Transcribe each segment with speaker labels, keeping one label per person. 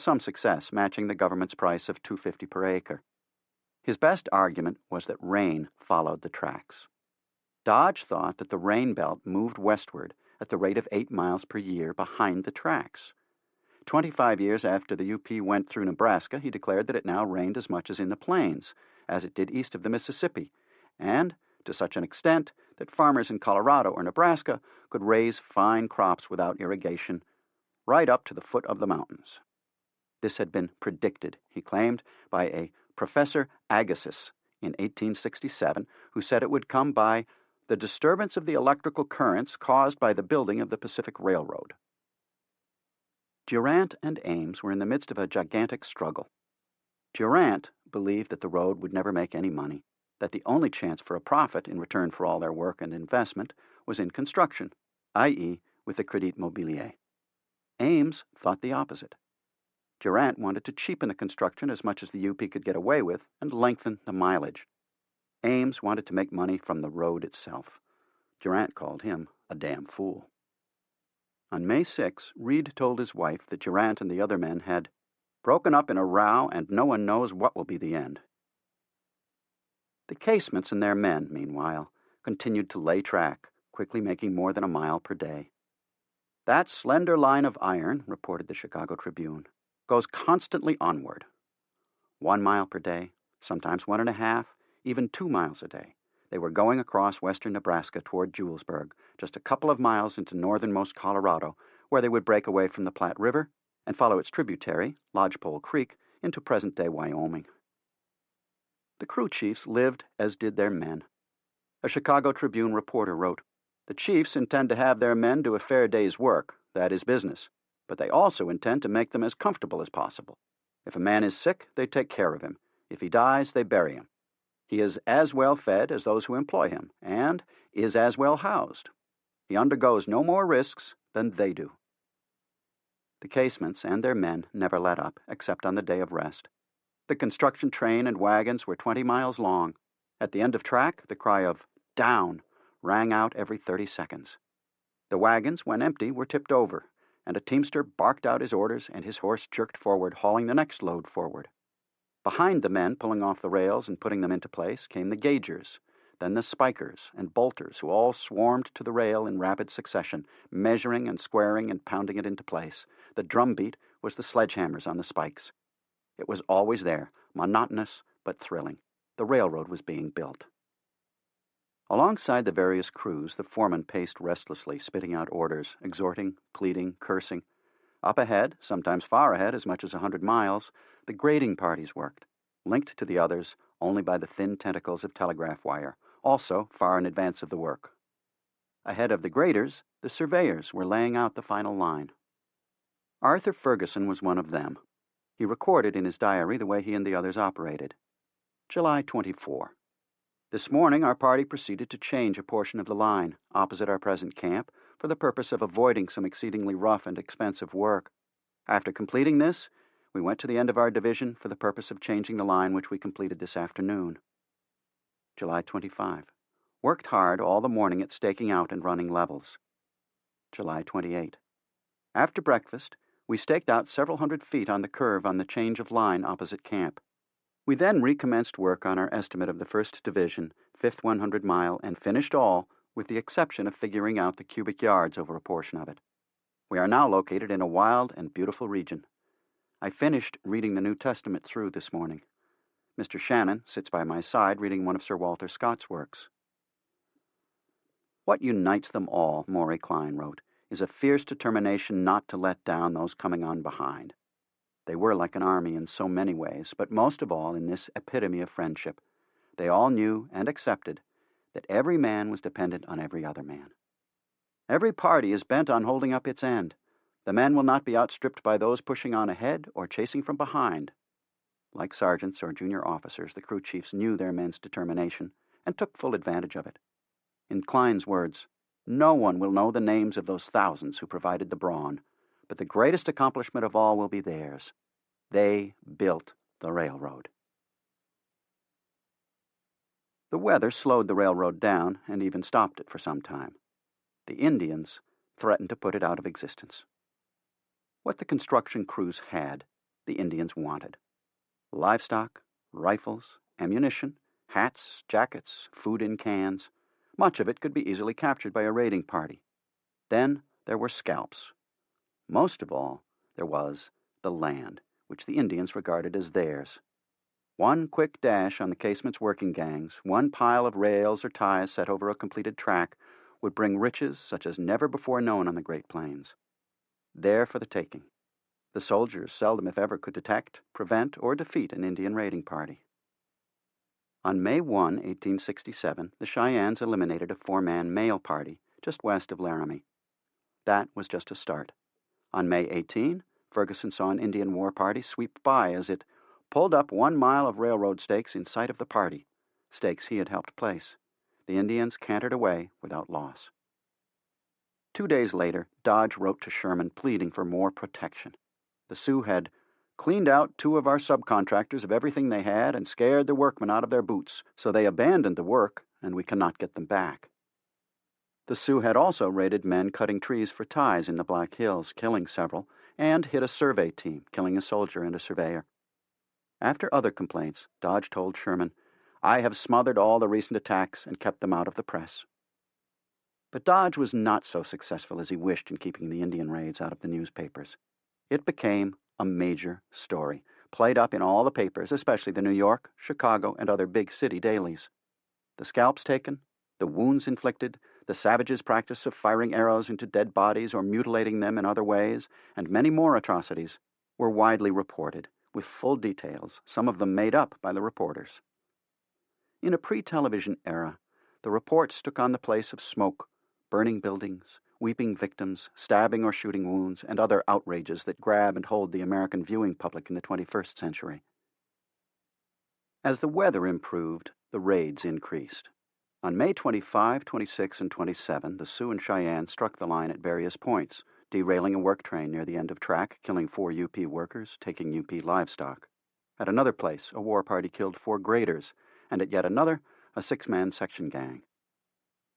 Speaker 1: some success, matching the government's price of $2.50 per acre. His best argument was that rain followed the tracks. Dodge thought that the rain belt moved westward at the rate of 8 miles per year behind the tracks. 25 years after the UP went through Nebraska, he declared that it now rained as much as in the plains, as it did east of the Mississippi, and to such an extent that farmers in Colorado or Nebraska could raise fine crops without irrigation right up to the foot of the mountains. This had been predicted, he claimed, by a Professor Agassiz in 1867, who said it would come by the disturbance of the electrical currents caused by the building of the Pacific Railroad. Durant and Ames were in the midst of a gigantic struggle. Durant believed that the road would never make any money, that the only chance for a profit in return for all their work and investment was in construction, i.e., with the Crédit Mobilier. Ames thought the opposite. Durant wanted to cheapen the construction as much as the UP could get away with and lengthen the mileage. Ames wanted to make money from the road itself. Durant called him a damn fool. On May 6, Reed told his wife that Durant and the other men had broken up in a row and no one knows what will be the end. The Casements and their men, meanwhile, continued to lay track, quickly making more than a mile per day. That slender line of iron, reported the Chicago Tribune, goes constantly onward. 1 mile per day, sometimes 1.5, even 2 miles a day. They were going across western Nebraska toward Julesburg, just a couple of miles into northernmost Colorado, where they would break away from the Platte River and follow its tributary, Lodgepole Creek, into present-day Wyoming. The crew chiefs lived as did their men. A Chicago Tribune reporter wrote, "The chiefs intend to have their men do a fair day's work, that is business, but they also intend to make them as comfortable as possible. If a man is sick, they take care of him. If he dies, they bury him. He is as well fed as those who employ him, and is as well housed. He undergoes no more risks than they do." The Casements and their men never let up, except on the day of rest. The construction train and wagons were 20 miles long. At the end of track, the cry of "down" rang out every 30 seconds. The wagons, when empty, were tipped over, and a teamster barked out his orders and his horse jerked forward, hauling the next load forward. Behind the men pulling off the rails and putting them into place came the gaugers, then the spikers and bolters, who all swarmed to the rail in rapid succession, measuring and squaring and pounding it into place. The drumbeat was the sledgehammers on the spikes. It was always there, monotonous but thrilling. The railroad was being built. Alongside the various crews, the foreman paced restlessly, spitting out orders, exhorting, pleading, cursing. Up ahead, sometimes far ahead, as much as 100 miles, the grading parties worked, linked to the others only by the thin tentacles of telegraph wire, also far in advance of the work. Ahead of the graders, the surveyors were laying out the final line. Arthur Ferguson was one of them. He recorded in his diary the way he and the others operated. July 24. This morning our party proceeded to change a portion of the line, opposite our present camp, for the purpose of avoiding some exceedingly rough and expensive work. After completing this, we went to the end of our division for the purpose of changing the line which we completed this afternoon. July 25. Worked hard all the morning at staking out and running levels. July 28. After breakfast, we staked out several hundred feet on the curve on the change of line opposite camp. We then recommenced work on our estimate of the 1st Division, 5th 100 mile, and finished all, with the exception of figuring out the cubic yards over a portion of it. We are now located in a wild and beautiful region. I finished reading the New Testament through this morning. Mr. Shannon sits by my side reading one of Sir Walter Scott's works. "What unites them all," Maury Klein wrote, "is a fierce determination not to let down those coming on behind. They were like an army in so many ways, but most of all in this epitome of friendship. They all knew and accepted that every man was dependent on every other man. Every party is bent on holding up its end. The men will not be outstripped by those pushing on ahead or chasing from behind." Like sergeants or junior officers, the crew chiefs knew their men's determination and took full advantage of it. In Klein's words, "No one will know the names of those thousands who provided the brawn, but the greatest accomplishment of all will be theirs. They built the railroad." The weather slowed the railroad down and even stopped it for some time. The Indians threatened to put it out of existence. What the construction crews had, the Indians wanted: livestock, rifles, ammunition, hats, jackets, food in cans. Much of it could be easily captured by a raiding party. Then there were scalps. Most of all, there was the land, which the Indians regarded as theirs. One quick dash on the casement's working gangs, one pile of rails or ties set over a completed track, would bring riches such as never before known on the Great Plains. There for the taking. The soldiers seldom, if ever, could detect, prevent, or defeat an Indian raiding party. On May 1, 1867, the Cheyennes eliminated a 4-man mail party just west of Laramie. That was just a start. On May 18, Ferguson saw an Indian war party sweep by as it pulled up 1 mile of railroad stakes in sight of the party, stakes he had helped place. The Indians cantered away without loss. 2 days later, Dodge wrote to Sherman pleading for more protection. The Sioux had cleaned out 2 of our subcontractors of everything they had and scared the workmen out of their boots, so they abandoned the work, and we cannot get them back. The Sioux had also raided men cutting trees for ties in the Black Hills, killing several, and hit a survey team, killing a soldier and a surveyor. After other complaints, Dodge told Sherman, "I have smothered all the recent attacks and kept them out of the press." But Dodge was not so successful as he wished in keeping the Indian raids out of the newspapers. It became a major story, played up in all the papers, especially the New York, Chicago, and other big city dailies. The scalps taken, the wounds inflicted, the savages' practice of firing arrows into dead bodies or mutilating them in other ways, and many more atrocities, were widely reported, with full details, some of them made up by the reporters. In a pre-television era, the reports took on the place of smoke, burning buildings, weeping victims, stabbing or shooting wounds, and other outrages that grab and hold the American viewing public in the 21st century. As the weather improved, the raids increased. On May 25, 26, and 27, the Sioux and Cheyenne struck the line at various points, derailing a work train near the end of track, killing 4 UP workers, taking UP livestock. At another place, a war party killed 4 graders, and at yet another, a 6-man section gang.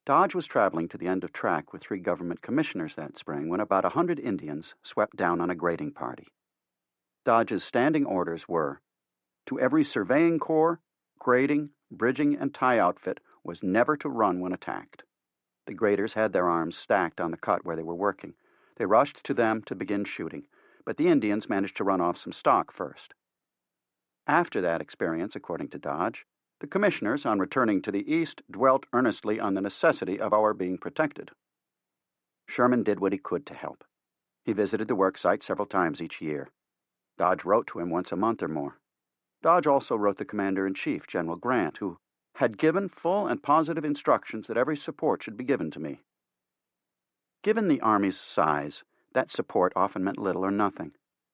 Speaker 1: Dodge was traveling to the end of track with 3 government commissioners that spring when about 100 Indians swept down on a grading party. Dodge's standing orders were, to every surveying corps, grading, bridging, and tie outfit was never to run when attacked. The graders had their arms stacked on the cut where they were working. They rushed to them to begin shooting, but the Indians managed to run off some stock first. After that experience, according to Dodge, the commissioners, on returning to the east, dwelt earnestly on the necessity of our being protected. Sherman did what he could to help. He visited the work site several times each year. Dodge wrote to him once a month or more. Dodge also wrote the Commander-in-Chief, General Grant, who had given full and positive instructions that every support should be given to me. Given the Army's size, that support often meant little or nothing.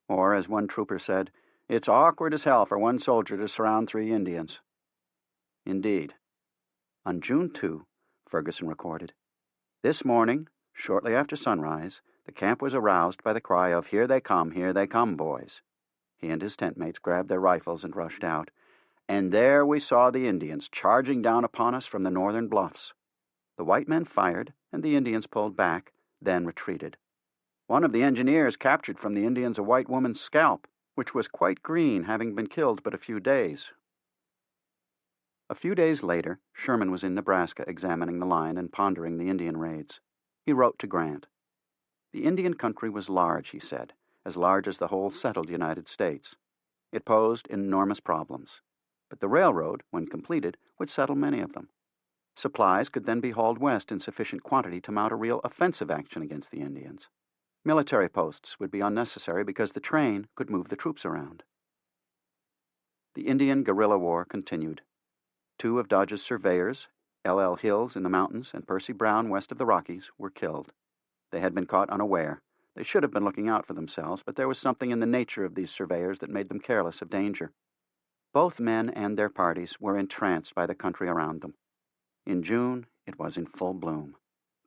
Speaker 1: Or, as one trooper said, "It's awkward as hell for one soldier to surround 3 Indians." Indeed. On June 2, Ferguson recorded, "This morning, shortly after sunrise, the camp was aroused by the cry of 'Here they come, boys.' He and his tent mates grabbed their rifles and rushed out, and there we saw the Indians charging down upon us from the northern bluffs. The white men fired, and the Indians pulled back, then retreated. One of the engineers captured from the Indians a white woman's scalp, which was quite green, having been killed but a few days." A few days later, Sherman was in Nebraska examining the line and pondering the Indian raids. He wrote to Grant. The Indian country was large, he said, as large as the whole settled United States. It posed enormous problems, but the railroad, when completed, would settle many of them. Supplies could then be hauled west in sufficient quantity to mount a real offensive action against the Indians. Military posts would be unnecessary because the train could move the troops around. The Indian guerrilla war continued. 2 of Dodge's surveyors, L.L. Hills in the mountains and Percy Brown west of the Rockies, were killed. They had been caught unaware. They should have been looking out for themselves, but there was something in the nature of these surveyors that made them careless of danger. Both men and their parties were entranced by the country around them. In June, it was in full bloom.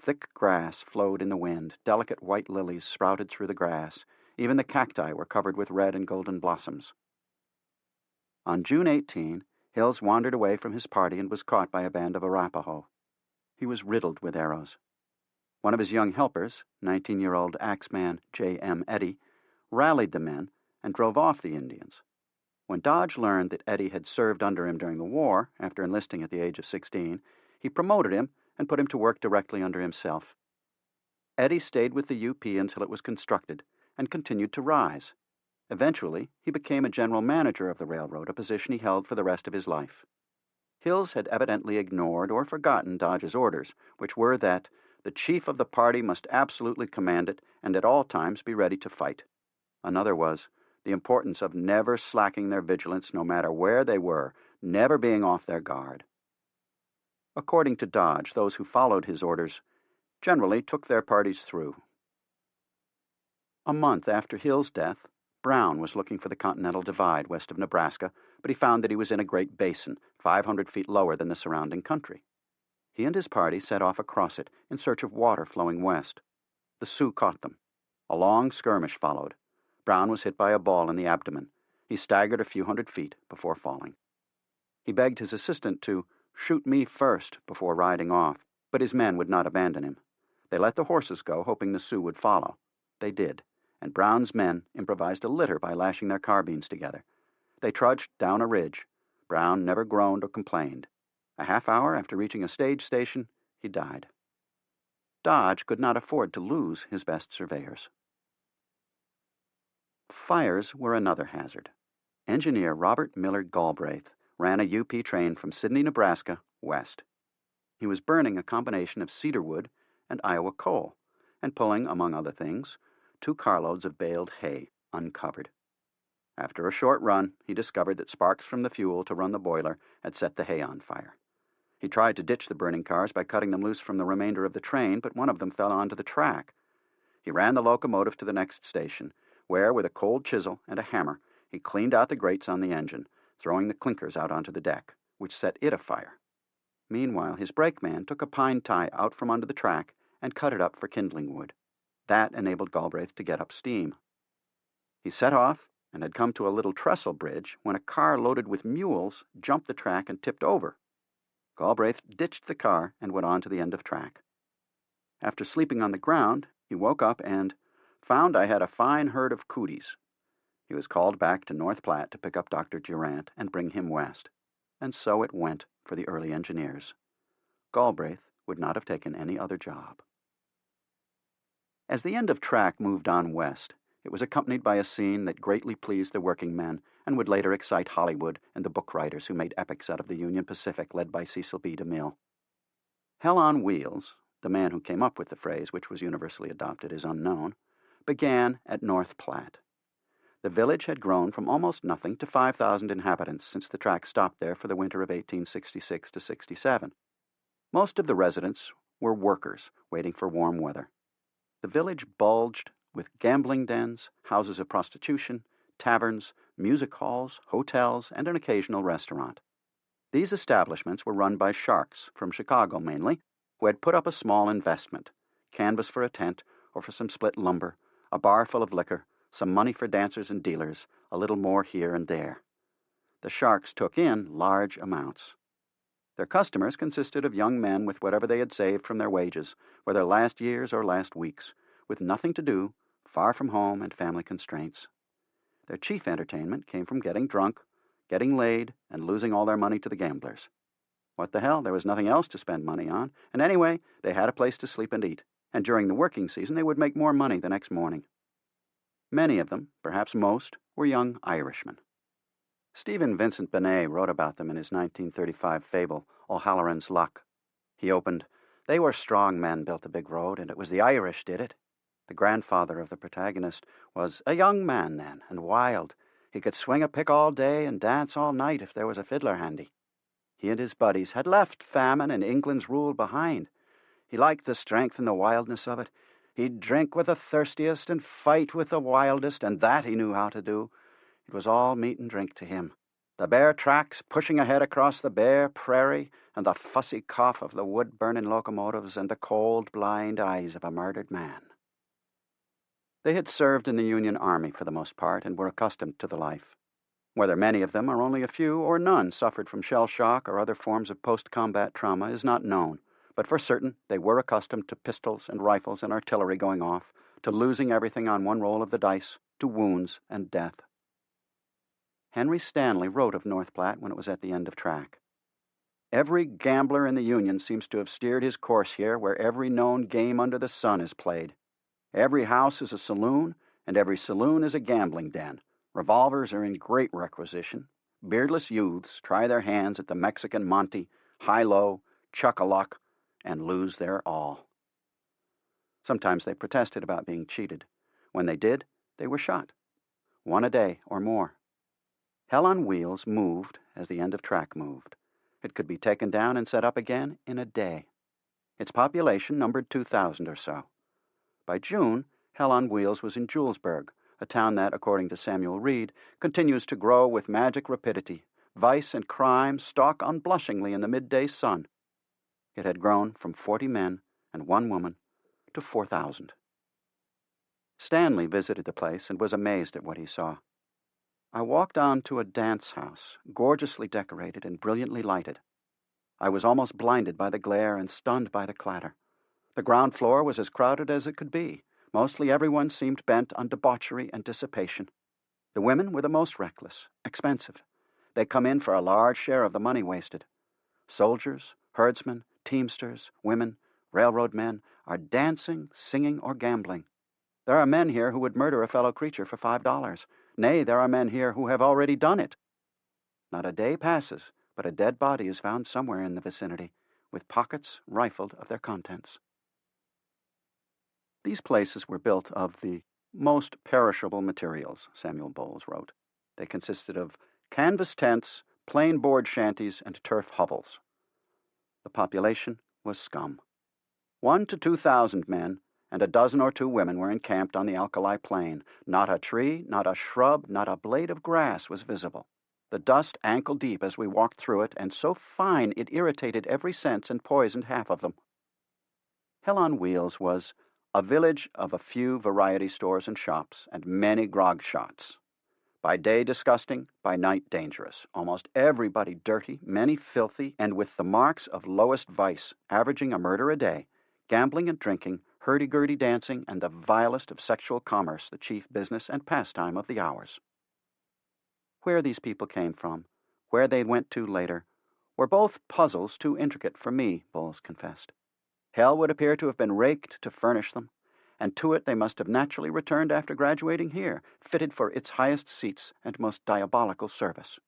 Speaker 1: Thick grass flowed in the wind, delicate white lilies sprouted through the grass, even the cacti were covered with red and golden blossoms. On June 18, Hills wandered away from his party and was caught by a band of Arapaho. He was riddled with arrows. One of his young helpers, 19-year-old axeman J.M. Eddy, rallied the men and drove off the Indians. When Dodge learned that Eddie had served under him during the war, after enlisting at the age of 16, he promoted him and put him to work directly under himself. Eddie stayed with the UP until it was constructed and continued to rise. Eventually, he became a general manager of the railroad, a position he held for the rest of his life. Hills had evidently ignored or forgotten Dodge's orders, which were that the chief of the party must absolutely command it and at all times be ready to fight. Another was the importance of never slacking their vigilance no matter where they were, never being off their guard. According to Dodge, those who followed his orders generally took their parties through. A month after Hill's death, Brown was looking for the Continental Divide west of Nebraska, but he found that he was in a great basin, 500 feet lower than the surrounding country. He and his party set off across it in search of water flowing west. The Sioux caught them. A long skirmish followed. Brown was hit by a ball in the abdomen. He staggered a few hundred feet before falling. He begged his assistant to shoot me first before riding off, but his men would not abandon him. They let the horses go, hoping the Sioux would follow. They did, and Brown's men improvised a litter by lashing their carbines together. They trudged down a ridge. Brown never groaned or complained. A half hour after reaching a stage station, he died. Dodge could not afford to lose his best surveyors. Fires were another hazard. Engineer Robert Miller Galbraith ran a UP train from Sidney, Nebraska, west. He was burning a combination of cedar wood and Iowa coal, and pulling, among other things, 2 carloads of baled hay, uncovered. After a short run, he discovered that sparks from the fuel to run the boiler had set the hay on fire. He tried to ditch the burning cars by cutting them loose from the remainder of the train, but one of them fell onto the track. He ran the locomotive to the next station, where, with a cold chisel and a hammer, he cleaned out the grates on the engine, throwing the clinkers out onto the deck, which set it afire. Meanwhile, his brakeman took a pine tie out from under the track and cut it up for kindling wood. That enabled Galbraith to get up steam. He set off and had come to a little trestle bridge when a car loaded with mules jumped the track and tipped over. Galbraith ditched the car and went on to the end of track. After sleeping on the ground, he woke up and found I had a fine herd of cooties. He was called back to North Platte to pick up Dr. Durant and bring him west. And so it went for the early engineers. Galbraith would not have taken any other job. As the end of track moved on west, it was accompanied by a scene that greatly pleased the working men and would later excite Hollywood and the book writers who made epics out of the Union Pacific led by Cecil B. DeMille. Hell on Wheels, the man who came up with the phrase, which was universally adopted, is unknown, began at North Platte. The village had grown from almost nothing to 5,000 inhabitants since the track stopped there for the winter of 1866 to 67. Most of the residents were workers waiting for warm weather. The village bulged with gambling dens, houses of prostitution, taverns, music halls, hotels, and an occasional restaurant. These establishments were run by sharks, from Chicago mainly, who had put up a small investment, canvas for a tent or for some split lumber, a bar full of liquor, some money for dancers and dealers, a little more here and there. The sharks took in large amounts. Their customers consisted of young men with whatever they had saved from their wages, whether last year's or last week's, with nothing to do, far from home and family constraints. Their chief entertainment came from getting drunk, getting laid, and losing all their money to the gamblers. What the hell, there was nothing else to spend money on, and anyway, they had a place to sleep and eat, and during the working season they would make more money the next morning. Many of them, perhaps most, were young Irishmen. Stephen Vincent Benet wrote about them in his 1935 fable, O'Halloran's Luck. He opened, "They were strong men built the big road, and it was the Irish did it." The grandfather of the protagonist was a young man then, and wild. He could swing a pick all day and dance all night if there was a fiddler handy. He and his buddies had left famine and England's rule behind. He liked the strength and the wildness of it. He'd drink with the thirstiest and fight with the wildest, and that he knew how to do. It was all meat and drink to him. The bare tracks pushing ahead across the bare prairie, and the fussy cough of the wood-burning locomotives, and the cold, blind eyes of a murdered man. They had served in the Union Army for the most part, and were accustomed to the life. Whether many of them, or only a few, or none, suffered from shell shock or other forms of post-combat trauma is not known, but for certain they were accustomed to pistols and rifles and artillery going off, to losing everything on one roll of the dice, to wounds and death. Henry Stanley wrote of North Platte when it was at the end of track. Every gambler in the Union seems to have steered his course here, where every known game under the sun is played. Every house is a saloon, and every saloon is a gambling den. Revolvers are in great requisition. Beardless youths try their hands at the Mexican Monte, high-low, chuck-a-luck, and lose their all. Sometimes they protested about being cheated. When they did, they were shot. One a day or more. Hell on Wheels moved as the end of track moved. It could be taken down and set up again in a day. Its population numbered 2,000 or so. By June, Hell on Wheels was in Julesburg, a town that, according to Samuel Reed, continues to grow with magic rapidity. Vice and crime stalk unblushingly in the midday sun. It had grown from 40 men and 1 woman to 4,000. Stanley visited the place and was amazed at what he saw. I walked on to a dance house, gorgeously decorated and brilliantly lighted. I was almost blinded by the glare and stunned by the clatter. The ground floor was as crowded as it could be. Mostly everyone seemed bent on debauchery and dissipation. The women were the most reckless, expensive. They come in for a large share of the money wasted. Soldiers, herdsmen, teamsters, women, railroad men are dancing, singing, or gambling. There are men here who would murder a fellow creature for $5. Nay, there are men here who have already done it. Not a day passes but a dead body is found somewhere in the vicinity, with pockets rifled of their contents. These places were built of the most perishable materials, Samuel Bowles wrote. They consisted of canvas tents, plain board shanties, and turf hovels. The population was scum. 1 to 2,000 men and a dozen or 2 women were encamped on the alkali plain. Not a tree, not a shrub, not a blade of grass was visible. The dust ankle-deep as we walked through it, and so fine it irritated every sense and poisoned half of them. Hell on Wheels was a village of a few variety stores and shops, and many grog shots. By day disgusting, by night dangerous. Almost everybody dirty, many filthy, and with the marks of lowest vice, averaging a murder a day, gambling and drinking, hurdy-gurdy dancing, and the vilest of sexual commerce, the chief business and pastime of the hours. Where these people came from, where they went to later, were both puzzles too intricate for me, Bowles confessed. Hell would appear to have been raked to furnish them, and to it they must have naturally returned after graduating here, fitted for its highest seats and most diabolical service.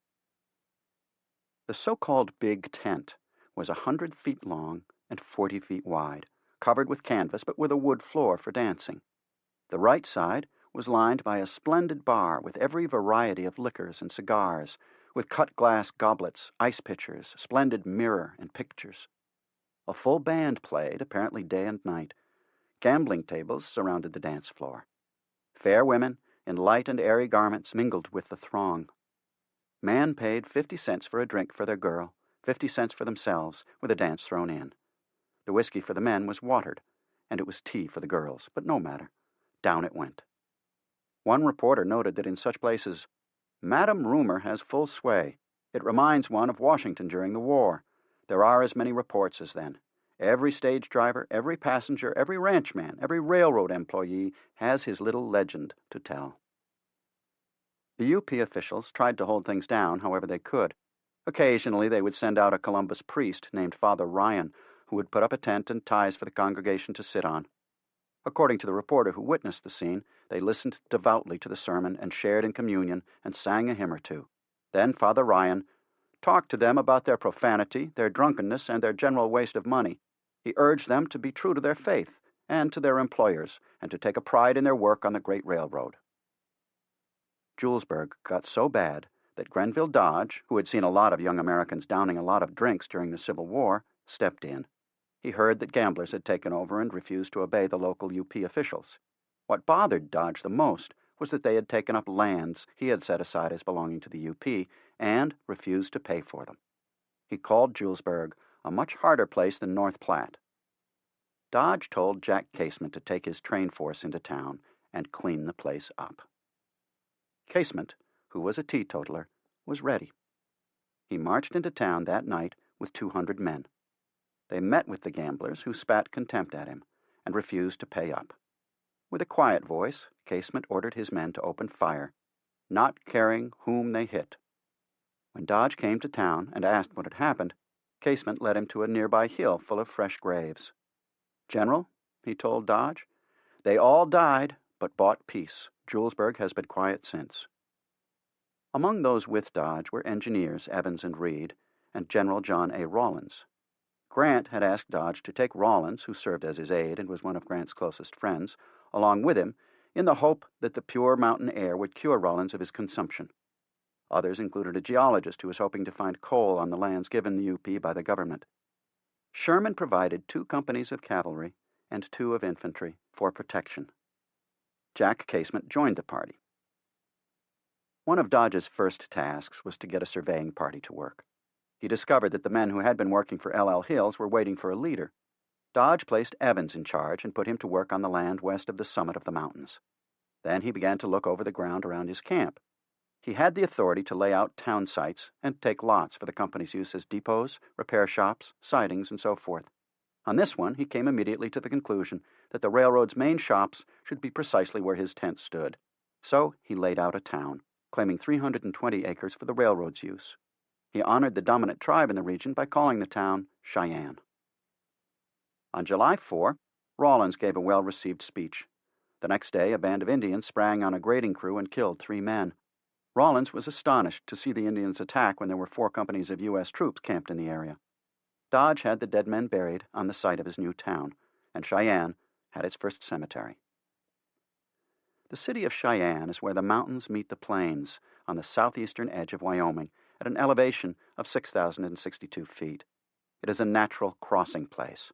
Speaker 1: The so-called Big Tent was 100 feet long and 40 feet wide, covered with canvas but with a wood floor for dancing. The right side was lined by a splendid bar with every variety of liquors and cigars, with cut-glass goblets, ice pitchers, splendid mirror and pictures. A full band played, apparently day and night. Gambling tables surrounded the dance floor. Fair women, in light and airy garments, mingled with the throng. Man paid 50 cents for a drink for their girl, 50 cents for themselves, with a dance thrown in. The whiskey for the men was watered, and it was tea for the girls, but no matter. Down it went. One reporter noted that in such places, Madam Rumor has full sway. It reminds one of Washington during the war. There are as many reports as then. Every stage driver, every passenger, every ranchman, every railroad employee has his little legend to tell. The UP officials tried to hold things down however they could. Occasionally they would send out a Columbus priest named Father Ryan, who would put up a tent and ties for the congregation to sit on. According to the reporter who witnessed the scene, they listened devoutly to the sermon and shared in communion and sang a hymn or two. Then Father Ryan talked to them about their profanity, their drunkenness, and their general waste of money. He urged them to be true to their faith and to their employers, and to take a pride in their work on the great railroad. Julesburg got so bad that Grenville Dodge, who had seen a lot of young Americans downing a lot of drinks during the Civil War, stepped in. He heard that gamblers had taken over and refused to obey the local UP officials. What bothered Dodge the most was that they had taken up lands he had set aside as belonging to the UP and refused to pay for them. He called Julesburg a much harder place than North Platte. Dodge told Jack Casement to take his train force into town and clean the place up. Casement, who was a teetotaler, was ready. He marched into town that night with 200 men. They met with the gamblers, who spat contempt at him and refused to pay up. With a quiet voice, Casement ordered his men to open fire. not caring whom they hit. When Dodge came to town and asked what had happened, Casement led him to a nearby hill full of fresh graves. "General," he told Dodge, "they all died, but bought peace. Julesburg has been quiet since." Among those with Dodge were engineers Evans and Reed, and General John A. Rawlins. Grant had asked Dodge to take Rawlins, who served as his aide and was one of Grant's closest friends, along with him in the hope that the pure mountain air would cure Rawlins of his consumption. Others included a geologist who was hoping to find coal on the lands given the UP by the government. Sherman provided 2 companies of cavalry and 2 of infantry for protection. Jack Casement joined the party. One of Dodge's first tasks was to get a surveying party to work. He discovered that the men who had been working for L.L. Hills were waiting for a leader. Dodge placed Evans in charge and put him to work on the land west of the summit of the mountains. Then he began to look over the ground around his camp. He had the authority to lay out town sites and take lots for the company's use as depots, repair shops, sidings, and so forth. On this one, he came immediately to the conclusion that the railroad's main shops should be precisely where his tent stood. So he laid out a town, claiming 320 acres for the railroad's use. He honored the dominant tribe in the region by calling the town Cheyenne. On July 4, Rawlins gave a well-received speech. The next day, a band of Indians sprang on a grading crew and killed 3 men. Rawlins was astonished to see the Indians attack when there were 4 companies of U.S. troops camped in the area. Dodge had the dead men buried on the site of his new town, and Cheyenne had its first cemetery. The city of Cheyenne is where the mountains meet the plains on the southeastern edge of Wyoming at an elevation of 6,062 feet. It is a natural crossing place.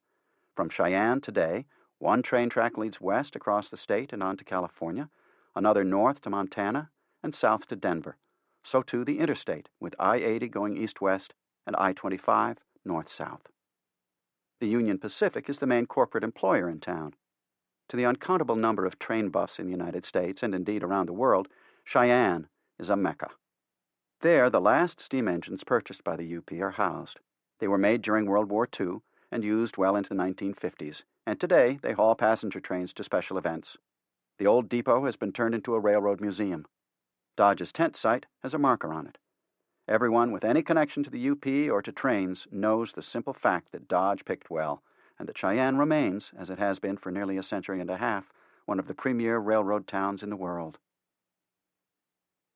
Speaker 1: From Cheyenne today, one train track leads west across the state and on to California, another north to Montana, and south to Denver. So too the interstate, with I-80 going east-west and I-25 north-south. The Union Pacific is the main corporate employer in town. To the uncountable number of train buffs in the United States, and indeed around the world, Cheyenne is a mecca. There, the last steam engines purchased by the UP are housed. They were made during World War II and used well into the 1950s, and today they haul passenger trains to special events. The old depot has been turned into a railroad museum. Dodge's tent site has a marker on it. Everyone with any connection to the UP or to trains knows the simple fact that Dodge picked well, and that Cheyenne remains, as it has been for nearly a century and a half, one of the premier railroad towns in the world.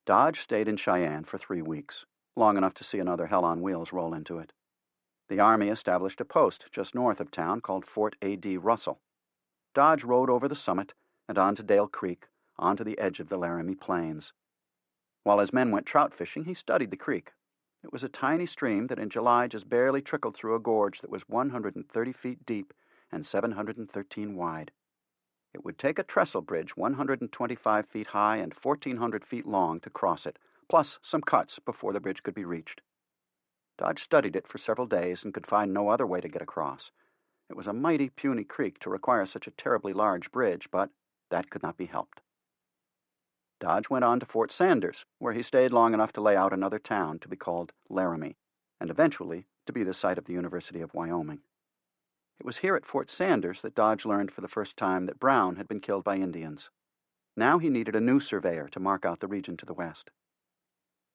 Speaker 1: Dodge stayed in Cheyenne for 3 weeks, long enough to see another hell on wheels roll into it. The Army established a post just north of town called Fort A.D. Russell. Dodge rode over the summit and on to Dale Creek, onto the edge of the Laramie Plains. While his men went trout fishing, he studied the creek. It was a tiny stream that in July just barely trickled through a gorge that was 130 feet deep and 713 wide. It would take a trestle bridge 125 feet high and 1,400 feet long to cross it, plus some cuts before the bridge could be reached. Dodge studied it for several days and could find no other way to get across. It was a mighty puny creek to require such a terribly large bridge, but that could not be helped. Dodge went on to Fort Sanders, where he stayed long enough to lay out another town to be called Laramie, and eventually to be the site of the University of Wyoming. It was here at Fort Sanders that Dodge learned for the first time that Brown had been killed by Indians. Now he needed a new surveyor to mark out the region to the west.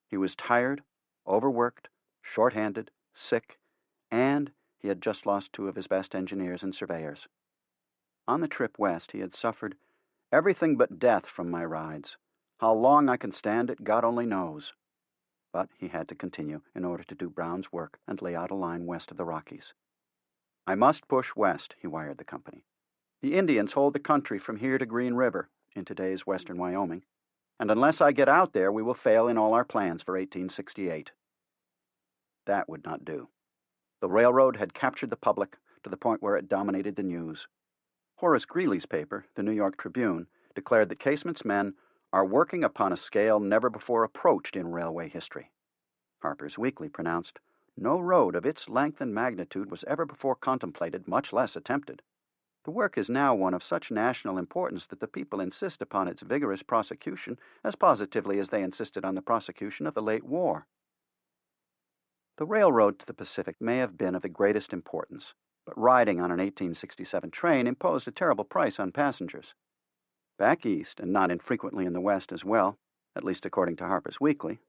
Speaker 1: He was tired, overworked, short-handed, sick, and he had just lost 2 of his best engineers and surveyors. On the trip west, he had suffered everything but death from my rides. How long I can stand it, God only knows. But he had to continue in order to do Brown's work and lay out a line west of the Rockies. "I must push west," he wired the company. "The Indians hold the country from here to Green River, in today's western Wyoming, and unless I get out there, we will fail in all our plans for 1868. That would not do. The railroad had captured the public to the point where it dominated the news. Horace Greeley's paper, the New York Tribune, declared that Casement's men are working upon a scale never before approached in railway history. Harper's Weekly pronounced, "No road of its length and magnitude was ever before contemplated, much less attempted. The work is now one of such national importance that the people insist upon its vigorous prosecution as positively as they insisted on the prosecution of the late war." The railroad to the Pacific may have been of the greatest importance, but riding on an 1867 train imposed a terrible price on passengers. Back east, and not infrequently in the West as well, at least according to Harper's Weekly,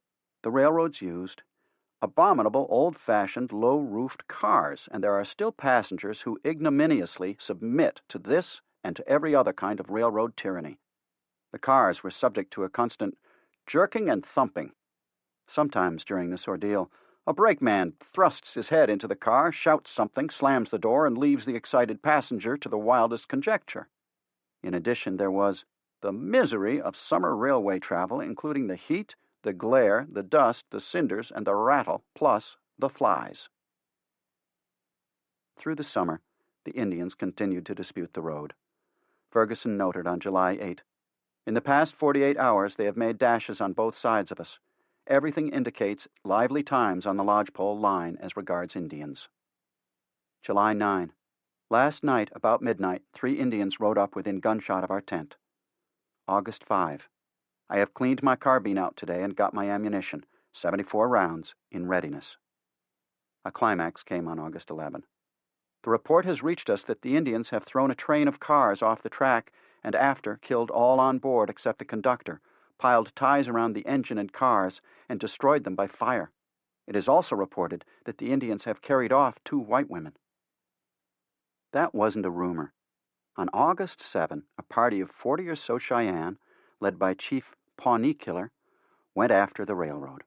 Speaker 1: the railroads used abominable, old-fashioned, low-roofed cars, and there are still passengers who ignominiously submit to this and to every other kind of railroad tyranny. The cars were subject to a constant jerking and thumping. Sometimes during this ordeal, a brakeman thrusts his head into the car, shouts something, slams the door, and leaves the excited passenger to the wildest conjecture. In addition, there was the misery of summer railway travel, including the heat, the glare, the dust, the cinders, and the rattle, plus the flies. Through the summer, the Indians continued to dispute the road. Ferguson noted on July 8, "In the past 48 hours they have made dashes on both sides of us. Everything indicates lively times on the lodgepole line as regards Indians." July 9. "Last night, about midnight, 3 Indians rode up within gunshot of our tent." August 5. "I have cleaned my carbine out today and got my ammunition, 74 rounds, in readiness." A climax came on August 11. "The report has reached us that the Indians have thrown a train of cars off the track and after killed all on board except the conductor, piled ties around the engine and cars, and destroyed them by fire. It is also reported that the Indians have carried off 2 white women." That wasn't a rumor. On August 7, a party of 40 or so Cheyenne, led by Chief Pawnee Killer, went after the railroad.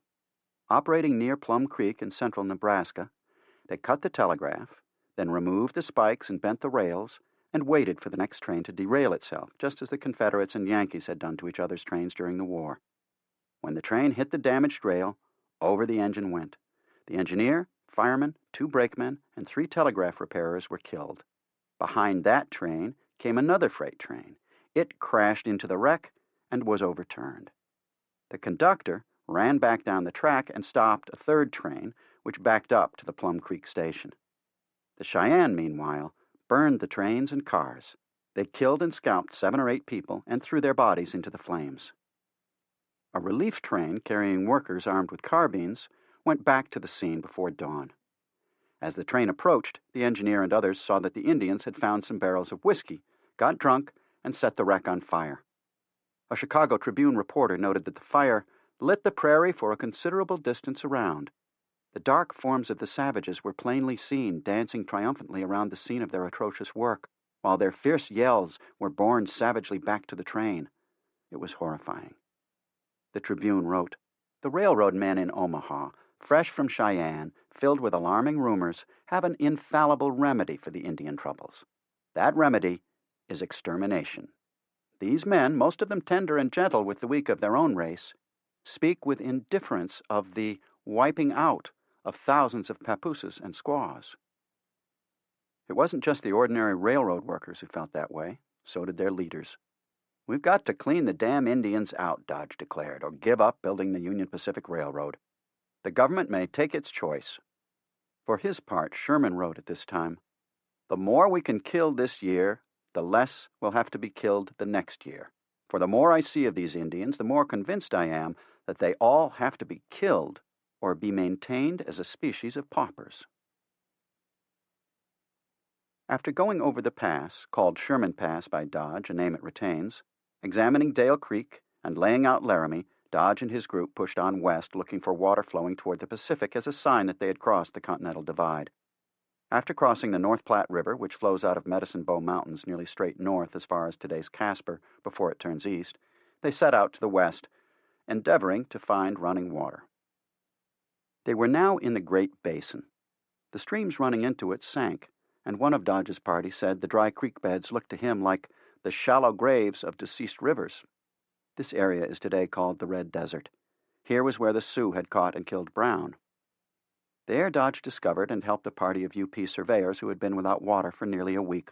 Speaker 1: Operating near Plum Creek in central Nebraska, they cut the telegraph, then removed the spikes and bent the rails, and waited for the next train to derail itself, just as the Confederates and Yankees had done to each other's trains during the war. When the train hit the damaged rail, over the engine went. The engineer, fireman, 2 brakemen, and 3 telegraph repairers were killed. Behind that train came another freight train. It crashed into the wreck and was overturned. The conductor ran back down the track and stopped a 3rd train, which backed up to the Plum Creek station. The Cheyenne, meanwhile, burned the trains and cars. They killed and scalped 7 or 8 people and threw their bodies into the flames. A relief train carrying workers armed with carbines went back to the scene before dawn. As the train approached, the engineer and others saw that the Indians had found some barrels of whiskey, got drunk, and set the wreck on fire. A Chicago Tribune reporter noted that the fire lit the prairie for a considerable distance around. The dark forms of the savages were plainly seen dancing triumphantly around the scene of their atrocious work, while their fierce yells were borne savagely back to the train. It was horrifying. The Tribune wrote, "The railroad men in Omaha, fresh from Cheyenne, filled with alarming rumors, have an infallible remedy for the Indian troubles. That remedy is extermination. These men, most of them tender and gentle with the weak of their own race, speak with indifference of the wiping out of thousands of papooses and squaws." It wasn't just the ordinary railroad workers who felt that way. So did their leaders. "We've got to clean the damn Indians out," Dodge declared, "or give up building the Union Pacific Railroad. The government may take its choice." For his part, Sherman wrote at this time, "The more we can kill this year, the less will have to be killed the next year. For the more I see of these Indians, the more convinced I am that they all have to be killed or be maintained as a species of paupers." After going over the pass, called Sherman Pass by Dodge, a name it retains, examining Dale Creek, and laying out Laramie, Dodge and his group pushed on west, looking for water flowing toward the Pacific as a sign that they had crossed the Continental Divide. After crossing the North Platte River, which flows out of Medicine Bow Mountains nearly straight north as far as today's Casper before it turns east, they set out to the west, endeavoring to find running water. They were now in the Great Basin. The streams running into it sank, and one of Dodge's party said the dry creek beds looked to him like the shallow graves of deceased rivers. This area is today called the Red Desert. Here was where the Sioux had caught and killed Brown. There Dodge discovered and helped a party of UP surveyors who had been without water for nearly a week.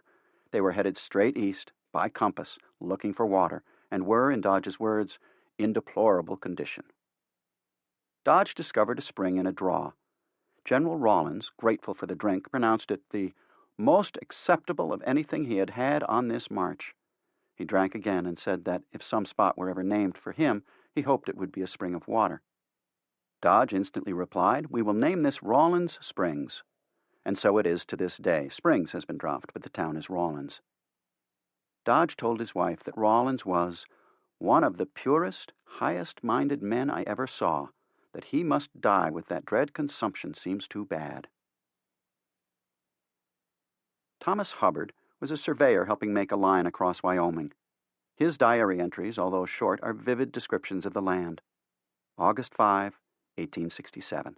Speaker 1: They were headed straight east, by compass, looking for water, and were, in Dodge's words, in deplorable condition. Dodge discovered a spring in a draw. General Rawlins, grateful for the drink, pronounced it the most acceptable of anything he had had on this march. He drank again and said that if some spot were ever named for him, he hoped it would be a spring of water. Dodge instantly replied, "We will name this Rawlins Springs." And so it is to this day. Springs has been dropped, but the town is Rawlins. Dodge told his wife that Rawlins was one of the purest, highest-minded men I ever saw. That he must die with that dread consumption seems too bad. Thomas Hubbard was a surveyor helping make a line across Wyoming. His diary entries, although short, are vivid descriptions of the land. August 5, 1867.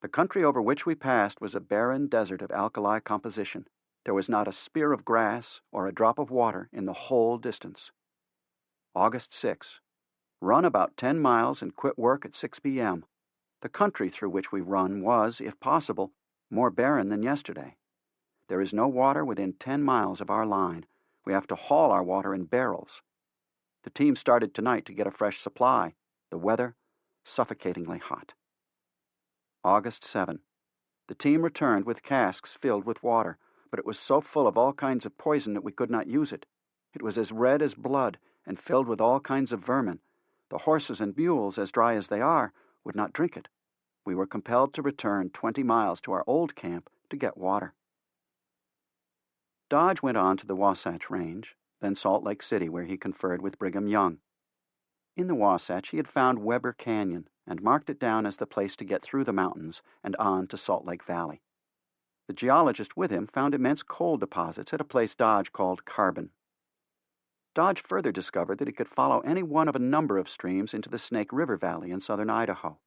Speaker 1: The country over which we passed was a barren desert of alkali composition. There was not a spear of grass or a drop of water in the whole distance. August 6. Run about 10 miles and quit work at 6 p.m. The country through which we run was, if possible, more barren than yesterday. There is no water within 10 miles of our line. We have to haul our water in barrels. The team started tonight to get a fresh supply. The weather, suffocatingly hot. August 7. The team returned with casks filled with water, but it was so full of all kinds of poison that we could not use it. It was as red as blood and filled with all kinds of vermin. The horses and mules, as dry as they are, would not drink it. We were compelled to return 20 miles to our old camp to get water. Dodge went on to the Wasatch Range, then Salt Lake City, where he conferred with Brigham Young. In the Wasatch, he had found Weber Canyon and marked it down as the place to get through the mountains and on to Salt Lake Valley. The geologist with him found immense coal deposits at a place Dodge called Carbon. Dodge further discovered that he could follow any one of a number of streams into the Snake River Valley in southern Idaho.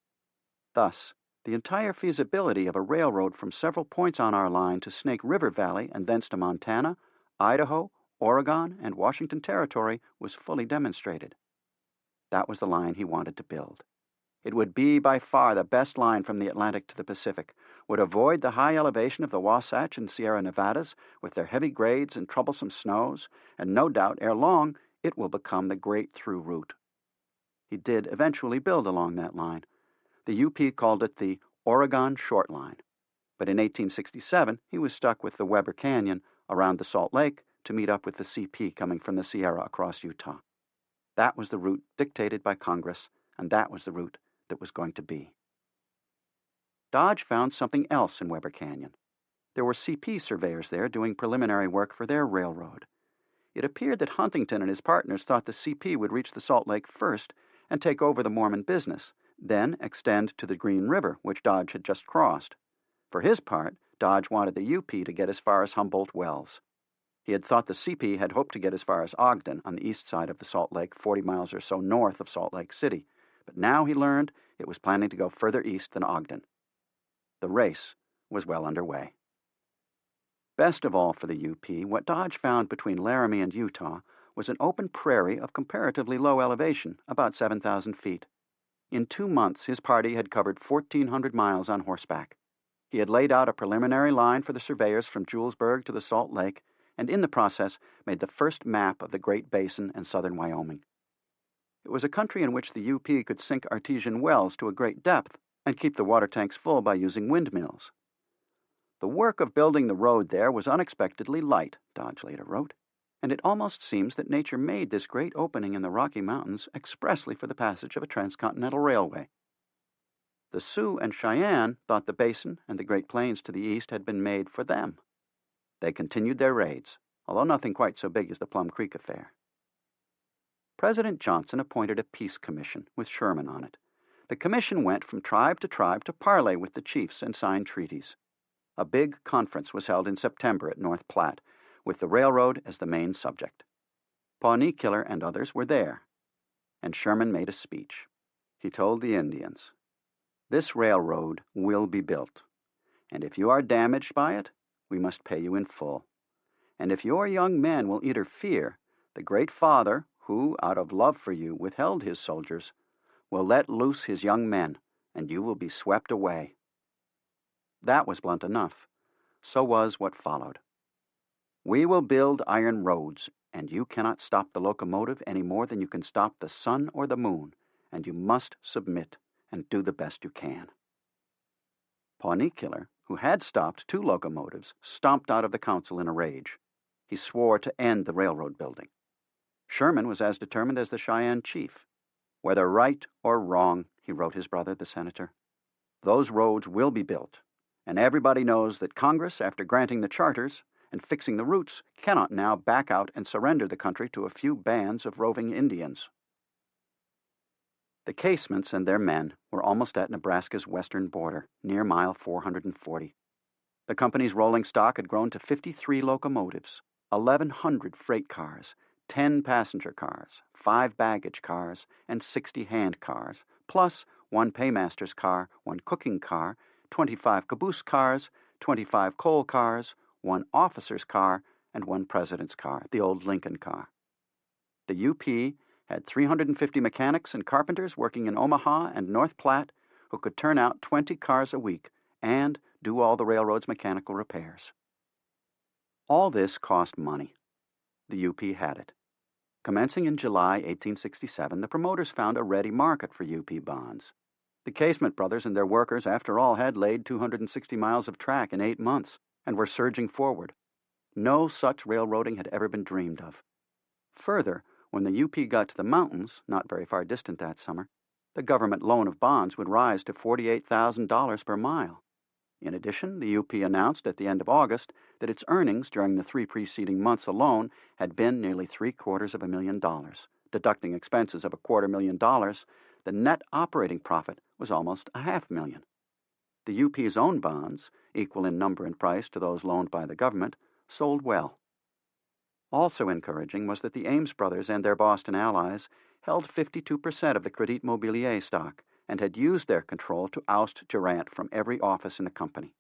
Speaker 1: Thus, the entire feasibility of a railroad from several points on our line to Snake River Valley and thence to Montana, Idaho, Oregon, and Washington Territory was fully demonstrated. That was the line he wanted to build. It would be by far the best line from the Atlantic to the Pacific, would avoid the high elevation of the Wasatch and Sierra Nevadas with their heavy grades and troublesome snows, and no doubt ere long it will become the great through route. He did eventually build along that line. The UP called it the Oregon Short Line. But in 1867 he was stuck with the Weber Canyon around the Salt Lake to meet up with the CP coming from the Sierra across Utah. That was the route dictated by Congress, and that was the route that was going to be. Dodge found something else in Weber Canyon. There were CP surveyors there doing preliminary work for their railroad. It appeared that Huntington and his partners thought the CP would reach the Salt Lake first and take over the Mormon business, then extend to the Green River, which Dodge had just crossed. For his part, Dodge wanted the UP to get as far as Humboldt Wells. He had thought the CP had hoped to get as far as Ogden on the east side of the Salt Lake, 40 miles or so north of Salt Lake City, but now he learned it was planning to go further east than Ogden. The race was well underway. Best of all for the UP, what Dodge found between Laramie and Utah was an open prairie of comparatively low elevation, about 7,000 feet. In 2 months, his party had covered 1,400 miles on horseback. He had laid out a preliminary line for the surveyors from Julesburg to the Salt Lake, and in the process made the first map of the Great Basin and southern Wyoming. It was a country in which the UP could sink artesian wells to a great depth and keep the water tanks full by using windmills. The work of building the road there was unexpectedly light, Dodge later wrote, and it almost seems that nature made this great opening in the Rocky Mountains expressly for the passage of a transcontinental railway. The Sioux and Cheyenne thought the basin and the Great Plains to the east had been made for them. They continued their raids, although nothing quite so big as the Plum Creek affair. President Johnson appointed a peace commission with Sherman on it. The commission went from tribe to parley with the chiefs and signed treaties. A big conference was held in September at North Platte, with the railroad as the main subject. Pawnee Killer and others were there, and Sherman made a speech. He told the Indians, "This railroad will be built, and if you are damaged by it, we must pay you in full. And if your young men will interfere, the Great Father, who, out of love for you, withheld his soldiers, will let loose his young men, and you will be swept away." That was blunt enough. So was what followed. "We will build iron roads, and you cannot stop the locomotive any more than you can stop the sun or the moon, and you must submit and do the best you can." Pawnee Killer, who had stopped 2 locomotives, stomped out of the council in a rage. He swore to end the railroad building. Sherman was as determined as the Cheyenne chief. "Whether right or wrong," he wrote his brother, the senator, "those roads will be built, and everybody knows that Congress, after granting the charters, and fixing the routes, cannot now back out and surrender the country to a few bands of roving Indians. The Casements and their men were almost at Nebraska's western border, near mile 440. The company's rolling stock had grown to 53 locomotives, 1,100 freight cars, 10 passenger cars, 5 baggage cars, and 60 hand cars, plus 1 paymaster's car, 1 cooking car, 25 caboose cars, 25 coal cars, 1 officer's car, and 1 president's car, the old Lincoln car. The UP had 350 mechanics and carpenters working in Omaha and North Platte who could turn out 20 cars a week and do all the railroad's mechanical repairs. All this cost money. The UP had it. Commencing in July 1867, the promoters found a ready market for UP bonds. The Casement brothers and their workers, after all, had laid 260 miles of track in 8 months and were surging forward. No such railroading had ever been dreamed of. Further, when the UP got to the mountains, not very far distant that summer, the government loan of bonds would rise to $48,000 per mile. In addition, the UP announced at the end of August that its earnings during the 3 preceding months alone had been nearly $750,000. Deducting expenses of $250,000, the net operating profit was almost $500,000. The UP's own bonds, equal in number and price to those loaned by the government, sold well. Also encouraging was that the Ames brothers and their Boston allies held 52% of the Crédit Mobilier stock and had used their control to oust Durant from every office in the company.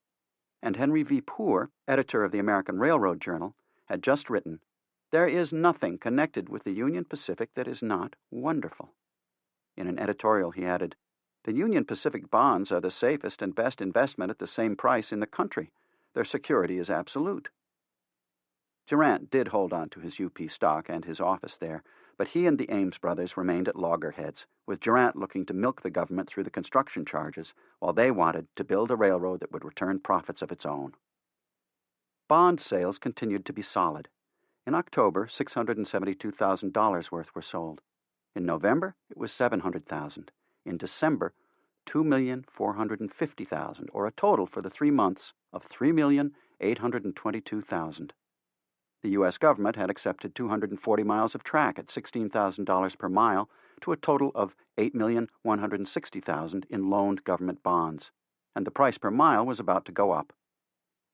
Speaker 1: And Henry V. Poor, editor of the American Railroad Journal, had just written, "There is nothing connected with the Union Pacific that is not wonderful." In an editorial he added, "The Union Pacific bonds are the safest and best investment at the same price in the country. Their security is absolute." Durant did hold on to his UP stock and his office there, but he and the Ames brothers remained at loggerheads, with Durant looking to milk the government through the construction charges, while they wanted to build a railroad that would return profits of its own. Bond sales continued to be solid. In October, $672,000 worth were sold. In November, it was $700,000. In December, $2,450,000, or a total for the 3 months of $3,822,000. The U.S. government had accepted 240 miles of track at $16,000 per mile to a total of $8,160,000 in loaned government bonds, and the price per mile was about to go up.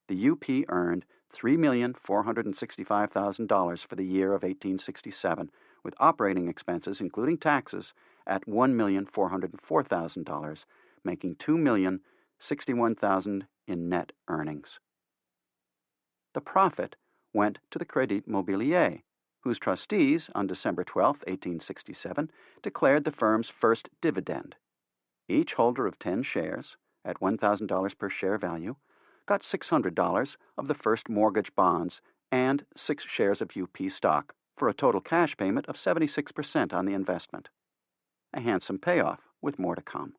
Speaker 1: The UP earned $3,465,000 for the year of 1867, with operating expenses, including taxes, at $1,404,000, making $2,061,000 in net earnings. The profit went to the Crédit Mobilier, whose trustees, on December 12, 1867, declared the firm's first dividend. Each holder of 10 shares, at $1,000 per share value, got $600 of the first mortgage bonds and 6 shares of UP stock, for a total cash payment of 76% on the investment. A handsome payoff, with more to come.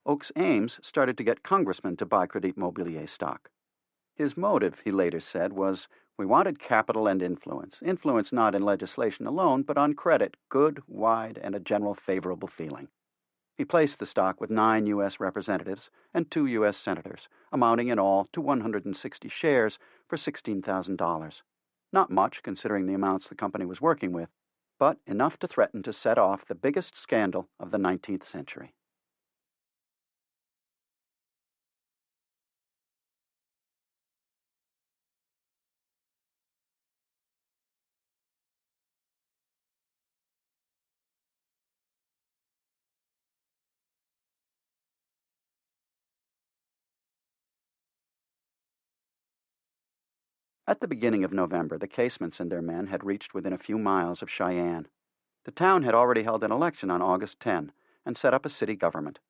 Speaker 1: Oakes Ames started to get congressmen to buy Crédit Mobilier stock. His motive, he later said, was, "We wanted capital and influence. Influence not in legislation alone, but on credit, good, wide, and a general favorable feeling." He placed the stock with 9 U.S. representatives and 2 U.S. senators, amounting in all to 160 shares for $16,000. Not much, considering the amounts the company was working with, but enough to threaten to set off the biggest scandal of the 19th century. At the beginning of November, the Casements and their men had reached within a few miles of Cheyenne. The town had already held an election on August 10 and set up a city government.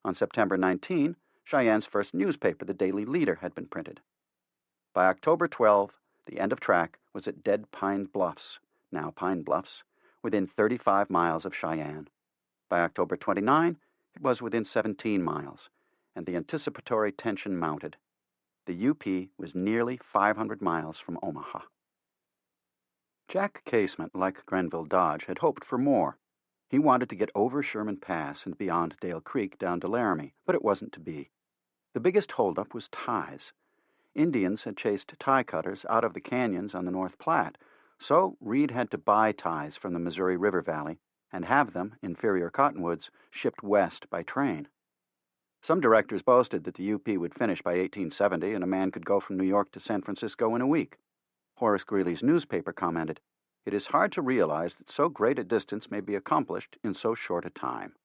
Speaker 1: On September 19, Cheyenne's first newspaper, the Daily Leader, had been printed. By October 12, the end of track was at Dead Pine Bluffs, now Pine Bluffs, within 35 miles of Cheyenne. By October 29, it was within 17 miles, and the anticipatory tension mounted. The UP was nearly 500 miles from Omaha. Jack Casement, like Grenville Dodge, had hoped for more. He wanted to get over Sherman Pass and beyond Dale Creek down to Laramie, but it wasn't to be. The biggest holdup was ties. Indians had chased tie cutters out of the canyons on the North Platte, so Reed had to buy ties from the Missouri River Valley and have them, inferior cottonwoods, shipped west by train. Some directors boasted that the UP would finish by 1870 and a man could go from New York to San Francisco in a week. Horace Greeley's newspaper commented, "It is hard to realize that so great a distance may be accomplished in so short a time."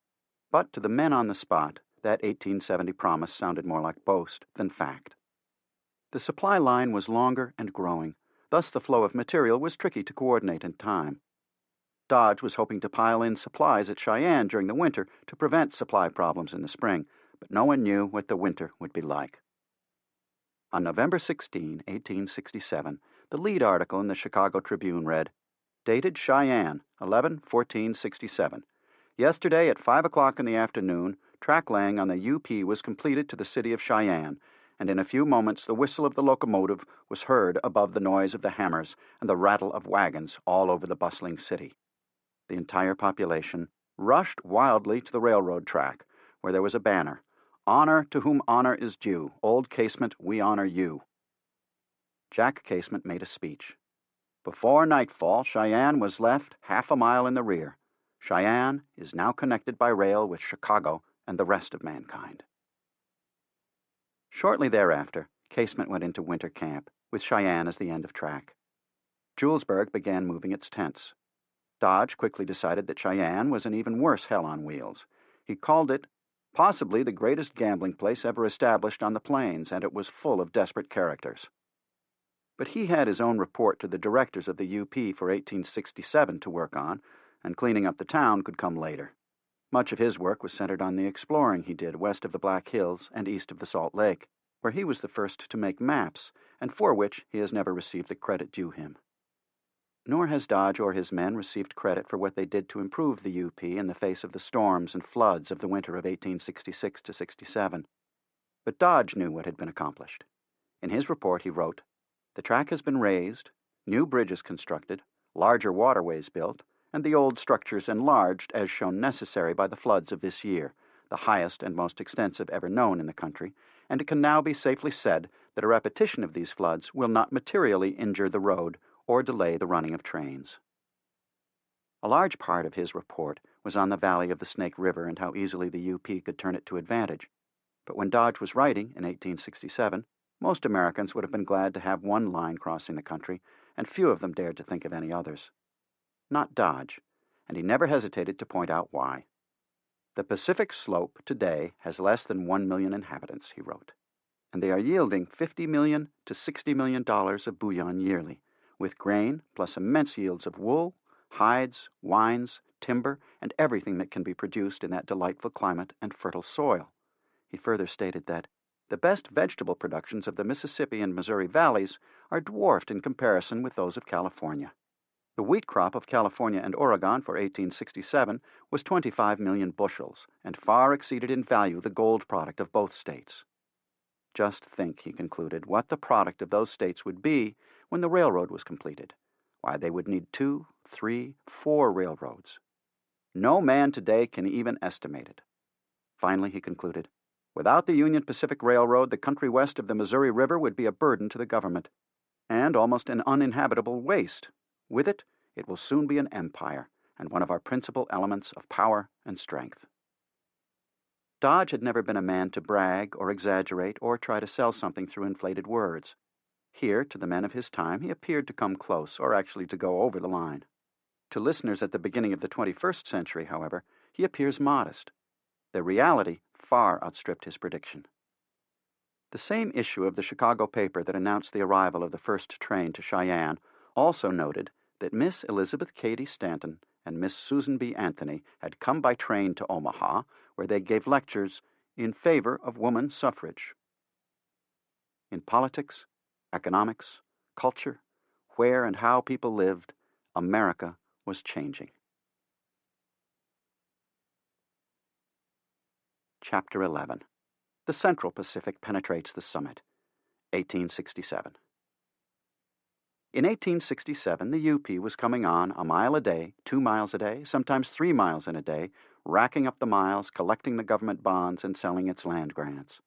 Speaker 1: But to the men on the spot, that 1870 promise sounded more like boast than fact. The supply line was longer and growing, thus the flow of material was tricky to coordinate in time. Dodge was hoping to pile in supplies at Cheyenne during the winter to prevent supply problems in the spring, but no one knew what the winter would be like. On November 16, 1867, the lead article in the Chicago Tribune read, "Dated Cheyenne, 11/14/67. Yesterday at 5 o'clock in the afternoon, track laying on the UP was completed to the city of Cheyenne, and in a few moments the whistle of the locomotive was heard above the noise of the hammers and the rattle of wagons all over the bustling city." The entire population rushed wildly to the railroad track, where there was a banner, "Honor to whom honor is due. Old Casement, we honor you." Jack Casement made a speech. Before nightfall, Cheyenne was left half a mile in the rear. Cheyenne is now connected by rail with Chicago and the rest of mankind. Shortly thereafter, Casement went into winter camp, with Cheyenne as the end of track. Julesburg began moving its tents. Dodge quickly decided that Cheyenne was an even worse hell on wheels. He called it possibly the greatest gambling place ever established on the plains, and it was full of desperate characters. But he had his own report to the directors of the UP for 1867 to work on, and cleaning up the town could come later. Much of his work was centered on the exploring he did west of the Black Hills and east of the Salt Lake, where he was the first to make maps, and for which he has never received the credit due him. Nor has Dodge or his men received credit for what they did to improve the UP in the face of the storms and floods of the winter of 1866 to 67. But Dodge knew what had been accomplished. In his report he wrote, "The track has been raised, new bridges constructed, larger waterways built, and the old structures enlarged as shown necessary by the floods of this year, the highest and most extensive ever known in the country, and it can now be safely said that a repetition of these floods will not materially injure the road or delay the running of trains." A large part of his report was on the valley of the Snake River and how easily the UP could turn it to advantage. But when Dodge was writing in 1867, most Americans would have been glad to have one line crossing the country, and few of them dared to think of any others. Not Dodge, and he never hesitated to point out why. "The Pacific Slope today has less than 1 million inhabitants," he wrote, "and they are yielding $50 million to $60 million of bullion yearly, with grain plus immense yields of wool, hides, wines, timber, and everything that can be produced in that delightful climate and fertile soil." He further stated that the best vegetable productions of the Mississippi and Missouri valleys are dwarfed in comparison with those of California. The wheat crop of California and Oregon for 1867 was 25 million bushels, and far exceeded in value the gold product of both states. Just think, he concluded, what the product of those states would be when the railroad was completed. Why, they would need 2, 3, 4 railroads. No man today can even estimate it. Finally, he concluded, without the Union Pacific Railroad, the country west of the Missouri River would be a burden to the government, and almost an uninhabitable waste. With it, it will soon be an empire, and one of our principal elements of power and strength. Dodge had never been a man to brag or exaggerate or try to sell something through inflated words. Here, to the men of his time, he appeared to come close, or actually to go over the line. To listeners at the beginning of the 21st century, however, he appears modest. The reality far outstripped his prediction. The same issue of the Chicago paper that announced the arrival of the first train to Cheyenne also noted that Miss Elizabeth Cady Stanton and Miss Susan B. Anthony had come by train to Omaha, where they gave lectures in favor of woman suffrage. In politics, economics, culture, where and how people lived, America was changing. Chapter 11. The Central Pacific Penetrates the Summit, 1867. In 1867, the UP was coming on a mile a day, 2 miles a day, sometimes 3 miles in a day, racking up the miles, collecting the government bonds, and selling its land grants.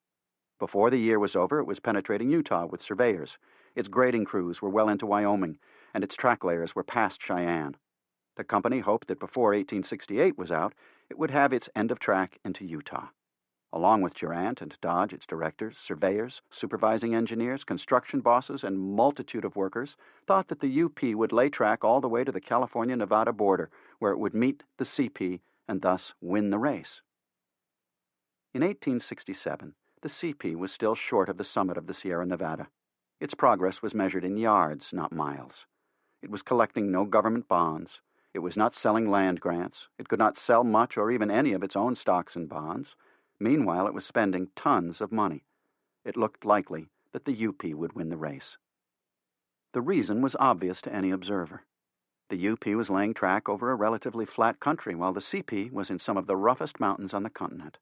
Speaker 1: Before the year was over, it was penetrating Utah with surveyors. Its grading crews were well into Wyoming, and its track layers were past Cheyenne. The company hoped that before 1868 was out, it would have its end of track into Utah. Along with Durant and Dodge, its directors, surveyors, supervising engineers, construction bosses, and multitude of workers thought that the UP would lay track all the way to the California-Nevada border, where it would meet the CP and thus win the race. In 1867, the CP was still short of the summit of the Sierra Nevada. Its progress was measured in yards, not miles. It was collecting no government bonds. It was not selling land grants. It could not sell much or even any of its own stocks and bonds. Meanwhile, it was spending tons of money. It looked likely that the UP would win the race. The reason was obvious to any observer. The UP was laying track over a relatively flat country, while the CP was in some of the roughest mountains on the continent.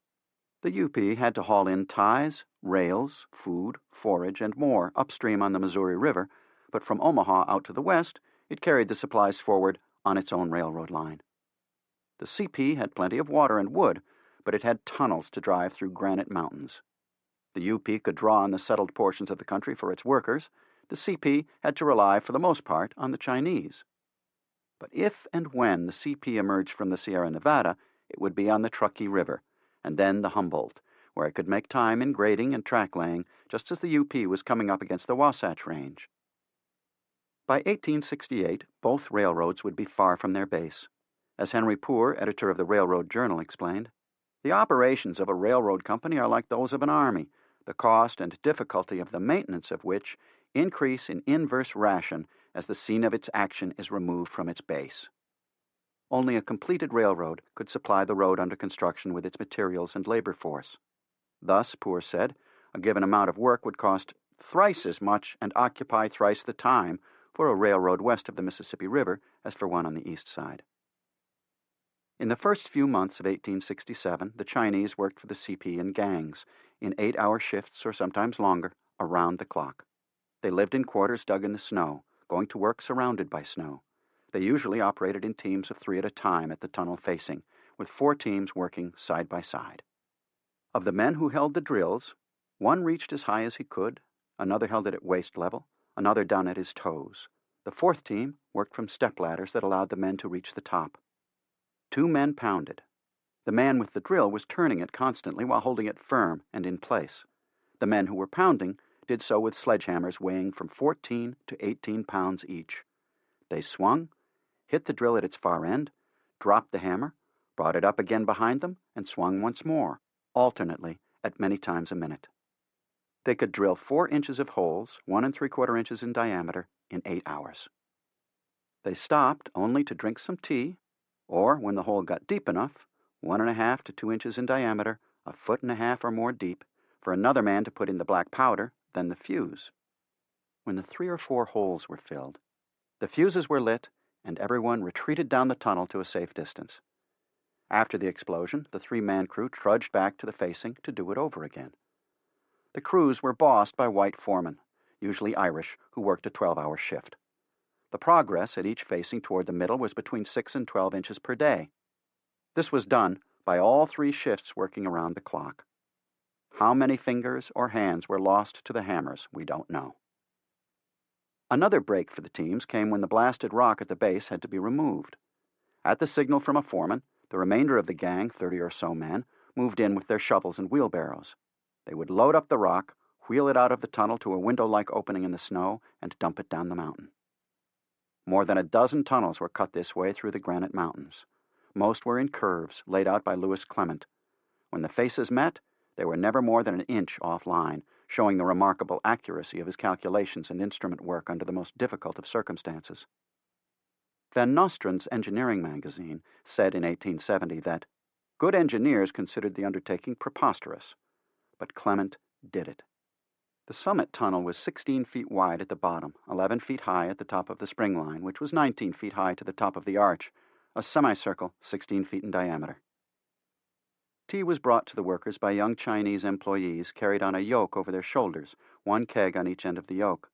Speaker 1: The UP had to haul in ties, rails, food, forage, and more upstream on the Missouri River, but from Omaha out to the west, it carried the supplies forward on its own railroad line. The CP had plenty of water and wood, but it had tunnels to drive through granite mountains. The UP could draw on the settled portions of the country for its workers. The CP had to rely, for the most part, on the Chinese. But if and when the CP emerged from the Sierra Nevada, it would be on the Truckee River, and then the Humboldt, where it could make time in grading and track laying, just as the UP was coming up against the Wasatch Range. By 1868, both railroads would be far from their base. As Henry Poor, editor of the Railroad Journal, explained, "The operations of a railroad company are like those of an army, the cost and difficulty of the maintenance of which increase in inverse ration as the scene of its action is removed from its base." Only a completed railroad could supply the road under construction with its materials and labor force. Thus, Poor said, a given amount of work would cost thrice as much and occupy thrice the time for a railroad west of the Mississippi River as for one on the east side. In the first few months of 1867, the Chinese worked for the CP in gangs, in 8-hour shifts or sometimes longer, around the clock. They lived in quarters dug in the snow, going to work surrounded by snow. They usually operated in teams of 3 at a time at the tunnel facing, with 4 teams working side by side. Of the men who held the drills, one reached as high as he could, another held it at waist level, another down at his toes. The 4th team worked from step ladders that allowed the men to reach the top. 2 men pounded. The man with the drill was turning it constantly while holding it firm and in place. The men who were pounding did so with sledgehammers weighing from 14 to 18 pounds each. They swung, hit the drill at its far end, dropped the hammer, brought it up again behind them, and swung once more, alternately at many times a minute. They could drill 4 inches of holes, 1 3/4 inches in diameter, in 8 hours. They stopped only to drink some tea, or, when the hole got deep enough, 1 1/2 to 2 inches in diameter, 1 1/2 foot or more deep, for another man to put in the black powder, then the fuse. When the 3 or 4 holes were filled, the fuses were lit, and everyone retreated down the tunnel to a safe distance. After the explosion, the 3-man crew trudged back to the facing to do it over again. The crews were bossed by white foremen, usually Irish, who worked a 12-hour shift. The progress at each facing toward the middle was between 6 and 12 inches per day. This was done by all 3 shifts working around the clock. How many fingers or hands were lost to the hammers, we don't know. Another break for the teams came when the blasted rock at the base had to be removed. At the signal from a foreman, the remainder of the gang, 30 or so men, moved in with their shovels and wheelbarrows. They would load up the rock, wheel it out of the tunnel to a window-like opening in the snow, and dump it down the mountain. More than a dozen tunnels were cut this way through the granite mountains. Most were in curves laid out by Lewis Clement. When the faces met, they were never more than an inch off-line, showing the remarkable accuracy of his calculations and instrument work under the most difficult of circumstances. Van Nostrand's engineering magazine said in 1870 that good engineers considered the undertaking preposterous, but Clement did it. The summit tunnel was 16 feet wide at the bottom, 11 feet high at the top of the spring line, which was 19 feet high to the top of the arch, a semicircle 16 feet in diameter. Tea was brought to the workers by young Chinese employees carried on a yoke over their shoulders, 1 keg on each end of the yoke.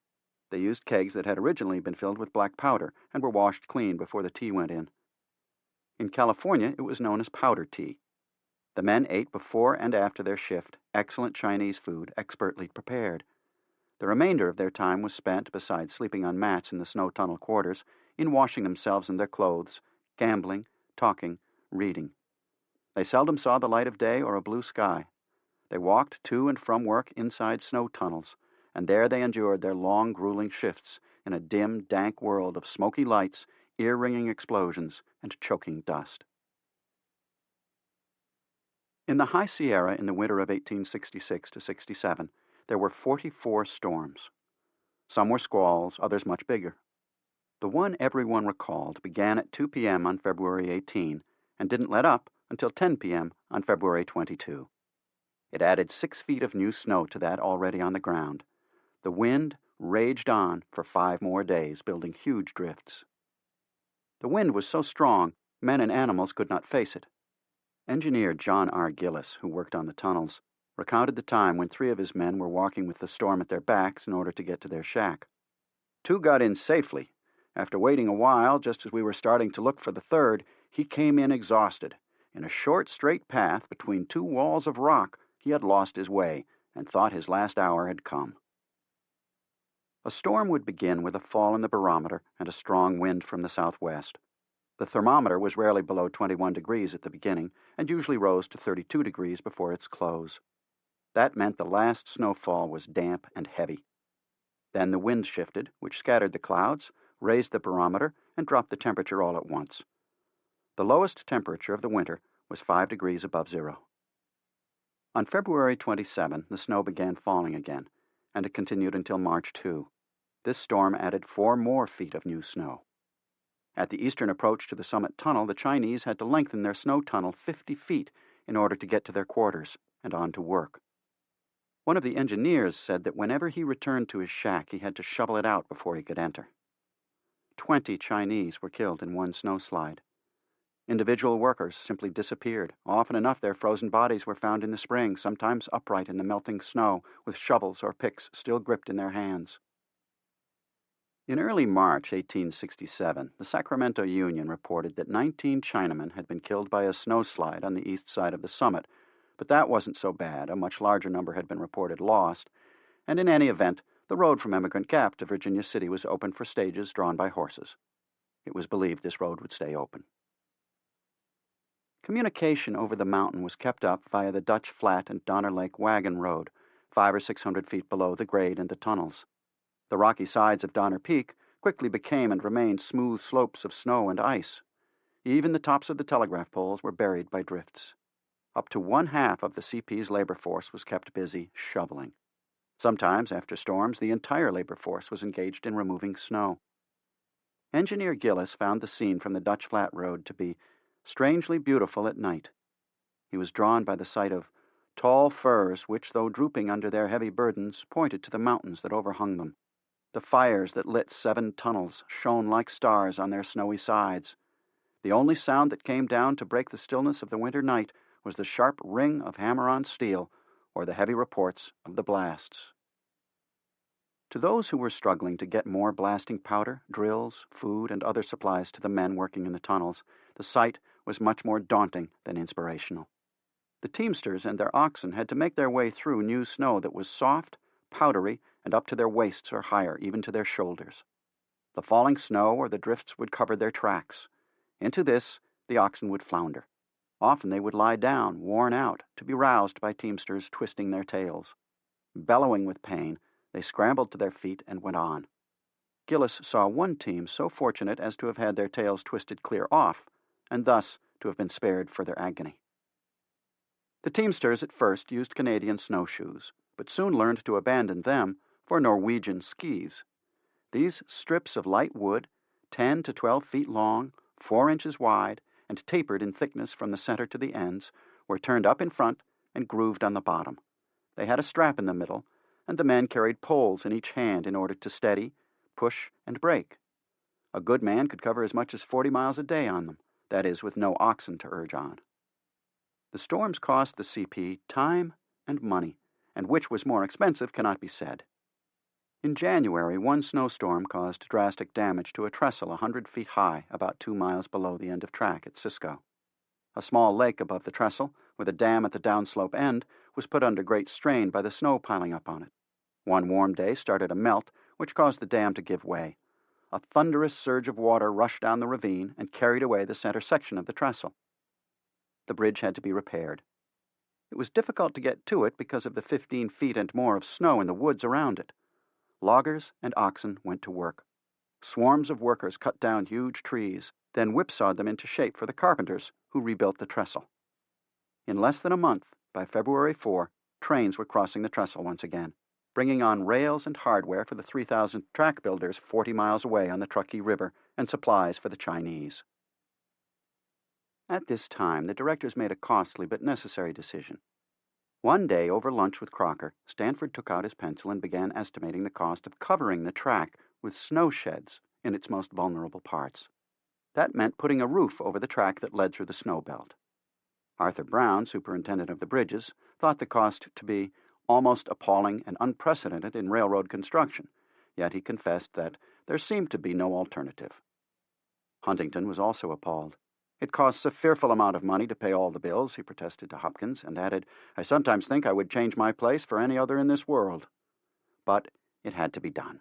Speaker 1: They used kegs that had originally been filled with black powder and were washed clean before the tea went in. In California, it was known as powder tea. The men ate before and after their shift excellent Chinese food expertly prepared. The remainder of their time was spent, besides sleeping on mats in the snow tunnel quarters, in washing themselves and their clothes, gambling, talking, reading. They seldom saw the light of day or a blue sky. They walked to and from work inside snow tunnels, and there they endured their long, grueling shifts in a dim, dank world of smoky lights, ear-ringing explosions, and choking dust. In the High Sierra in the winter of 1866 to 67, there were 44 storms. Some were squalls, others much bigger. The one everyone recalled began at 2 p.m. on February 18 and didn't let up until 10 p.m. on February 22. It added 6 feet of new snow to that already on the ground. The wind raged on for 5 more days, building huge drifts. The wind was so strong, men and animals could not face it. Engineer John R. Gillis, who worked on the tunnels, recounted the time when 3 of his men were walking with the storm at their backs in order to get to their shack. 2 got in safely. After waiting a while, just as we were starting to look for the 3rd, he came in exhausted. In a short, straight path between 2 walls of rock, he had lost his way and thought his last hour had come. A storm would begin with a fall in the barometer and a strong wind from the southwest. The thermometer was rarely below 21 degrees at the beginning and usually rose to 32 degrees before its close. That meant the last snowfall was damp and heavy. Then the wind shifted, which scattered the clouds, raised the barometer, and dropped the temperature all at once. The lowest temperature of the winter was 5 degrees above zero. On February 27, the snow began falling again, and it continued until March 2. This storm added 4 more feet of new snow. At the eastern approach to the summit tunnel, the Chinese had to lengthen their snow tunnel 50 feet in order to get to their quarters and on to work. One of the engineers said that whenever he returned to his shack, he had to shovel it out before he could enter. 20 Chinese were killed in one snowslide. Individual workers simply disappeared. Often enough, their frozen bodies were found in the spring, sometimes upright in the melting snow, with shovels or picks still gripped in their hands. In early March 1867, the Sacramento Union reported that 19 Chinamen had been killed by a snowslide on the east side of the summit, but that wasn't so bad. A much larger number had been reported lost, and in any event, the road from Immigrant Gap to Virginia City was open for stages drawn by horses. It was believed this road would stay open. Communication over the mountain was kept up via the Dutch Flat and Donner Lake Wagon Road, 500 or 600 feet below the grade and the tunnels. The rocky sides of Donner Peak quickly became and remained smooth slopes of snow and ice. Even the tops of the telegraph poles were buried by drifts. Up to 1/2 of the CP's labor force was kept busy shoveling. Sometimes, after storms, the entire labor force was engaged in removing snow. Engineer Gillis found the scene from the Dutch Flat Road to be strangely beautiful at night. He was drawn by the sight of tall firs which, though drooping under their heavy burdens, pointed to the mountains that overhung them. The fires that lit 7 tunnels shone like stars on their snowy sides. The only sound that came down to break the stillness of the winter night was the sharp ring of hammer on steel or the heavy reports of the blasts. To those who were struggling to get more blasting powder, drills, food, and other supplies to the men working in the tunnels, the sight was much more daunting than inspirational. The teamsters and their oxen had to make their way through new snow that was soft, powdery, and up to their waists or higher, even to their shoulders. The falling snow or the drifts would cover their tracks. Into this the oxen would flounder. Often they would lie down, worn out, to be roused by teamsters twisting their tails. Bellowing with pain, they scrambled to their feet and went on. Gillis saw one team so fortunate as to have had their tails twisted clear off, and thus to have been spared further agony. The teamsters at first used Canadian snowshoes, but soon learned to abandon them for Norwegian skis. These strips of light wood, 10 to 12 feet long, 4 inches wide, and tapered in thickness from the center to the ends, were turned up in front and grooved on the bottom. They had a strap in the middle, and the men carried poles in each hand in order to steady, push, and brake. A good man could cover as much as 40 miles a day on them, that is, with no oxen to urge on. The storms cost the CP time and money, and which was more expensive cannot be said. In January, one snowstorm caused drastic damage to a trestle 100 feet high, about 2 miles below the end of track at Cisco. A small lake above the trestle, with a dam at the downslope end, was put under great strain by the snow piling up on it. One warm day started a melt, which caused the dam to give way. A thunderous surge of water rushed down the ravine and carried away the center section of the trestle. The bridge had to be repaired. It was difficult to get to it because of the 15 feet and more of snow in the woods around it. Loggers and oxen went to work. Swarms of workers cut down huge trees, then whipsawed them into shape for the carpenters, who rebuilt the trestle. In less than a month, by February 4, trains were crossing the trestle once again, bringing on rails and hardware for the 3,000 track builders 40 miles away on the Truckee River and supplies for the Chinese. At this time, the directors made a costly but necessary decision. One day, over lunch with Crocker, Stanford took out his pencil and began estimating the cost of covering the track with snow sheds in its most vulnerable parts. That meant putting a roof over the track that led through the snow belt. Arthur Brown, superintendent of the bridges, thought the cost to be almost appalling and unprecedented in railroad construction, yet he confessed that there seemed to be no alternative. Huntington was also appalled. It costs a fearful amount of money to pay all the bills, he protested to Hopkins, and added, "I sometimes think I would change my place for any other in this world." But it had to be done.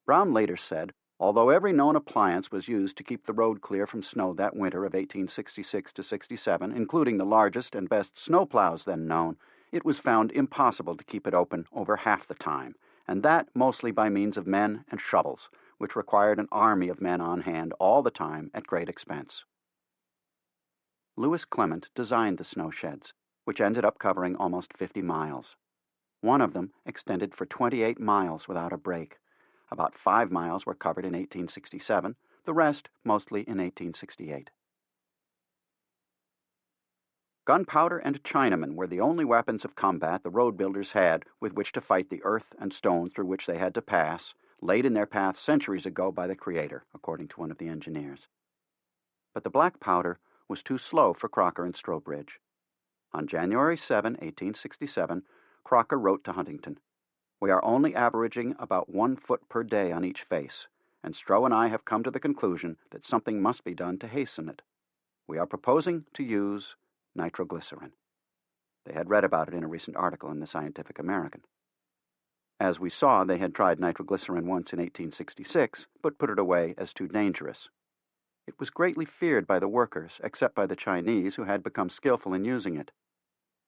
Speaker 1: Brown later said, although every known appliance was used to keep the road clear from snow that winter of 1866 to 67, including the largest and best snowplows then known, it was found impossible to keep it open over half the time, and that mostly by means of men and shovels, which required an army of men on hand all the time at great expense. Lewis Clement designed the snow sheds, which ended up covering almost 50 miles. One of them extended for 28 miles without a break. About 5 miles were covered in 1867, the rest mostly in 1868. Gunpowder and Chinamen were the only weapons of combat the road builders had with which to fight the earth and stone through which they had to pass, laid in their path centuries ago by the Creator, according to one of the engineers. But the black powder was too slow for Crocker and Strobridge. On January 7, 1867, Crocker wrote to Huntington, "We are only averaging about 1 foot per day on each face, and Stroh and I have come to the conclusion that something must be done to hasten it. We are proposing to use nitroglycerin." They had read about it in a recent article in the Scientific American. As we saw, they had tried nitroglycerin once in 1866, but put it away as too dangerous. It was greatly feared by the workers, except by the Chinese, who had become skillful in using it.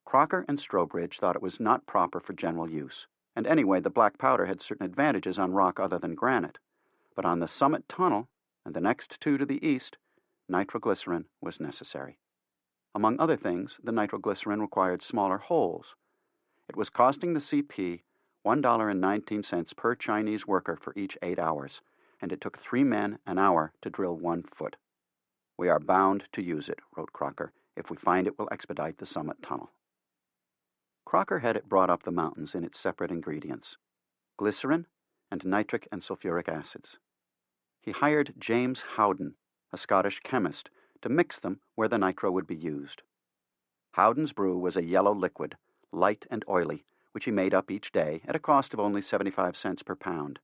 Speaker 1: Crocker and Strobridge thought it was not proper for general use, and anyway the black powder had certain advantages on rock other than granite. But on the Summit Tunnel, and the next two to the east, nitroglycerin was necessary. Among other things, the nitroglycerin required smaller holes. It was costing the CP $1.19 per Chinese worker for each 8 hours, and it took 3 men an hour to drill 1 foot. "We are bound to use it," wrote Crocker, "if we find it will expedite the Summit Tunnel." Crocker had it brought up the mountains in its separate ingredients, glycerin and nitric and sulfuric acids. He hired James Howden, a Scottish chemist, to mix them where the nitro would be used. Howden's brew was a yellow liquid, light and oily, which he made up each day at a cost of only 75 cents per pound.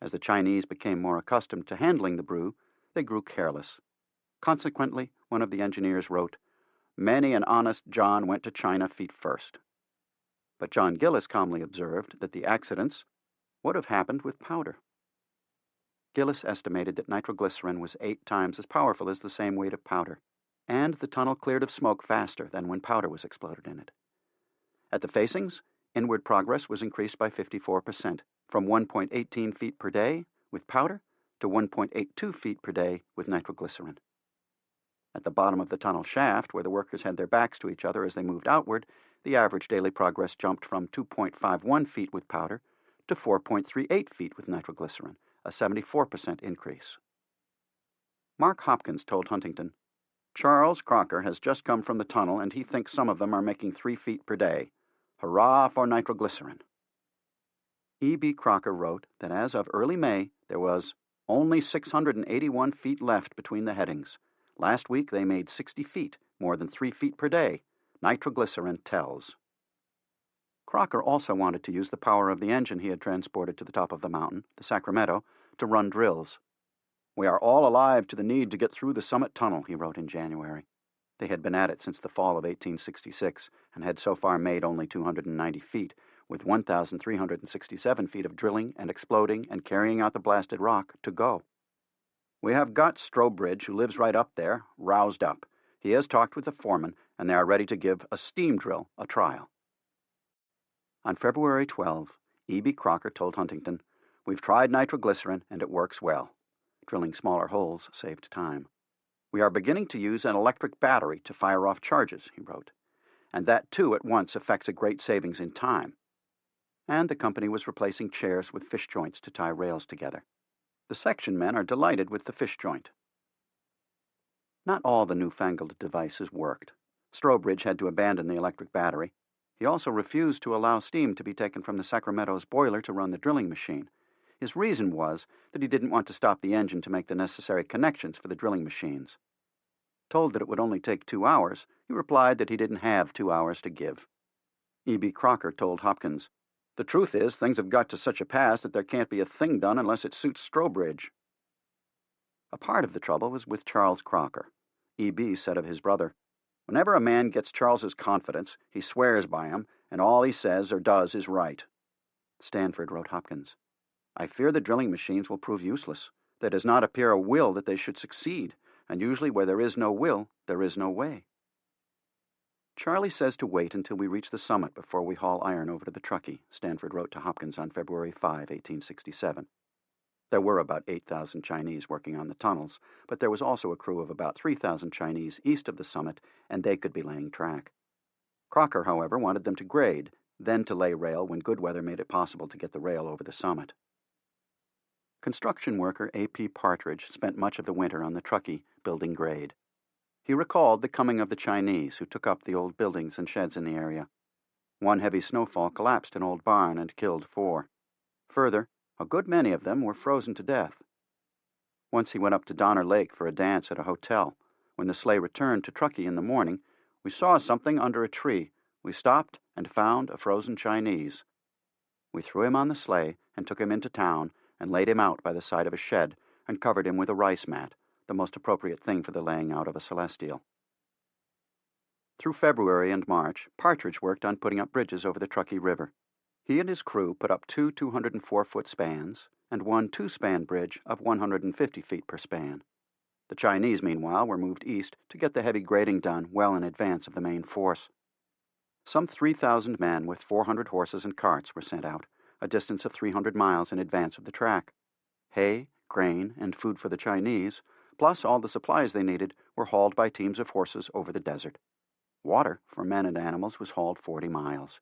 Speaker 1: As the Chinese became more accustomed to handling the brew, they grew careless. Consequently, one of the engineers wrote, "Many an honest John went to China feet first." But John Gillis calmly observed that the accidents would have happened with powder. Gillis estimated that nitroglycerin was 8 times as powerful as the same weight of powder, and the tunnel cleared of smoke faster than when powder was exploded in it. At the facings, inward progress was increased by 54%, from 1.18 feet per day with powder to 1.82 feet per day with nitroglycerin. At the bottom of the tunnel shaft, where the workers had their backs to each other as they moved outward, the average daily progress jumped from 2.51 feet with powder to 4.38 feet with nitroglycerin, a 74% increase. Mark Hopkins told Huntington, "Charles Crocker has just come from the tunnel, and he thinks some of them are making 3 feet per day. Hurrah for nitroglycerin." E.B. Crocker wrote that as of early May, there was only 681 feet left between the headings. Last week they made 60 feet, more than 3 feet per day. Nitroglycerin tells. Crocker also wanted to use the power of the engine he had transported to the top of the mountain, the Sacramento, to run drills. "We are all alive to the need to get through the Summit Tunnel," he wrote in January. They had been at it since the fall of 1866 and had so far made only 290 feet, with 1,367 feet of drilling and exploding and carrying out the blasted rock to go. We have got Strobridge, who lives right up there, roused up. He has talked with the foreman, and they are ready to give a steam drill a trial. On February 12, E.B. Crocker told Huntington, "We've tried nitroglycerin, and it works well." Drilling smaller holes saved time. "We are beginning to use an electric battery to fire off charges," he wrote, "and that too at once effects a great savings in time." And the company was replacing chairs with fish joints to tie rails together. The section men are delighted with the fish joint. Not all the newfangled devices worked. Strobridge had to abandon the electric battery. He also refused to allow steam to be taken from the Sacramento's boiler to run the drilling machine. His reason was that he didn't want to stop the engine to make the necessary connections for the drilling machines. Told that it would only take 2 hours, he replied that he didn't have 2 hours to give. E.B. Crocker told Hopkins, "The truth is, things have got to such a pass that there can't be a thing done unless it suits Strobridge." A part of the trouble was with Charles Crocker. E.B. said of his brother, "Whenever a man gets Charles's confidence, he swears by him, and all he says or does is right." Stanford wrote Hopkins, "I fear the drilling machines will prove useless. There does not appear a will that they should succeed, and usually where there is no will, there is no way." "Charlie says to wait until we reach the summit before we haul iron over to the Truckee," Stanford wrote to Hopkins on February 5, 1867. There were about 8,000 Chinese working on the tunnels, but there was also a crew of about 3,000 Chinese east of the summit, and they could be laying track. Crocker, however, wanted them to grade, then to lay rail when good weather made it possible to get the rail over the summit. Construction worker A.P. Partridge spent much of the winter on the Truckee building grade. He recalled the coming of the Chinese, who took up the old buildings and sheds in the area. One heavy snowfall collapsed an old barn and killed 4. Further, a good many of them were frozen to death. Once he went up to Donner Lake for a dance at a hotel. When the sleigh returned to Truckee in the morning, "We saw something under a tree. We stopped and found a frozen Chinese. We threw him on the sleigh and took him into town and laid him out by the side of a shed and covered him with a rice mat, the most appropriate thing for the laying out of a celestial." Through February and March, Partridge worked on putting up bridges over the Truckee River. He and his crew put up 2 204-foot spans and one 2-span bridge of 150 feet per span. The Chinese, meanwhile, were moved east to get the heavy grading done well in advance of the main force. Some 3,000 men with 400 horses and carts were sent out, a distance of 300 miles in advance of the track. Hay, grain, and food for the Chinese, plus all the supplies they needed, were hauled by teams of horses over the desert. Water for men and animals was hauled 40 miles.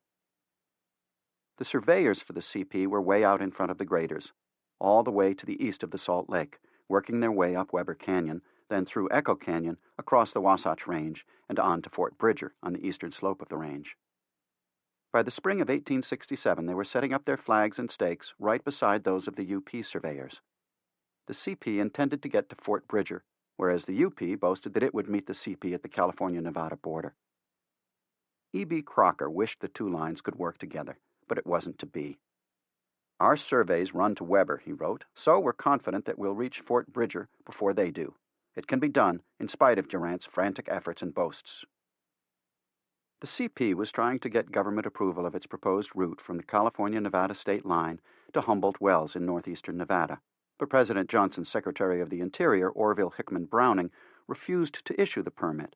Speaker 1: The surveyors for the CP were way out in front of the graders, all the way to the east of the Salt Lake, working their way up Weber Canyon, then through Echo Canyon, across the Wasatch Range, and on to Fort Bridger on the eastern slope of the range. By the spring of 1867, they were setting up their flags and stakes right beside those of the UP surveyors. The CP intended to get to Fort Bridger, whereas the UP boasted that it would meet the CP at the California-Nevada border. E.B. Crocker wished the two lines could work together, but it wasn't to be. "Our surveys run to Weber," he wrote, "so we're confident that we'll reach Fort Bridger before they do. It can be done, in spite of Durant's frantic efforts and boasts." The CP was trying to get government approval of its proposed route from the California-Nevada state line to Humboldt Wells in northeastern Nevada, but President Johnson's Secretary of the Interior, Orville Hickman Browning, refused to issue the permit.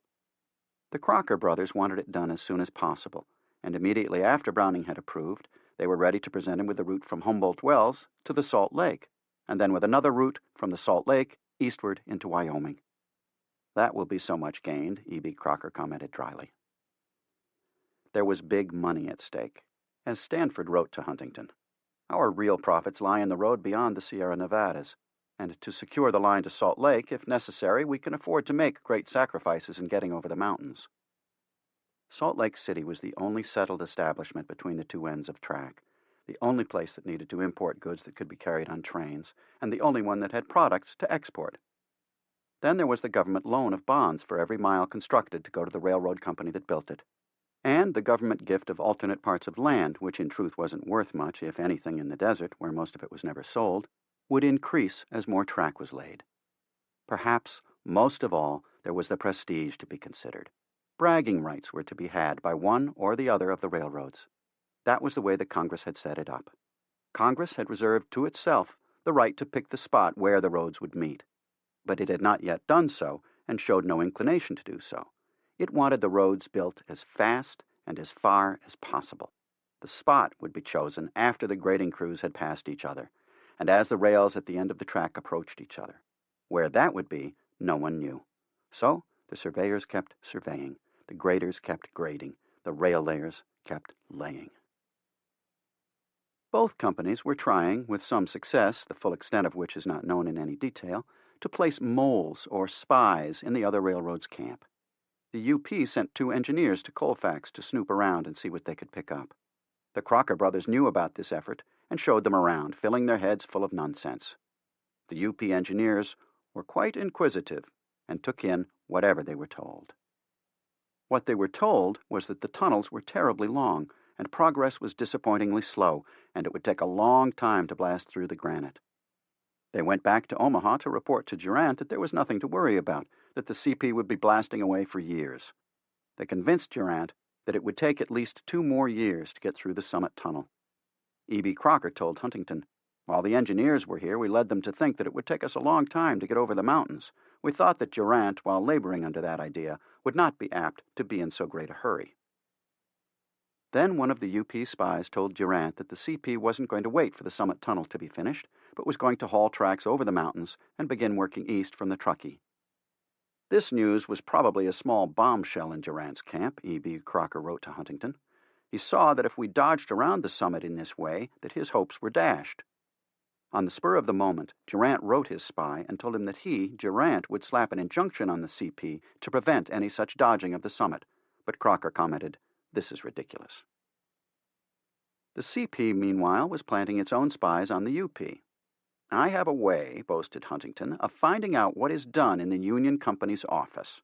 Speaker 1: The Crocker brothers wanted it done as soon as possible, and immediately after Browning had approved, they were ready to present him with the route from Humboldt Wells to the Salt Lake, and then with another route from the Salt Lake eastward into Wyoming. "That will be so much gained," E.B. Crocker commented dryly. There was big money at stake. As Stanford wrote to Huntington, "Our real profits lie in the road beyond the Sierra Nevadas, and to secure the line to Salt Lake, if necessary, we can afford to make great sacrifices in getting over the mountains." Salt Lake City was the only settled establishment between the two ends of track, the only place that needed to import goods that could be carried on trains, and the only one that had products to export. Then there was the government loan of bonds for every mile constructed to go to the railroad company that built it, and the government gift of alternate parts of land, which in truth wasn't worth much, if anything, in the desert, where most of it was never sold, would increase as more track was laid. Perhaps, most of all, there was the prestige to be considered. Bragging rights were to be had by one or the other of the railroads. That was the way that Congress had set it up. Congress had reserved to itself the right to pick the spot where the roads would meet. But it had not yet done so, and showed no inclination to do so. It wanted the roads built as fast and as far as possible. The spot would be chosen after the grading crews had passed each other, and as the rails at the end of the track approached each other. Where that would be, no one knew. So the surveyors kept surveying, the graders kept grading, the rail layers kept laying. Both companies were trying, with some success, the full extent of which is not known in any detail, to place moles or spies in the other railroad's camp. The UP sent 2 engineers to Colfax to snoop around and see what they could pick up. The Crocker brothers knew about this effort and showed them around, filling their heads full of nonsense. The UP engineers were quite inquisitive and took in whatever they were told. What they were told was that the tunnels were terribly long, and progress was disappointingly slow, and it would take a long time to blast through the granite. They went back to Omaha to report to Durant that there was nothing to worry about, that the CP would be blasting away for years. They convinced Durant that it would take at least 2 more years to get through the Summit Tunnel. E.B. Crocker told Huntington, "While the engineers were here, we led them to think that it would take us a long time to get over the mountains. We thought that Durant, while laboring under that idea, would not be apt to be in so great a hurry." Then one of the UP spies told Durant that the CP wasn't going to wait for the Summit Tunnel to be finished, but was going to haul tracks over the mountains and begin working east from the Truckee. This news was probably a small bombshell in Durant's camp, E.B. Crocker wrote to Huntington. He saw that if we dodged around the summit in this way, that his hopes were dashed. On the spur of the moment, Durant wrote his spy and told him that he, Durant, would slap an injunction on the CP to prevent any such dodging of the summit, but Crocker commented, "This is ridiculous." The CP, meanwhile, was planting its own spies on the UP. "I have a way," boasted Huntington, "of finding out what is done in the Union Company's office."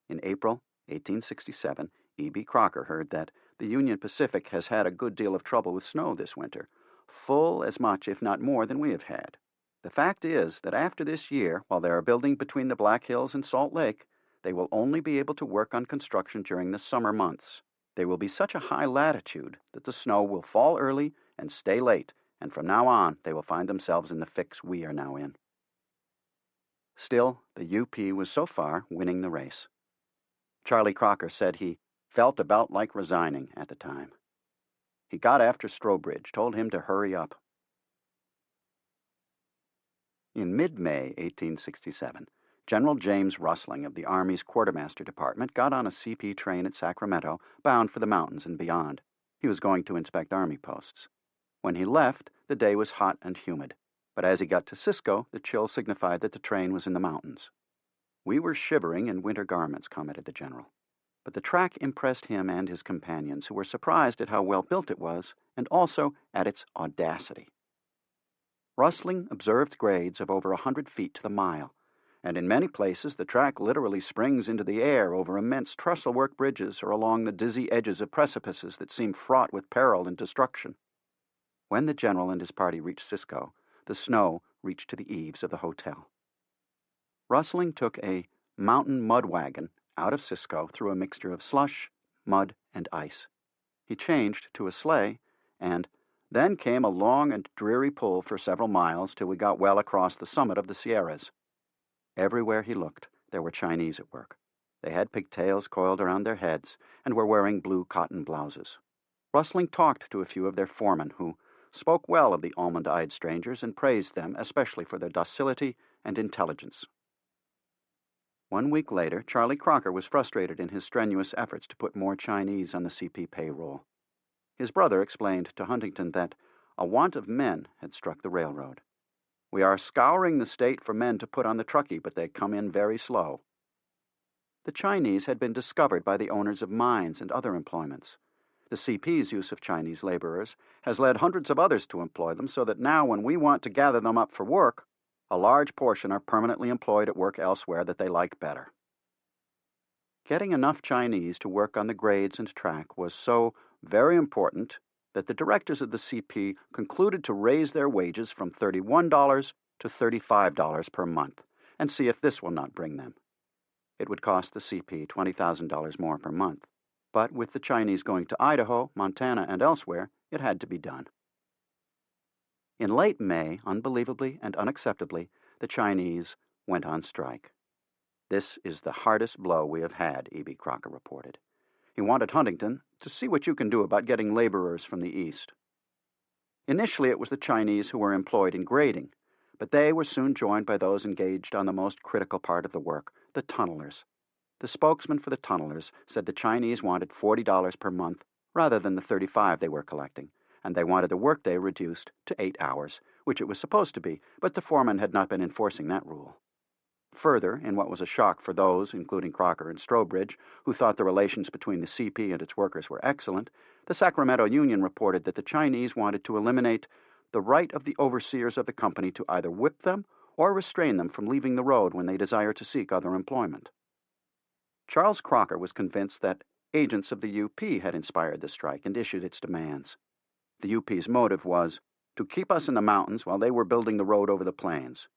Speaker 1: In April 1867, E.B. Crocker heard that the Union Pacific has had a good deal of trouble with snow this winter, full as much, if not more, than we have had. The fact is that after this year, while they are building between the Black Hills and Salt Lake, they will only be able to work on construction during the summer months. They will be such a high latitude that the snow will fall early and stay late, and from now on they will find themselves in the fix we are now in. Still, the UP was so far winning the race. Charlie Crocker said he felt about like resigning at the time. He got after Strobridge, told him to hurry up. In mid-May 1867, General James Rustling of the Army's Quartermaster Department got on a CP train at Sacramento, bound for the mountains and beyond. He was going to inspect Army posts. When he left, the day was hot and humid, but as he got to Cisco, the chill signified that the train was in the mountains. "We were shivering in winter garments," commented the general. But the track impressed him and his companions, who were surprised at how well built it was, and also at its audacity. Rustling observed grades of over 100 feet to the mile, and in many places the track literally springs into the air over immense trestle-work bridges or along the dizzy edges of precipices that seem fraught with peril and destruction. When the general and his party reached Cisco, the snow reached to the eaves of the hotel. Rustling took a mountain mud wagon out of Cisco through a mixture of slush, mud, and ice. He changed to a sleigh, and then came a long and dreary pull for several miles till we got well across the summit of the Sierras. Everywhere he looked, there were Chinese at work. They had pigtails coiled around their heads and were wearing blue cotton blouses. Rustling talked to a few of their foremen, who spoke well of the almond-eyed strangers and praised them especially for their docility and intelligence. 1 week later, Charlie Crocker was frustrated in his strenuous efforts to put more Chinese on the CP payroll. His brother explained to Huntington that a want of men had struck the railroad. "We are scouring the state for men to put on the Truckee, but they come in very slow." The Chinese had been discovered by the owners of mines and other employments. The CP's use of Chinese laborers has led hundreds of others to employ them, so that now when we want to gather them up for work, a large portion are permanently employed at work elsewhere that they like better. Getting enough Chinese to work on the grades and track was so very important that the directors of the CP concluded to raise their wages from $31 to $35 per month, and see if this will not bring them. It would cost the CP $20,000 more per month. But with the Chinese going to Idaho, Montana, and elsewhere, it had to be done. In late May, unbelievably and unacceptably, the Chinese went on strike. "This is the hardest blow we have had," E.B. Crocker reported. He wanted Huntington to see what you can do about getting laborers from the East. Initially, it was the Chinese who were employed in grading, but they were soon joined by those engaged on the most critical part of the work, the tunnelers. The spokesman for the tunnelers said the Chinese wanted $40 per month rather than the $35 they were collecting, and they wanted the workday reduced to 8 hours, which it was supposed to be, but the foreman had not been enforcing that rule. Further, in what was a shock for those, including Crocker and Strobridge, who thought the relations between the CP and its workers were excellent, the Sacramento Union reported that the Chinese wanted to eliminate the right of the overseers of the company to either whip them or restrain them from leaving the road when they desire to seek other employment. Charles Crocker was convinced that agents of the UP had inspired the strike and issued its demands. The UP's motive was to keep us in the mountains while they were building the road over the plains.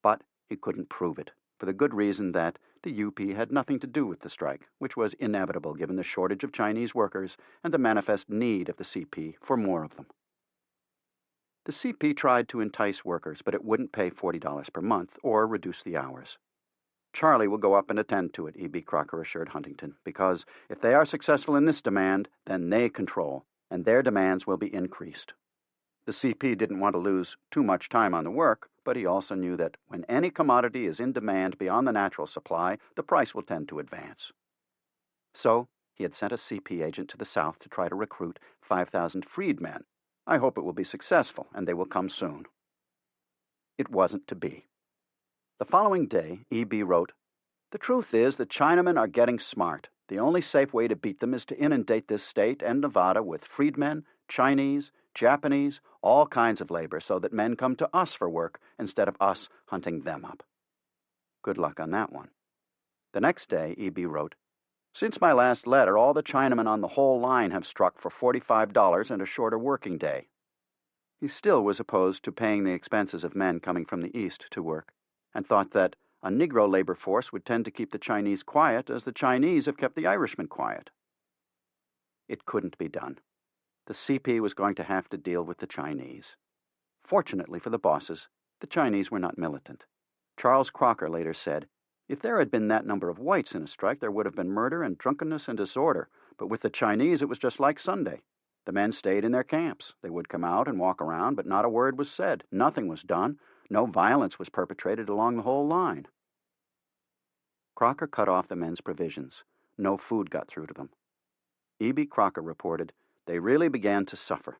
Speaker 1: But he couldn't prove it, for the good reason that the UP had nothing to do with the strike, which was inevitable given the shortage of Chinese workers and the manifest need of the CP for more of them. The CP tried to entice workers, but it wouldn't pay $40 per month or reduce the hours. "Charlie will go up and attend to it," E.B. Crocker assured Huntington, "because if they are successful in this demand, then they control, and their demands will be increased." The CP didn't want to lose too much time on the work, but he also knew that when any commodity is in demand beyond the natural supply, the price will tend to advance. So he had sent a CP agent to the South to try to recruit 5,000 freedmen. "I hope it will be successful, and they will come soon." It wasn't to be. The following day, E.B. wrote, "The truth is that Chinamen are getting smart. The only safe way to beat them is to inundate this state and Nevada with freedmen, Chinese, Japanese, all kinds of labor, so that men come to us for work instead of us hunting them up." Good luck on that one. The next day, E.B. wrote, "Since my last letter, all the Chinamen on the whole line have struck for $45 and a shorter working day." He still was opposed to paying the expenses of men coming from the East to work, and thought that a Negro labor force would tend to keep the Chinese quiet as the Chinese have kept the Irishmen quiet. It couldn't be done. The CP was going to have to deal with the Chinese. Fortunately for the bosses, the Chinese were not militant. Charles Crocker later said, "If there had been that number of whites in a strike, there would have been murder and drunkenness and disorder, but with the Chinese it was just like Sunday. The men stayed in their camps. They would come out and walk around, but not a word was said. Nothing was done. No violence was perpetrated along the whole line." Crocker cut off the men's provisions. No food got through to them. E.B. Crocker reported, "They really began to suffer."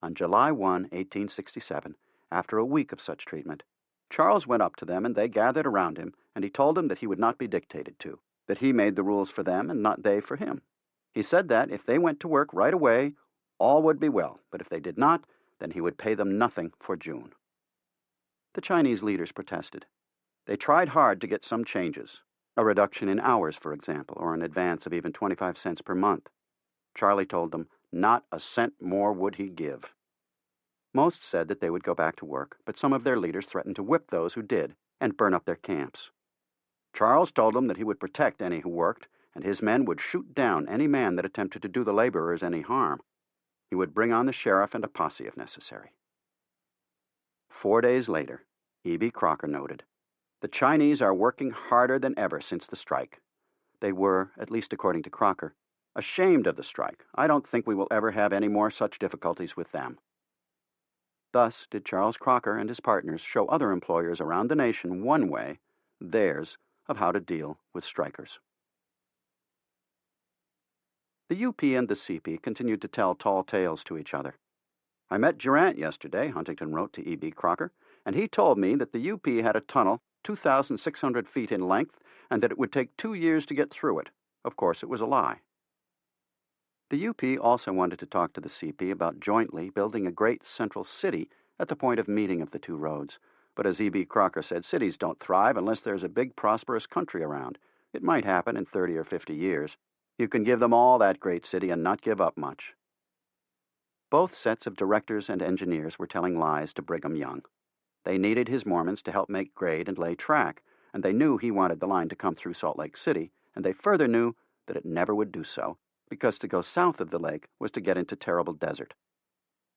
Speaker 1: On July 1, 1867, after a week of such treatment, Charles went up to them and they gathered around him, and he told them that he would not be dictated to, that he made the rules for them and not they for him. He said that if they went to work right away, all would be well, but if they did not, then he would pay them nothing for June. The Chinese leaders protested. They tried hard to get some changes, a reduction in hours, for example, or an advance of even 25 cents per month. Charlie told them not a cent more would he give. Most said that they would go back to work, but some of their leaders threatened to whip those who did and burn up their camps. Charles told them that he would protect any who worked, and his men would shoot down any man that attempted to do the laborers any harm. He would bring on the sheriff and a posse if necessary. 4 days later, E.B. Crocker noted, "The Chinese are working harder than ever since the strike." They were, at least according to Crocker, ashamed of the strike. "I don't think we will ever have any more such difficulties with them." Thus did Charles Crocker and his partners show other employers around the nation one way, theirs, of how to deal with strikers. The UP and the CP continued to tell tall tales to each other. "I met Durant yesterday," Huntington wrote to E.B. Crocker, "and he told me that the UP had a tunnel 2,600 feet in length and that it would take 2 years to get through it. Of course, it was a lie." The UP also wanted to talk to the CP about jointly building a great central city at the point of meeting of the two roads. But as E.B. Crocker said, cities don't thrive unless there's a big, prosperous country around. It might happen in 30 or 50 years. You can give them all that great city and not give up much. Both sets of directors and engineers were telling lies to Brigham Young. They needed his Mormons to help make grade and lay track, and they knew he wanted the line to come through Salt Lake City, and they further knew that it never would do so, because to go south of the lake was to get into terrible desert.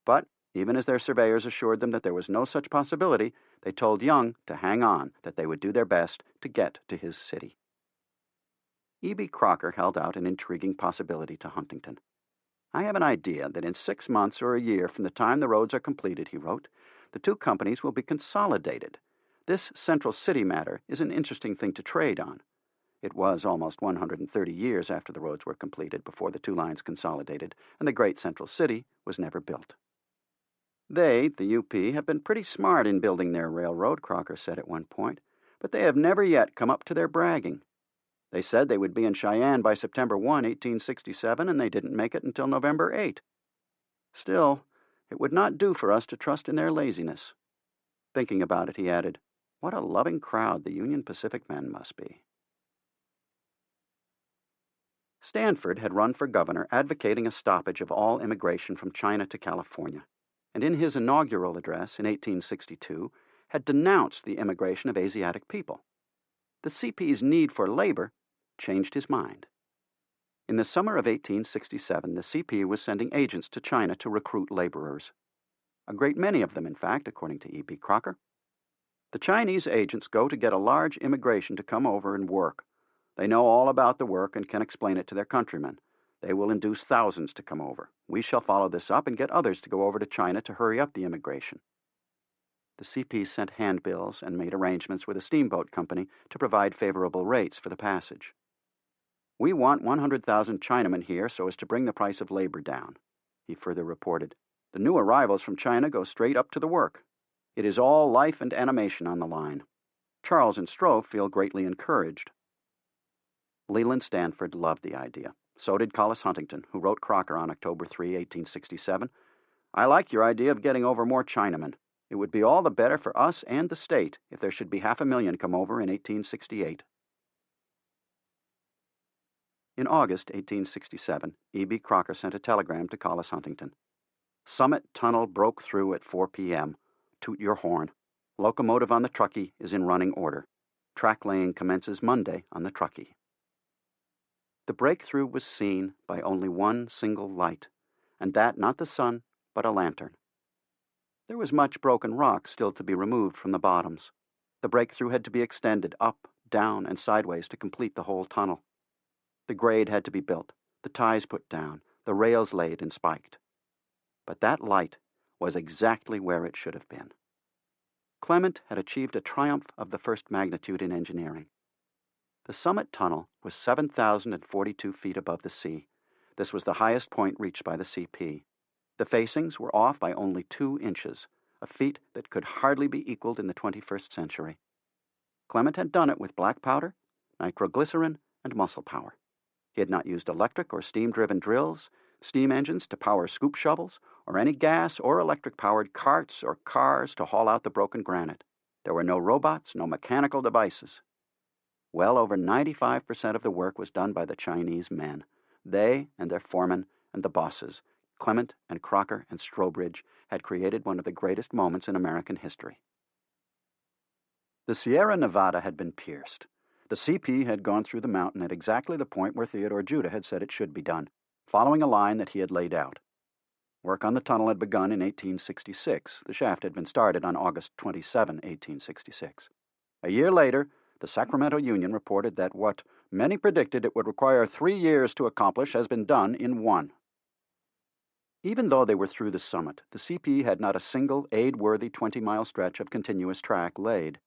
Speaker 1: But even as their surveyors assured them that there was no such possibility, they told Young to hang on, that they would do their best to get to his city. E.B. Crocker held out an intriguing possibility to Huntington. "I have an idea that in 6 months or a year from the time the roads are completed," he wrote, "the two companies will be consolidated. This central city matter is an interesting thing to trade on." It was almost 130 years after the roads were completed before the two lines consolidated, and the great central city was never built. "They, the UP, have been pretty smart in building their railroad," Crocker said at one point, "but they have never yet come up to their bragging. They said they would be in Cheyenne by September 1, 1867, and they didn't make it until November 8. Still, it would not do for us to trust in their laziness." Thinking about it, he added, "What a loving crowd the Union Pacific men must be." Stanford had run for governor advocating a stoppage of all immigration from China to California, and in his inaugural address in 1862 had denounced the immigration of Asiatic people. The CP's need for labor changed his mind. In the summer of 1867, the CP was sending agents to China to recruit laborers. A great many of them, in fact, according to E.B. Crocker. "The Chinese agents go to get a large immigration to come over and work. They know all about the work and can explain it to their countrymen. They will induce thousands to come over. We shall follow this up and get others to go over to China to hurry up the immigration." The CP sent handbills and made arrangements with a steamboat company to provide favorable rates for the passage. "We want 100,000 Chinamen here so as to bring the price of labor down," he further reported. "The new arrivals from China go straight up to the work. It is all life and animation on the line. Charles and Stroh feel greatly encouraged." Leland Stanford loved the idea. So did Collis Huntington, who wrote Crocker on October 3, 1867, "I like your idea of getting over more Chinamen. It would be all the better for us and the state if there should be 500,000 come over in 1868. In August 1867, E.B. Crocker sent a telegram to Collis Huntington. "Summit Tunnel broke through at 4 p.m. Toot your horn. Locomotive on the Truckee is in running order. Track laying commences Monday on the Truckee." The breakthrough was seen by only one single light, and that not the sun, but a lantern. There was much broken rock still to be removed from the bottoms. The breakthrough had to be extended up, down, and sideways to complete the whole tunnel. The grade had to be built, the ties put down, the rails laid and spiked. But that light was exactly where it should have been. Clement had achieved a triumph of the first magnitude in engineering. The Summit Tunnel was 7,042 feet above the sea. This was the highest point reached by the CP. The facings were off by only 2 inches, a feat that could hardly be equaled in the 21st century. Clement had done it with black powder, nitroglycerin, and muscle power. He had not used electric or steam-driven drills, steam engines to power scoop shovels, or any gas or electric-powered carts or cars to haul out the broken granite. There were no robots, no mechanical devices. Well over 95% of the work was done by the Chinese men. They and their foremen and the bosses, Clement and Crocker and Strobridge, had created one of the greatest moments in American history. The Sierra Nevada had been pierced. The CP had gone through the mountain at exactly the point where Theodore Judah had said it should be done, following a line that he had laid out. Work on the tunnel had begun in 1866. The shaft had been started on August 27, 1866. A year later, the Sacramento Union reported that what many predicted it would require 3 years to accomplish has been done in 1. Even though they were through the summit, the CP had not a single aid-worthy 20-mile stretch of continuous track laid.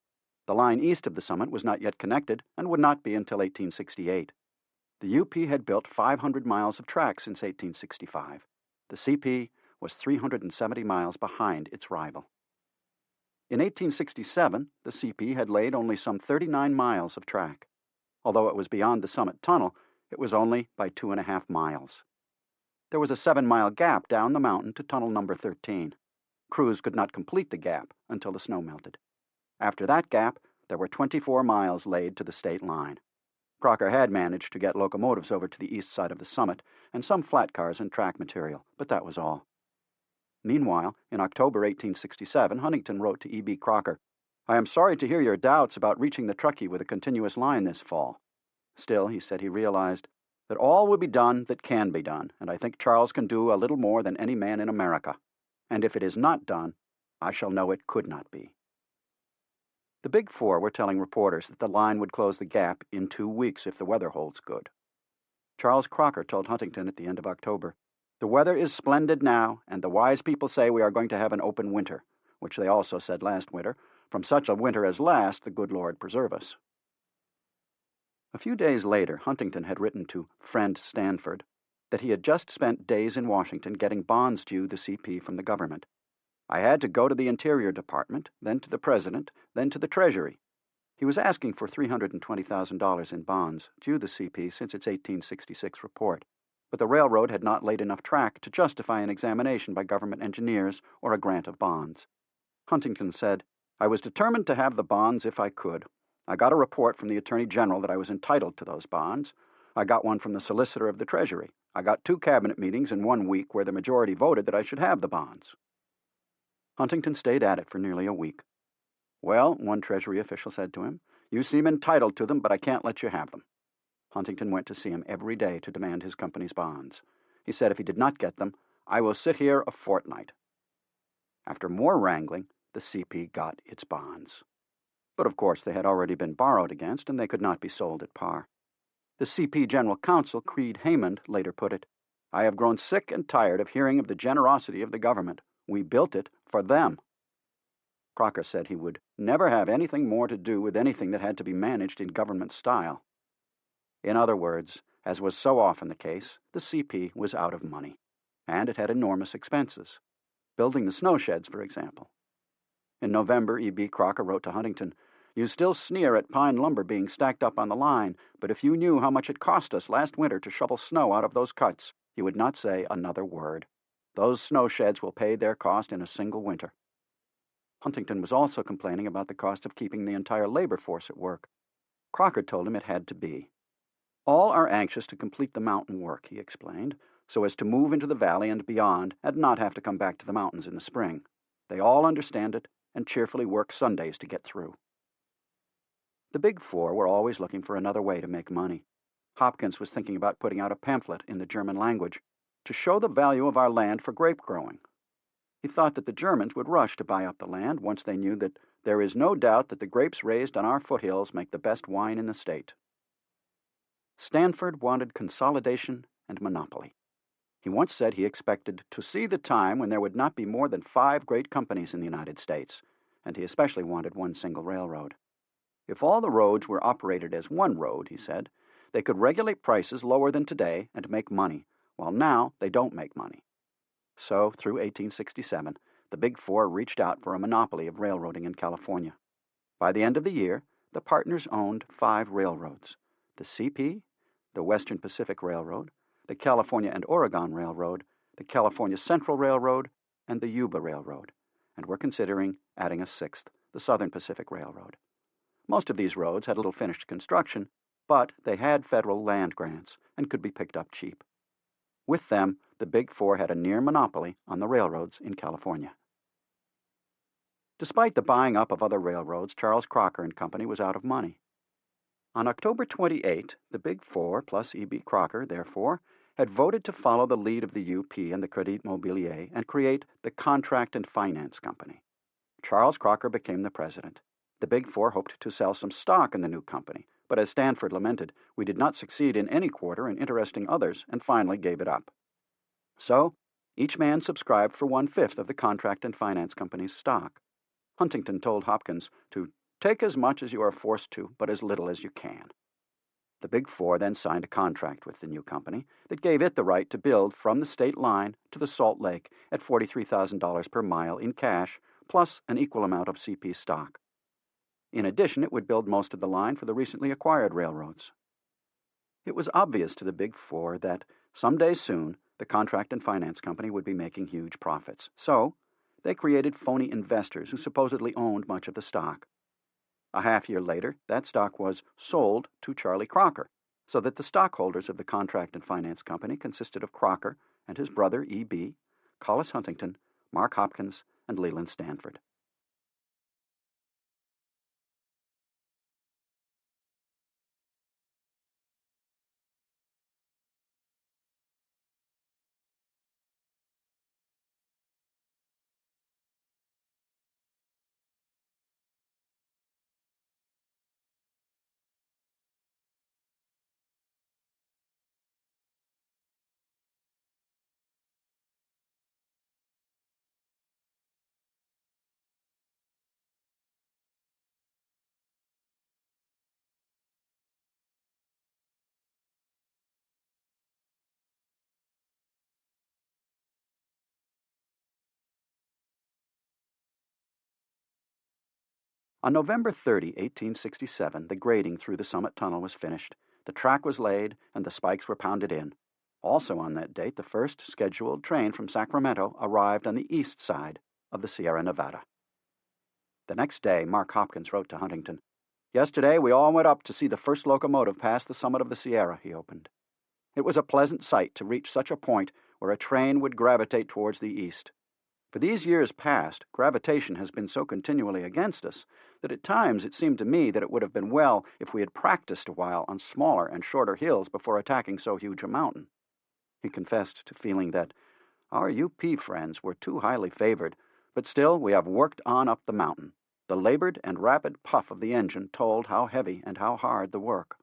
Speaker 1: The line east of the summit was not yet connected and would not be until 1868. The UP had built 500 miles of track since 1865. The CP was 370 miles behind its rival. In 1867, the CP had laid only some 39 miles of track. Although it was beyond the summit tunnel, it was only by 2.5 miles. There was a 7-mile gap down the mountain to tunnel number 13. Crews could not complete the gap until the snow melted. After that gap, there were 24 miles laid to the state line. Crocker had managed to get locomotives over to the east side of the summit and some flat cars and track material, but that was all. Meanwhile, in October 1867, Huntington wrote to E.B. Crocker, I am sorry to hear your doubts about reaching the Truckee with a continuous line this fall. Still, he said he realized that all will be done that can be done, and I think Charles can do a little more than any man in America. And if it is not done, I shall know it could not be. The Big Four were telling reporters that the line would close the gap in 2 weeks if the weather holds good. Charles Crocker told Huntington at the end of October, "The weather is splendid now, and the wise people say we are going to have an open winter," which they also said last winter. "From such a winter as last, the good Lord preserve us." A few days later, Huntington had written to friend Stanford that he had just spent days in Washington getting bonds due the CP from the government. "I had to go to the Interior Department, then to the President, then to the Treasury." He was asking for $320,000 in bonds due the CP since its 1866 report, but the railroad had not laid enough track to justify an examination by government engineers or a grant of bonds. Huntington said, "I was determined to have the bonds if I could. I got a report from the Attorney General that I was entitled to those bonds. I got one from the Solicitor of the Treasury. I got 2 cabinet meetings in 1 week where the majority voted that I should have the bonds." Huntington stayed at it for nearly a week. "Well," one Treasury official said to him, "you seem entitled to them, but I can't let you have them." Huntington went to see him every day to demand his company's bonds. He said if he did not get them, "I will sit here a fortnight." After more wrangling, the CP got its bonds. But of course they had already been borrowed against, and they could not be sold at par. The CP General Counsel, Creed Haymond, later put it, "I have grown sick and tired of hearing of the generosity of the government. We built it for them." Crocker said he would never have anything more to do with anything that had to be managed in government style. In other words, as was so often the case, the CP was out of money, and it had enormous expenses. Building the snow sheds, for example. In November, E.B. Crocker wrote to Huntington, "You still sneer at pine lumber being stacked up on the line, but if you knew how much it cost us last winter to shovel snow out of those cuts, you would not say another word. Those snow sheds will pay their cost in a single winter." Huntington was also complaining about the cost of keeping the entire labor force at work. Crocker told him it had to be. "All are anxious to complete the mountain work," he explained, "so as to move into the valley and beyond and not have to come back to the mountains in the spring. They all understand it and cheerfully work Sundays to get through." The Big Four were always looking for another way to make money. Hopkins was thinking about putting out a pamphlet in the German language to show the value of our land for grape growing. He thought that the Germans would rush to buy up the land once they knew that there is no doubt that the grapes raised on our foothills make the best wine in the state. Stanford wanted consolidation and monopoly. He once said he expected to see the time when there would not be more than 5 great companies in the United States, and he especially wanted one single railroad. If all the roads were operated as one road, he said, they could regulate prices lower than today and make money, while now they don't make money. So, through 1867, the Big Four reached out for a monopoly of railroading in California. By the end of the year, the partners owned 5 railroads: the CP, the Western Pacific Railroad, the California and Oregon Railroad, the California Central Railroad, and the Yuba Railroad, and were considering adding a 6th, the Southern Pacific Railroad. Most of these roads had little finished construction, but they had federal land grants and could be picked up cheap. With them, the Big Four had a near monopoly on the railroads in California. Despite the buying up of other railroads, Charles Crocker and Company was out of money. On October 28, the Big Four, plus E.B. Crocker, therefore, had voted to follow the lead of the UP and the Crédit Mobilier and create the Contract and Finance Company. Charles Crocker became the president. The Big Four hoped to sell some stock in the new company, but as Stanford lamented, we did not succeed in any quarter in interesting others and finally gave it up. So, each man subscribed for 1/5 of the Contract and Finance Company's stock. Huntington told Hopkins to take as much as you are forced to, but as little as you can. The Big Four then signed a contract with the new company that gave it the right to build from the state line to the Salt Lake at $43,000 per mile in cash, plus an equal amount of CP stock. In addition, it would build most of the line for the recently acquired railroads. It was obvious to the Big Four that someday soon the Contract and Finance Company would be making huge profits. So, they created phony investors who supposedly owned much of the stock. A half-year later, that stock was sold to Charlie Crocker, so that the stockholders of the Contract and Finance Company consisted of Crocker and his brother E.B., Collis Huntington, Mark Hopkins, and Leland Stanford. On November 30, 1867, the grading through the Summit Tunnel was finished, the track was laid, and the spikes were pounded in. Also on that date, the first scheduled train from Sacramento arrived on the east side of the Sierra Nevada. The next day, Mark Hopkins wrote to Huntington, "Yesterday we all went up to see the first locomotive pass the summit of the Sierra," he opened. "It was a pleasant sight to reach such a point where a train would gravitate towards the east. For these years past, gravitation has been so continually against us that at times it seemed to me that it would have been well if we had practiced a while on smaller and shorter hills before attacking so huge a mountain." He confessed to feeling that our UP friends were too highly favored, but still we have worked on up the mountain. The labored and rapid puff of the engine told how heavy and how hard the work.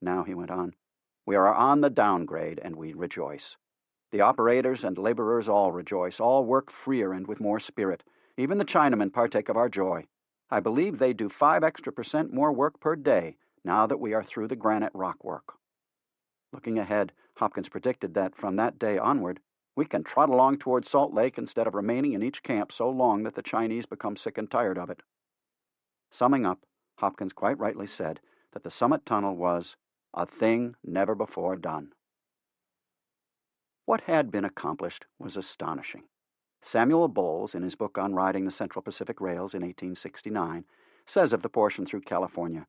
Speaker 1: Now, he went on, we are on the downgrade, and we rejoice. The operators and laborers all rejoice, all work freer and with more spirit. Even the Chinamen partake of our joy. I believe they do 5% extra more work per day now that we are through the granite rock work. Looking ahead, Hopkins predicted that from that day onward, we can trot along toward Salt Lake instead of remaining in each camp so long that the Chinese become sick and tired of it. Summing up, Hopkins quite rightly said that the Summit Tunnel was a thing never before done. What had been accomplished was astonishing. Samuel Bowles, in his book on riding the Central Pacific Rails in 1869, says of the portion through California,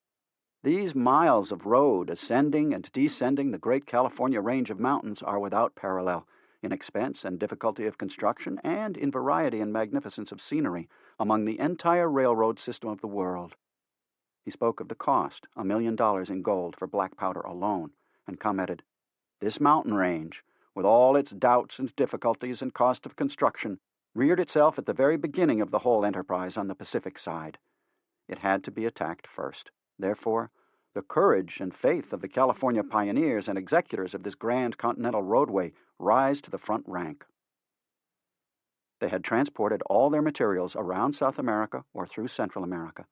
Speaker 1: "These miles of road ascending and descending the great California range of mountains are without parallel in expense and difficulty of construction, and in variety and magnificence of scenery, among the entire railroad system of the world." He spoke of the cost, $1 million in gold for black powder alone, and commented, "This mountain range, with all its doubts and difficulties and cost of construction, reared itself at the very beginning of the whole enterprise on the Pacific side. It had to be attacked first. Therefore, the courage and faith of the California pioneers and executors of this grand continental roadway rise to the front rank." They had transported all their materials around South America or through Central America.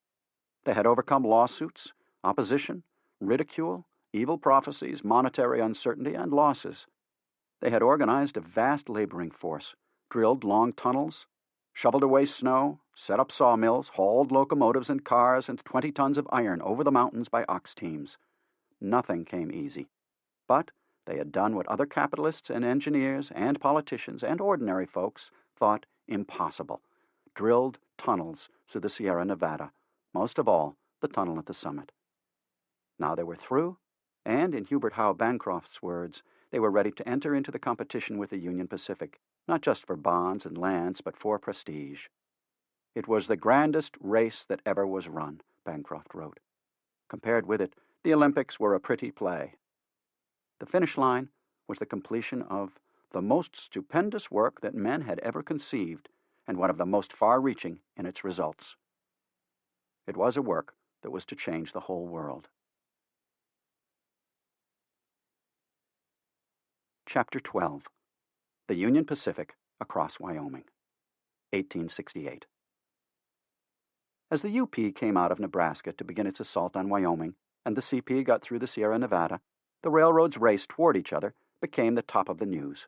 Speaker 1: They had overcome lawsuits, opposition, ridicule, evil prophecies, monetary uncertainty, and losses. They had organized a vast laboring force, drilled long tunnels, shoveled away snow, set up sawmills, hauled locomotives and cars and 20 tons of iron over the mountains by ox teams. Nothing came easy. But they had done what other capitalists and engineers and politicians and ordinary folks thought impossible, drilled tunnels through the Sierra Nevada, most of all the tunnel at the summit. Now they were through, and in Hubert Howe Bancroft's words, they were ready to enter into the competition with the Union Pacific, not just for bonds and lands, but for prestige. It was the grandest race that ever was run, Bancroft wrote. Compared with it, the Olympics were a pretty play. The finish line was the completion of the most stupendous work that men had ever conceived, and one of the most far-reaching in its results. It was a work that was to change the whole world. Chapter 12. The Union Pacific Across Wyoming, 1868. As the UP came out of Nebraska to begin its assault on Wyoming, and the CP got through the Sierra Nevada, the railroads' race toward each other became the top of the news.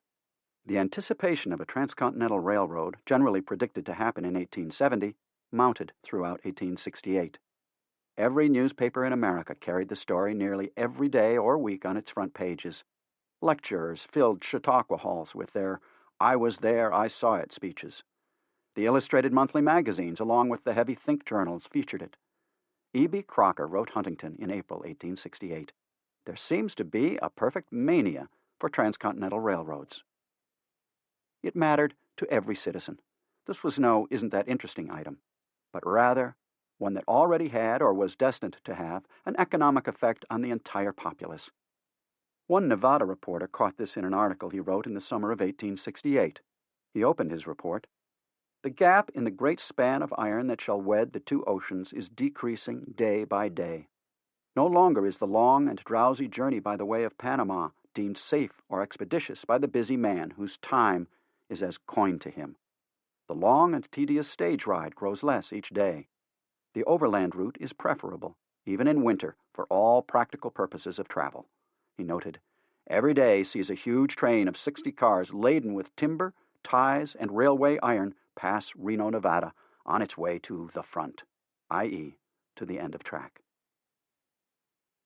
Speaker 1: The anticipation of a transcontinental railroad, generally predicted to happen in 1870, mounted throughout 1868. Every newspaper in America carried the story nearly every day or week on its front pages. Lecturers filled Chautauqua halls with their "I was there, I saw it" speeches. The illustrated monthly magazines, along with the heavy think journals, featured it. E.B. Crocker wrote Huntington in April 1868, "There seems to be a perfect mania for transcontinental railroads." It mattered to every citizen. This was no "isn't that interesting" item, but rather one that already had, or was destined to have, an economic effect on the entire populace. One Nevada reporter caught this in an article he wrote in the summer of 1868. He opened his report, "The gap in the great span of iron that shall wed the two oceans is decreasing day by day. No longer is the long and drowsy journey by the way of Panama deemed safe or expeditious by the busy man whose time is as coin to him. The long and tedious stage ride grows less each day. The overland route is preferable, even in winter, for all practical purposes of travel." He noted, "Every day sees a huge train of 60 cars laden with timber, ties, and railway iron pass Reno, Nevada, on its way to the front." i.e., to the end of track.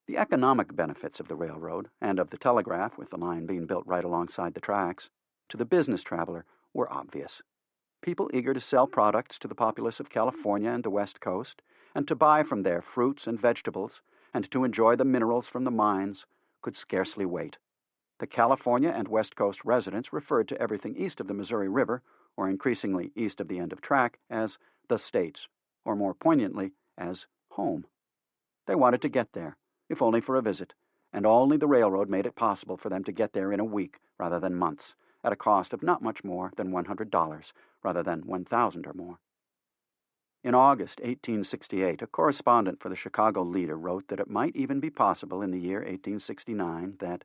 Speaker 1: The economic benefits of the railroad, and of the telegraph, with the line being built right alongside the tracks, to the business traveler were obvious. People eager to sell products to the populace of California and the West Coast, and to buy from there fruits and vegetables, and to enjoy the minerals from the mines, could scarcely wait. The California and West Coast residents referred to everything east of the Missouri River, or increasingly east of the end of track, as the States, or more poignantly, as home. They wanted to get there, if only for a visit, and only the railroad made it possible for them to get there in a week rather than months, at a cost of not much more than $100 rather than $1,000 or more. In August 1868, a correspondent for the Chicago Leader wrote that it might even be possible in the year 1869 that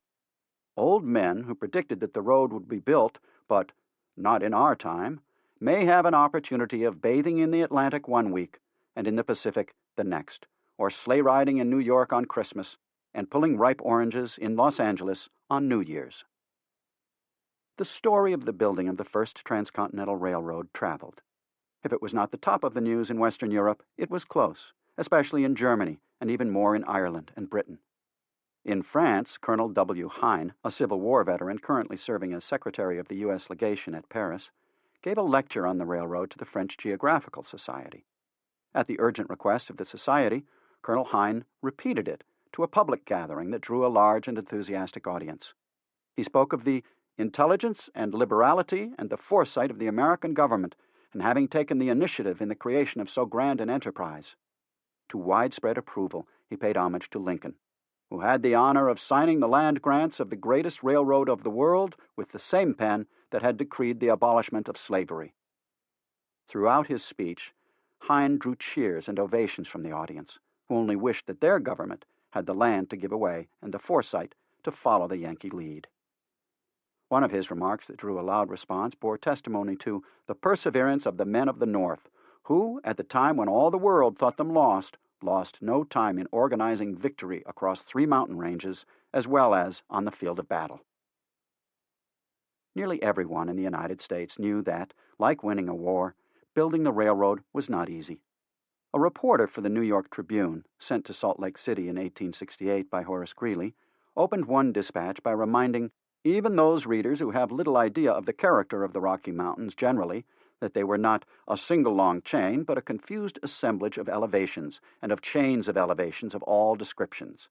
Speaker 1: old men who predicted that the road would be built, but not in our time, may have an opportunity of bathing in the Atlantic one week and in the Pacific the next, or sleigh riding in New York on Christmas, and pulling ripe oranges in Los Angeles on New Year's. The story of the building of the first Transcontinental Railroad traveled. If it was not the top of the news in Western Europe, it was close, especially in Germany, and even more in Ireland and Britain. In France, Colonel W. Hine, a Civil War veteran currently serving as Secretary of the U.S. Legation at Paris, gave a lecture on the railroad to the French Geographical Society. At the urgent request of the Society, Colonel Hine repeated it to a public gathering that drew a large and enthusiastic audience. He spoke of the intelligence and liberality and the foresight of the American government in having taken the initiative in the creation of so grand an enterprise. To widespread approval, he paid homage to Lincoln, who had the honor of signing the land grants of the greatest railroad of the world with the same pen that had decreed the abolishment of slavery. Throughout his speech, Hine drew cheers and ovations from the audience, who only wished that their government had the land to give away and the foresight to follow the Yankee lead. One of his remarks that drew a loud response bore testimony to the perseverance of the men of the North, who, at the time when all the world thought them lost no time in organizing victory across 3 mountain ranges as well as on the field of battle. Nearly everyone in the United States knew that, like winning a war, building the railroad was not easy. A reporter for the New York Tribune, sent to Salt Lake City in 1868 by Horace Greeley, opened one dispatch by reminding even those readers who have little idea of the character of the Rocky Mountains generally that they were not a single long chain, but a confused assemblage of elevations and of chains of elevations of all descriptions.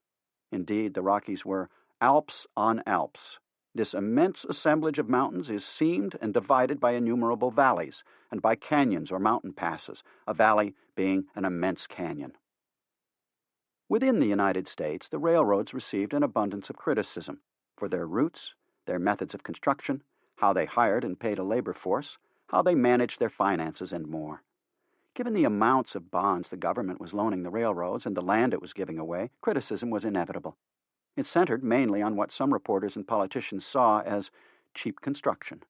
Speaker 1: Indeed, the Rockies were Alps on Alps. This immense assemblage of mountains is seamed and divided by innumerable valleys and by canyons or mountain passes, a valley being an immense canyon. Within the United States, the railroads received an abundance of criticism for their routes, their methods of construction, how they hired and paid a labor force, how they managed their finances, and more. Given the amounts of bonds the government was loaning the railroads and the land it was giving away, criticism was inevitable. It centered mainly on what some reporters and politicians saw as cheap construction.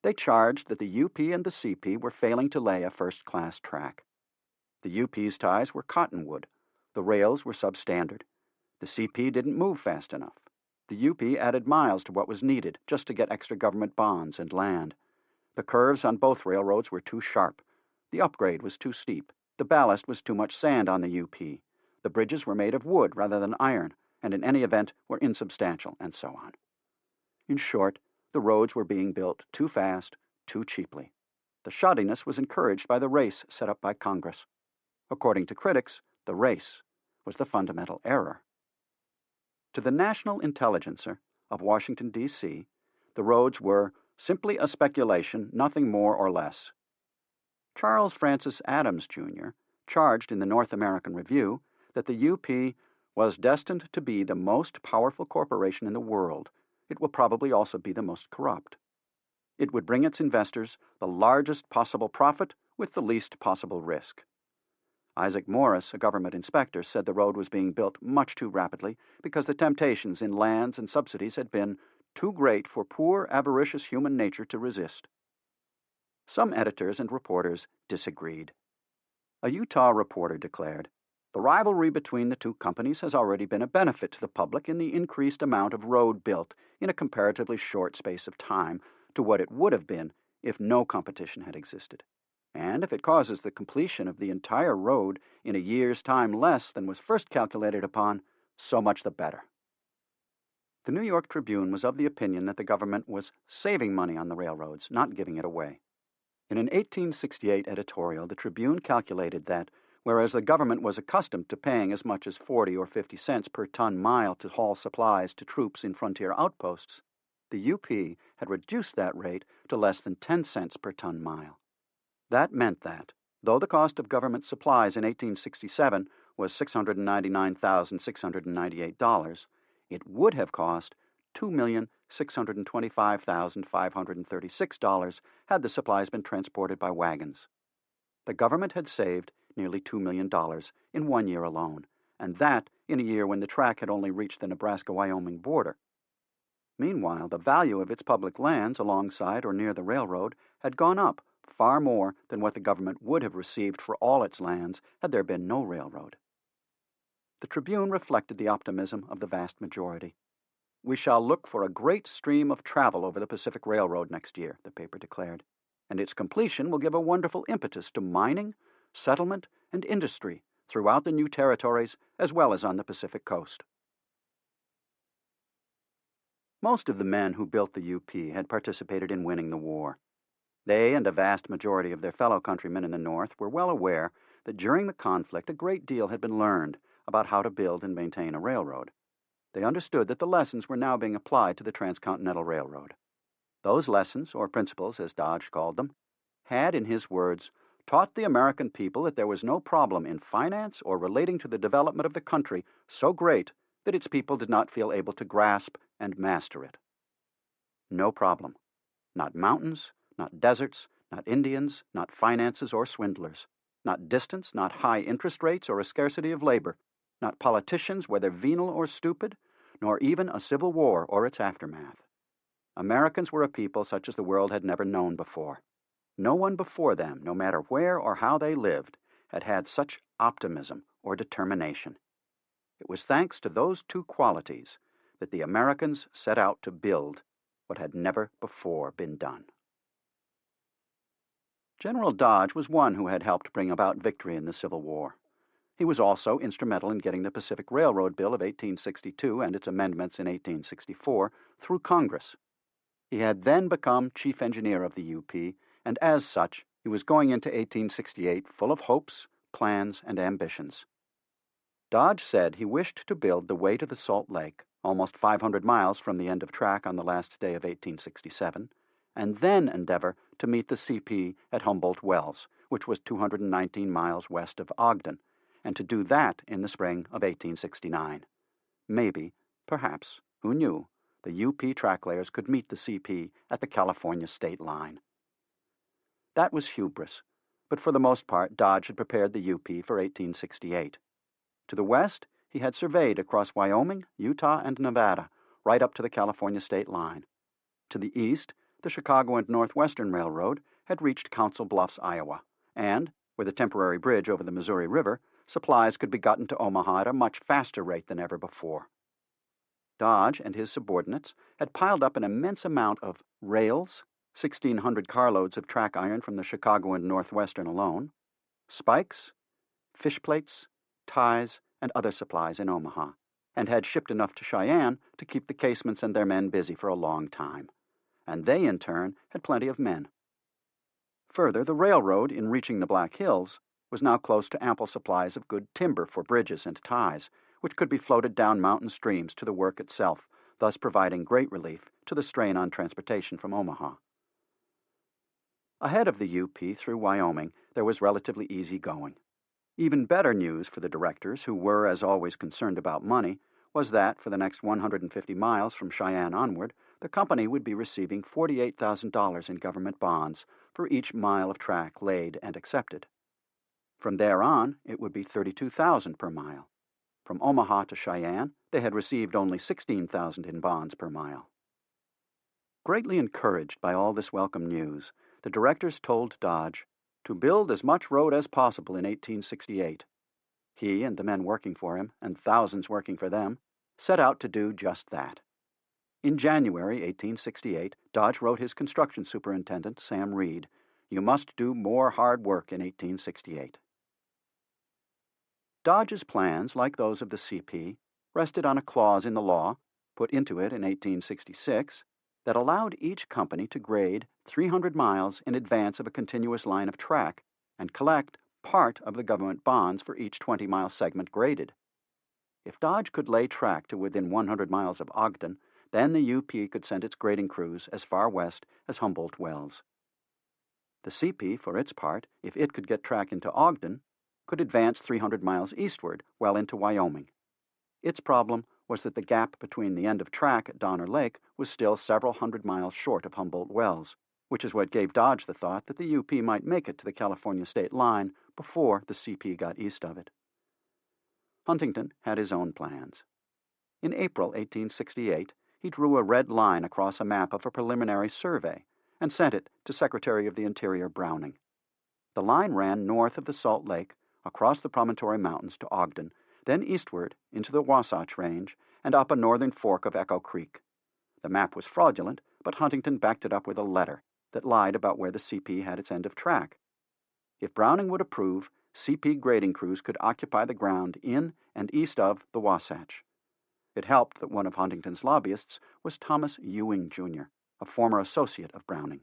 Speaker 1: They charged that the UP and the CP were failing to lay a first-class track. The UP's ties were cottonwood. The rails were substandard. The CP didn't move fast enough. The UP added miles to what was needed just to get extra government bonds and land. The curves on both railroads were too sharp. The upgrade was too steep. The ballast was too much sand on the UP. The bridges were made of wood rather than iron, and in any event were insubstantial, and so on. In short, the roads were being built too fast, too cheaply. The shoddiness was encouraged by the race set up by Congress. According to critics, the race was the fundamental error. To the National Intelligencer of Washington, D.C., the roads were simply a speculation, nothing more or less. Charles Francis Adams, Jr., charged in the North American Review that the UP was destined to be the most powerful corporation in the world. It will probably also be the most corrupt. It would bring its investors the largest possible profit with the least possible risk. Isaac Morris, a government inspector, said the road was being built much too rapidly because the temptations in lands and subsidies had been too great for poor, avaricious human nature to resist. Some editors and reporters disagreed. A Utah reporter declared, "The rivalry between the two companies has already been a benefit to the public in the increased amount of road built in a comparatively short space of time to what it would have been if no competition had existed. And if it causes the completion of the entire road in a year's time less than was first calculated upon, so much the better. The New York Tribune was of the opinion that the government was saving money on the railroads, not giving it away. In an 1868 editorial, the Tribune calculated that, whereas the government was accustomed to paying as much as 40 or 50 cents per ton mile to haul supplies to troops in frontier outposts, the UP had reduced that rate to less than 10 cents per ton mile. That meant that, though the cost of government supplies in 1867 was $699,698, it would have cost $2,625,536 had the supplies been transported by wagons. The government had saved nearly $2 million in 1 year alone, and that in a year when the track had only reached the Nebraska-Wyoming border. Meanwhile, the value of its public lands alongside or near the railroad had gone up far more than what the government would have received for all its lands had there been no railroad. The Tribune reflected the optimism of the vast majority. "We shall look for a great stream of travel over the Pacific Railroad next year," the paper declared, "and its completion will give a wonderful impetus to mining, settlement, and industry throughout the new territories as well as on the Pacific coast." Most of the men who built the UP had participated in winning the war. They and a vast majority of their fellow countrymen in the North were well aware that during the conflict a great deal had been learned about how to build and maintain a railroad. They understood that the lessons were now being applied to the Transcontinental Railroad. Those lessons, or principles as Dodge called them, had, in his words, taught the American people that there was no problem in finance or relating to the development of the country so great that its people did not feel able to grasp and master it. No problem. Not mountains, not deserts, not Indians, not finances or swindlers, not distance, not high interest rates or a scarcity of labor, not politicians, whether venal or stupid, nor even a civil war or its aftermath. Americans were a people such as the world had never known before. No one before them, no matter where or how they lived, had had such optimism or determination. It was thanks to those two qualities that the Americans set out to build what had never before been done. General Dodge was one who had helped bring about victory in the Civil War. He was also instrumental in getting the Pacific Railroad Bill of 1862 and its amendments in 1864 through Congress. He had then become chief engineer of the UP, and as such, he was going into 1868 full of hopes, plans, and ambitions. Dodge said he wished to build the way to the Salt Lake, almost 500 miles from the end of track on the last day of 1867, and then endeavor to meet the CP at Humboldt Wells, which was 219 miles west of Ogden, and to do that in the spring of 1869. Maybe, perhaps, who knew, the UP track layers could meet the CP at the California state line. That was hubris, but for the most part Dodge had prepared the UP for 1868. To the west, he had surveyed across Wyoming, Utah, and Nevada, right up to the California state line. To the east, the Chicago and Northwestern Railroad had reached Council Bluffs, Iowa, and, with a temporary bridge over the Missouri River, supplies could be gotten to Omaha at a much faster rate than ever before. Dodge and his subordinates had piled up an immense amount of rails, 1,600 carloads of track iron from the Chicago and Northwestern alone, spikes, fish plates, ties, and other supplies in Omaha, and had shipped enough to Cheyenne to keep the casemates and their men busy for a long time. And they, in turn, had plenty of men. Further, the railroad, in reaching the Black Hills, was now close to ample supplies of good timber for bridges and ties, which could be floated down mountain streams to the work itself, thus providing great relief to the strain on transportation from Omaha. Ahead of the UP through Wyoming, there was relatively easy going. Even better news for the directors, who were, as always, concerned about money, was that, for the next 150 miles from Cheyenne onward, the company would be receiving $48,000 in government bonds for each mile of track laid and accepted. From there on, it would be $32,000 per mile. From Omaha to Cheyenne, they had received only $16,000 in bonds per mile. Greatly encouraged by all this welcome news, the directors told Dodge to build as much road as possible in 1868. He and the men working for him, and thousands working for them, set out to do just that. In January 1868, Dodge wrote his construction superintendent, Sam Reed, You must do more hard work in 1868. Dodge's plans, like those of the CP, rested on a clause in the law, put into it in 1866, that allowed each company to grade 300 miles in advance of a continuous line of track and collect part of the government bonds for each 20-mile segment graded. If Dodge could lay track to within 100 miles of Ogden, then the UP could send its grading crews as far west as Humboldt Wells. The CP, for its part, if it could get track into Ogden, could advance 300 miles eastward, well into Wyoming. Its problem was that the gap between the end of track at Donner Lake was still several hundred miles short of Humboldt Wells, which is what gave Dodge the thought that the UP might make it to the California state line before the CP got east of it. Huntington had his own plans. In April 1868, he drew a red line across a map of a preliminary survey and sent it to Secretary of the Interior Browning. The line ran north of the Salt Lake, across the Promontory Mountains to Ogden, then eastward into the Wasatch Range and up a northern fork of Echo Creek. The map was fraudulent, but Huntington backed it up with a letter that lied about where the CP had its end of track. If Browning would approve, CP grading crews could occupy the ground in and east of the Wasatch. It helped that one of Huntington's lobbyists was Thomas Ewing, Jr., a former associate of Browning.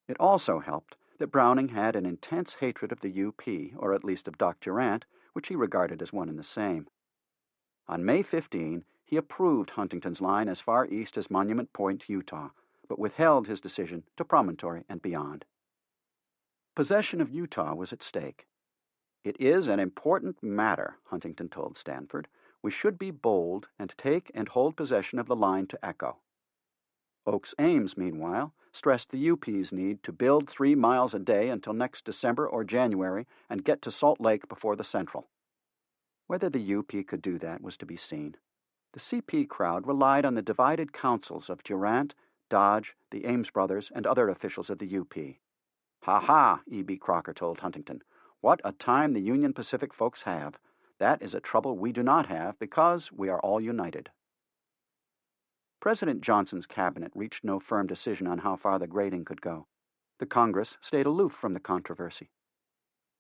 Speaker 1: It also helped that Browning had an intense hatred of the UP, or at least of Doc Durant, which he regarded as one and the same. On May 15, he approved Huntington's line as far east as Monument Point, Utah, but withheld his decision to Promontory and beyond. Possession of Utah was at stake. "It is an important matter," Huntington told Stanford. "We should be bold and take and hold possession of the line to Echo." Oakes Ames, meanwhile, stressed the UP's need to build 3 miles a day until next December or January and get to Salt Lake before the Central. Whether the UP could do that was to be seen. The CP crowd relied on the divided counsels of Durant, Dodge, the Ames brothers, and other officials of the UP. "Ha ha," E.B. Crocker told Huntington. "What a time the Union Pacific folks have. That is a trouble we do not have because we are all united." President Johnson's cabinet reached no firm decision on how far the grading could go. The Congress stayed aloof from the controversy.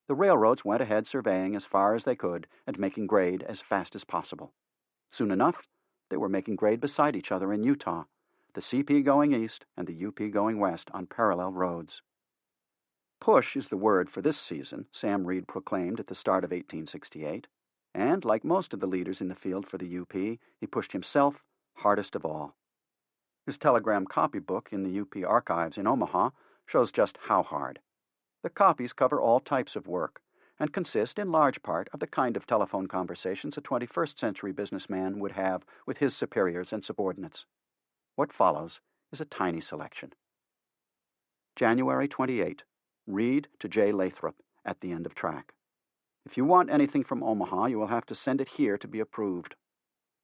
Speaker 1: The railroads went ahead surveying as far as they could and making grade as fast as possible. Soon enough, they were making grade beside each other in Utah, the CP going east and the UP going west on parallel roads. Push is the word for this season, Sam Reed proclaimed at the start of 1868, and, like most of the leaders in the field for the UP, he pushed himself hardest of all. His telegram copybook in the UP archives in Omaha shows just how hard. The copies cover all types of work and consist in large part of the kind of telephone conversations a 21st century businessman would have with his superiors and subordinates. What follows is a tiny selection. January 28. Reed to J. Lathrop, at the end of track. "If you want anything from Omaha, you will have to send it here to be approved."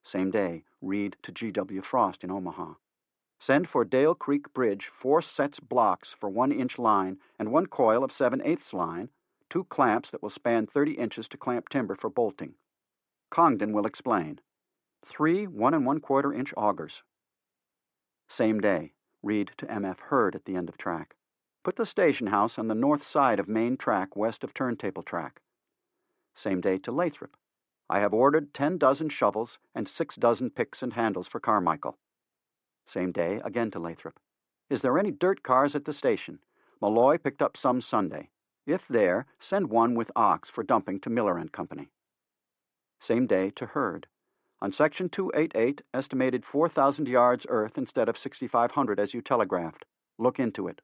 Speaker 1: Same day, Reed to G.W. Frost in Omaha. "Send for Dale Creek Bridge 4 sets blocks for 1-inch line and 1 coil of 7/8 line, 2 clamps that will span 30 inches to clamp timber for bolting. Congdon will explain. 3 1 1/4 inch augers." Same day, Reed to M.F. Hurd at the end of track. "Put the station house on the north side of main track west of turntable track." Same day to Lathrop. "I have ordered 10 dozen shovels and 6 dozen picks and handles for Carmichael." Same day, again to Lathrop. "Is there any dirt cars at the station? Malloy picked up some Sunday. If there, send one with ox for dumping to Miller and Company." Same day to Hurd. "On section 288, estimated 4,000 yards earth instead of 6,500 as you telegraphed. Look into it."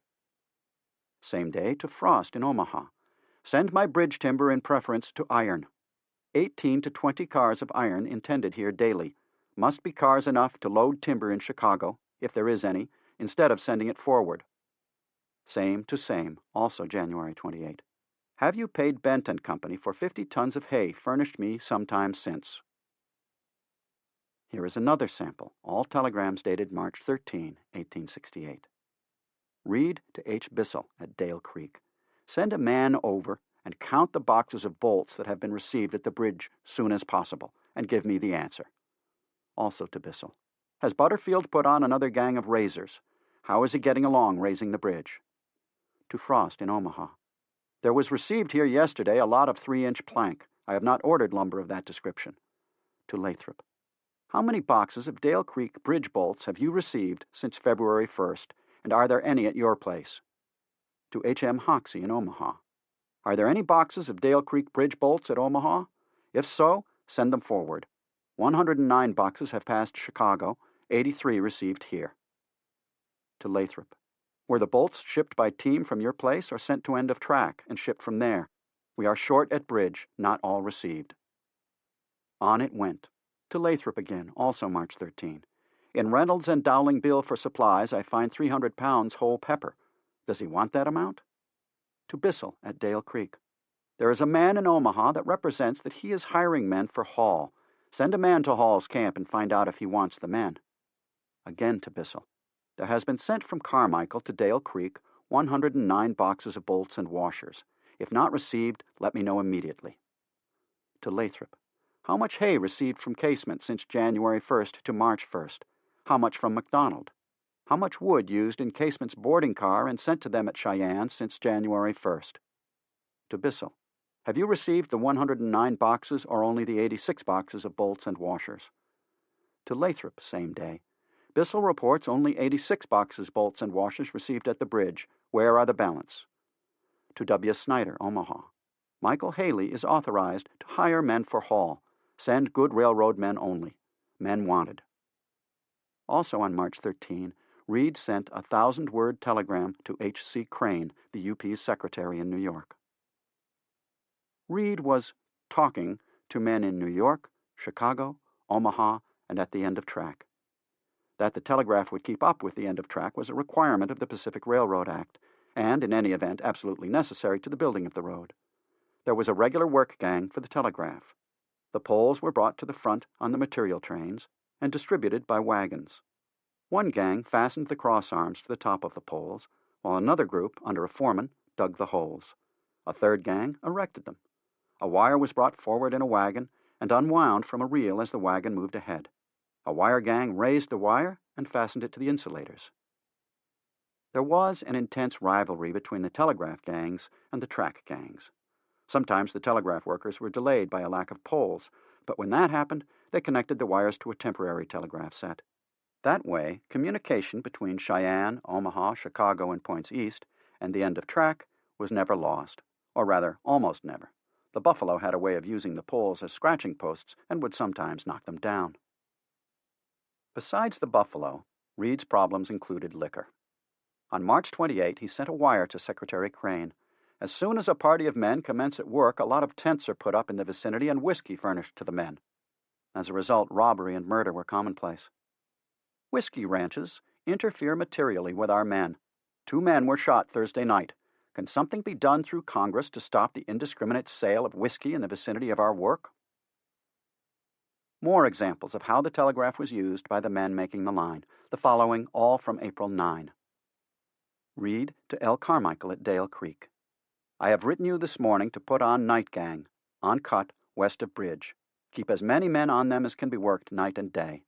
Speaker 1: Same day to Frost in Omaha. "Send my bridge timber in preference to iron. 18 to 20 cars of iron intended here daily. Must be cars enough to load timber in Chicago, if there is any, instead of sending it forward." Same to same, also January 28. "Have you paid Bent and Company for 50 tons of hay furnished me some time since?" Here is another sample, all telegrams dated March 13, 1868. Reed to H. Bissell at Dale Creek. "Send a man over and count the boxes of bolts that have been received at the bridge soon as possible, and give me the answer." Also to Bissell. "Has Butterfield put on another gang of raisers? How is he getting along raising the bridge?" To Frost in Omaha. There was received here yesterday a lot of 3-inch plank. I have not ordered lumber of that description. To Lathrop. How many boxes of Dale Creek bridge bolts have you received since February 1st, and are there any at your place? To H.M. Hoxie in Omaha. Are there any boxes of Dale Creek bridge bolts at Omaha? If so, send them forward. 109 boxes have passed Chicago, 83 received here. To Lathrop. Were the bolts shipped by team from your place or sent to end of track and shipped from there? We are short at bridge, not all received. On it went. To Lathrop again, also March 13. In Reynolds and Dowling bill for supplies, I find 300 pounds whole pepper. Does he want that amount? To Bissell at Dale Creek. There is a man in Omaha that represents that he is hiring men for Hall. Send a man to Hall's camp and find out if he wants the men. Again to Bissell. There has been sent from Carmichael to Dale Creek 109 boxes of bolts and washers. If not received, let me know immediately. To Lathrop. How much hay received from Casement since January 1st to March 1st? How much from McDonald? How much wood used in Casement's boarding car and sent to them at Cheyenne since January 1st? To Bissell. Have you received the 109 boxes or only the 86 boxes of bolts and washers? To Lathrop, same day. Bissell reports only 86 boxes, bolts, and washers received at the bridge. Where are the balance? To W. Snyder, Omaha. Michael Haley is authorized to hire men for Hall. Send good railroad men only. Men wanted. Also on March 13, Reed sent a 1,000-word telegram to H.C. Crane, the UP's secretary in New York. Reed was talking to men in New York, Chicago, Omaha, and at the end of track. That the telegraph would keep up with the end of track was a requirement of the Pacific Railroad Act, and in any event absolutely necessary to the building of the road. There was a regular work gang for the telegraph. The poles were brought to the front on the material trains and distributed by wagons. One gang fastened the crossarms to the top of the poles, while another group, under a foreman, dug the holes. A third gang erected them. A wire was brought forward in a wagon and unwound from a reel as the wagon moved ahead. A wire gang raised the wire and fastened it to the insulators. There was an intense rivalry between the telegraph gangs and the track gangs. Sometimes the telegraph workers were delayed by a lack of poles, but when that happened, they connected the wires to a temporary telegraph set. That way, communication between Cheyenne, Omaha, Chicago, and points east, and the end of track was never lost, or rather, almost never. The Buffalo had a way of using the poles as scratching posts and would sometimes knock them down. Besides the Buffalo, Reed's problems included liquor. On March 28, he sent a wire to Secretary Crane. As soon as a party of men commence at work, a lot of tents are put up in the vicinity and whiskey furnished to the men. As a result, robbery and murder were commonplace. Whiskey ranches interfere materially with our men. 2 men were shot Thursday night. Can something be done through Congress to stop the indiscriminate sale of whiskey in the vicinity of our work? More examples of how the telegraph was used by the men making the line, the following all from April 9. Reed to L. Carmichael at Dale Creek. I have written you this morning to put on night gang, on cut, west of bridge. Keep as many men on them as can be worked night and day.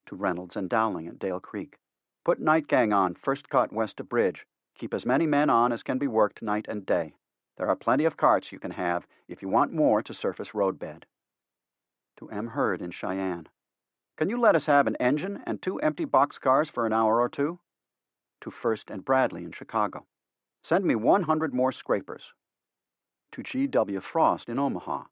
Speaker 1: To Reynolds and Dowling at Dale Creek. Put night gang on, first cut west of bridge. Keep as many men on as can be worked night and day. There are plenty of carts you can have if you want more to surface roadbed. To M. Hurd in Cheyenne. Can you let us have an engine and 2 empty boxcars for an hour or 2? To First and Bradley in Chicago. Send me 100 more scrapers. To G. W. Frost in Omaha.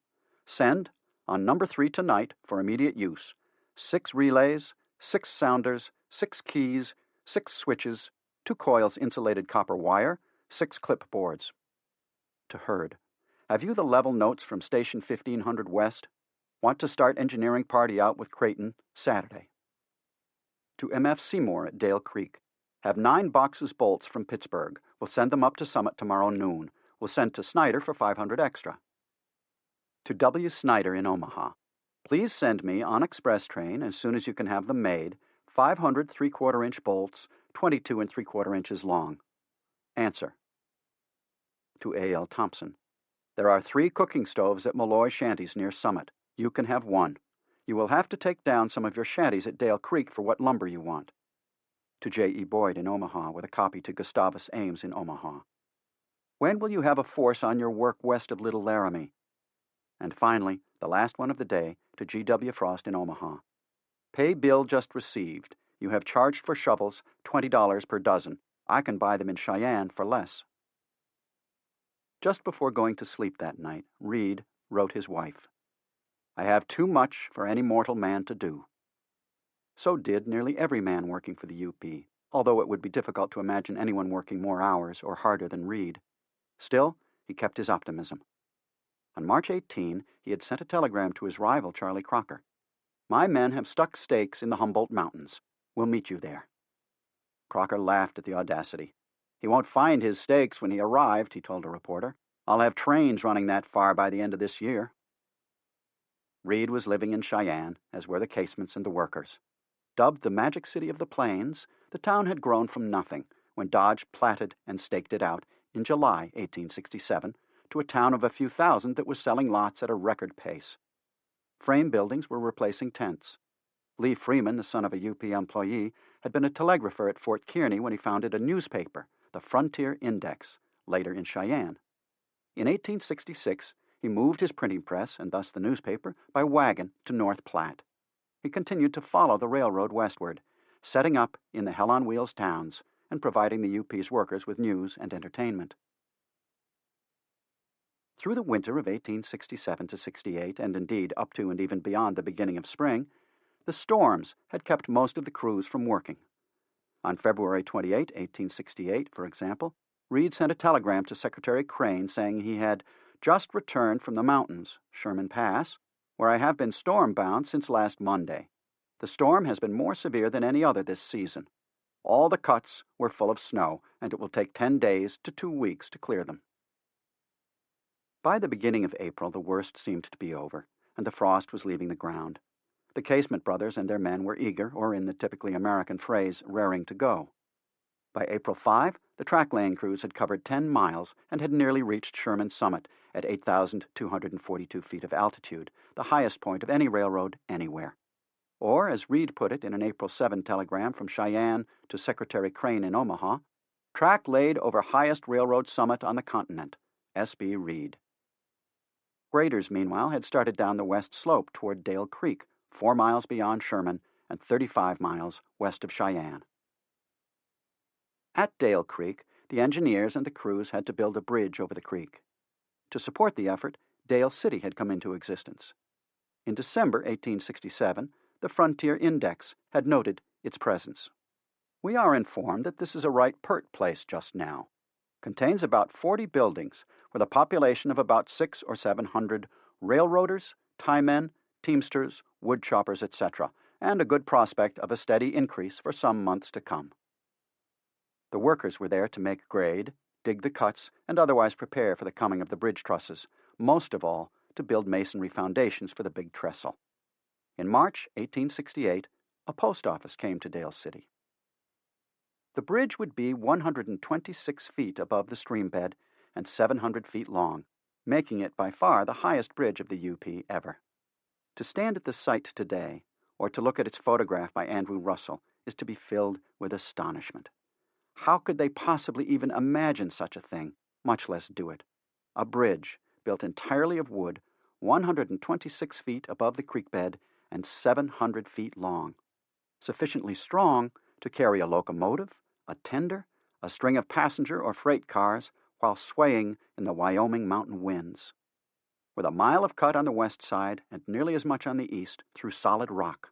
Speaker 1: Send, on number 3 tonight for immediate use, 6 relays, 6 sounders, 6 keys, 6 switches, 2 coils insulated copper wire, 6 clipboards. To Hurd. Have you the level notes from Station 1500 West? Want to start engineering party out with Creighton Saturday. To M.F. Seymour at Dale Creek. Have 9 boxes bolts from Pittsburgh. We'll send them up to Summit tomorrow noon. We'll send to Snyder for 500 extra. To W. Snyder in Omaha. Please send me on express train, as soon as you can have them made, 500 3/4-inch bolts, 22 3/4 inches long. Answer. To A. L. Thompson. There are 3 cooking stoves at Malloy shanties near Summit. You can have 1. You will have to take down some of your shanties at Dale Creek for what lumber you want. To J. E. Boyd in Omaha, with a copy to Gustavus Ames in Omaha. When will you have a force on your work west of Little Laramie? And finally, the last one of the day, to G.W. Frost in Omaha. Pay bill just received. You have charged for shovels $20 per dozen. I can buy them in Cheyenne for less. Just before going to sleep that night, Reed wrote his wife, I have too much for any mortal man to do. So did nearly every man working for the UP, although it would be difficult to imagine anyone working more hours or harder than Reed. Still, he kept his optimism. On March 18, he had sent a telegram to his rival, Charlie Crocker. My men have stuck stakes in the Humboldt Mountains. We'll meet you there. Crocker laughed at the audacity. He won't find his stakes when he arrived, he told a reporter. I'll have trains running that far by the end of this year. Reed was living in Cheyenne, as were the casements and the workers. Dubbed the Magic City of the Plains, the town had grown from nothing when Dodge platted and staked it out in July 1867 to a town of a few thousand that was selling lots at a record pace. Frame buildings were replacing tents. Lee Freeman, the son of a UP employee, had been a telegrapher at Fort Kearny when he founded a newspaper, the Frontier Index, later in Cheyenne. In 1866, he moved his printing press, and thus the newspaper, by wagon to North Platte. He continued to follow the railroad westward, setting up in the hell-on-wheels towns and providing the UP's workers with news and entertainment. Through the winter of 1867 to 68, and indeed up to and even beyond the beginning of spring, the storms had kept most of the crews from working. On February 28, 1868, for example, Reed sent a telegram to Secretary Crane saying he had just returned from the mountains, Sherman Pass, where I have been storm-bound since last Monday. The storm has been more severe than any other this season. All the cuts were full of snow, and it will take 10 days to 2 weeks to clear them. By the beginning of April, the worst seemed to be over, and the frost was leaving the ground. The Casement brothers and their men were eager, or in the typically American phrase, raring to go. By April 5, the track-laying crews had covered 10 miles and had nearly reached Sherman's summit at 8,242 feet of altitude, the highest point of any railroad anywhere. Or, as Reed put it in an April 7 telegram from Cheyenne to Secretary Crane in Omaha, track laid over highest railroad summit on the continent, S.B. Reed. Graders, meanwhile, had started down the west slope toward Dale Creek, 4 miles beyond Sherman and 35 miles west of Cheyenne. At Dale Creek, the engineers and the crews had to build a bridge over the creek. To support the effort, Dale City had come into existence. In December 1867, the Frontier Index had noted its presence. We are informed that this is a right pert place just now. Contains about 40 buildings with a population of about 600 or 700 railroaders, tiemen, teamsters, wood choppers, etc., and a good prospect of a steady increase for some months to come. The workers were there to make grade, dig the cuts, and otherwise prepare for the coming of the bridge trusses, most of all to build masonry foundations for the big trestle. In March 1868, a post office came to Dale City. The bridge would be 126 feet above the stream bed and 700 feet long, making it by far the highest bridge of the UP ever. To stand at the site today, or to look at its photograph by Andrew Russell, is to be filled with astonishment. How could they possibly even imagine such a thing, much less do it? A bridge built entirely of wood, 126 feet above the creek bed and 700 feet long, sufficiently strong to carry a locomotive, a tender, a string of passenger or freight cars while swaying in the Wyoming mountain winds. With a mile of cut on the west side and nearly as much on the east through solid rock.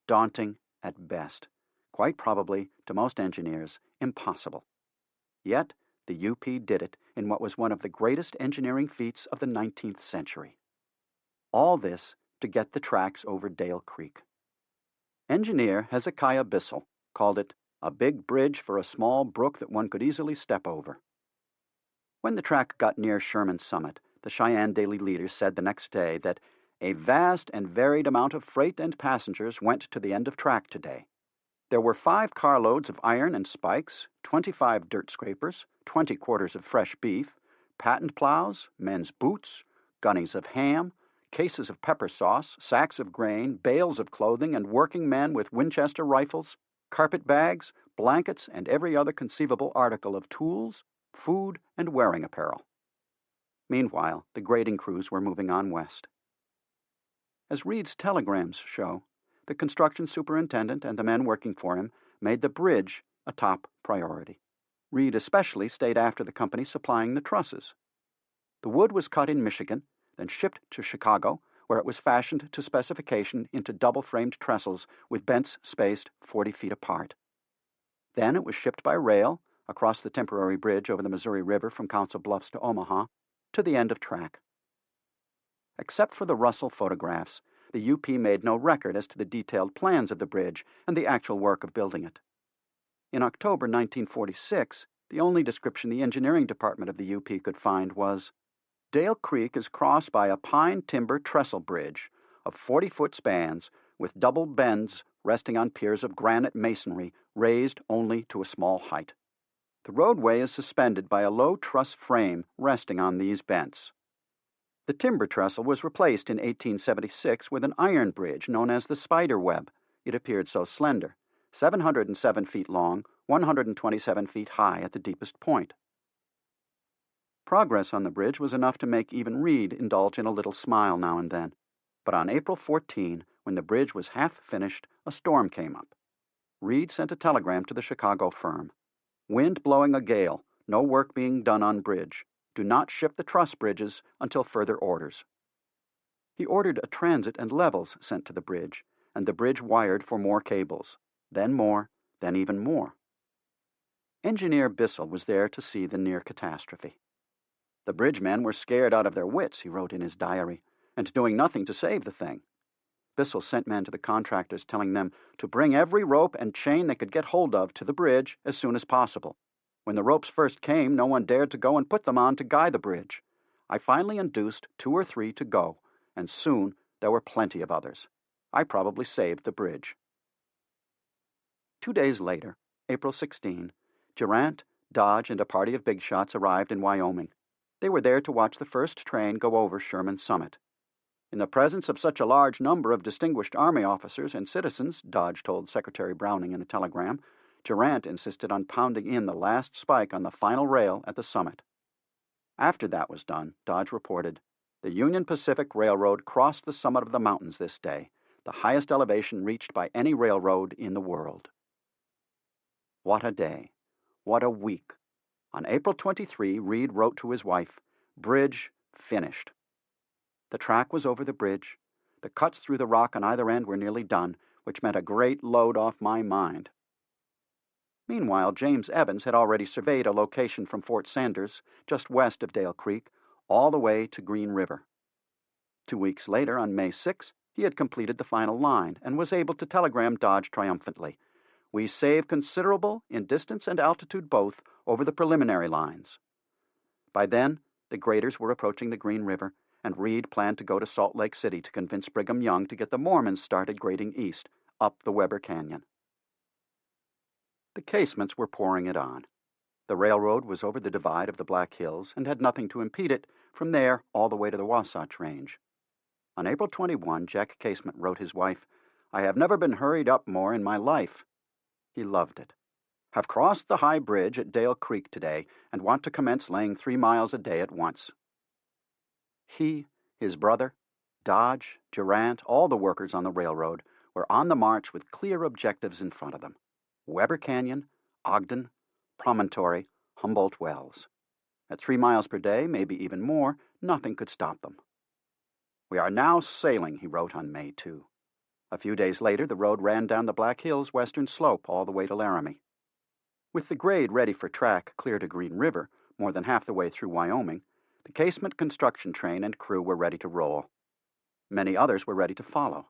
Speaker 1: Daunting at best, quite probably, to most engineers, impossible. Yet, the UP did it in what was one of the greatest engineering feats of the 19th century. All this to get the tracks over Dale Creek. Engineer Hezekiah Bissell called it a big bridge for a small brook that one could easily step over. When the track got near Sherman's summit, the Cheyenne Daily Leader said the next day that a vast and varied amount of freight and passengers went to the end of track today. There were 5 carloads of iron and spikes, 25 dirt scrapers, 20 quarters of fresh beef, patent plows, men's boots, gunnies of ham, cases of pepper sauce, sacks of grain, bales of clothing, and working men with Winchester rifles, carpet bags, blankets, and every other conceivable article of tools, food, and wearing apparel. Meanwhile, the grading crews were moving on west. As Reed's telegrams show, the construction superintendent and the men working for him made the bridge a top priority. Reed especially stayed after the company supplying the trusses. The wood was cut in Michigan, then shipped to Chicago, where it was fashioned to specification into double-framed trestles with bents spaced 40 feet apart. Then it was shipped by rail across the temporary bridge over the Missouri River from Council Bluffs to Omaha to the end of track. Except for the Russell photographs, the UP made no record as to the detailed plans of the bridge and the actual work of building it. In October 1946, the only description the engineering department of the UP could find was, "Dale Creek is crossed by a pine timber trestle bridge of 40-foot spans with double bends resting on piers of granite masonry raised only to a small height. The roadway is suspended by a low truss frame resting on these bents." The timber trestle was replaced in 1876 with an iron bridge known as the spider web. It appeared so slender, 707 feet long, 127 feet high at the deepest point. Progress on the bridge was enough to make even Reed indulge in a little smile now and then. But on April 14, when the bridge was half finished, a storm came up. Reed sent a telegram to the Chicago firm. "Wind blowing a gale, no work being done on bridge. Do not ship the truss bridges until further orders." He ordered a transit and levels sent to the bridge, and the bridge wired for more cables, then more, then even more. Engineer Bissell was there to see the near catastrophe. "The bridge men were scared out of their wits," he wrote in his diary, "and doing nothing to save the thing." Bissell sent men to the contractors telling them to bring every rope and chain they could get hold of to the bridge as soon as possible. When the ropes first came, no one dared to go and put them on to guy the bridge. I finally induced 2 or 3 to go, and soon there were plenty of others. I probably saved the bridge. 2 days later, April 16, Durant, Dodge, and a party of big shots arrived in Wyoming. They were there to watch the first train go over Sherman Summit. "In the presence of such a large number of distinguished Army officers and citizens," Dodge told Secretary Browning in a telegram, Durant insisted on pounding in the last spike on the final rail at the summit. After that was done, Dodge reported, "The Union Pacific Railroad crossed the summit of the mountains this day, the highest elevation reached by any railroad in the world." What a day. What a week. On April 23, Reed wrote to his wife, "Bridge finished." The track was over the bridge. The cuts through the rock on either end were nearly done, which meant a great load off my mind. Meanwhile, James Evans had already surveyed a location from Fort Sanders, just west of Dale Creek, all the way to Green River. 2 weeks later, on May 6, he had completed the final line and was able to telegram Dodge triumphantly, "We save considerable in distance and altitude both over the preliminary lines." By then, the graders were approaching the Green River, and Reed planned to go to Salt Lake City to convince Brigham Young to get the Mormons started grading east, up the Weber Canyon. The casements were pouring it on. The railroad was over the divide of the Black Hills and had nothing to impede it from there all the way to the Wasatch Range. On April 21, Jack Casement wrote his wife, "I have never been hurried up more in my life." He loved it. "Have crossed the high bridge at Dale Creek today and want to commence laying 3 miles a day at once." He, his brother, Dodge, Durant, all the workers on the railroad were on the march with clear objectives in front of them. Weber Canyon, Ogden, Promontory, Humboldt Wells. At 3 miles per day, maybe even more, nothing could stop them. "We are now sailing," he wrote on May 2. A few days later, the road ran down the Black Hills' western slope all the way to Laramie. With the grade ready for track clear to Green River, more than half the way through Wyoming, the Casement construction train and crew were ready to roll. Many others were ready to follow.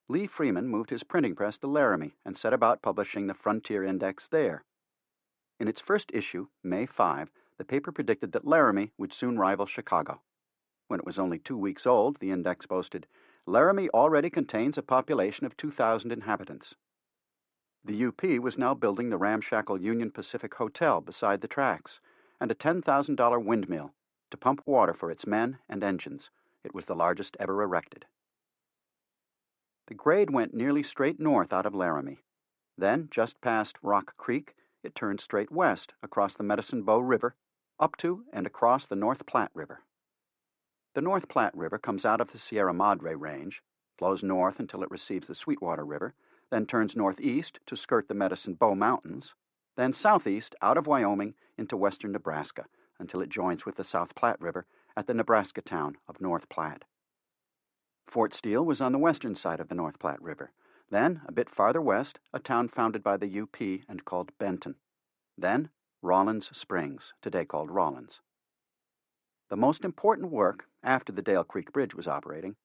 Speaker 1: Lee Freeman moved his printing press to Laramie and set about publishing the Frontier Index there. In its first issue, May 5, the paper predicted that Laramie would soon rival Chicago. When it was only 2 weeks old, the index boasted, "Laramie already contains a population of 2,000 inhabitants." The UP was now building the ramshackle Union Pacific Hotel beside the tracks, and a $10,000 windmill to pump water for its men and engines. It was the largest ever erected. The grade went nearly straight north out of Laramie. Then, just past Rock Creek, it turned straight west across the Medicine Bow River up to and across the North Platte River. The North Platte River comes out of the Sierra Madre Range, flows north until it receives the Sweetwater River, then turns northeast to skirt the Medicine Bow Mountains, then southeast out of Wyoming into western Nebraska until it joins with the South Platte River at the Nebraska town of North Platte. Fort Steele was on the western side of the North Platte River. Then, a bit farther west, a town founded by the UP and called Benton. Then, Rawlins Springs, today called Rawlins. The most important work, after the Dale Creek Bridge was operating,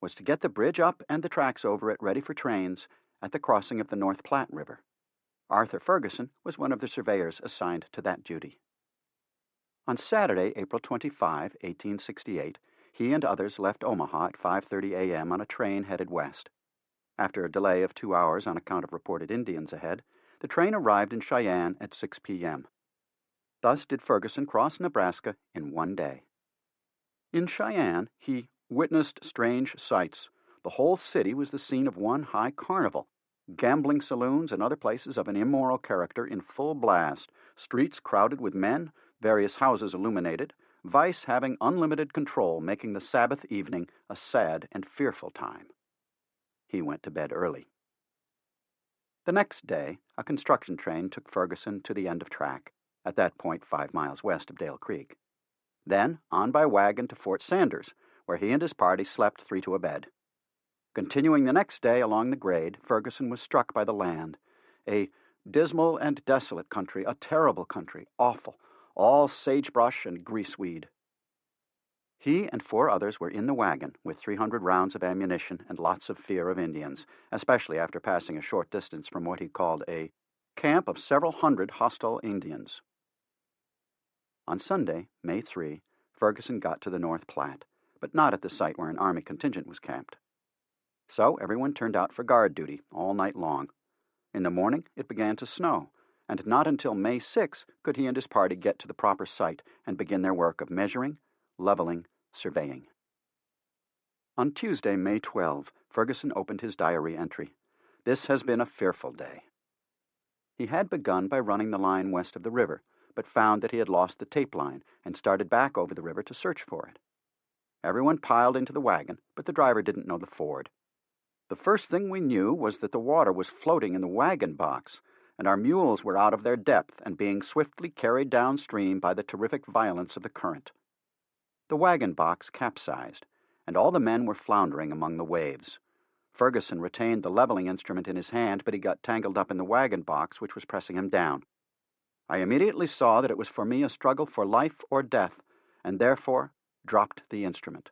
Speaker 1: was to get the bridge up and the tracks over it ready for trains at the crossing of the North Platte River. Arthur Ferguson was one of the surveyors assigned to that duty. On Saturday, April 25, 1868, he and others left Omaha at 5:30 a.m. on a train headed west. After a delay of 2 hours on account of reported Indians ahead, the train arrived in Cheyenne at 6 p.m. Thus did Ferguson cross Nebraska in one day. In Cheyenne, he witnessed strange sights. The whole city was the scene of one high carnival. Gambling saloons and other places of an immoral character in full blast, streets crowded with men, various houses illuminated, vice having unlimited control, making the Sabbath evening a sad and fearful time. He went to bed early. The next day, a construction train took Ferguson to the end of track, at that point 5 miles west of Dale Creek. Then, on by wagon to Fort Sanders, where he and his party slept 3 to a bed. Continuing the next day along the grade, Ferguson was struck by the land, a dismal and desolate country, a terrible country, awful, all sagebrush and greaseweed. He and 4 others were in the wagon with 300 rounds of ammunition and lots of fear of Indians, especially after passing a short distance from what he called a camp of several hundred hostile Indians. On Sunday, May 3, Ferguson got to the North Platte, but not at the site where an Army contingent was camped. So everyone turned out for guard duty all night long. In the morning, it began to snow, and not until May 6 could he and his party get to the proper site and begin their work of measuring, leveling, surveying. On Tuesday, May 12, Ferguson opened his diary entry. This has been a fearful day. He had begun by running the line west of the river, but found that he had lost the tape line and started back over the river to search for it. Everyone piled into the wagon, but the driver didn't know the ford. The first thing we knew was that the water was floating in the wagon box, and our mules were out of their depth and being swiftly carried downstream by the terrific violence of the current. The wagon box capsized, and all the men were floundering among the waves. Ferguson retained the leveling instrument in his hand, but he got tangled up in the wagon box, which was pressing him down. I immediately saw that it was for me a struggle for life or death, and therefore dropped the instrument.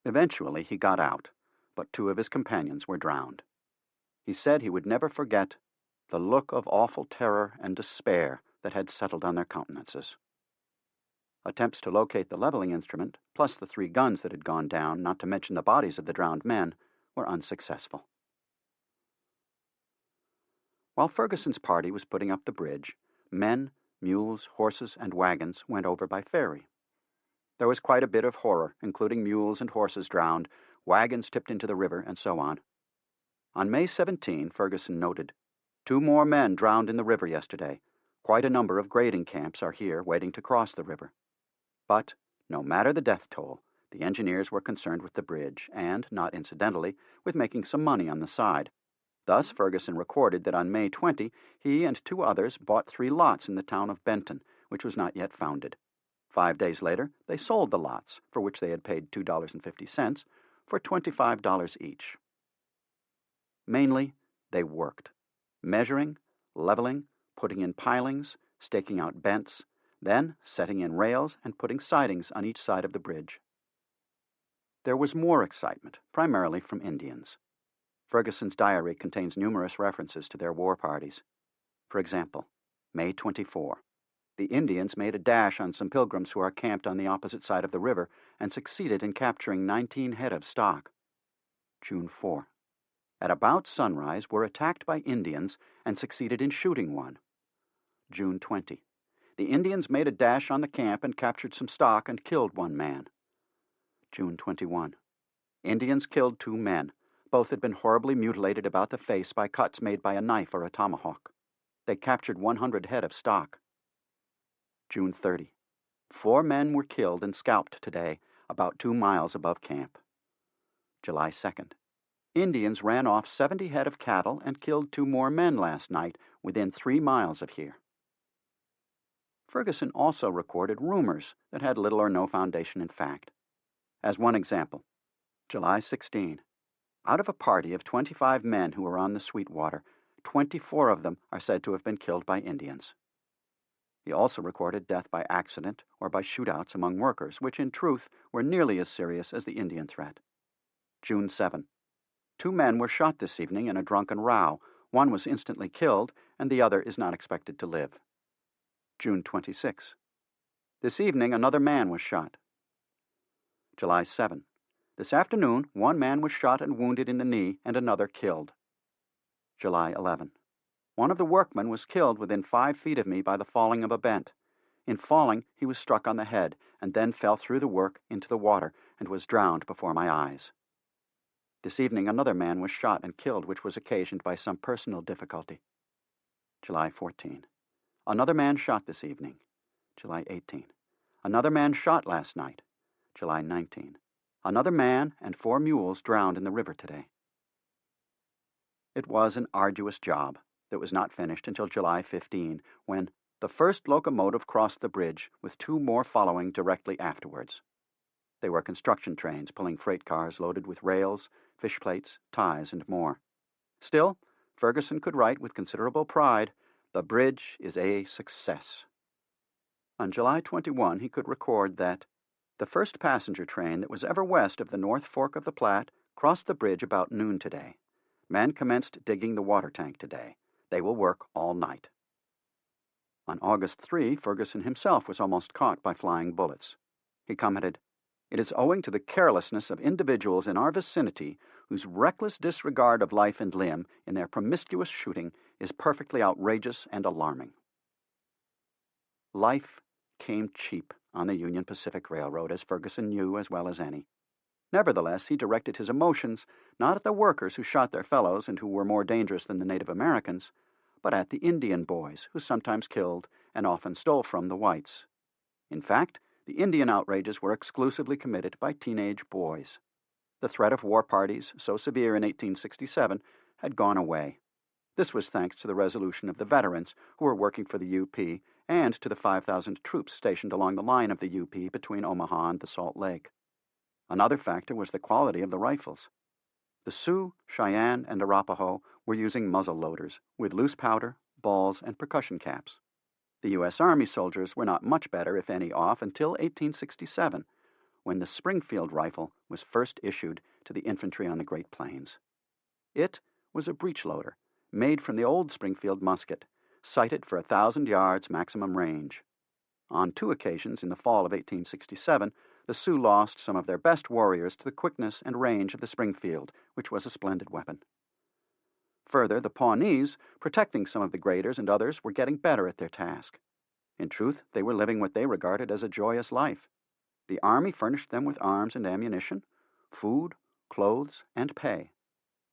Speaker 1: Eventually he got out, but 2 of his companions were drowned. He said he would never forget the look of awful terror and despair that had settled on their countenances. Attempts to locate the leveling instrument, plus the 3 guns that had gone down, not to mention the bodies of the drowned men, were unsuccessful. While Ferguson's party was putting up the bridge, men, mules, horses, and wagons went over by ferry. There was quite a bit of horror, including mules and horses drowned, wagons tipped into the river, and so on. On May 17, Ferguson noted, 2 more men drowned in the river yesterday. Quite a number of grading camps are here waiting to cross the river. But, no matter the death toll, the engineers were concerned with the bridge and, not incidentally, with making some money on the side. Thus Ferguson recorded that on May 20, he and 2 others bought 3 lots in the town of Benton, which was not yet founded. 5 days later, they sold the lots, for which they had paid $2.50, for $25 each. Mainly, they worked, measuring, leveling, putting in pilings, staking out bents, then setting in rails and putting sidings on each side of the bridge. There was more excitement, primarily from Indians. Ferguson's diary contains numerous references to their war parties. For example, May 24. The Indians made a dash on some pilgrims who are camped on the opposite side of the river and succeeded in capturing 19 head of stock. June 4. At about sunrise were attacked by Indians and succeeded in shooting one. June 20. The Indians made a dash on the camp and captured some stock and killed 1 man. June 21. Indians killed 2 men. Both had been horribly mutilated about the face by cuts made by a knife or a tomahawk. They captured 100 head of stock. June 30. 4 men were killed and scalped today, about 2 miles above camp. July 2nd. Indians ran off 70 head of cattle and killed 2 more men last night within 3 miles of here. Ferguson also recorded rumors that had little or no foundation in fact. As one example, July 16. Out of a party of 25 men who were on the Sweetwater, 24 of them are said to have been killed by Indians. He also recorded death by accident or by shootouts among workers, which in truth were nearly as serious as the Indian threat. June 7. 2 men were shot this evening in a drunken row. One was instantly killed, and the other is not expected to live. June 26. This evening another man was shot. July 7. This afternoon 1 man was shot and wounded in the knee and another killed. July 11. One of the workmen was killed within 5 feet of me by the falling of a bent. In falling, he was struck on the head and then fell through the work into the water and was drowned before my eyes. This evening another man was shot and killed, which was occasioned by some personal difficulty. July 14. Another man shot this evening. July 18. Another man shot last night. July 19. Another man and 4 mules drowned in the river today. It was an arduous job that was not finished until July 15, when the first locomotive crossed the bridge with 2 more following directly afterwards. They were construction trains pulling freight cars loaded with rails, fish plates, ties, and more. Still, Ferguson could write with considerable pride, "The bridge is a success." On July 21, he could record that the first passenger train that was ever west of the North Fork of the Platte crossed the bridge about noon today. Men commenced digging the water tank today. They will work all night. On August 3, Ferguson himself was almost caught by flying bullets. He commented, "It is owing to the carelessness of individuals in our vicinity whose reckless disregard of life and limb in their promiscuous shooting is perfectly outrageous and alarming." Life came cheap on the Union Pacific Railroad, as Ferguson knew as well as any. Nevertheless, he directed his emotions not at the workers who shot their fellows and who were more dangerous than the Native Americans, but at the Indian boys who sometimes killed and often stole from the whites. In fact, the Indian outrages were exclusively committed by teenage boys. The threat of war parties, so severe in 1867, had gone away. This was thanks to the resolution of the veterans who were working for the UP and to the 5,000 troops stationed along the line of the UP between Omaha and the Salt Lake. Another factor was the quality of the rifles. The Sioux, Cheyenne, and Arapaho were using muzzle loaders with loose powder, balls, and percussion caps. The U.S. Army soldiers were not much better, if any, off until 1867, when the Springfield rifle was first issued to the infantry on the Great Plains. It was a breech loader, made from the old Springfield musket, sighted for 1,000 yards maximum range. On 2 occasions in the fall of 1867, the Sioux lost some of their best warriors to the quickness and range of the Springfield, which was a splendid weapon. Further, the Pawnees, protecting some of the graders and others, were getting better at their task. In truth, they were living what they regarded as a joyous life. The Army furnished them with arms and ammunition, food, clothes, and pay.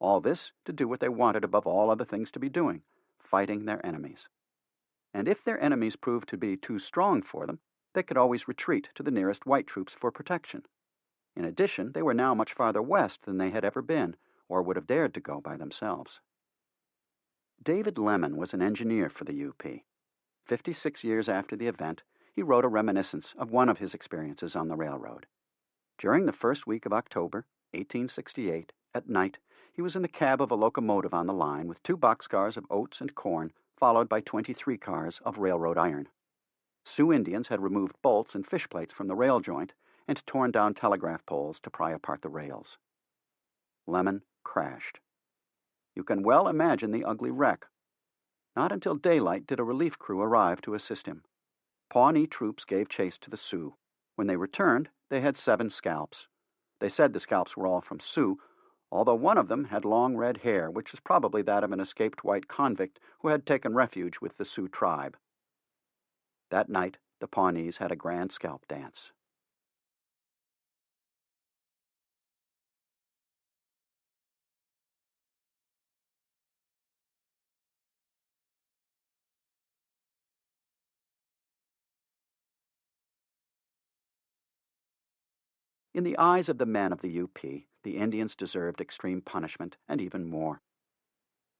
Speaker 1: All this to do what they wanted above all other things to be doing, fighting their enemies. And if their enemies proved to be too strong for them, they could always retreat to the nearest white troops for protection. In addition, they were now much farther west than they had ever been, or would have dared to go by themselves. David Lemon was an engineer for the UP. 56 years after the event, he wrote a reminiscence of one of his experiences on the railroad. During the first week of October, 1868, at night, he was in the cab of a locomotive on the line with 2 boxcars of oats and corn, followed by 23 cars of railroad iron. Sioux Indians had removed bolts and fish plates from the rail joint and torn down telegraph poles to pry apart the rails. Lemon crashed. You can well imagine the ugly wreck. Not until daylight did a relief crew arrive to assist him. Pawnee troops gave chase to the Sioux. When they returned, they had 7 scalps. They said the scalps were all from Sioux, although one of them had long red hair, which is probably that of an escaped white convict who had taken refuge with the Sioux tribe. That night, the Pawnees had a grand scalp dance. In the eyes of the men of the UP, the Indians deserved extreme punishment and even more.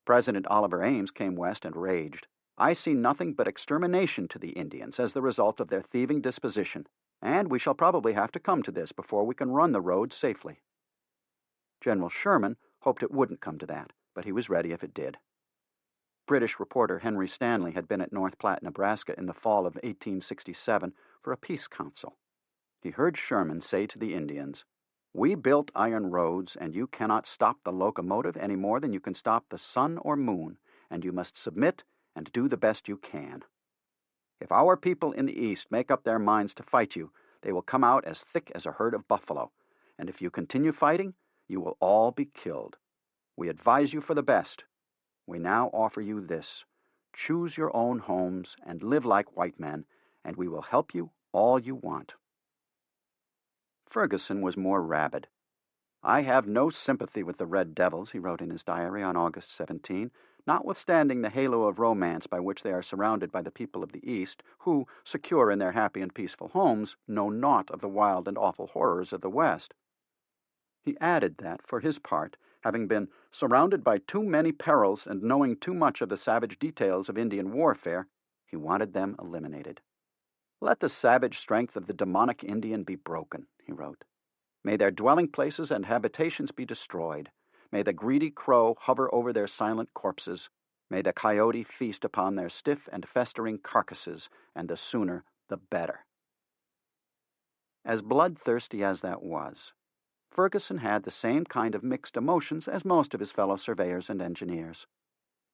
Speaker 1: President Oliver Ames came west and raged. "I see nothing but extermination to the Indians as the result of their thieving disposition, and we shall probably have to come to this before we can run the road safely." General Sherman hoped it wouldn't come to that, but he was ready if it did. British reporter Henry Stanley had been at North Platte, Nebraska in the fall of 1867 for a peace council. He heard Sherman say to the Indians, "We built iron roads, and you cannot stop the locomotive any more than you can stop the sun or moon, and you must submit and do the best you can. If our people in the East make up their minds to fight you, they will come out as thick as a herd of buffalo, and if you continue fighting, you will all be killed. We advise you for the best. We now offer you this: choose your own homes and live like white men, and we will help you all you want." Ferguson was more rabid. "I have no sympathy with the Red Devils," he wrote in his diary on August 17, "notwithstanding the halo of romance by which they are surrounded by the people of the East, who, secure in their happy and peaceful homes, know naught of the wild and awful horrors of the West." He added that, for his part, having been surrounded by too many perils and knowing too much of the savage details of Indian warfare, he wanted them eliminated. "Let the savage strength of the demonic Indian be broken," he wrote. "May their dwelling places and habitations be destroyed. May the greedy crow hover over their silent corpses. May the coyote feast upon their stiff and festering carcasses, and the sooner the better." As bloodthirsty as that was, Ferguson had the same kind of mixed emotions as most of his fellow surveyors and engineers.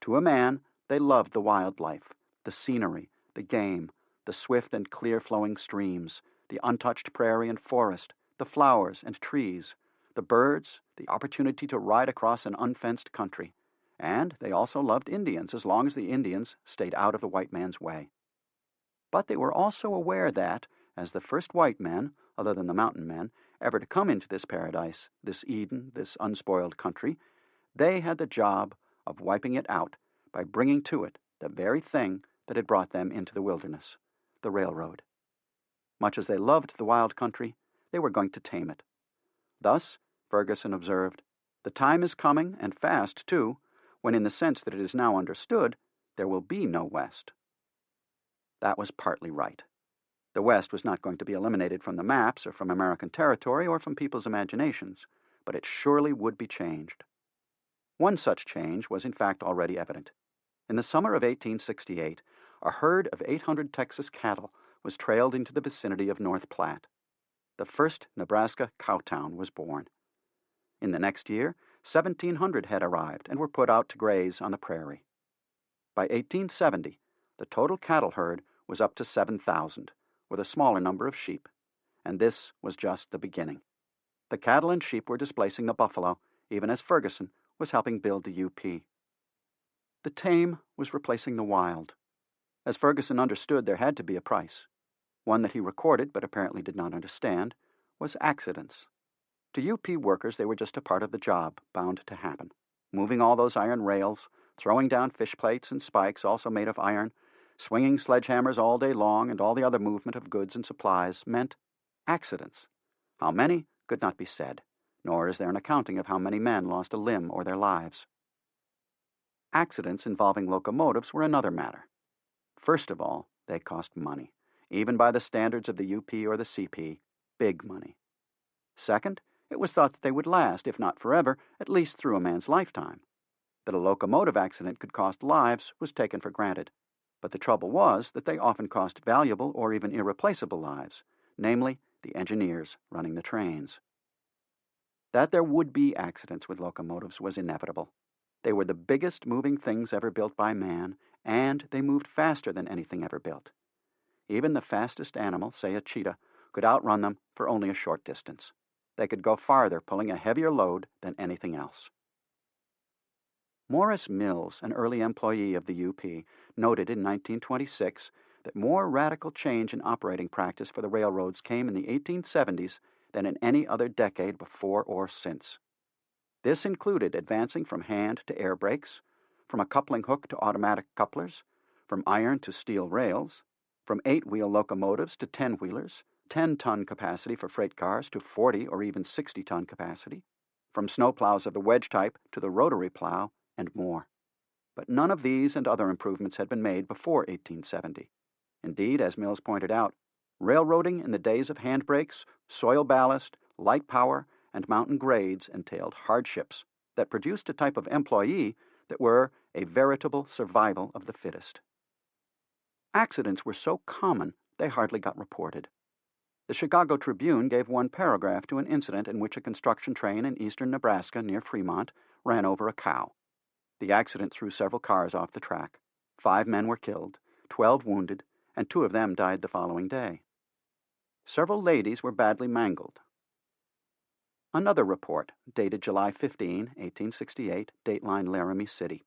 Speaker 1: To a man, they loved the wild life, the scenery, the game, the swift and clear-flowing streams, the untouched prairie and forest, the flowers and trees, the birds, the opportunity to ride across an unfenced country, and they also loved Indians as long as the Indians stayed out of the white man's way. But they were also aware that, as the first white men, other than the mountain men, ever to come into this paradise, this Eden, this unspoiled country, they had the job of wiping it out by bringing to it the very thing that had brought them into the wilderness, the railroad. Much as they loved the wild country, they were going to tame it. Thus, Ferguson observed, "The time is coming, and fast too, when in the sense that it is now understood, there will be no West." That was partly right. The West was not going to be eliminated from the maps or from American territory or from people's imaginations, but it surely would be changed. One such change was in fact already evident. In the summer of 1868, a herd of 800 Texas cattle was trailed into the vicinity of North Platte. The first Nebraska cow town was born. In the next year, 1,700 had arrived and were put out to graze on the prairie. By 1870, the total cattle herd was up to 7,000, with a smaller number of sheep, and this was just the beginning. The cattle and sheep were displacing the buffalo, even as Ferguson was helping build the UP. The tame was replacing the wild. As Ferguson understood, there had to be a price. One that he recorded, but apparently did not understand, was accidents. To UP workers, they were just a part of the job, bound to happen. Moving all those iron rails, throwing down fish plates and spikes also made of iron, swinging sledgehammers all day long, and all the other movement of goods and supplies meant accidents. How many could not be said, nor is there an accounting of how many men lost a limb or their lives. Accidents involving locomotives were another matter. First of all, they cost money, even by the standards of the UP or the CP, big money. Second, it was thought that they would last, if not forever, at least through a man's lifetime. That a locomotive accident could cost lives was taken for granted. But the trouble was that they often cost valuable or even irreplaceable lives, namely the engineers running the trains. That there would be accidents with locomotives was inevitable. They were the biggest moving things ever built by man, and they moved faster than anything ever built. Even the fastest animal, say a cheetah, could outrun them for only a short distance. They could go farther pulling a heavier load than anything else. Morris Mills, an early employee of the UP, noted in 1926 that more radical change in operating practice for the railroads came in the 1870s than in any other decade before or since. This included advancing from hand to air brakes, from a coupling hook to automatic couplers, from iron to steel rails, from 8-wheel locomotives to 10-wheelers, 10-ton capacity for freight cars to 40 or even 60-ton capacity, from snowplows of the wedge type to the rotary plow, and more. But none of these and other improvements had been made before 1870. Indeed, as Mills pointed out, railroading in the days of handbrakes, soil ballast, light power, and mountain grades entailed hardships that produced a type of employee that were a veritable survival of the fittest. Accidents were so common they hardly got reported. The Chicago Tribune gave one paragraph to an incident in which a construction train in eastern Nebraska near Fremont ran over a cow. The accident threw several cars off the track. 5 men were killed, 12 wounded, and 2 of them died the following day. Several ladies were badly mangled. Another report, dated July 15, 1868, dateline Laramie City,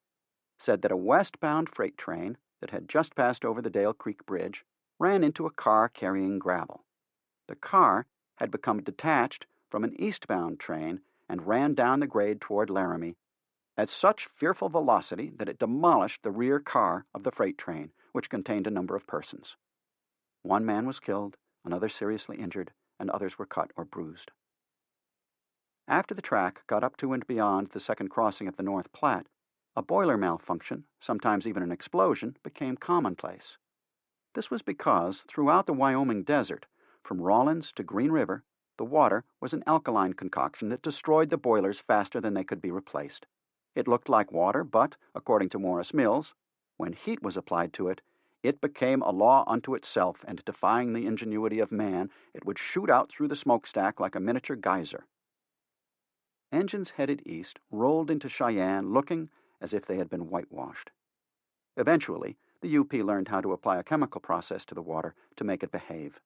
Speaker 1: said that a westbound freight train that had just passed over the Dale Creek Bridge ran into a car carrying gravel. The car had become detached from an eastbound train and ran down the grade toward Laramie at such fearful velocity that it demolished the rear car of the freight train, which contained a number of persons. 1 man was killed, another seriously injured, and others were cut or bruised. After the track got up to and beyond the second crossing of the North Platte, a boiler malfunction, sometimes even an explosion, became commonplace. This was because throughout the Wyoming desert, from Rawlins to Green River, the water was an alkaline concoction that destroyed the boilers faster than they could be replaced. It looked like water, but, according to Morris Mills, when heat was applied to it, it became a law unto itself, and defying the ingenuity of man, it would shoot out through the smokestack like a miniature geyser. Engines headed east rolled into Cheyenne looking as if they had been whitewashed. Eventually, the UP learned how to apply a chemical process to the water to make it behave.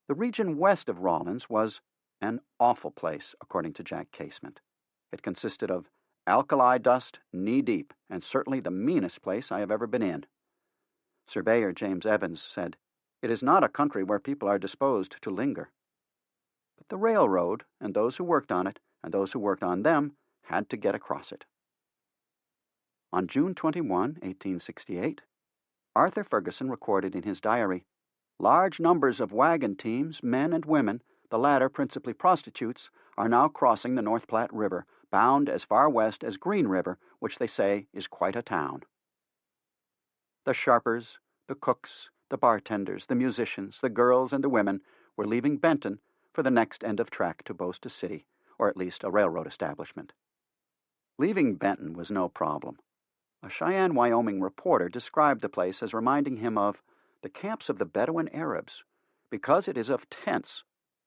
Speaker 1: The region west of Rawlins was an awful place, according to Jack Casement. It consisted of alkali dust knee-deep, and certainly the meanest place I have ever been in. Surveyor James Evans said, "It is not a country where people are disposed to linger." But the railroad, and those who worked on it, and those who worked on them, had to get across it. On June 21, 1868, Arthur Ferguson recorded in his diary, "Large numbers of wagon teams, men and women, the latter principally prostitutes, are now crossing the North Platte River, bound as far west as Green River, which they say is quite a town." The sharpers, the cooks, the bartenders, the musicians, the girls, and the women were leaving Benton for the next end of track to boast a city, or at least a railroad establishment. Leaving Benton was no problem. A Cheyenne, Wyoming reporter described the place as reminding him of the camps of the Bedouin Arabs, because it is of tents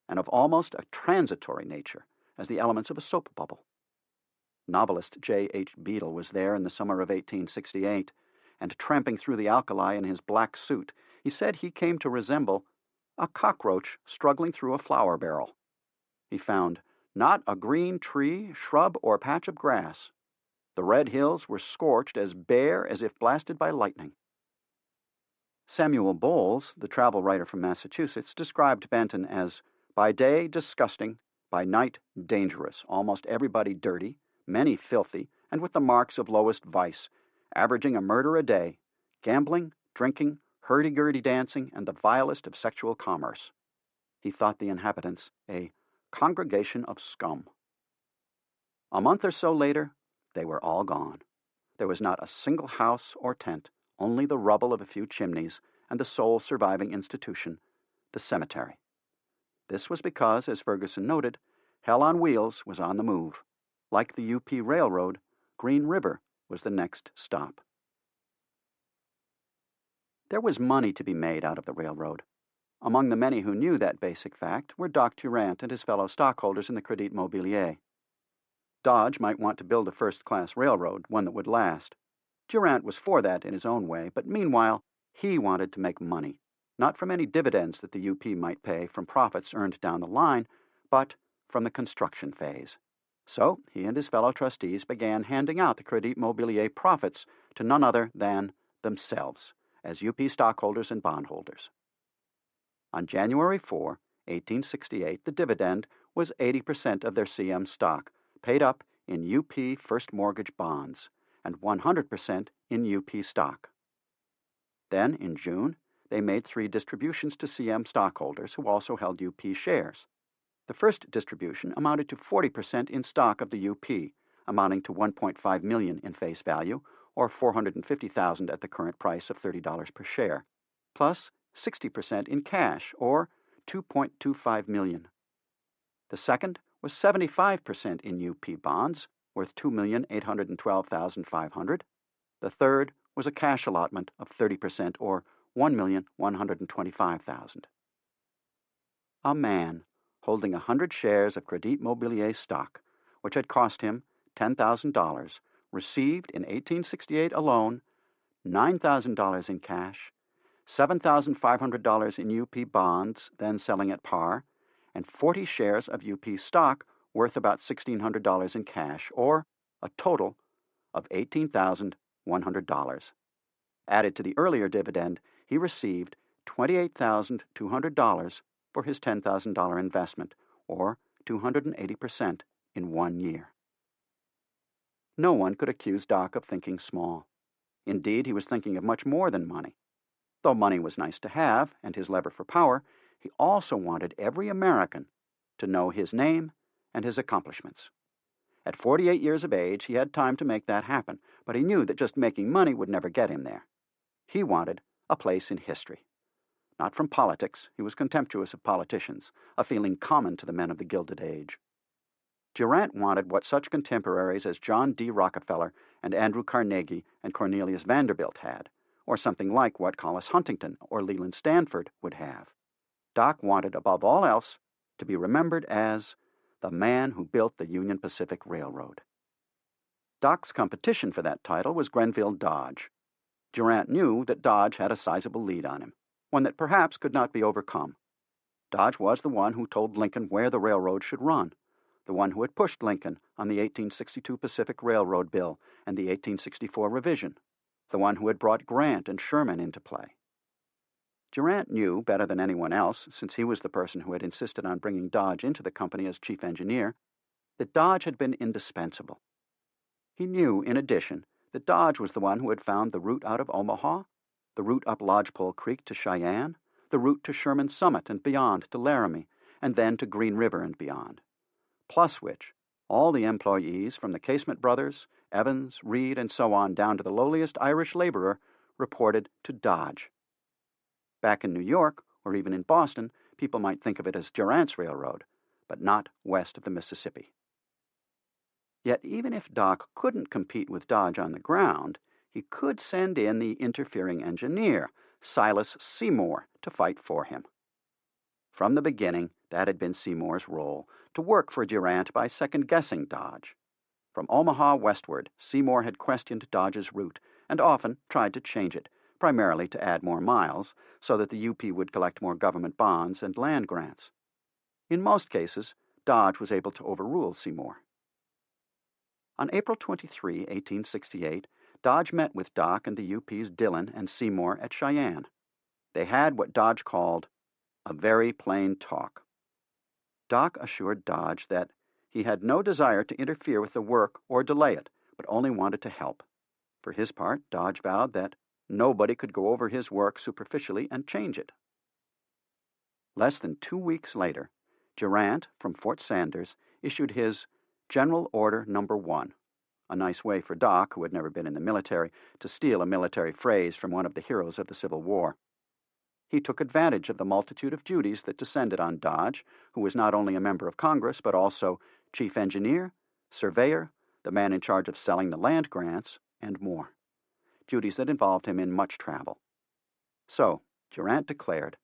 Speaker 1: and of almost a transitory nature, as the elements of a soap bubble. Novelist J. H. Beadle was there in the summer of 1868, and tramping through the alkali in his black suit, he said he came to resemble a cockroach struggling through a flour barrel. He found not a green tree, shrub, or patch of grass. The red hills were scorched as bare as if blasted by lightning. Samuel Bowles, the travel writer from Massachusetts, described Benton as by day disgusting, by night dangerous, almost everybody dirty, many filthy, and with the marks of lowest vice, averaging a murder a day, gambling, drinking, hurdy-gurdy dancing, and the vilest of sexual commerce. He thought the inhabitants a congregation of scum. A month or so later, they were all gone. There was not a single house or tent, only the rubble of a few chimneys, and the sole surviving institution, the cemetery. This was because, as Ferguson noted, Hell on Wheels was on the move. Like the UP Railroad, Green River was the next stop. There was money to be made out of the railroad. Among the many who knew that basic fact were Doc Durant and his fellow stockholders in the Crédit Mobilier. Dodge might want to build a first-class railroad, one that would last. Durant was for that in his own way, but meanwhile, he wanted to make money, not from any dividends that the UP might pay from profits earned down the line, but from the construction phase. So he and his fellow trustees began handing out the Crédit Mobilier profits to none other than themselves, as UP stockholders and bondholders. On January 4, 1868, the dividend was 80% of their CM stock, paid up in UP first mortgage bonds, and 100% in UP stock. Then, in June, they made 3 distributions to CM stockholders who also held UP shares. The first distribution amounted to 40% in stock of the UP, amounting to $1.5 million in face value, or $450,000 at the current price of $30 per share, plus 60% in cash, or $2.25 million. The second was 75% in UP bonds, worth $2,812,500. The third was a cash allotment of 30%, or $1,125,000. A man holding 100 shares of Crédit Mobilier stock, which had cost him $10,000, received in 1868 alone $9,000 in cash, $7,500 in UP bonds, then selling at par, and 40 shares of UP stock worth about $1,600 in cash, or a total of $18,100. Added to the earlier dividend, he received $28,200 for his $10,000 investment, or 280% in 1 year. No one could accuse Doc of thinking small. Indeed, he was thinking of much more than money. Though money was nice to have, and his lever for power, he also wanted every American to know his name and his accomplishments. At 48 years of age, he had time to make that happen, but he knew that just making money would never get him there. He wanted a place in history. Not from politics, he was contemptuous of politicians, a feeling common to the men of the Gilded Age. Durant wanted what such contemporaries as John D. Rockefeller and Andrew Carnegie and Cornelius Vanderbilt had, or something like what Collis Huntington or Leland Stanford would have. Doc wanted, above all else, to be remembered as the man who built the Union Pacific Railroad. Doc's competition for that title was Grenville Dodge. Durant knew that Dodge had a sizable lead on him, one that perhaps could not be overcome. Dodge was the one who told Lincoln where the railroad should run, the one who had pushed Lincoln on the 1862 Pacific Railroad Bill and the 1864 revision, the one who had brought Grant and Sherman into play. Durant knew better than anyone else, since he was the person who had insisted on bringing Dodge into the company as chief engineer, that Dodge had been indispensable. He knew, in addition, that Dodge was the one who had found the route out of Omaha, the route up Lodgepole Creek to Cheyenne, the route to Sherman Summit and beyond to Laramie, and then to Green River and beyond. Plus which, all the employees from the Casement brothers, Evans, Reed, and so on down to the lowliest Irish laborer reported to Dodge. Back in New York, or even in Boston, people might think of it as Durant's Railroad, but not west of the Mississippi. Yet even if Doc couldn't compete with Dodge on the ground, he could send in the interfering engineer, Silas Seymour, to fight for him. From the beginning, that had been Seymour's role, to work for Durant by second-guessing Dodge. From Omaha westward, Seymour had questioned Dodge's route and often tried to change it, primarily to add more miles, so that the UP would collect more government bonds and land grants. In most cases, Dodge was able to overrule Seymour. On April 23, 1868, Dodge met with Doc and the UP's Dillon and Seymour at Cheyenne. They had what Dodge called a very plain talk. Doc assured Dodge that he had no desire to interfere with the work or delay it, but only wanted to help. For his part, Dodge vowed that nobody could go over his work superficially and change it. Less than 2 weeks later, Durant, from Fort Sanders, issued his General Order No. 1, a nice way for Doc, who had never been in the military, to steal a military phrase from one of the heroes of the Civil War. He took advantage of the multitude of duties that descended on Dodge, who was not only a member of Congress, but also chief engineer, surveyor, the man in charge of selling the land grants, and more. Duties that involved him in much travel. So, Durant declared,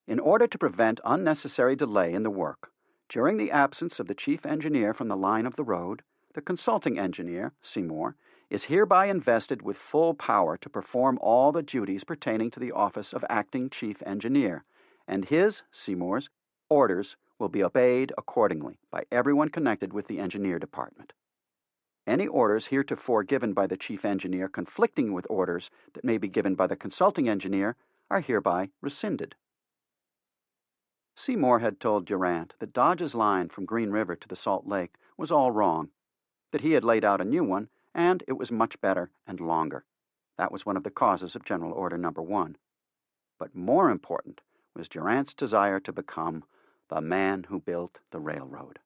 Speaker 1: in order to prevent unnecessary delay in the work, during the absence of the chief engineer from the line of the road, the consulting engineer, Seymour, is hereby invested with full power to perform all the duties pertaining to the office of acting chief engineer, and his, Seymour's, orders will be obeyed accordingly by everyone connected with the engineer department. Any orders heretofore given by the chief engineer conflicting with orders that may be given by the consulting engineer are hereby rescinded. Seymour had told Durant that Dodge's line from Green River to the Salt Lake was all wrong, that he had laid out a new one, and it was much better and longer. That was one of the causes of General Order No. 1. But more important was Durant's desire to become the man who built the railroad.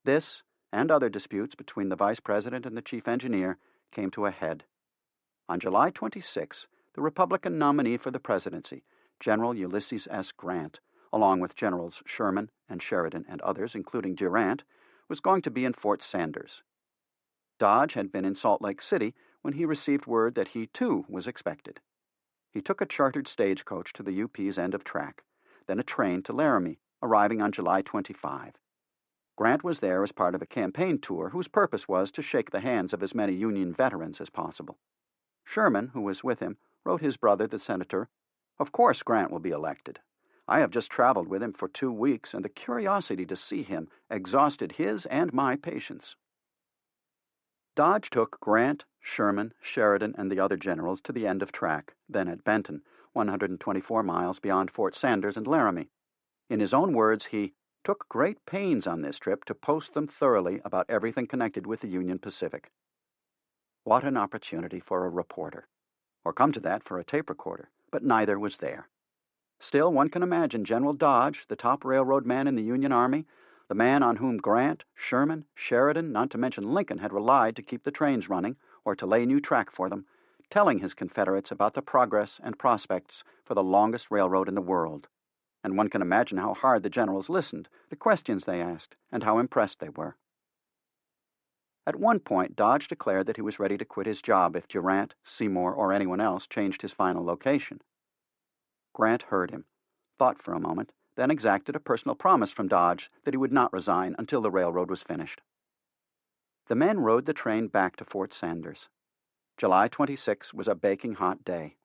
Speaker 1: This, and other disputes between the vice president and the chief engineer, came to a head. On July 26, the Republican nominee for the presidency, General Ulysses S. Grant, along with Generals Sherman and Sheridan and others, including Durant, was going to be in Fort Sanders. Dodge had been in Salt Lake City when he received word that he, too, was expected. He took a chartered stagecoach to the UP's end of track, then a train to Laramie, arriving on July 25. Grant was there as part of a campaign tour whose purpose was to shake the hands of as many Union veterans as possible. Sherman, who was with him, wrote his brother, the senator, "Of course Grant will be elected. I have just traveled with him for 2 weeks, and the curiosity to see him exhausted his and my patience." Dodge took Grant, Sherman, Sheridan, and the other generals to the end of track, then at Benton, 124 miles beyond Fort Sanders and Laramie. In his own words, he took great pains on this trip to post them thoroughly about everything connected with the Union Pacific. What an opportunity for a reporter, or come to that, for a tape recorder, but neither was there. Still, one can imagine General Dodge, the top railroad man in the Union Army, the man on whom Grant, Sherman, Sheridan, not to mention Lincoln, had relied to keep the trains running or to lay new track for them, telling his Confederates about the progress and prospects for the longest railroad in the world. And one can imagine how hard the generals listened, the questions they asked, and how impressed they were. At one point, Dodge declared that he was ready to quit his job if Durant, Seymour, or anyone else changed his final location. Grant heard him, thought for a moment, then exacted a personal promise from Dodge that he would not resign until the railroad was finished. The men rode the train back to Fort Sanders. July 26 was a baking hot day.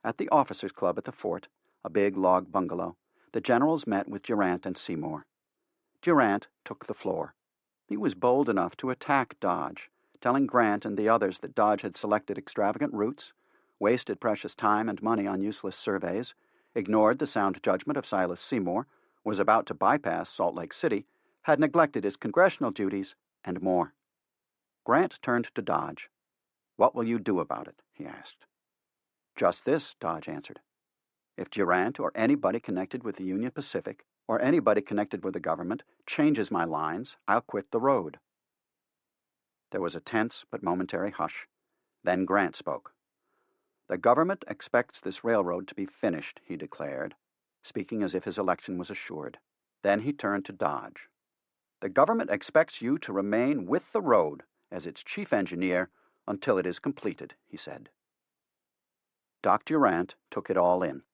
Speaker 1: At the officers' club at the fort, a big log bungalow, the generals met with Durant and Seymour. Durant took the floor. He was bold enough to attack Dodge, telling Grant and the others that Dodge had selected extravagant routes, wasted precious time and money on useless surveys, ignored the sound judgment of Silas Seymour, was about to bypass Salt Lake City, had neglected his congressional duties, and more. Grant turned to Dodge. "What will you do about it?" he asked. "Just this," Dodge answered. "If Durant or anybody connected with the Union Pacific or anybody connected with the government changes my lines, I'll quit the road." There was a tense but momentary hush. Then Grant spoke. "The government expects this railroad to be finished," he declared, speaking as if his election was assured. Then he turned to Dodge. "The government expects you to remain with the road as its chief engineer until it is completed," he said. Doc Durant took it all in.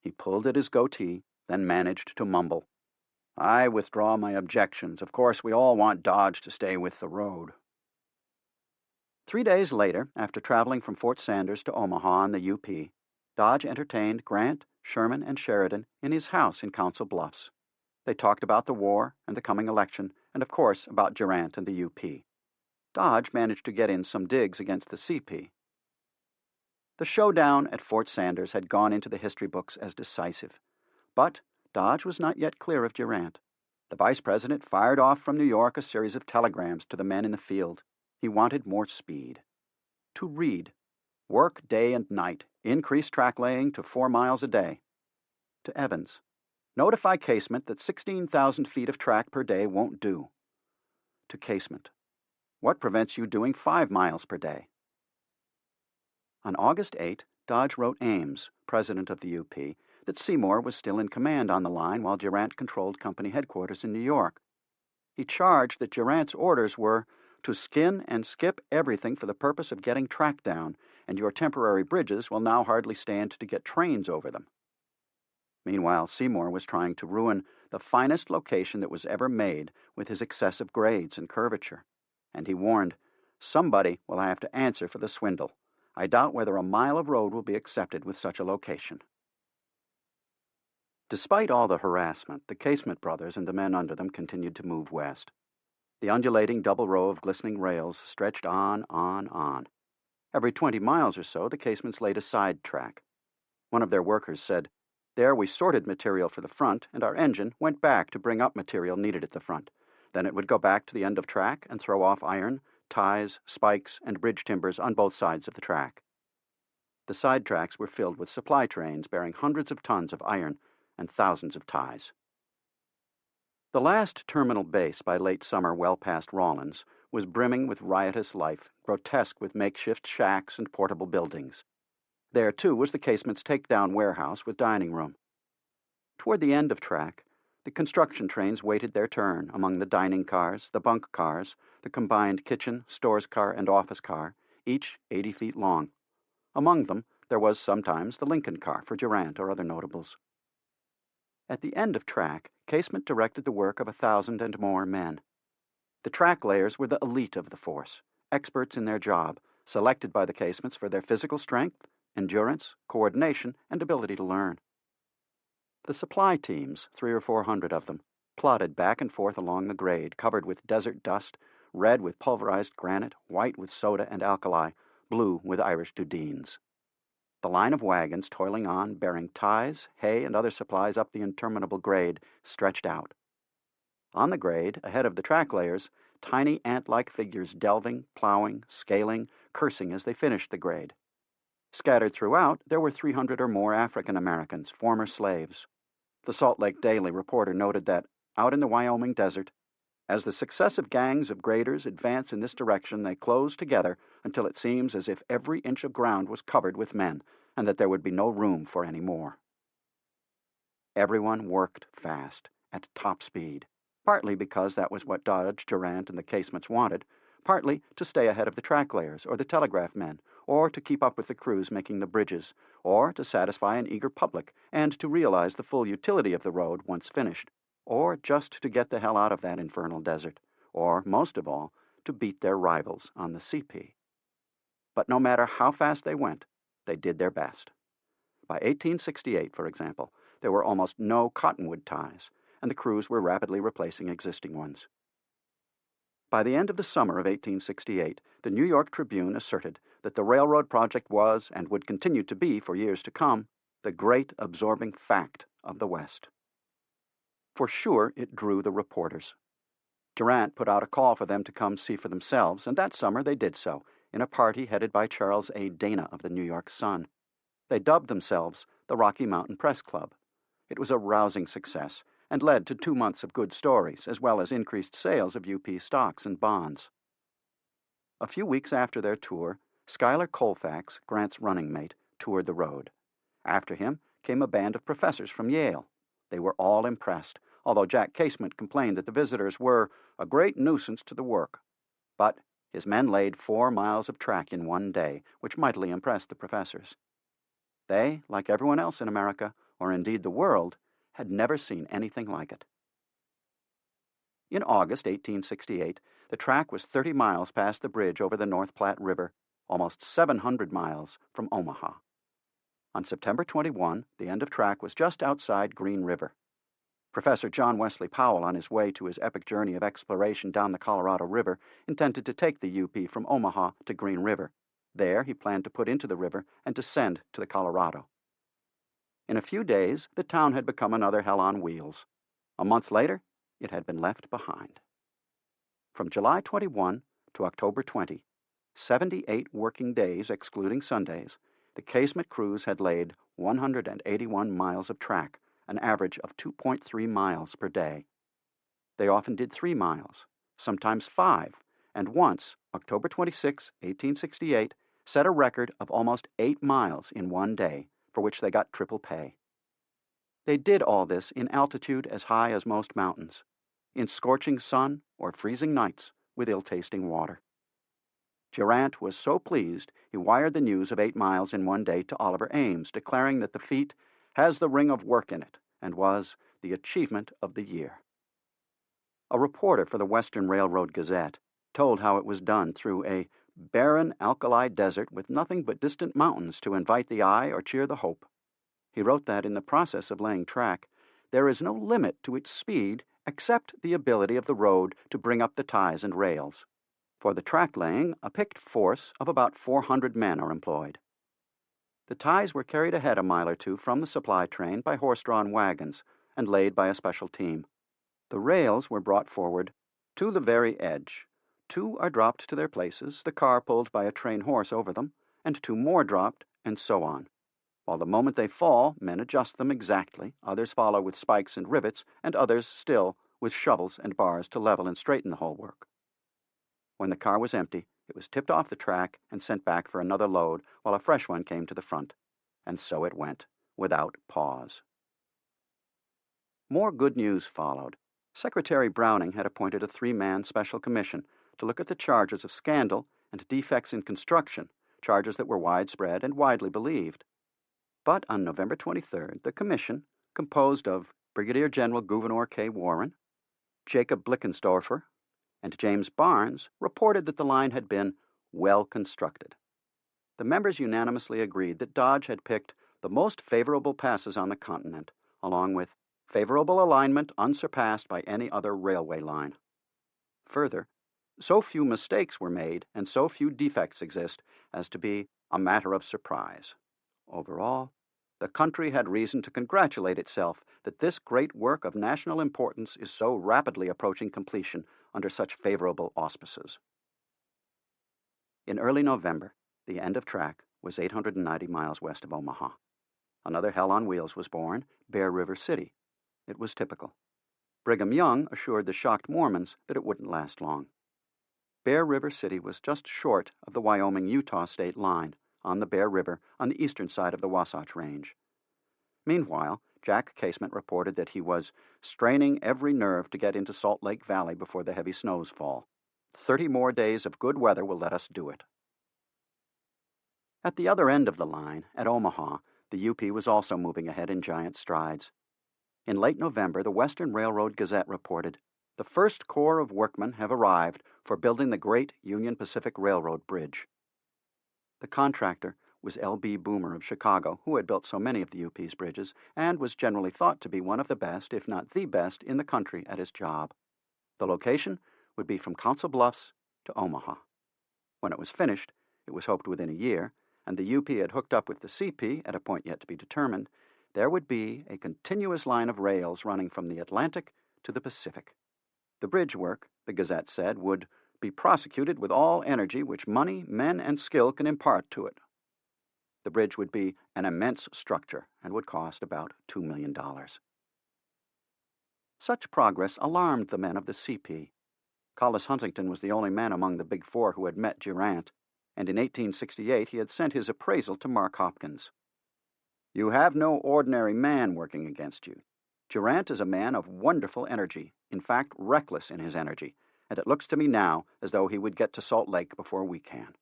Speaker 1: He pulled at his goatee, then managed to mumble, "I withdraw my objections. Of course, we all want Dodge to stay with the road." 3 days later, after traveling from Fort Sanders to Omaha on the UP, Dodge entertained Grant, Sherman, and Sheridan in his house in Council Bluffs. They talked about the war and the coming election, and of course about Durant and the UP. Dodge managed to get in some digs against the CP. The showdown at Fort Sanders had gone into the history books as decisive. But Dodge was not yet clear of Durant. The vice president fired off from New York a series of telegrams to the men in the field. He wanted more speed. To Reed, work day and night, increase track laying to 4 miles a day. To Evans, notify Casement that 16,000 feet of track per day won't do. To Casement, what prevents you doing 5 miles per day? On August 8, Dodge wrote Ames, president of the UP, that Seymour was still in command on the line while Durant controlled company headquarters in New York. He charged that Durant's orders were to skin and skip everything for the purpose of getting track down, and your temporary bridges will now hardly stand to get trains over them. Meanwhile, Seymour was trying to ruin the finest location that was ever made with his excessive grades and curvature. And he warned, "Somebody will have to answer for the swindle. I doubt whether a mile of road will be accepted with such a location." Despite all the harassment, the Casement brothers and the men under them continued to move west. The undulating double row of glistening rails stretched on. Every 20 miles or so, the Casements laid a side track. One of their workers said, "There we sorted material for the front, and our engine went back to bring up material needed at the front. Then it would go back to the end of track and throw off iron, ties, spikes, and bridge timbers on both sides of the track." The side tracks were filled with supply trains bearing hundreds of tons of iron and thousands of ties. The last terminal base by late summer well past Rawlins was brimming with riotous life, grotesque with makeshift shacks and portable buildings. There, too, was the Casement's take-down warehouse with dining room. Toward the end of track, the construction trains waited their turn among the dining cars, the bunk cars, the combined kitchen, stores car, and office car, each 80 feet long. Among them, there was sometimes the Lincoln car for Durant or other notables. At the end of track, Casement directed the work of 1,000 and more men. The track layers were the elite of the force, experts in their job, selected by the Casements for their physical strength, endurance, coordination, and ability to learn. The supply teams, 300 or 400 of them, plodded back and forth along the grade, covered with desert dust, red with pulverized granite, white with soda and alkali, blue with Irish Dudines. The line of wagons toiling on, bearing ties, hay, and other supplies up the interminable grade, stretched out. On the grade, ahead of the track layers, tiny ant-like figures delving, plowing, scaling, cursing as they finished the grade. Scattered throughout, there were 300 or more African Americans, former slaves. The Salt Lake Daily reporter noted that, out in the Wyoming desert, as the successive gangs of graders advance in this direction, they close together until it seems as if every inch of ground was covered with men, and that there would be no room for any more. Everyone worked fast, at top speed, partly because that was what Dodge, Durant, and the Casements wanted, partly to stay ahead of the track layers or the telegraph men, or to keep up with the crews making the bridges, or to satisfy an eager public and to realize the full utility of the road once finished, or just to get the hell out of that infernal desert, or, most of all, to beat their rivals on the CP. But no matter how fast they went, they did their best. By 1868, for example, there were almost no cottonwood ties, and the crews were rapidly replacing existing ones. By the end of the summer of 1868, the New York Tribune asserted that the railroad project was, and would continue to be for years to come, the great absorbing fact of the West. For sure, it drew the reporters. Durant put out a call for them to come see for themselves, and that summer they did so, in a party headed by Charles A. Dana of the New York Sun. They dubbed themselves the Rocky Mountain Press Club. It was a rousing success, and led to 2 months of good stories, as well as increased sales of UP stocks and bonds. A few weeks after their tour, Schuyler Colfax, Grant's running mate, toured the road. After him came a band of professors from Yale. They were all impressed, although Jack Casement complained that the visitors were a great nuisance to the work. But his men laid 4 miles of track in one day, which mightily impressed the professors. They, like everyone else in America, or indeed the world, had never seen anything like it. In August 1868, the track was 30 miles past the bridge over the North Platte River, almost 700 miles from Omaha. On September 21, the end of track was just outside Green River. Professor John Wesley Powell, on his way to his epic journey of exploration down the Colorado River, intended to take the UP from Omaha to Green River. There he planned to put into the river and descend to the Colorado. In a few days, the town had become another hell on wheels. A month later, it had been left behind. From July 21 to October 20, 78 working days excluding Sundays, the Casement crews had laid 181 miles of track, an average of 2.3 miles per day. They often did 3 miles, sometimes 5, and once, October 26, 1868, set a record of almost 8 miles in one day, for which they got triple pay. They did all this in altitude as high as most mountains, in scorching sun or freezing nights with ill-tasting water. Durant was so pleased he wired the news of 8 miles in one day to Oliver Ames, declaring that the feat has the ring of work in it and was the achievement of the year. A reporter for the Western Railroad Gazette told how it was done through a barren alkali desert with nothing but distant mountains to invite the eye or cheer the hope. He wrote that in the process of laying track, there is no limit to its speed except the ability of the road to bring up the ties and rails. For the track laying, a picked force of about 400 men are employed. The ties were carried ahead a mile or two from the supply train by horse-drawn wagons and laid by a special team. The rails were brought forward to the very edge. 2 are dropped to their places, the car pulled by a train horse over them, and 2 more dropped and so on. While the moment they fall, men adjust them exactly, others follow with spikes and rivets, and others still with shovels and bars to level and straighten the whole work. When the car was empty, it was tipped off the track and sent back for another load while a fresh one came to the front. And so it went, without pause. More good news followed. Secretary Browning had appointed a 3-man special commission to look at the charges of scandal and defects in construction, charges that were widespread and widely believed. But on November 23rd, the commission, composed of Brigadier General Gouverneur K. Warren, Jacob Blickensdorfer, and James Barnes, reported that the line had been well constructed. The members unanimously agreed that Dodge had picked the most favorable passes on the continent, along with favorable alignment unsurpassed by any other railway line. Further, so few mistakes were made and so few defects exist as to be a matter of surprise. Overall, the country had reason to congratulate itself that this great work of national importance is so rapidly approaching completion under such favorable auspices. In early November, the end of track was 890 miles west of Omaha. Another hell on wheels was born, Bear River City. It was typical. Brigham Young assured the shocked Mormons that it wouldn't last long. Bear River City was just short of the Wyoming-Utah state line, on the Bear River on the eastern side of the Wasatch Range. Meanwhile, Jack Casement reported that he was straining every nerve to get into Salt Lake Valley before the heavy snows fall. 30 more days of good weather will let us do it. At the other end of the line, at Omaha, the UP was also moving ahead in giant strides. In late November, the Western Railroad Gazette reported, "The first corps of workmen have arrived for building the great Union Pacific Railroad bridge." The contractor was L.B. Boomer of Chicago, who had built so many of the UP's bridges, and was generally thought to be one of the best, if not the best, in the country at his job. The location would be from Council Bluffs to Omaha. When it was finished, it was hoped within a year, and the UP had hooked up with the CP at a point yet to be determined, there would be a continuous line of rails running from the Atlantic to the Pacific. The bridge work, the Gazette said, would be prosecuted with all energy which money, men, and skill can impart to it. The bridge would be an immense structure and would cost about $2 million. Such progress alarmed the men of the CP. Collis Huntington was the only man among the Big Four who had met Durant, and in 1868 he had sent his appraisal to Mark Hopkins. "You have no ordinary man working against you. Durant is a man of wonderful energy, in fact reckless in his energy, and it looks to me now as though he would get to Salt Lake before we can."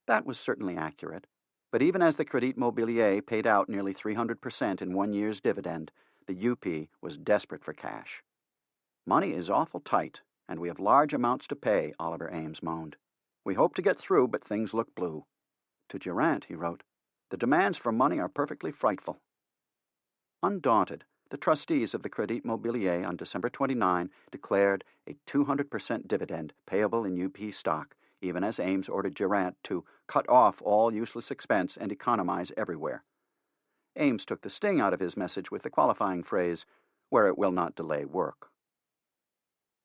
Speaker 1: That was certainly accurate, but even as the Crédit Mobilier paid out nearly 300% in 1 year's dividend, the UP was desperate for cash. "Money is awful tight, and we have large amounts to pay," Oliver Ames moaned. "We hope to get through, but things look blue." To Durant, he wrote, "The demands for money are perfectly frightful." Undaunted, the trustees of the Crédit Mobilier on December 29 declared a 200% dividend payable in UP stock, even as Ames ordered Durant to cut off all useless expense and economize everywhere. Ames took the sting out of his message with the qualifying phrase, "where it will not delay work."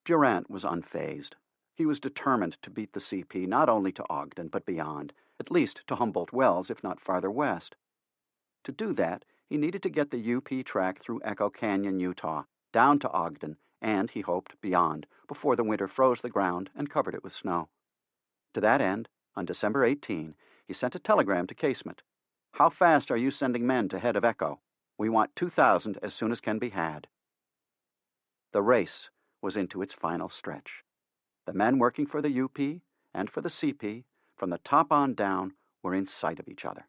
Speaker 1: Durant was unfazed. He was determined to beat the CP not only to Ogden, but beyond, at least to Humboldt Wells, if not farther west. To do that, he needed to get the UP track through Echo Canyon, Utah, down to Ogden, and, he hoped, beyond, before the winter froze the ground and covered it with snow. To that end, on December 18, he sent a telegram to Casement. "How fast are you sending men to head of Echo? We want 2,000 as soon as can be had." The race was into its final stretch. The men working for the UP and for the CP, from the top on down, were in sight of each other.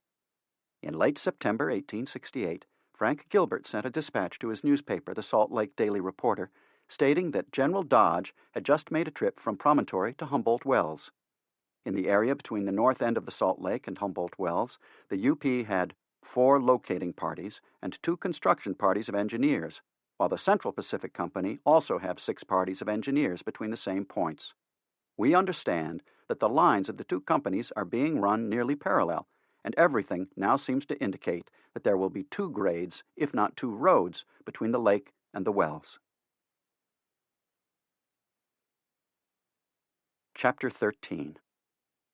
Speaker 1: In late September 1868, Frank Gilbert sent a dispatch to his newspaper, the Salt Lake Daily Reporter, stating that General Dodge had just made a trip from Promontory to Humboldt Wells. In the area between the north end of the Salt Lake and Humboldt Wells, the UP had 4 locating parties and 2 construction parties of engineers, while the Central Pacific Company also have 6 parties of engineers between the same points. We understand that the lines of the 2 companies are being run nearly parallel, and everything now seems to indicate that there will be 2 grades, if not 2 roads, between the lake and the wells. Chapter 13.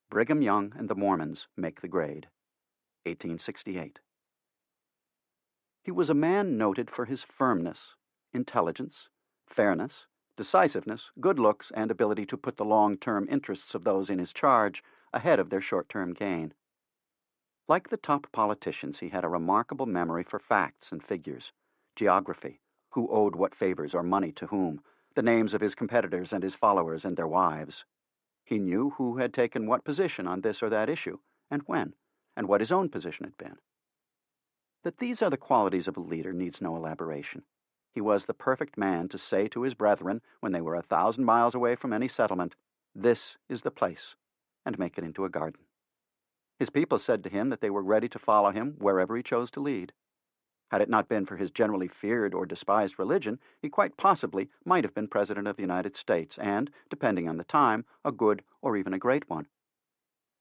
Speaker 1: Brigham Young and the Mormons make the grade. 1868. He was a man noted for his firmness, intelligence, fairness, decisiveness, good looks, and ability to put the long-term interests of those in his charge ahead of their short-term gain. Like the top politicians, he had a remarkable memory for facts and figures, geography, who owed what favors or money to whom, the names of his competitors and his followers and their wives. He knew who had taken what position on this or that issue, and when, and what his own position had been. That these are the qualities of a leader needs no elaboration. He was the perfect man to say to his brethren, when they were 1,000 miles away from any settlement, "This is the place," and make it into a garden. His people said to him that they were ready to follow him wherever he chose to lead. Had it not been for his generally feared or despised religion, he quite possibly might have been President of the United States, and, depending on the time, a good or even a great one.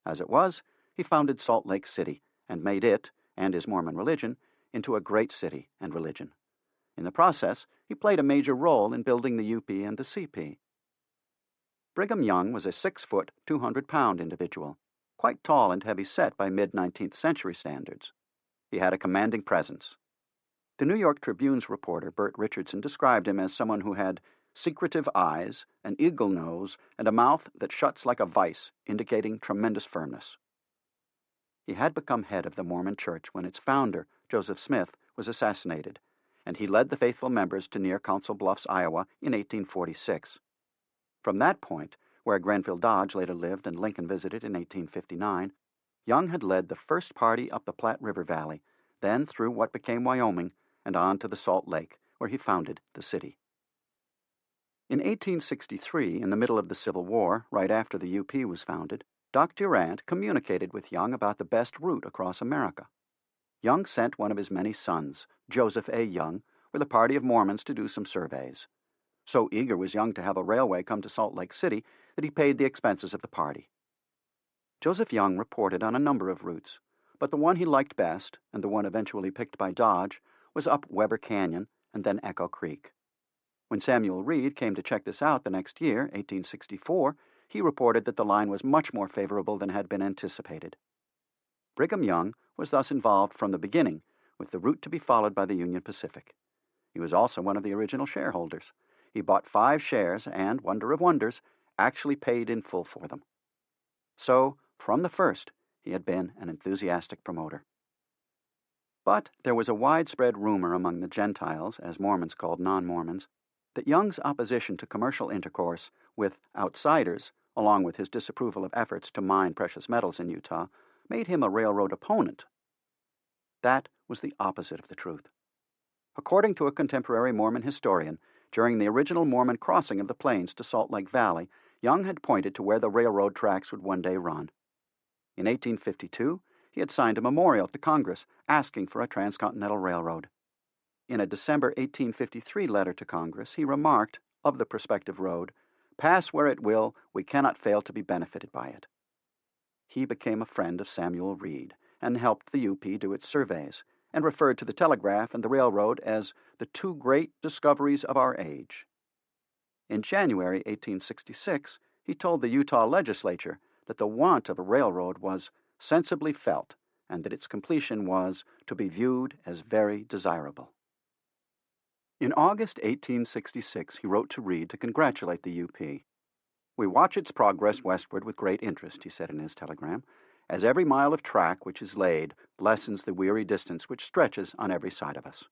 Speaker 1: As it was, he founded Salt Lake City, and made it, and his Mormon religion, into a great city and religion. In the process, he played a major role in building the UP and the CP. Brigham Young was a 6-foot, 200-pound individual, quite tall and heavy-set by mid-19th century standards. He had a commanding presence. The New York Tribune's reporter, Bert Richardson, described him as someone who had secretive eyes, an eagle nose, and a mouth that shuts like a vice, indicating tremendous firmness. He had become head of the Mormon Church when its founder, Joseph Smith, was assassinated, and he led the faithful members to near Council Bluffs, Iowa, in 1846. From that point, where Grenville Dodge later lived and Lincoln visited in 1859, Young had led the first party up the Platte River Valley, then through what became Wyoming, and on to the Salt Lake, where he founded the city. In 1863, in the middle of the Civil War, right after the UP was founded, Doc Durant communicated with Young about the best route across America. Young sent one of his many sons, Joseph A. Young, with a party of Mormons to do some surveys. So eager was Young to have a railway come to Salt Lake City that he paid the expenses of the party. Joseph Young reported on a number of routes, but the one he liked best, and the one eventually picked by Dodge, was up Weber Canyon and then Echo Creek. When Samuel Reed came to check this out the next year, 1864, he reported that the line was much more favorable than had been anticipated. Brigham Young was thus involved from the beginning with the route to be followed by the Union Pacific. He was also one of the original shareholders. He bought 5 shares and, wonder of wonders, actually paid in full for them. So, from the first, he had been an enthusiastic promoter. But there was a widespread rumor among the Gentiles, as Mormons called non-Mormons, that Young's opposition to commercial intercourse with outsiders, along with his disapproval of efforts to mine precious metals in Utah, made him a railroad opponent. That was the opposite of the truth. According to a contemporary Mormon historian, during the original Mormon crossing of the plains to Salt Lake Valley, Young had pointed to where the railroad tracks would one day run. In 1852, he had signed a memorial to Congress asking for a transcontinental railroad. In a December 1853 letter to Congress, he remarked of the prospective road, "Pass where it will, we cannot fail to be benefited by it." He became a friend of Samuel Reed and helped the UP do its surveys, and referred to the telegraph and the railroad as the 2 great discoveries of our age. In January 1866, he told the Utah legislature that the want of a railroad was sensibly felt, and that its completion was to be viewed as very desirable. In August 1866, he wrote to Reed to congratulate the UP. "We watch its progress westward with great interest," he said in his telegram, "as every mile of track which is laid lessens the weary distance which stretches on every side of us."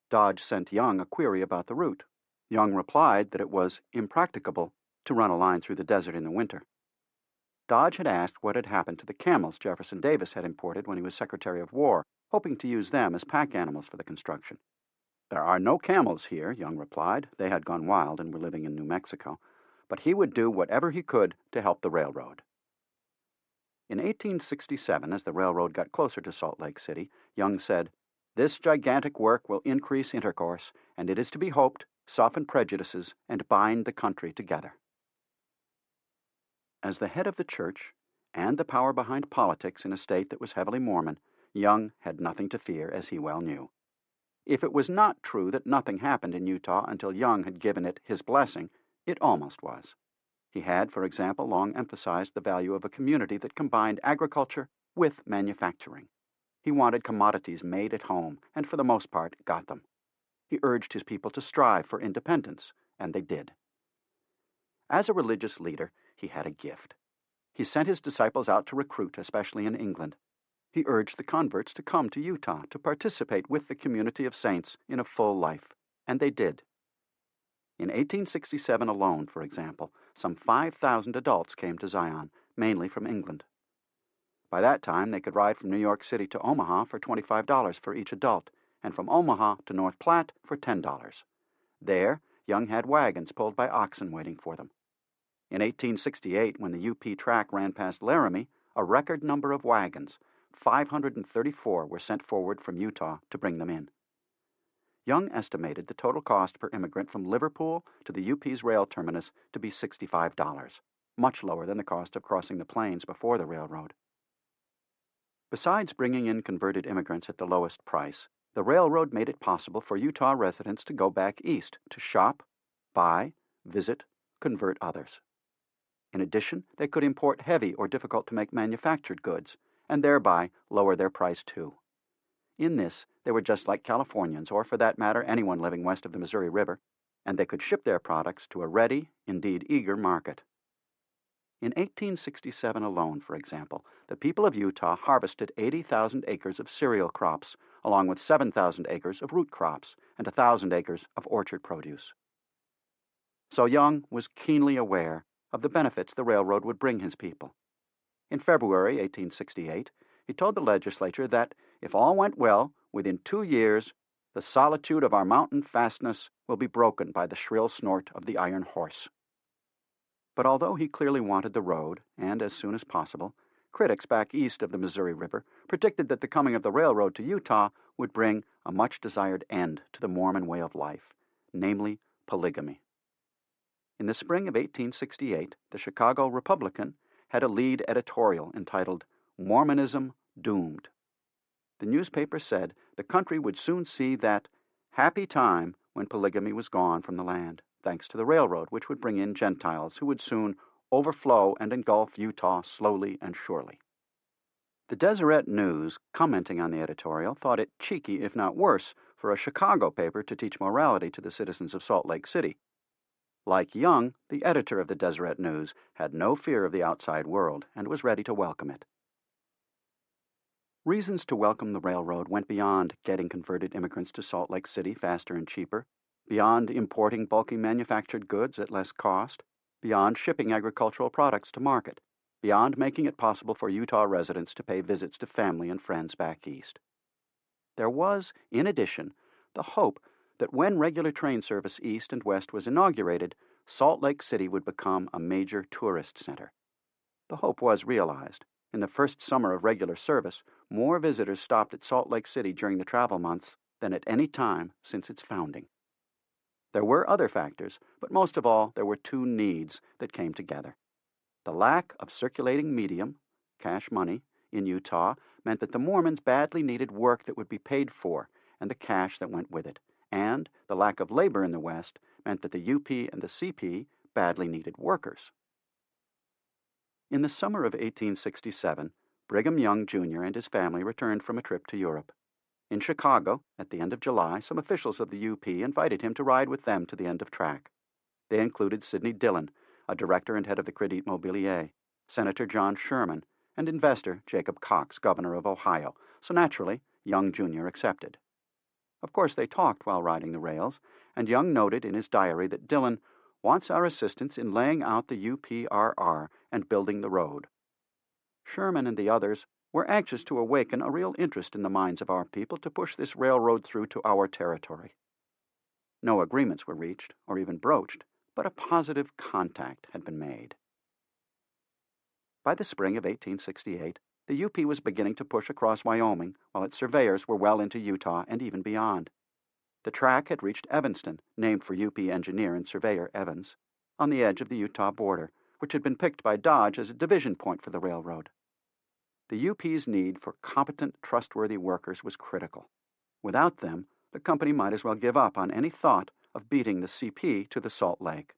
Speaker 1: Dodge sent Young a query about the route. Young replied that it was impracticable to run a line through the desert in the winter. Dodge had asked what had happened to the camels Jefferson Davis had imported when he was Secretary of War, hoping to use them as pack animals for the construction. "There are no camels here," Young replied. They had gone wild and were living in New Mexico. But he would do whatever he could to help the railroad. In 1867, as the railroad got closer to Salt Lake City, Young said, "This gigantic work will increase intercourse, and it is to be hoped soften prejudices and bind the country together." As the head of the church and the power behind politics in a state that was heavily Mormon, Young had nothing to fear, as he well knew. If it was not true that nothing happened in Utah until Young had given it his blessing, it almost was. He had, for example, long emphasized the value of a community that combined agriculture with manufacturing. He wanted commodities made at home, and for the most part got them. He urged his people to strive for independence, and they did. As a religious leader, he had a gift. He sent his disciples out to recruit, especially in England. He urged the converts to come to Utah to participate with the community of saints in a full life, and they did. In 1867 alone, for example, some 5,000 adults came to Zion, mainly from England. By that time, they could ride from New York City to Omaha for $25 for each adult, and from Omaha to North Platte for $10. There, Young had wagons pulled by oxen waiting for them. In 1868, when the UP track ran past Laramie, a record number of wagons, 534, were sent forward from Utah to bring them in. Young estimated the total cost per immigrant from Liverpool to the UP's rail terminus to be $65, much lower than the cost of crossing the plains before the railroad. Besides bringing in converted immigrants at the lowest price, the railroad made it possible for Utah residents to go back east to shop, buy, visit, convert others. In addition, they could import heavy or difficult-to-make manufactured goods, and thereby lower their price too. In this, they were just like Californians, or for that matter, anyone living west of the Missouri River, and they could ship their products to a ready, indeed eager market. In 1867 alone, for example, the people of Utah harvested 80,000 acres of cereal crops, along with 7,000 acres of root crops and 1,000 acres of orchard produce. So Young was keenly aware of the benefits the railroad would bring his people. In February 1868, he told the legislature that, if all went well, within 2 years, the solitude of our mountain fastness will be broken by the shrill snort of the iron horse. But although he clearly wanted the road, and as soon as possible, critics back east of the Missouri River predicted that the coming of the railroad to Utah would bring a much-desired end to the Mormon way of life, namely polygamy. In the spring of 1868, the Chicago Republican had a lead editorial entitled "Mormonism Doomed." The newspaper said the country would soon see that happy time when polygamy was gone from the land, thanks to the railroad, which would bring in Gentiles who would soon overflow and engulf Utah slowly and surely. The Deseret News, commenting on the editorial, thought it cheeky, if not worse, for a Chicago paper to teach morality to the citizens of Salt Lake City. Like Young, the editor of the Deseret News had no fear of the outside world and was ready to welcome it. Reasons to welcome the railroad went beyond getting converted immigrants to Salt Lake City faster and cheaper, beyond importing bulky manufactured goods at less cost, beyond shipping agricultural products to market, beyond making it possible for Utah residents to pay visits to family and friends back east. There was, in addition, the hope that when regular train service east and west was inaugurated, Salt Lake City would become a major tourist center. The hope was realized. In the first summer of regular service, more visitors stopped at Salt Lake City during the travel months than at any time since its founding. There were other factors, but most of all, there were two needs that came together. The lack of circulating medium, cash money, in Utah meant that the Mormons badly needed work that would be paid for and the cash that went with it, and the lack of labor in the West meant that the UP and the CP badly needed workers. In the summer of 1867, Brigham Young, Jr. and his family returned from a trip to Europe. In Chicago, at the end of July, some officials of the UP invited him to ride with them to the end of track. They included Sidney Dillon, a director and head of the Crédit Mobilier, Senator John Sherman, and investor Jacob Cox, governor of Ohio, so naturally, Young, Jr. accepted. Of course, they talked while riding the rails, and Young noted in his diary that Dillon wants our assistance in laying out the UPRR and building the road. Sherman and the others were anxious to awaken a real interest in the minds of our people to push this railroad through to our territory. No agreements were reached, or even broached, but a positive contact had been made. By the spring of 1868, the UP was beginning to push across Wyoming, while its surveyors were well into Utah and even beyond. The track had reached Evanston, named for UP engineer and surveyor Evans, on the edge of the Utah border, which had been picked by Dodge as a division point for the railroad. The UP's need for competent, trustworthy workers was critical. Without them, the company might as well give up on any thought of beating the CP to the Salt Lake.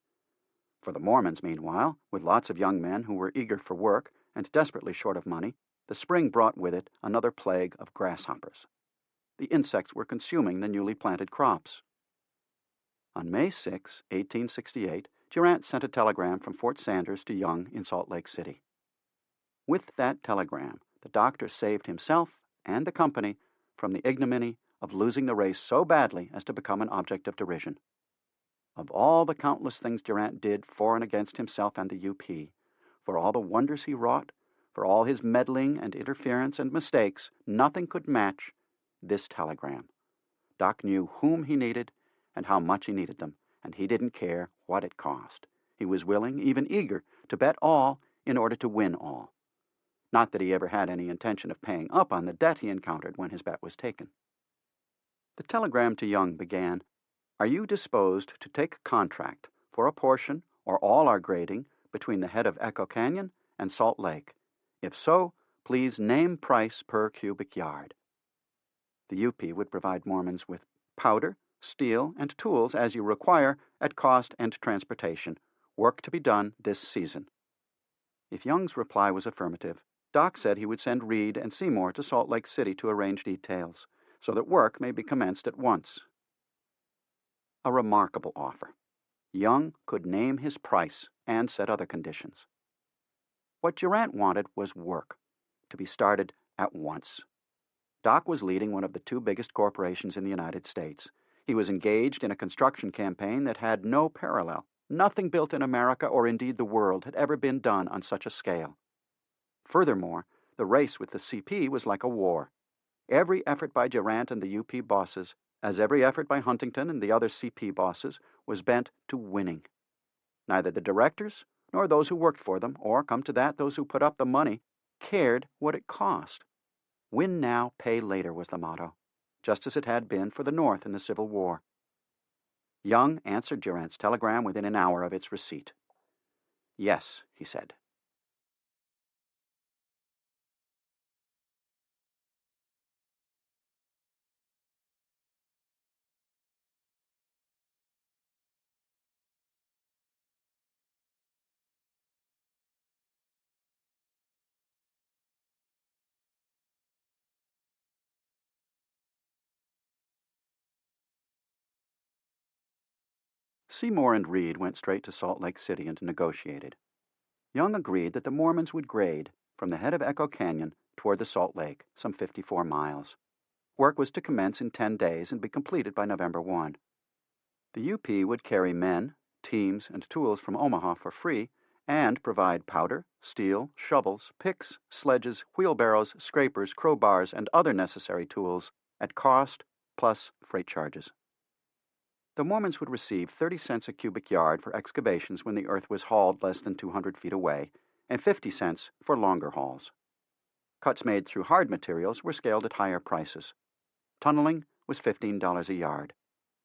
Speaker 1: For the Mormons, meanwhile, with lots of young men who were eager for work and desperately short of money, The spring brought with it another plague of grasshoppers. The insects were consuming the newly planted crops. On May 6, 1868, Durant sent a telegram from Fort Sanders to Young in Salt Lake City. With that telegram, the doctor saved himself and the company from the ignominy of losing the race so badly as to become an object of derision. Of all the countless things Durant did for and against himself and the UP, for all the wonders he wrought, for all his meddling and interference and mistakes, nothing could match this telegram. Doc knew whom he needed and how much he needed them, and he didn't care what it cost. He was willing, even eager, to bet all in order to win all. Not that he ever had any intention of paying up on the debt he encountered when his bet was taken. The telegram to Young began, "Are you disposed to take contract for a portion or all our grading between the head of Echo Canyon and Salt Lake? If so, please name price per cubic yard." The UP would provide Mormons with powder, steel, and tools as you require at cost and transportation. Work to be done this season. If Young's reply was affirmative, Doc said he would send Reed and Seymour to Salt Lake City to arrange details, so that work may be commenced at once. A remarkable offer. Young could name his price and set other conditions. What Durant wanted was work, to be started at once. Doc was leading one of the two biggest corporations in the United States. He was engaged in a construction campaign that had no parallel. Nothing built in America or indeed the world had ever been done on such a scale. Furthermore, the race with the CP was like a war. Every effort by Durant and the UP bosses, as every effort by Huntington and the other CP bosses, was bent to winning. Neither the directors, nor those who worked for them, or, come to that, those who put up the money, cared what it cost. Win now, pay later was the motto, just as it had been for the North in the Civil War. Young answered Durant's telegram within an hour of its receipt. "Yes," he said. Seymour and Reed went straight to Salt Lake City and negotiated. Young agreed that the Mormons would grade from the head of Echo Canyon toward the Salt Lake, some 54 miles. Work was to commence in 10 days and be completed by November 1. The UP would carry men, teams, and tools from Omaha for free and provide powder, steel, shovels, picks, sledges, wheelbarrows, scrapers, crowbars, and other necessary tools at cost plus freight charges. The Mormons would receive 30 cents a cubic yard for excavations when the earth was hauled less than 200 feet away, and 50 cents for longer hauls. Cuts made through hard materials were scaled at higher prices. Tunneling was $15 a yard.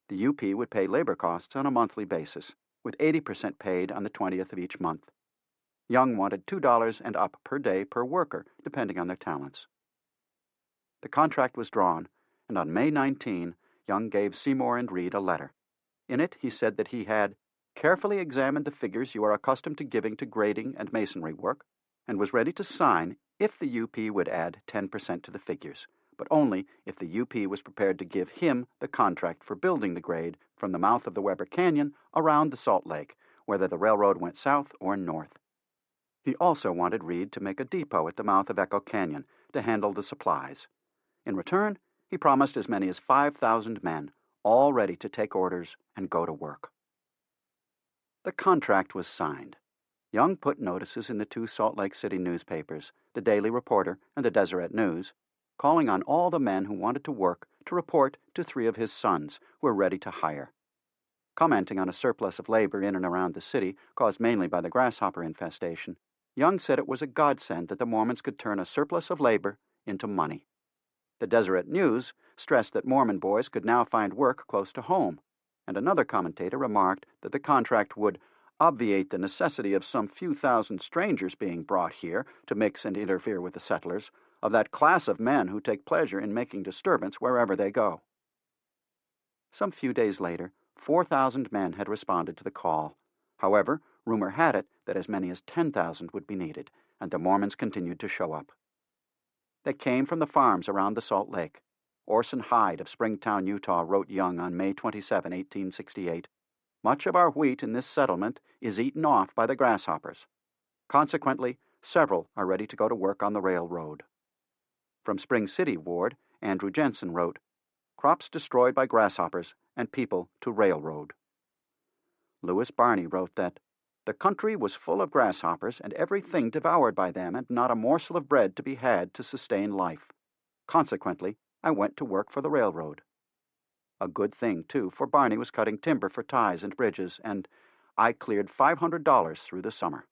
Speaker 1: The UP would pay labor costs on a monthly basis, with 80% paid on the 20th of each month. Young wanted $2 and up per day per worker, depending on their talents. The contract was drawn, and on May 19, Young gave Seymour and Reed a letter. In it, he said that he had carefully examined the figures you are accustomed to giving to grading and masonry work, and was ready to sign if the UP would add 10% to the figures, but only if the UP was prepared to give him the contract for building the grade from the mouth of the Weber Canyon around the Salt Lake, whether the railroad went south or north. He also wanted Reed to make a depot at the mouth of Echo Canyon to handle the supplies. In return, he promised as many as 5,000 men, all ready to take orders and go to work. The contract was signed. Young put notices in the two Salt Lake City newspapers, the Daily Reporter and the Deseret News, calling on all the men who wanted to work to report to 3 of his sons who were ready to hire. Commenting on a surplus of labor in and around the city, caused mainly by the grasshopper infestation, Young said it was a godsend that the Mormons could turn a surplus of labor into money. The Deseret News stressed that Mormon boys could now find work close to home, and another commentator remarked that the contract would obviate the necessity of some few thousand strangers being brought here to mix and interfere with the settlers, of that class of men who take pleasure in making disturbance wherever they go. Some few days later, 4,000 men had responded to the call. However, rumor had it that as many as 10,000 would be needed, and the Mormons continued to show up. They came from the farms around the Salt Lake. Orson Hyde of Springtown, Utah, wrote Young on May 27, 1868, "Much of our wheat in this settlement is eaten off by the grasshoppers. Consequently, several are ready to go to work on the railroad." From Spring City Ward, Andrew Jensen wrote, "Crops destroyed by grasshoppers and people to railroad." Lewis Barney wrote that the country was full of grasshoppers and everything devoured by them, and not a morsel of bread to be had to sustain life. Consequently, I went to work for the railroad. A good thing, too, for Barney was cutting timber for ties and bridges, and I cleared $500 through the summer.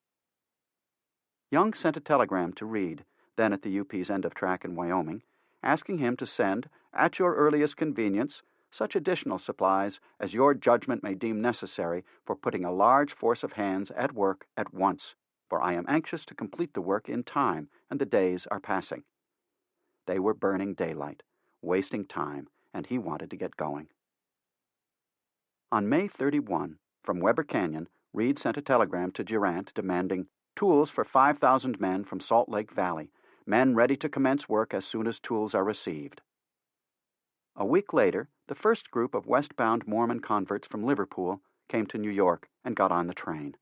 Speaker 1: Young sent a telegram to Reed, then at the UP's end of track in Wyoming, asking him to send, at your earliest convenience, such additional supplies as your judgment may deem necessary for putting a large force of hands at work at once, for I am anxious to complete the work in time, and the days are passing. They were burning daylight, wasting time, and he wanted to get going. On May 31, from Weber Canyon, Reed sent a telegram to Durant demanding tools for 5,000 men from Salt Lake Valley, men ready to commence work as soon as tools are received. A week later, the first group of westbound Mormon converts from Liverpool came to New York and got on the train.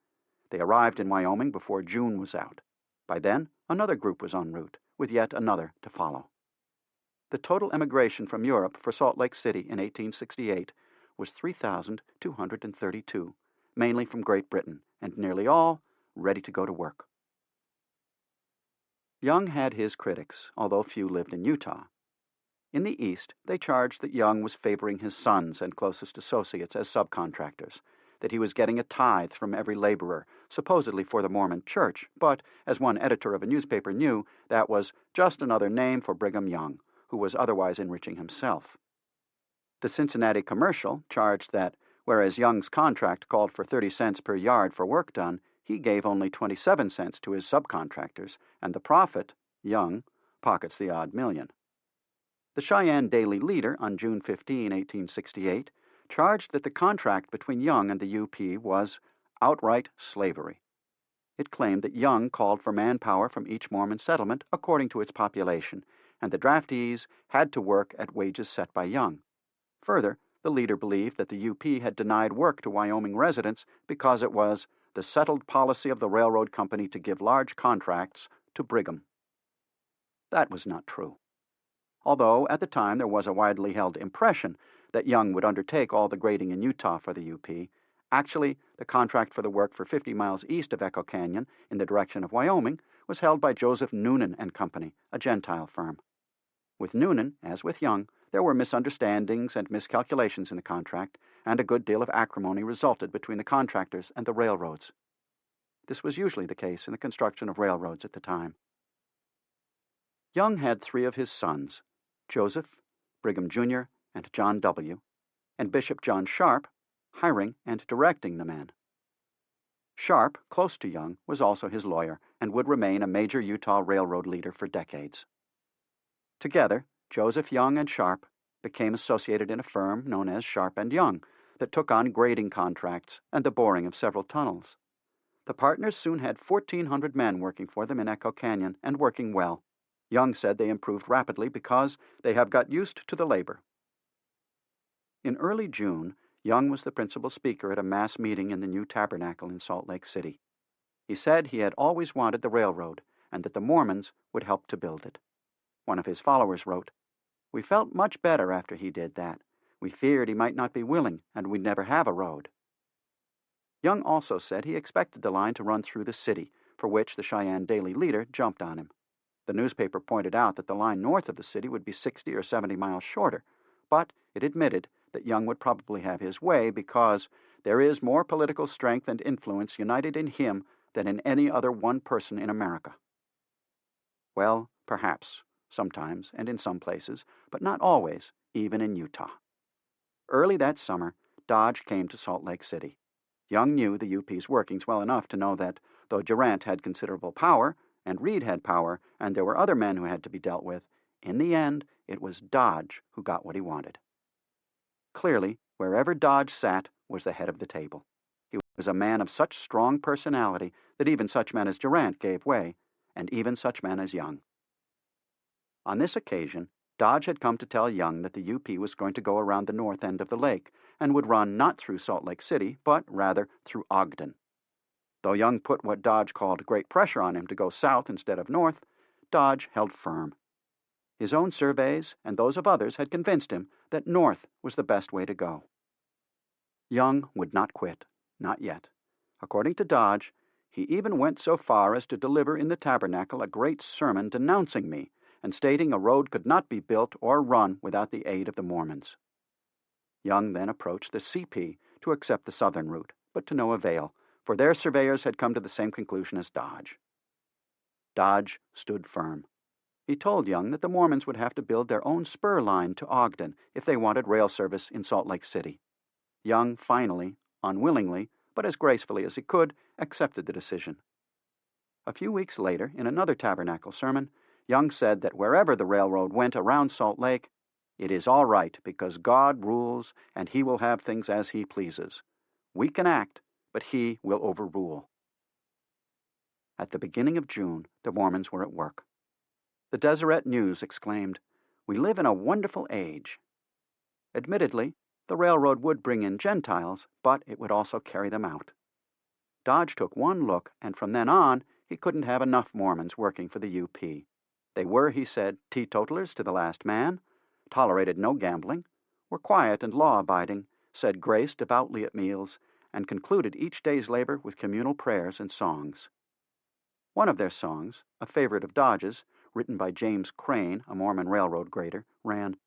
Speaker 1: They arrived in Wyoming before June was out. By then, another group was en route, with yet another to follow. The total emigration from Europe for Salt Lake City in 1868 was 3,232, mainly from Great Britain, and nearly all ready to go to work. Young had his critics, although few lived in Utah. In the East, they charged that Young was favoring his sons and closest associates as subcontractors, that he was getting a tithe from every laborer, supposedly for the Mormon Church, but, as one editor of a newspaper knew, that was just another name for Brigham Young, who was otherwise enriching himself. The Cincinnati Commercial charged that, whereas Young's contract called for 30 cents per yard for work done, he gave only 27 cents to his subcontractors, and the prophet, Young, pockets the odd million. The Cheyenne Daily Leader, on June 15, 1868, charged that the contract between Young and the UP was outright slavery. It claimed that Young called for manpower from each Mormon settlement according to its population, and the draftees had to work at wages set by Young. Further, the leader believed that the UP had denied work to Wyoming residents because it was the settled policy of the railroad company to give large contracts to Brigham. That was not true. Although at the time there was a widely held impression that Young would undertake all the grading in Utah for the UP, actually the contract for the work for 50 miles east of Echo Canyon in the direction of Wyoming was held by Joseph Noonan and Company, a Gentile firm. With Noonan, as with Young, there were misunderstandings and miscalculations in the contract, and a good deal of acrimony resulted between the contractors and the railroads. This was usually the case in the construction of railroads at the time. Young had 3 of his sons, Joseph, Brigham Jr., and John W., and Bishop John Sharp, hiring and directing the men. Sharp, close to Young, was also his lawyer and would remain a major Utah railroad leader for decades. Together, Joseph Young and Sharp became associated in a firm known as Sharp and Young that took on grading contracts and the boring of several tunnels. The partners soon had 1,400 men working for them in Echo Canyon and working well. Young said they improved rapidly because they have got used to the labor. In early June, Young was the principal speaker at a mass meeting in the new tabernacle in Salt Lake City. He said he had always wanted the railroad and that the Mormons would help to build it. One of his followers wrote, "We felt much better after he did that. We feared he might not be willing and we'd never have a road." Young also said he expected the line to run through the city, for which the Cheyenne Daily Leader jumped on him. The newspaper pointed out that the line north of the city would be 60 or 70 miles shorter, but it admitted that Young would probably have his way because there is more political strength and influence united in him than in any other one person in America. Well, perhaps, sometimes and in some places, but not always, even in Utah. Early that summer, Dodge came to Salt Lake City. Young knew the UP's workings well enough to know that, though Durant had considerable power, and Reed had power, and there were other men who had to be dealt with, in the end, it was Dodge who got what he wanted. Clearly, wherever Dodge sat was the head of the table. He was a man of such strong personality that even such men as Durant gave way, and even such men as Young. On this occasion, Dodge had come to tell Young that the UP was going to go around the north end of the lake and would run not through Salt Lake City, but rather through Ogden. Though Young put what Dodge called great pressure on him to go south instead of north, Dodge held firm. His own surveys and those of others had convinced him that north was the best way to go. Young would not quit, not yet. According to Dodge, he even went so far as to deliver in the tabernacle a great sermon denouncing me and stating a road could not be built or run without the aid of the Mormons. Young then approached the CP to accept the southern route, but to no avail, for their surveyors had come to the same conclusion as Dodge. Dodge stood firm. He told Young that the Mormons would have to build their own spur line to Ogden if they wanted rail service in Salt Lake City. Young finally, unwillingly, but as gracefully as he could, accepted the decision. A few weeks later, in another tabernacle sermon, Young said that wherever the railroad went around Salt Lake, it is all right because God rules and He will have things as He pleases. We can act, but He will overrule. At the beginning of June, the Mormons were at work. The Deseret News exclaimed, "We live in a wonderful age." Admittedly, the railroad would bring in Gentiles, but it would also carry them out. Dodge took one look, and from then on, he couldn't have enough Mormons working for the UP. They were, he said, teetotalers to the last man, tolerated no gambling, were quiet and law-abiding, said grace devoutly at meals, and concluded each day's labor with communal prayers and songs. One of their songs, a favorite of Dodge's, written by James Crane, a Mormon railroad grader, ran,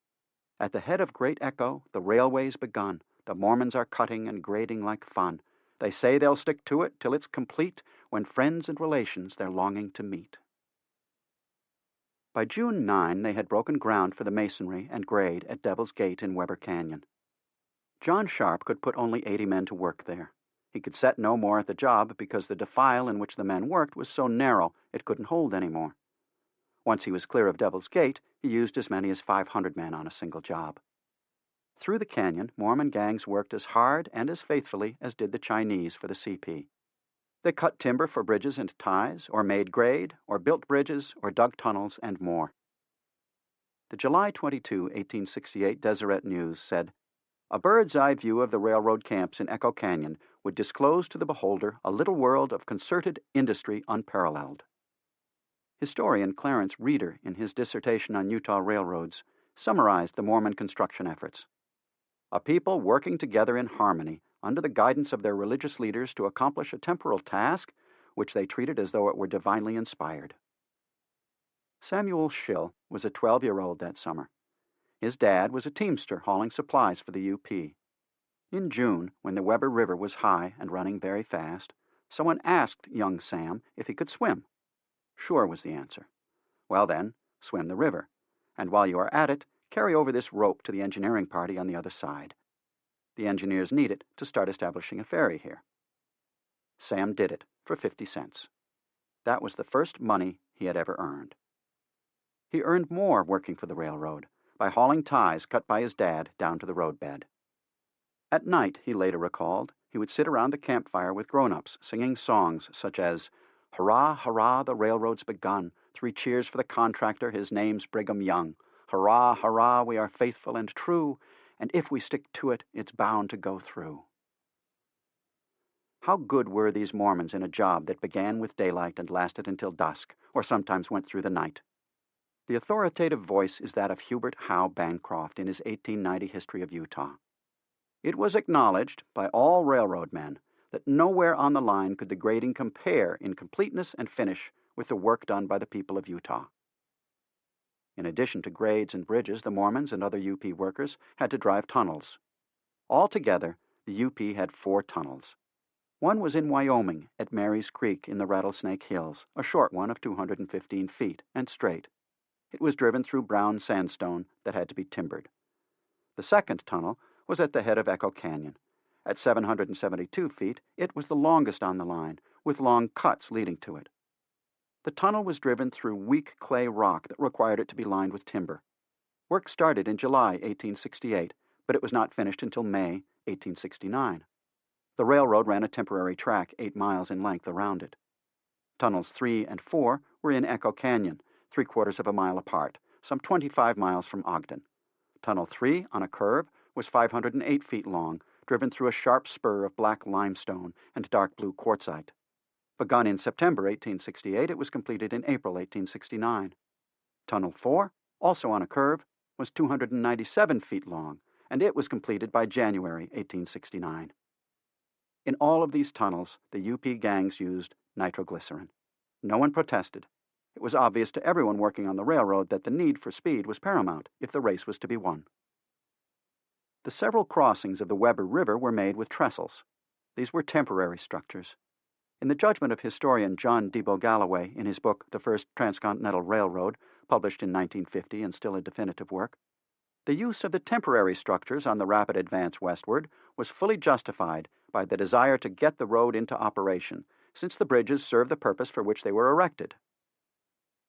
Speaker 1: "At the head of Great Echo, the railway's begun. The Mormons are cutting and grading like fun. They say they'll stick to it till it's complete, when friends and relations they're longing to meet." By June 9, they had broken ground for the masonry and grade at Devil's Gate in Weber Canyon. John Sharp could put only 80 men to work there. He could set no more at the job because the defile in which the men worked was so narrow it couldn't hold any more. Once he was clear of Devil's Gate, he used as many as 500 men on a single job. Through the canyon, Mormon gangs worked as hard and as faithfully as did the Chinese for the CP. They cut timber for bridges and ties, or made grade, or built bridges, or dug tunnels, and more. The July 22, 1868 Deseret News said, "A bird's-eye view of the railroad camps in Echo Canyon would disclose to the beholder a little world of concerted industry unparalleled." Historian Clarence Reeder, in his dissertation on Utah railroads, summarized the Mormon construction efforts. "A people working together in harmony under the guidance of their religious leaders to accomplish a temporal task which they treated as though it were divinely inspired." Samuel Schill was a 12-year-old that summer. His dad was a teamster hauling supplies for the UP. In June, when the Weber River was high and running very fast, someone asked young Sam if he could swim. Sure was the answer. Well then, swim the river, and while you are at it, carry over this rope to the engineering party on the other side. The engineers need it to start establishing a ferry here. Sam did it for 50 cents. That was the first money he had ever earned. He earned more working for the railroad by hauling ties cut by his dad down to the roadbed. At night, he later recalled, he would sit around the campfire with grown-ups singing songs such as, "Hurrah, hurrah, the railroad's begun. 3 cheers for the contractor, his name's Brigham Young. Hurrah, hurrah, we are faithful and true, and if we stick to it, it's bound to go through." How good were these Mormons in a job that began with daylight and lasted until dusk, or sometimes went through the night? The authoritative voice is that of Hubert Howe Bancroft in his 1890 History of Utah. It was acknowledged by all railroad men that nowhere on the line could the grading compare in completeness and finish with the work done by the people of Utah. In addition to grades and bridges, the Mormons and other UP workers had to drive tunnels. Altogether, the UP had 4 tunnels. One was in Wyoming at Mary's Creek in the Rattlesnake Hills, a short one of 215 feet and straight. It was driven through brown sandstone that had to be timbered. The second tunnel was at the head of Echo Canyon. At 772 feet, it was the longest on the line, with long cuts leading to it. The tunnel was driven through weak clay rock that required it to be lined with timber. Work started in July 1868, but it was not finished until May 1869. The railroad ran a temporary track 8 miles in length around it. Tunnels 3 and 4 were in Echo Canyon, 3/4 of a mile apart, some 25 miles from Ogden. Tunnel 3, on a curve, was 508 feet long, driven through a sharp spur of black limestone and dark blue quartzite. Begun in September 1868, it was completed in April 1869. Tunnel 4, also on a curve, was 297 feet long, and it was completed by January 1869. In all of these tunnels, the UP gangs used nitroglycerin. No one protested. It was obvious to everyone working on the railroad that the need for speed was paramount if the race was to be won. The several crossings of the Weber River were made with trestles. These were temporary structures. In the judgment of historian John Debo Galloway in his book The First Transcontinental Railroad, published in 1950 and still a definitive work, the use of the temporary structures on the rapid advance westward was fully justified by the desire to get the road into operation, since the bridges served the purpose for which they were erected.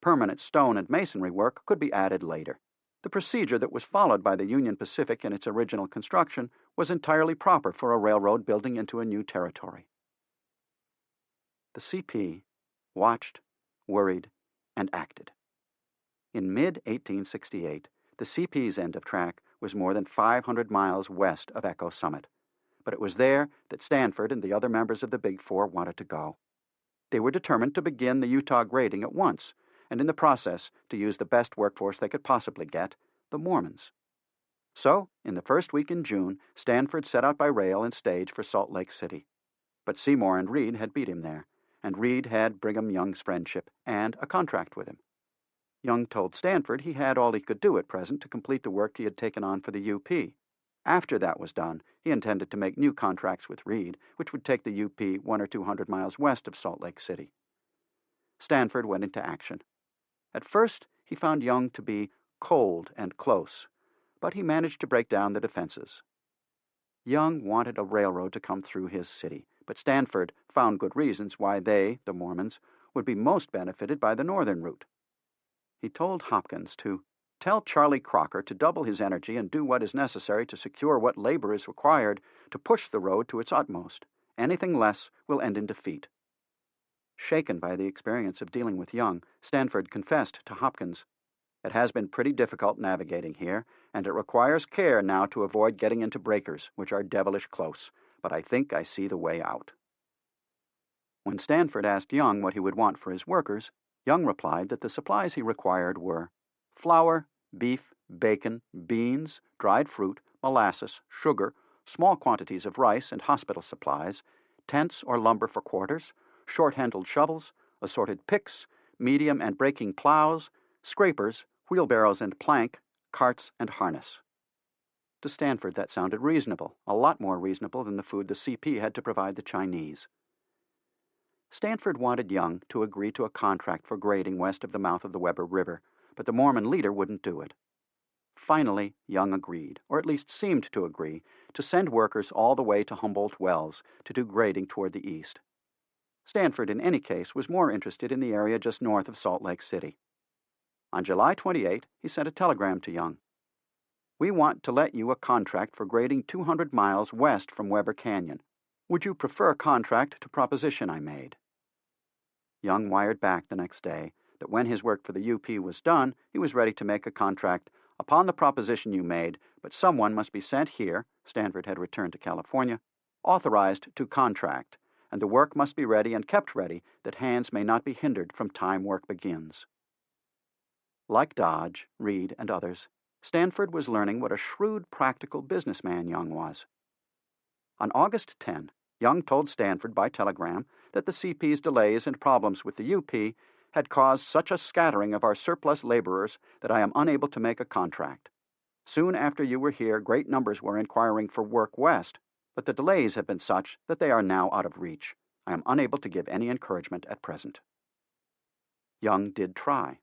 Speaker 1: Permanent stone and masonry work could be added later. The procedure that was followed by the Union Pacific in its original construction was entirely proper for a railroad building into a new territory. The CP watched, worried, and acted. In mid-1868, the CP's end of track was more than 500 miles west of Echo Summit, but it was there that Stanford and the other members of the Big Four wanted to go. They were determined to begin the Utah grading at once, and in the process to use the best workforce they could possibly get, the Mormons. So, in the first week in June, Stanford set out by rail and stage for Salt Lake City. But Seymour and Reed had beat him there, and Reed had Brigham Young's friendship and a contract with him. Young told Stanford he had all he could do at present to complete the work he had taken on for the UP. After that was done, he intended to make new contracts with Reed, which would take the UP 100 or 200 miles west of Salt Lake City. Stanford went into action. At first, he found Young to be cold and close, but he managed to break down the defenses. Young wanted a railroad to come through his city, but Stanford found good reasons why they, the Mormons, would be most benefited by the northern route. He told Hopkins to tell Charlie Crocker to double his energy and do what is necessary to secure what labor is required to push the road to its utmost. Anything less will end in defeat. Shaken by the experience of dealing with Young, Stanford confessed to Hopkins, "It has been pretty difficult navigating here, and it requires care now to avoid getting into breakers, which are devilish close, but I think I see the way out." When Stanford asked Young what he would want for his workers, Young replied that the supplies he required were flour, beef, bacon, beans, dried fruit, molasses, sugar, small quantities of rice and hospital supplies, tents or lumber for quarters, short-handled shovels, assorted picks, medium and breaking plows, scrapers, wheelbarrows and plank, carts and harness. To Stanford, that sounded reasonable, a lot more reasonable than the food the CP had to provide the Chinese. Stanford wanted Young to agree to a contract for grading west of the mouth of the Weber River, but the Mormon leader wouldn't do it. Finally, Young agreed, or at least seemed to agree, to send workers all the way to Humboldt Wells to do grading toward the east. Stanford, in any case, was more interested in the area just north of Salt Lake City. On July 28, he sent a telegram to Young. "We want to let you a contract for grading 200 miles west from Weber Canyon. Would you prefer a contract to proposition I made?" Young wired back the next day that when his work for the UP was done, he was ready to make a contract upon the proposition you made, but someone must be sent here, Stanford had returned to California, authorized to contract, and the work must be ready and kept ready that hands may not be hindered from time work begins. Like Dodge, Reed, and others, Stanford was learning what a shrewd, practical businessman Young was. On August 10, Young told Stanford by telegram that the CP's delays and problems with the UP had caused such a scattering of our surplus laborers that I am unable to make a contract. Soon after you were here, great numbers were inquiring for work west, but the delays have been such that they are now out of reach. I am unable to give any encouragement at present. Young did try.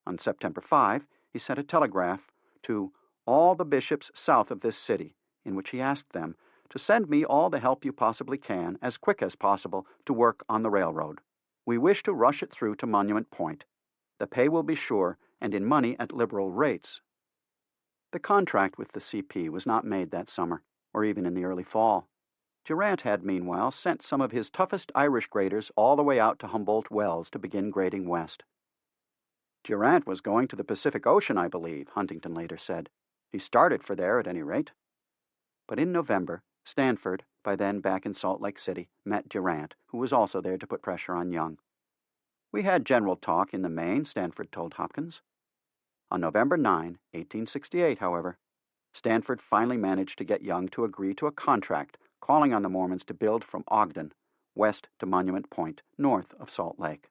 Speaker 1: On September 5, he sent a telegraph to all the bishops south of this city, in which he asked them to send me all the help you possibly can, as quick as possible, to work on the railroad. We wish to rush it through to Monument Point. The pay will be sure, and in money at liberal rates. The contract with the CP was not made that summer, or even in the early fall. Durant had, meanwhile, sent some of his toughest Irish graders all the way out to Humboldt Wells to begin grading west. Durant was going to the Pacific Ocean, I believe, Huntington later said. He started for there, at any rate. But in November, Stanford, by then back in Salt Lake City, met Durant, who was also there to put pressure on Young. We had general talk in the main, Stanford told Hopkins. On November 9, 1868, however, Stanford finally managed to get Young to agree to a contract calling on the Mormons to build from Ogden west to Monument Point, north of Salt Lake.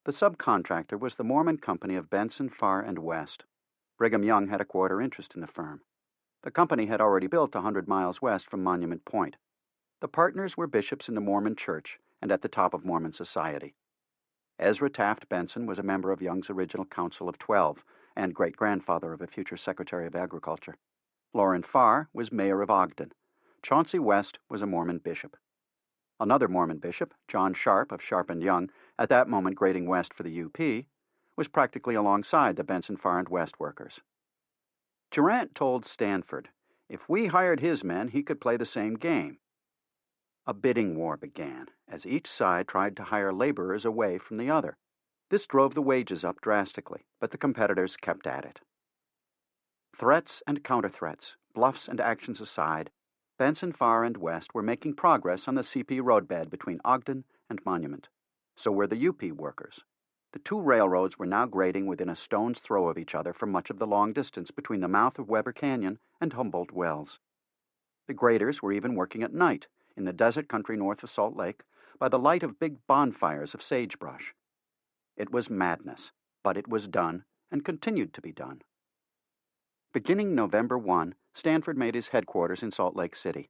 Speaker 1: The subcontractor was the Mormon company of Benson, Farr, and West. Brigham Young had a quarter interest in the firm. The company had already built 100 miles west from Monument Point. The partners were bishops in the Mormon Church and at the top of Mormon society. Ezra Taft Benson was a member of Young's original Council of 12 and great-grandfather of a future Secretary of Agriculture. Loren Farr was mayor of Ogden. Chauncey West was a Mormon bishop. Another Mormon bishop, John Sharp of Sharp and Young, at that moment grading west for the UP, was practically alongside the Benson, Farr, and West workers. Durant told Stanford, if we hired his men, he could play the same game. A bidding war began, as each side tried to hire laborers away from the other. This drove the wages up drastically, but the competitors kept at it. Threats and counter-threats, bluffs and actions aside, Benson, Farr, and West were making progress on the CP roadbed between Ogden and Monument. So were the UP workers. The two railroads were now grading within a stone's throw of each other for much of the long distance between the mouth of Weber Canyon and Humboldt Wells. The graders were even working at night, in the desert country north of Salt Lake, by the light of big bonfires of sagebrush. It was madness, but it was done, and continued to be done. Beginning November 1, Stanford made his headquarters in Salt Lake City.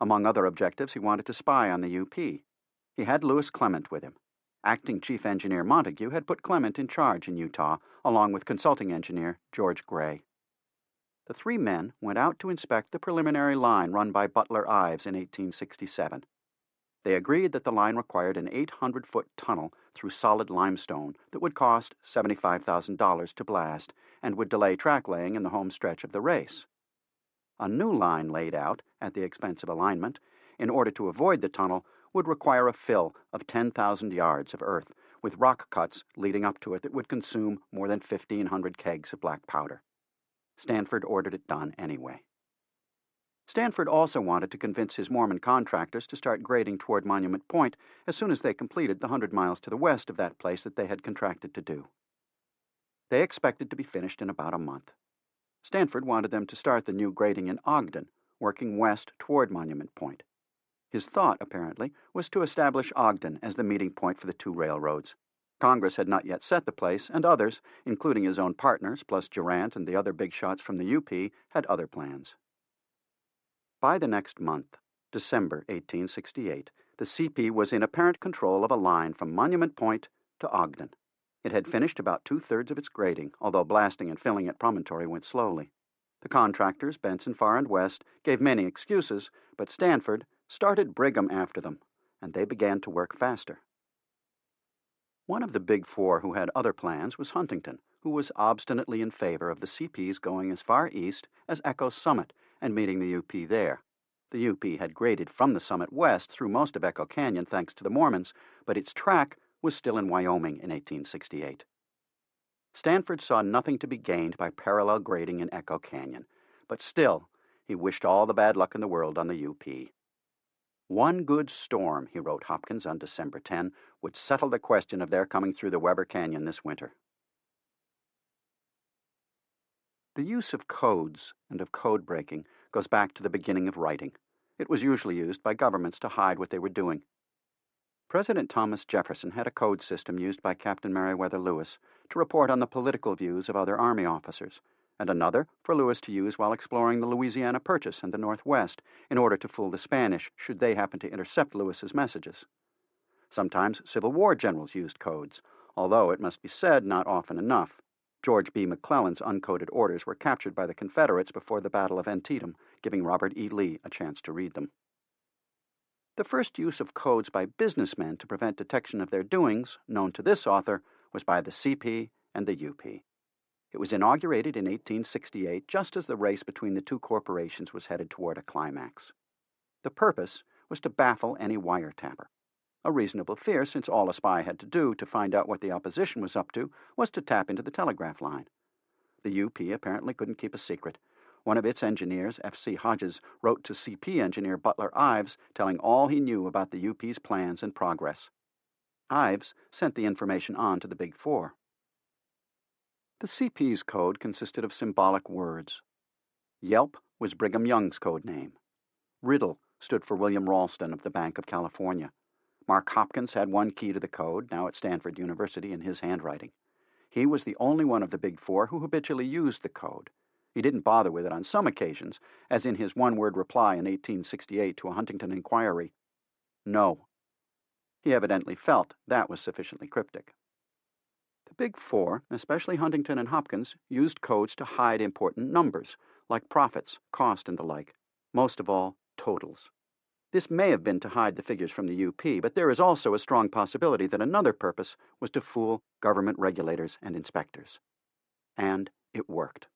Speaker 1: Among other objectives, he wanted to spy on the UP. He had Lewis Clement with him. Acting Chief Engineer Montague had put Clement in charge in Utah, along with consulting engineer George Gray. The three men went out to inspect the preliminary line run by Butler Ives in 1867. They agreed that the line required an 800-foot tunnel through solid limestone that would cost $75,000 to blast and would delay track laying in the home stretch of the race. A new line laid out, at the expense of alignment, in order to avoid the tunnel, would require a fill of 10,000 yards of earth, with rock cuts leading up to it that would consume more than 1,500 kegs of black powder. Stanford ordered it done anyway. Stanford also wanted to convince his Mormon contractors to start grading toward Monument Point as soon as they completed the 100 miles to the west of that place that they had contracted to do. They expected to be finished in about a month. Stanford wanted them to start the new grading in Ogden, working west toward Monument Point. His thought, apparently, was to establish Ogden as the meeting point for the two railroads. Congress had not yet set the place, and others, including his own partners, plus Durant and the other big shots from the UP, had other plans. By the next month, December 1868, the CP was in apparent control of a line from Monument Point to Ogden. It had finished about two-thirds of its grading, although blasting and filling at Promontory went slowly. The contractors, Benson, Farr, and West, gave many excuses, but Stanford started Brigham after them, and they began to work faster. One of the big four who had other plans was Huntington, who was obstinately in favor of the CP's going as far east as Echo's Summit and meeting the UP there. The UP had graded from the summit west through most of Echo Canyon thanks to the Mormons, but its track was still in Wyoming in 1868. Stanford saw nothing to be gained by parallel grading in Echo Canyon, but still, he wished all the bad luck in the world on the UP. One good storm, he wrote Hopkins on December 10, would settle the question of their coming through the Weber Canyon this winter. The use of codes and of code breaking goes back to the beginning of writing. It was usually used by governments to hide what they were doing. President Thomas Jefferson had a code system used by Captain Meriwether Lewis to report on the political views of other Army officers, and another for Lewis to use while exploring the Louisiana Purchase and the Northwest in order to fool the Spanish should they happen to intercept Lewis's messages. Sometimes Civil War generals used codes, although, it must be said, not often enough. George B. McClellan's uncoded orders were captured by the Confederates before the Battle of Antietam, giving Robert E. Lee a chance to read them. The first use of codes by businessmen to prevent detection of their doings, known to this author, was by the CP and the UP. It was inaugurated in 1868, just as the race between the two corporations was headed toward a climax. The purpose was to baffle any wiretapper. a reasonable fear, since all a spy had to do to find out what the opposition was up to was to tap into the telegraph line. The UP apparently couldn't keep a secret. One of its engineers, F.C. Hodges, wrote to CP engineer Butler Ives telling all he knew about the UP's plans and progress. Ives sent the information on to the Big Four. The CP's code consisted of symbolic words. Yelp was Brigham Young's code name. Riddle stood for William Ralston of the Bank of California. Mark Hopkins had one key to the code, now at Stanford University, in his handwriting. He was the only one of the Big Four who habitually used the code. He didn't bother with it on some occasions, as in his one-word reply in 1868 to a Huntington inquiry, "No." He evidently felt that was sufficiently cryptic. The Big Four, especially Huntington and Hopkins, used codes to hide important numbers, like profits, cost, and the like, most of all, totals. This may have been to hide the figures from the UP, but there is also a strong possibility that another purpose was to fool government regulators and inspectors. And it worked.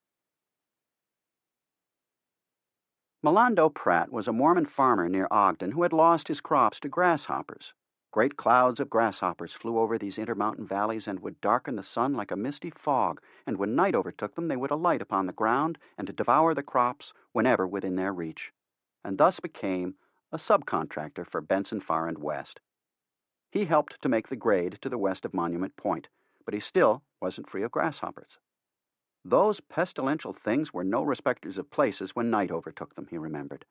Speaker 1: Melando Pratt was a Mormon farmer near Ogden who had lost his crops to grasshoppers. Great clouds of grasshoppers flew over these intermountain valleys and would darken the sun like a misty fog, and when night overtook them they would alight upon the ground and devour the crops whenever within their reach, and thus became a subcontractor for Benson Farr and West. He helped to make the grade to the west of Monument Point, but he still wasn't free of grasshoppers. Those pestilential things were no respecters of places when night overtook them, he remembered,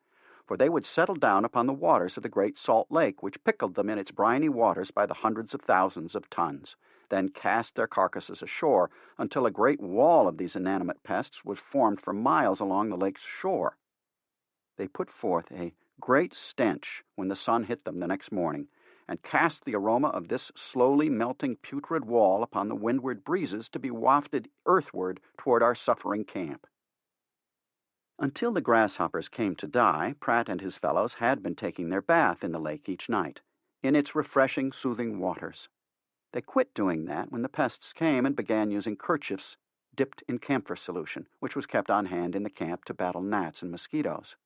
Speaker 1: for they would settle down upon the waters of the Great Salt Lake, which pickled them in its briny waters by the hundreds of thousands of tons, then cast their carcasses ashore until a great wall of these inanimate pests was formed for miles along the lake's shore. They put forth a great stench when the sun hit them the next morning, and cast the aroma of this slowly melting putrid wall upon the windward breezes to be wafted earthward toward our suffering camp. Until the grasshoppers came to die, Pratt and his fellows had been taking their bath in the lake each night, in its refreshing, soothing waters. They quit doing that when the pests came and began using kerchiefs dipped in camphor solution, which was kept on hand in the camp to battle gnats and mosquitoes.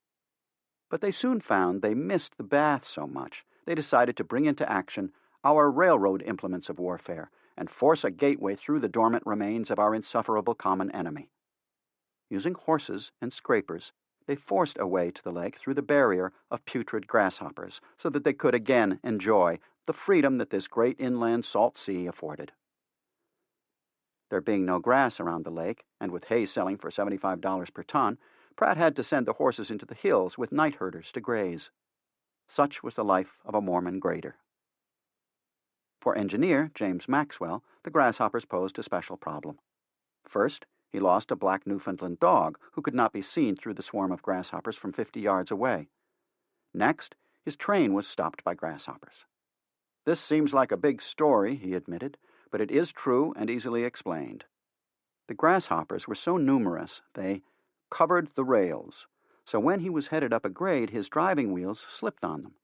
Speaker 1: But they soon found they missed the bath so much, they decided to bring into action our railroad implements of warfare and force a gateway through the dormant remains of our insufferable common enemy. Using horses and scrapers, they forced a way to the lake through the barrier of putrid grasshoppers so that they could again enjoy the freedom that this great inland salt sea afforded. There being no grass around the lake, and with hay selling for $75 per ton, Pratt had to send the horses into the hills with night herders to graze. Such was the life of a Mormon grader. For engineer James Maxwell, the grasshoppers posed a special problem. First, he lost a black Newfoundland dog who could not be seen through the swarm of grasshoppers from 50 yards away. Next, his train was stopped by grasshoppers. "This seems like a big story," he admitted, "but it is true and easily explained." The grasshoppers were so numerous they covered the rails, so when he was headed up a grade, his driving wheels slipped on them.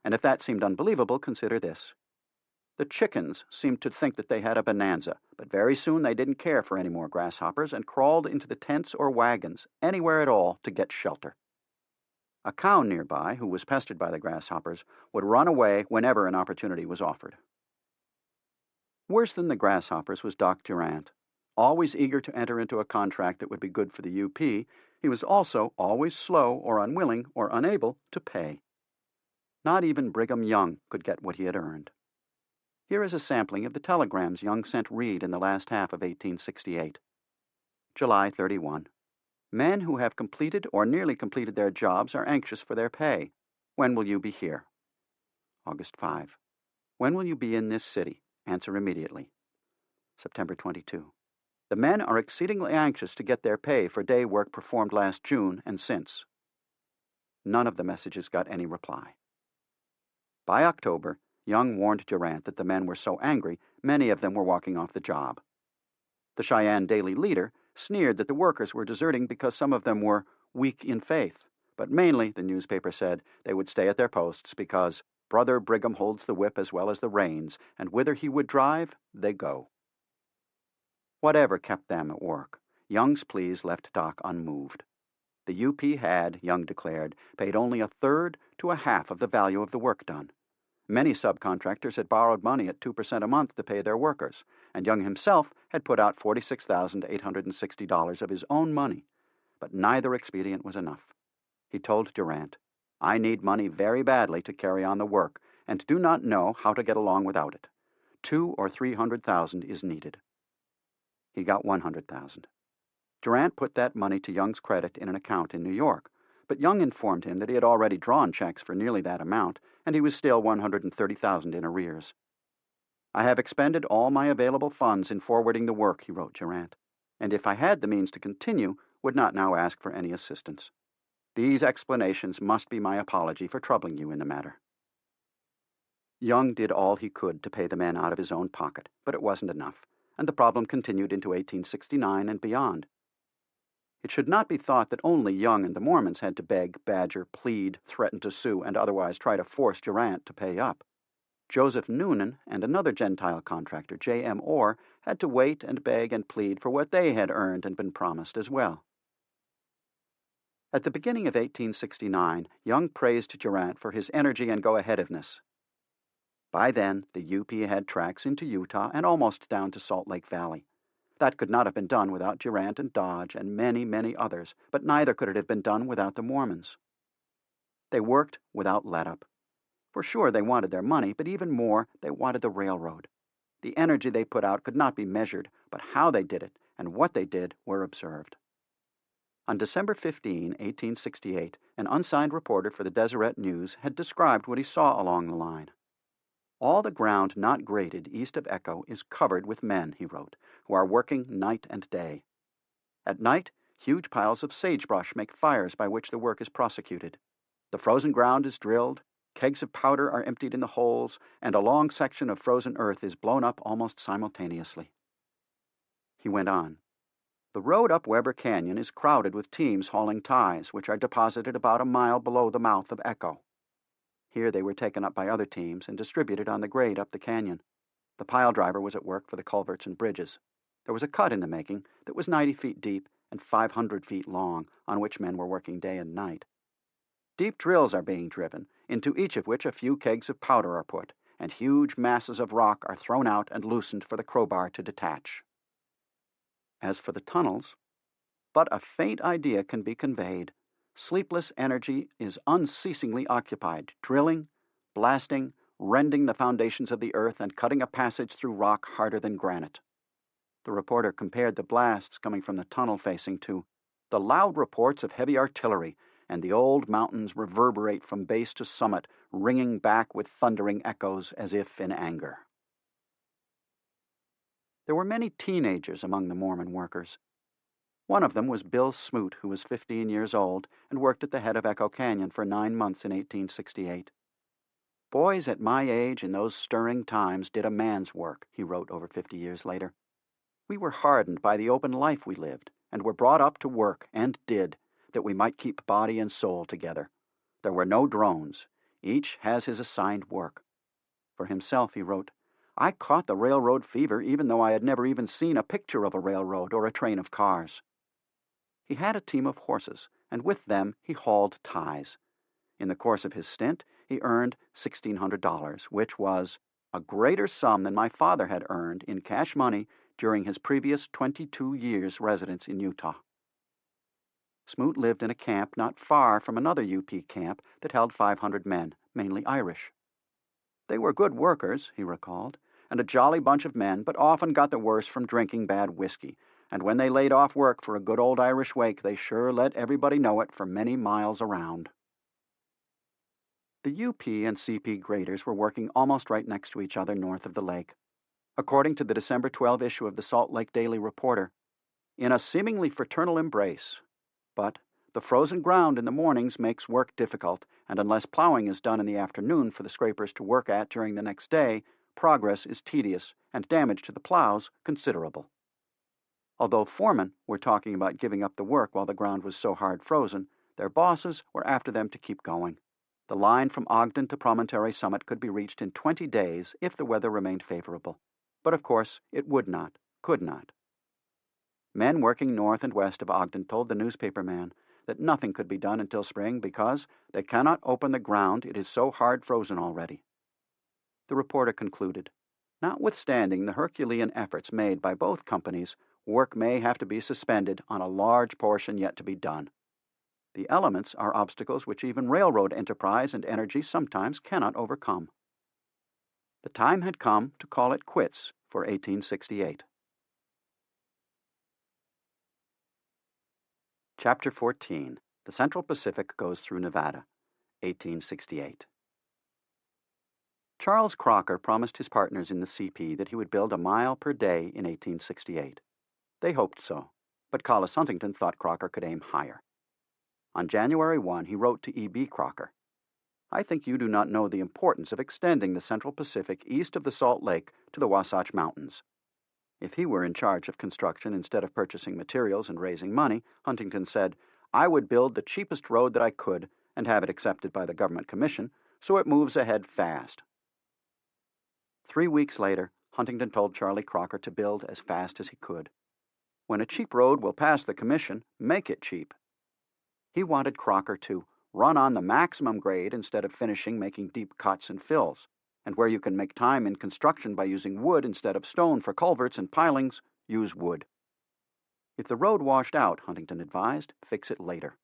Speaker 1: And if that seemed unbelievable, consider this. The chickens seemed to think that they had a bonanza, but very soon they didn't care for any more grasshoppers and crawled into the tents or wagons, anywhere at all, to get shelter. A cow nearby, who was pestered by the grasshoppers, would run away whenever an opportunity was offered. Worse than the grasshoppers was Doc Durant. Always eager to enter into a contract that would be good for the UP, he was also always slow or unwilling or unable to pay. Not even Brigham Young could get what he had earned. Here is a sampling of the telegrams Young sent Reed in the last half of 1868. July 31. Men who have completed or nearly completed their jobs are anxious for their pay. When will you be here? August 5. When will you be in this city? Answer immediately. September 22. The men are exceedingly anxious to get their pay for day work performed last June and since. None of the messages got any reply. By October, Young warned Durant that the men were so angry, many of them were walking off the job. The Cheyenne Daily Leader sneered that the workers were deserting because some of them were weak in faith, but mainly, the newspaper said, they would stay at their posts because Brother Brigham holds the whip as well as the reins, and whither he would drive, they go. Whatever kept them at work, Young's pleas left Doc unmoved. The UP had, Young declared, paid only a third to a half of the value of the work done, Many subcontractors had borrowed money at 2% a month to pay their workers, and Young himself had put out $46,860 of his own money. But neither expedient was enough. He told Durant, "I need money very badly to carry on the work, and do not know how to get along without it. 200,000 or 300,000 is needed." He got 100,000. Durant put that money to Young's credit in an account in New York, but Young informed him that he had already drawn checks for nearly that amount, and he was still 130,000 in arrears. "I have expended all my available funds in forwarding the work," he wrote Durant, "and if I had the means to continue, would not now ask for any assistance. These explanations must be my apology for troubling you in the matter." Young did all he could to pay the men out of his own pocket, but it wasn't enough, and the problem continued into 1869 and beyond. It should not be thought that only Young and the Mormons had to beg, badger, plead, threaten to sue, and otherwise try to force Durant to pay up. Joseph Noonan and another Gentile contractor, J.M. Orr, had to wait and beg and plead for what they had earned and been promised as well. At the beginning of 1869, Young praised Durant for his energy and go-aheadiveness. By then, the UP had tracks into Utah and almost down to Salt Lake Valley. That could not have been done without Durant and Dodge and many, many others, but neither could it have been done without the Mormons. They worked without let-up. For sure, they wanted their money, but even more, they wanted the railroad. The energy they put out could not be measured, but how they did it and what they did were observed. On December 15, 1868, an unsigned reporter for the Deseret News had described what he saw along the line. "All the ground not graded east of Echo is covered with men," he wrote, "who are working night and day. At night, huge piles of sagebrush make fires by which the work is prosecuted. The frozen ground is drilled, kegs of powder are emptied in the holes, and a long section of frozen earth is blown up almost simultaneously." He went on, "The road up Weber Canyon is crowded with teams hauling ties, which are deposited about a mile below the mouth of Echo. Here they were taken up by other teams and distributed on the grade up the canyon. The pile driver was at work for the culverts and bridges. There was a cut in the making that was 90 feet deep and 500 feet long, on which men were working day and night. Deep drills are being driven, into each of which a few kegs of powder are put, and huge masses of rock are thrown out and loosened for the crowbar to detach." As for the tunnels, but a faint idea can be conveyed. Sleepless energy is unceasingly occupied, drilling, blasting, rending the foundations of the earth, and cutting a passage through rock harder than granite. The reporter compared the blasts coming from the tunnel facing to the loud reports of heavy artillery, and the old mountains reverberate from base to summit, ringing back with thundering echoes as if in anger. There were many teenagers among the Mormon workers. One of them was Bill Smoot, who was 15 years old and worked at the head of Echo Canyon for 9 months in 1868. "Boys at my age in those stirring times did a man's work," he wrote over 50 years later. "We were hardened by the open life we lived, and were brought up to work, and did, that we might keep body and soul together. There were no drones. Each has his assigned work." For himself, he wrote, "I caught the railroad fever even though I had never even seen a picture of a railroad or a train of cars." He had a team of horses, and with them he hauled ties. In the course of his stint, he earned $1,600, which was a greater sum than my father had earned in cash money during his previous 22 years' residence in Utah. Smoot lived in a camp not far from another UP camp that held 500 men, mainly Irish. "They were good workers," he recalled, "and a jolly bunch of men, but often got the worse from drinking bad whiskey, and when they laid off work for a good old Irish wake, they sure let everybody know it for many miles around." The UP and CP graders were working almost right next to each other north of the lake. According to the December 12 issue of the Salt Lake Daily Reporter, "in a seemingly fraternal embrace. But the frozen ground in the mornings makes work difficult, and unless plowing is done in the afternoon for the scrapers to work at during the next day, progress is tedious and damage to the plows considerable." Although foremen were talking about giving up the work while the ground was so hard frozen, their bosses were after them to keep going. The line from Ogden to Promontory Summit could be reached in 20 days if the weather remained favorable. But of course it would not, could not. Men working north and west of Ogden told the newspaper man that nothing could be done until spring because they cannot open the ground, it is so hard frozen already. The reporter concluded, "Notwithstanding the Herculean efforts made by both companies, work may have to be suspended on a large portion yet to be done. The elements are obstacles which even railroad enterprise and energy sometimes cannot overcome." The time had come to call it quits for 1868. Chapter 14. The Central Pacific Goes Through Nevada, 1868. Charles Crocker promised his partners in the CP that he would build a mile per day in 1868. They hoped so, but Collis Huntington thought Crocker could aim higher. On January 1, he wrote to E.B. Crocker, "I think you do not know the importance of extending the Central Pacific east of the Salt Lake to the Wasatch Mountains." If he were in charge of construction instead of purchasing materials and raising money, Huntington said, "I would build the cheapest road that I could and have it accepted by the Government Commission so it moves ahead fast." 3 weeks later, Huntington told Charlie Crocker to build as fast as he could. "When a cheap road will pass the Commission, make it cheap." He wanted Crocker to run on the maximum grade instead of finishing making deep cuts and fills, and where you can make time in construction by using wood instead of stone for culverts and pilings, use wood. If the road washed out, Huntington advised, fix it later.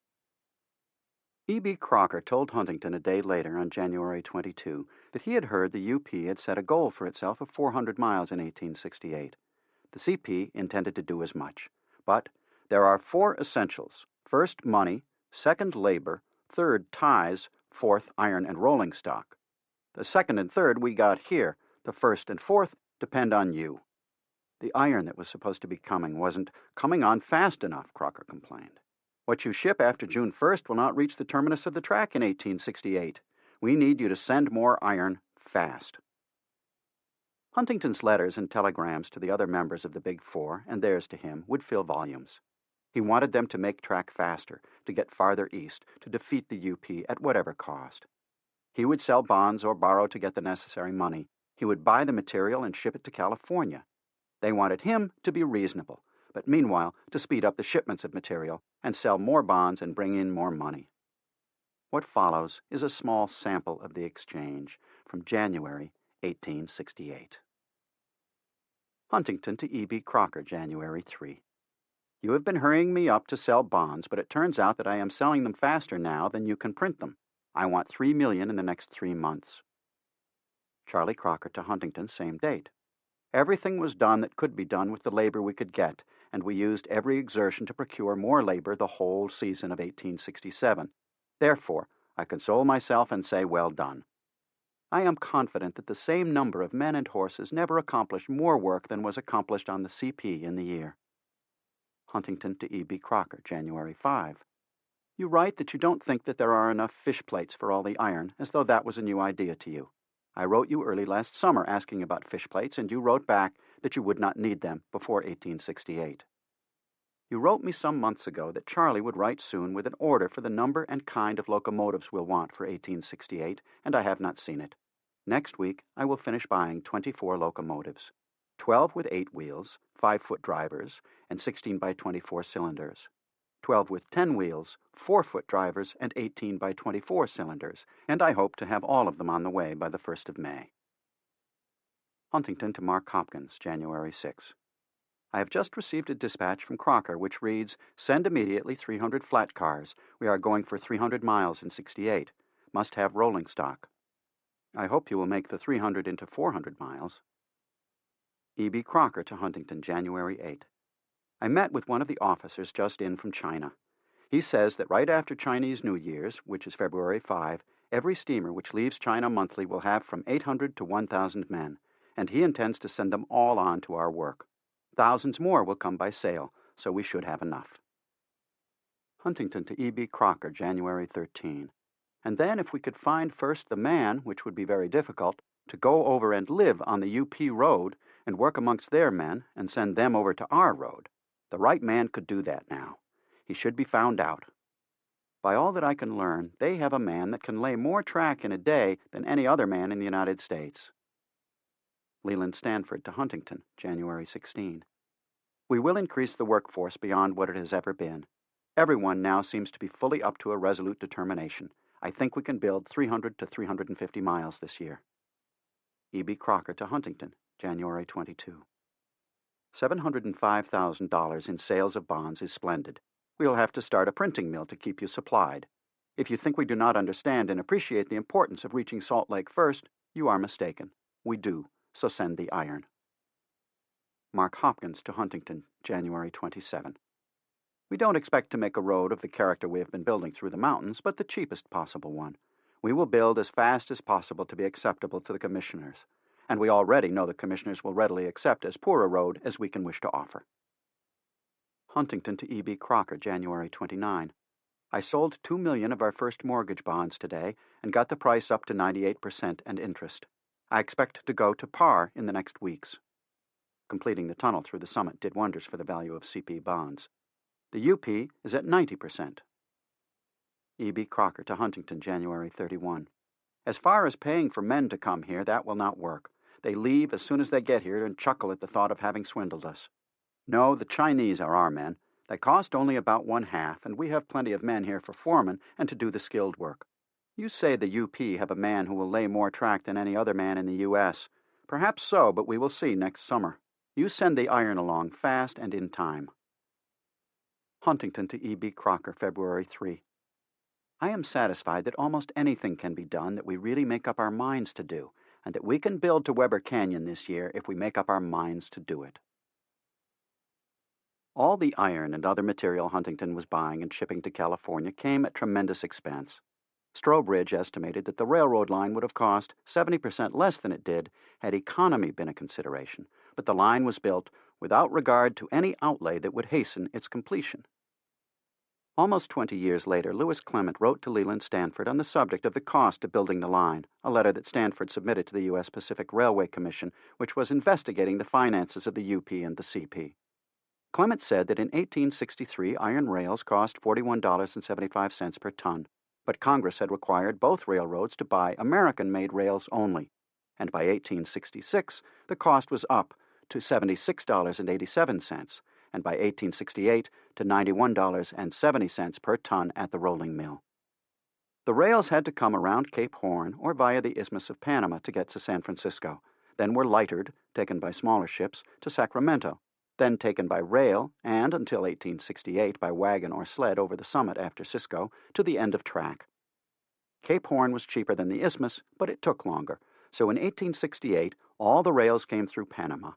Speaker 1: E.B. Crocker told Huntington a day later, on January 22, that he had heard the UP had set a goal for itself of 400 miles in 1868. The CP intended to do as much. But there are 4 essentials: first, money; second, labor; third, ties; fourth, iron and rolling stock. The second and third we got here. The first and fourth depend on you. The iron that was supposed to be coming wasn't coming on fast enough, Crocker complained. What you ship after June 1st will not reach the terminus of the track in 1868. We need you to send more iron fast. Huntington's letters and telegrams to the other members of the Big Four, and theirs to him, would fill volumes. He wanted them to make track faster, to get farther east, to defeat the UP at whatever cost. He would sell bonds or borrow to get the necessary money. He would buy the material and ship it to California. They wanted him to be reasonable, but meanwhile to speed up the shipments of material and sell more bonds and bring in more money. What follows is a small sample of the exchange from January 1868. Huntington to E.B. Crocker, January 3. You have been hurrying me up to sell bonds, but it turns out that I am selling them faster now than you can print them. I want $3 million in the next 3 months. Charlie Crocker to Huntington, same date. Everything was done that could be done with the labor we could get, and we used every exertion to procure more labor the whole season of 1867. Therefore, I console myself and say, well done. I am confident that the same number of men and horses never accomplished more work than was accomplished on the CP in the year. Huntington to E.B. Crocker, January 5. You write that you don't think that there are enough fish plates for all the iron, as though that was a new idea to you. I wrote you early last summer asking about fish plates, and you wrote back that you would not need them before 1868. You wrote me some months ago that Charlie would write soon with an order for the number and kind of locomotives we'll want for 1868, and I have not seen it. Next week I will finish buying 24 locomotives, 12 with 8 wheels, 5-foot drivers, and 16 by 24 cylinders. 12 with 10 wheels, 4-foot drivers, and 18 by 24 cylinders, and I hope to have all of them on the way by the 1st of May. Huntington to Mark Hopkins, January 6. I have just received a dispatch from Crocker which reads, "Send immediately 300 flat cars. We are going for 300 miles in 68. Must have rolling stock." I hope you will make the 300 into 400 miles. E.B. Crocker to Huntington, January 8. I met with one of the officers just in from China. He says that right after Chinese New Year's, which is February 5, every steamer which leaves China monthly will have from 800 to 1,000 men, and he intends to send them all on to our work. Thousands more will come by sail, so we should have enough. Huntington to E.B. Crocker, January 13. And then if we could find first the man, which would be very difficult, to go over and live on the UP road and work amongst their men and send them over to our road. The right man could do that now. He should be found out. By all that I can learn, they have a man that can lay more track in a day than any other man in the United States. Leland Stanford to Huntington, January 16. We will increase the workforce beyond what it has ever been. Everyone now seems to be fully up to a resolute determination. I think we can build 300 to 350 miles this year. E.B. Crocker to Huntington, January 22. $705,000 in sales of bonds is splendid. We'll have to start a printing mill to keep you supplied. If you think we do not understand and appreciate the importance of reaching Salt Lake first, you are mistaken. We do, so send the iron. Mark Hopkins to Huntington, January 27. We don't expect to make a road of the character we have been building through the mountains, but the cheapest possible one. We will build as fast as possible to be acceptable to the commissioners, and we already know the commissioners will readily accept as poor a road as we can wish to offer. Huntington to E.B. Crocker, January 29. I sold $2 million of our first mortgage bonds today and got the price up to 98% and interest. I expect to go to par in the next weeks. Completing the tunnel through the summit did wonders for the value of CP bonds. The UP is at 90%. E.B. Crocker to Huntington, January 31. As far as paying for men to come here, that will not work. They leave as soon as they get here and chuckle at the thought of having swindled us. No, the Chinese are our men. They cost only about one-half, and we have plenty of men here for foremen and to do the skilled work. You say the UP have a man who will lay more track than any other man in the U.S. Perhaps so, but we will see next summer. You send the iron along fast and in time. Huntington to E.B. Crocker, February 3. I am satisfied that almost anything can be done that we really make up our minds to do, and that we can build to Weber Canyon this year if we make up our minds to do it. All the iron and other material Huntington was buying and shipping to California came at tremendous expense. Strobridge estimated that the railroad line would have cost 70% less than it did had economy been a consideration, but the line was built without regard to any outlay that would hasten its completion. Almost 20 years later, Lewis Clement wrote to Leland Stanford on the subject of the cost of building the line, a letter that Stanford submitted to the U.S. Pacific Railway Commission, which was investigating the finances of the UP and the CP. Clement said that in 1863 iron rails cost $41.75 per ton, but Congress had required both railroads to buy American-made rails only, and by 1866 the cost was up to $76.87, and by 1868 to $91.70 per ton at the rolling mill. The rails had to come around Cape Horn or via the Isthmus of Panama to get to San Francisco, then were lightered, taken by smaller ships, to Sacramento, then taken by rail, and until 1868 by wagon or sled over the summit after Cisco, to the end of track. Cape Horn was cheaper than the Isthmus, but it took longer, so in 1868 all the rails came through Panama.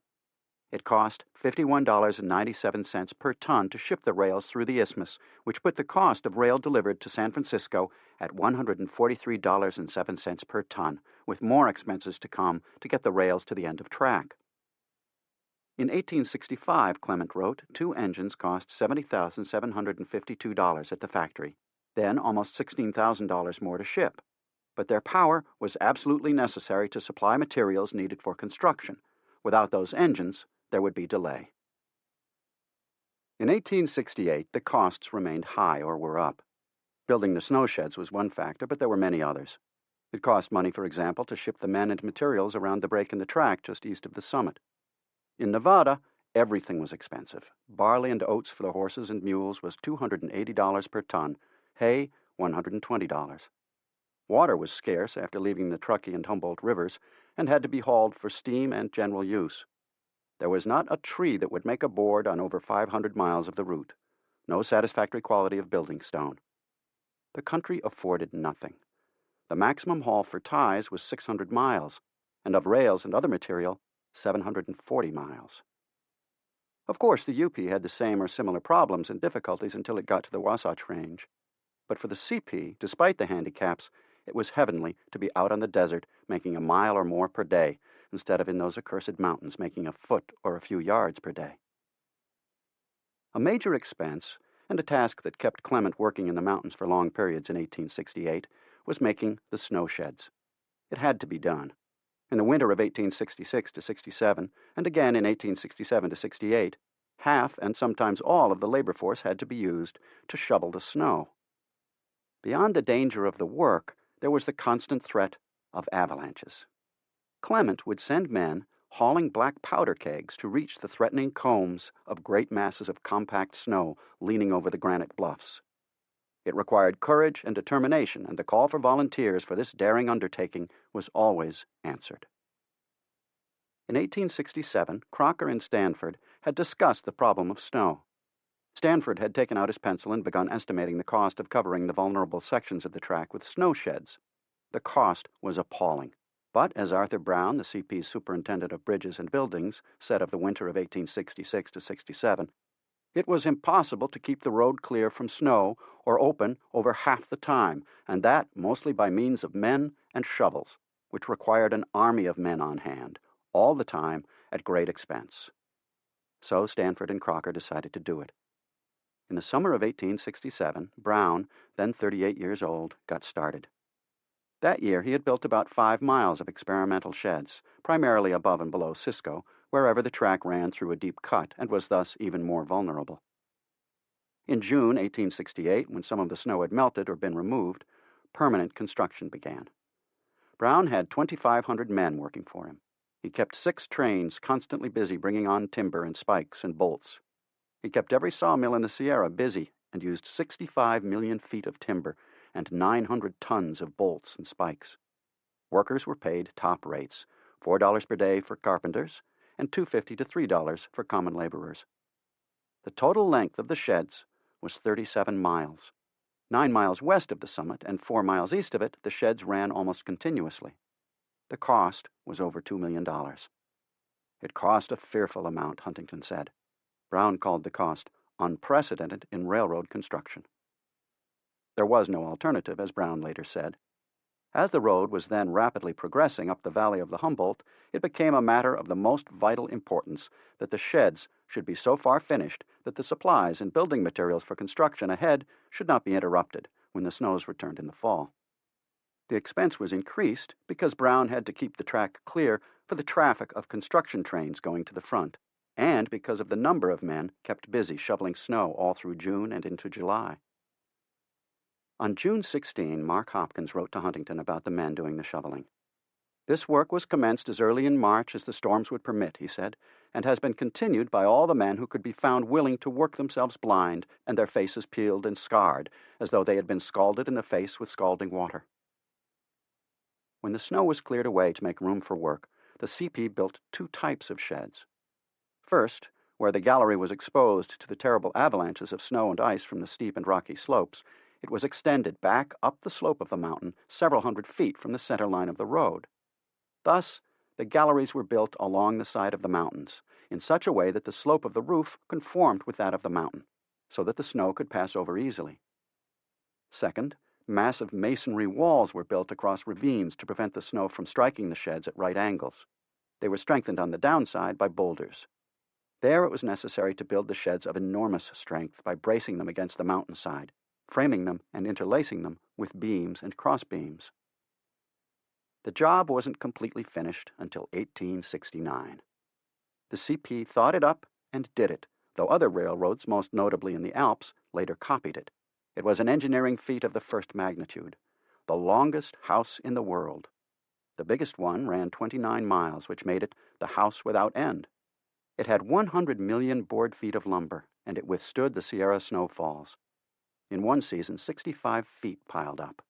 Speaker 1: It cost $51.97 per ton to ship the rails through the Isthmus, which put the cost of rail delivered to San Francisco at $143.07 per ton, with more expenses to come to get the rails to the end of track. In 1865, Clement wrote, 2 engines cost $70,752 at the factory, then almost $16,000 more to ship. But their power was absolutely necessary to supply materials needed for construction. Without those engines, there would be delay. In 1868, the costs remained high or were up. Building the snow sheds was one factor, but there were many others. It cost money, for example, to ship the men and materials around the break in the track just east of the summit. In Nevada, everything was expensive. Barley and oats for the horses and mules was $280 per ton, hay $120. Water was scarce after leaving the Truckee and Humboldt rivers and had to be hauled for steam and general use. There was not a tree that would make a board on over 500 miles of the route. No satisfactory quality of building stone. The country afforded nothing. The maximum haul for ties was 600 miles, and of rails and other material, 740 miles. Of course, the UP had the same or similar problems and difficulties until it got to the Wasatch Range. But for the CP, despite the handicaps, it was heavenly to be out on the desert making a mile or more per day, instead of in those accursed mountains making a foot or a few yards per day. A major expense, and a task that kept Clement working in the mountains for long periods in 1868, was making the snow sheds. It had to be done. In the winter of 1866 to 67, and again in 1867 to 68, half and sometimes all of the labor force had to be used to shovel the snow. Beyond the danger of the work, there was the constant threat of avalanches. Clement would send men hauling black powder kegs to reach the threatening combs of great masses of compact snow leaning over the granite bluffs. It required courage and determination, and the call for volunteers for this daring undertaking was always answered. In 1867, Crocker and Stanford had discussed the problem of snow. Stanford had taken out his pencil and begun estimating the cost of covering the vulnerable sections of the track with snow sheds. The cost was appalling. But, as Arthur Brown, the CP's superintendent of bridges and buildings, said of the winter of 1866 to 67, it was impossible to keep the road clear from snow or open over half the time, and that mostly by means of men and shovels, which required an army of men on hand, all the time at great expense. So Stanford and Crocker decided to do it. In the summer of 1867, Brown, then 38 years old, got started. That year he had built about 5 miles of experimental sheds, primarily above and below Cisco, wherever the track ran through a deep cut and was thus even more vulnerable. In June 1868, when some of the snow had melted or been removed, permanent construction began. Brown had 2,500 men working for him. He kept 6 trains constantly busy bringing on timber and spikes and bolts. He kept every sawmill in the Sierra busy and used 65 million feet of timber and 900 tons of bolts and spikes. Workers were paid top rates, $4 per day for carpenters and $2.50 to $3 for common laborers. The total length of the sheds was 37 miles. 9 miles west of the summit and 4 miles east of it, the sheds ran almost continuously. The cost was over $2 million. It cost a fearful amount, Huntington said. Brown called the cost unprecedented in railroad construction. There was no alternative, as Brown later said. As the road was then rapidly progressing up the valley of the Humboldt, it became a matter of the most vital importance that the sheds should be so far finished that the supplies and building materials for construction ahead should not be interrupted when the snows returned in the fall. The expense was increased because Brown had to keep the track clear for the traffic of construction trains going to the front, and because of the number of men kept busy shoveling snow all through June and into July. On June 16, Mark Hopkins wrote to Huntington about the men doing the shoveling. This work was commenced as early in March as the storms would permit, he said, and has been continued by all the men who could be found willing to work themselves blind and their faces peeled and scarred, as though they had been scalded in the face with scalding water. When the snow was cleared away to make room for work, the CP built 2 types of sheds. First, where the gallery was exposed to the terrible avalanches of snow and ice from the steep and rocky slopes, it was extended back up the slope of the mountain several hundred feet from the center line of the road. Thus, the galleries were built along the side of the mountains, in such a way that the slope of the roof conformed with that of the mountain, so that the snow could pass over easily. Second, massive masonry walls were built across ravines to prevent the snow from striking the sheds at right angles. They were strengthened on the downside by boulders. There it was necessary to build the sheds of enormous strength by bracing them against the mountainside, framing them and interlacing them with beams and crossbeams. The job wasn't completely finished until 1869. The CP thought it up and did it, though other railroads, most notably in the Alps, later copied it. It was an engineering feat of the first magnitude, the longest house in the world. The biggest one ran 29 miles, which made it the house without end. It had 100 million board feet of lumber, and it withstood the Sierra snowfalls. In one season, 65 feet piled up.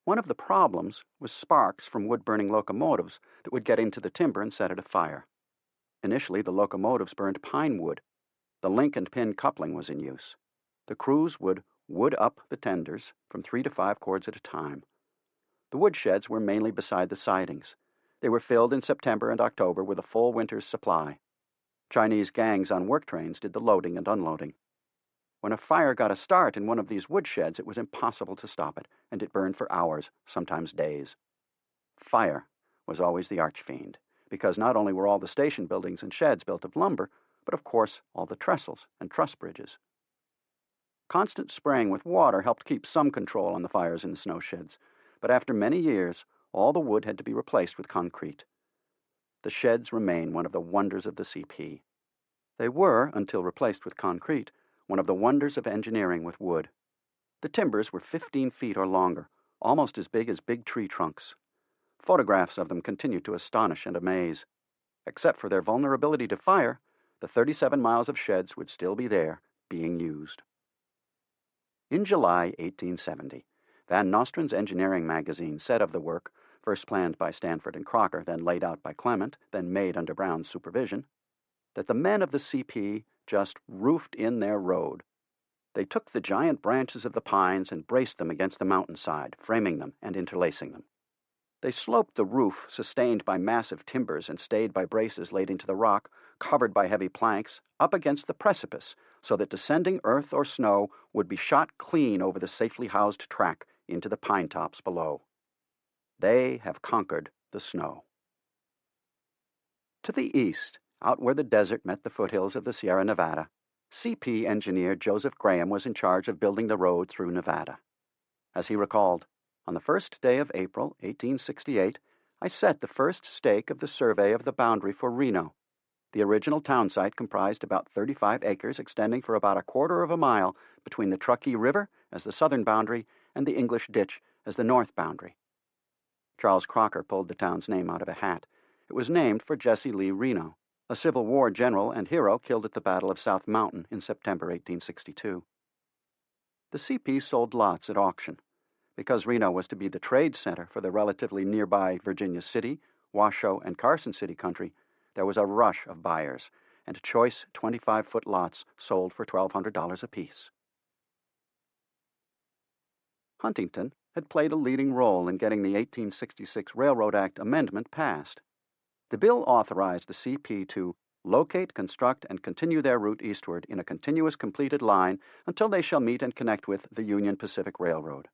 Speaker 1: One of the problems was sparks from wood-burning locomotives that would get into the timber and set it afire. Initially, the locomotives burned pine wood. The link and pin coupling was in use. The crews would wood up the tenders from 3 to 5 cords at a time. The woodsheds were mainly beside the sidings. They were filled in September and October with a full winter's supply. Chinese gangs on work trains did the loading and unloading. When a fire got a start in one of these woodsheds, it was impossible to stop it, and it burned for hours, sometimes days. Fire was always the archfiend, because not only were all the station buildings and sheds built of lumber, but of course all the trestles and truss bridges. Constant spraying with water helped keep some control on the fires in the snow sheds, but after many years, all the wood had to be replaced with concrete. The sheds remain one of the wonders of the CP. They were, until replaced with concrete, one of the wonders of engineering with wood. The timbers were 15 feet or longer, almost as big as big tree trunks. Photographs of them continue to astonish and amaze. Except for their vulnerability to fire, the 37 miles of sheds would still be there, being used. In July 1870, Van Nostrand's engineering magazine said of the work, first planned by Stanford and Crocker, then laid out by Clement, then made under Brown's supervision, that the men of the CP just roofed in their road. They took the giant branches of the pines and braced them against the mountainside, framing them and interlacing them. They sloped the roof, sustained by massive timbers and stayed by braces laid into the rock, covered by heavy planks, up against the precipice, so that descending earth or snow would be shot clean over the safely housed track into the pine tops below. They have conquered the snow. To the east, out where the desert met the foothills of the Sierra Nevada, CP engineer Joseph Graham was in charge of building the road through Nevada. As he recalled, on the first day of April, 1868, I set the first stake of the survey of the boundary for Reno. The original town site comprised about 35 acres extending for about a quarter of a mile between the Truckee River as the southern boundary and the English Ditch as the north boundary. Charles Crocker pulled the town's name out of a hat. It was named for Jesse Lee Reno, a Civil War general and hero killed at the Battle of South Mountain in September 1862. The CP sold lots at auction. Because Reno was to be the trade center for the relatively nearby Virginia City, Washoe, and Carson City country, there was a rush of buyers, and choice 25-foot lots sold for $1,200 apiece. Huntington had played a leading role in getting the 1866 Railroad Act amendment passed. The bill authorized the CP to locate, construct, and continue their route eastward in a continuous completed line until they shall meet and connect with the Union Pacific Railroad.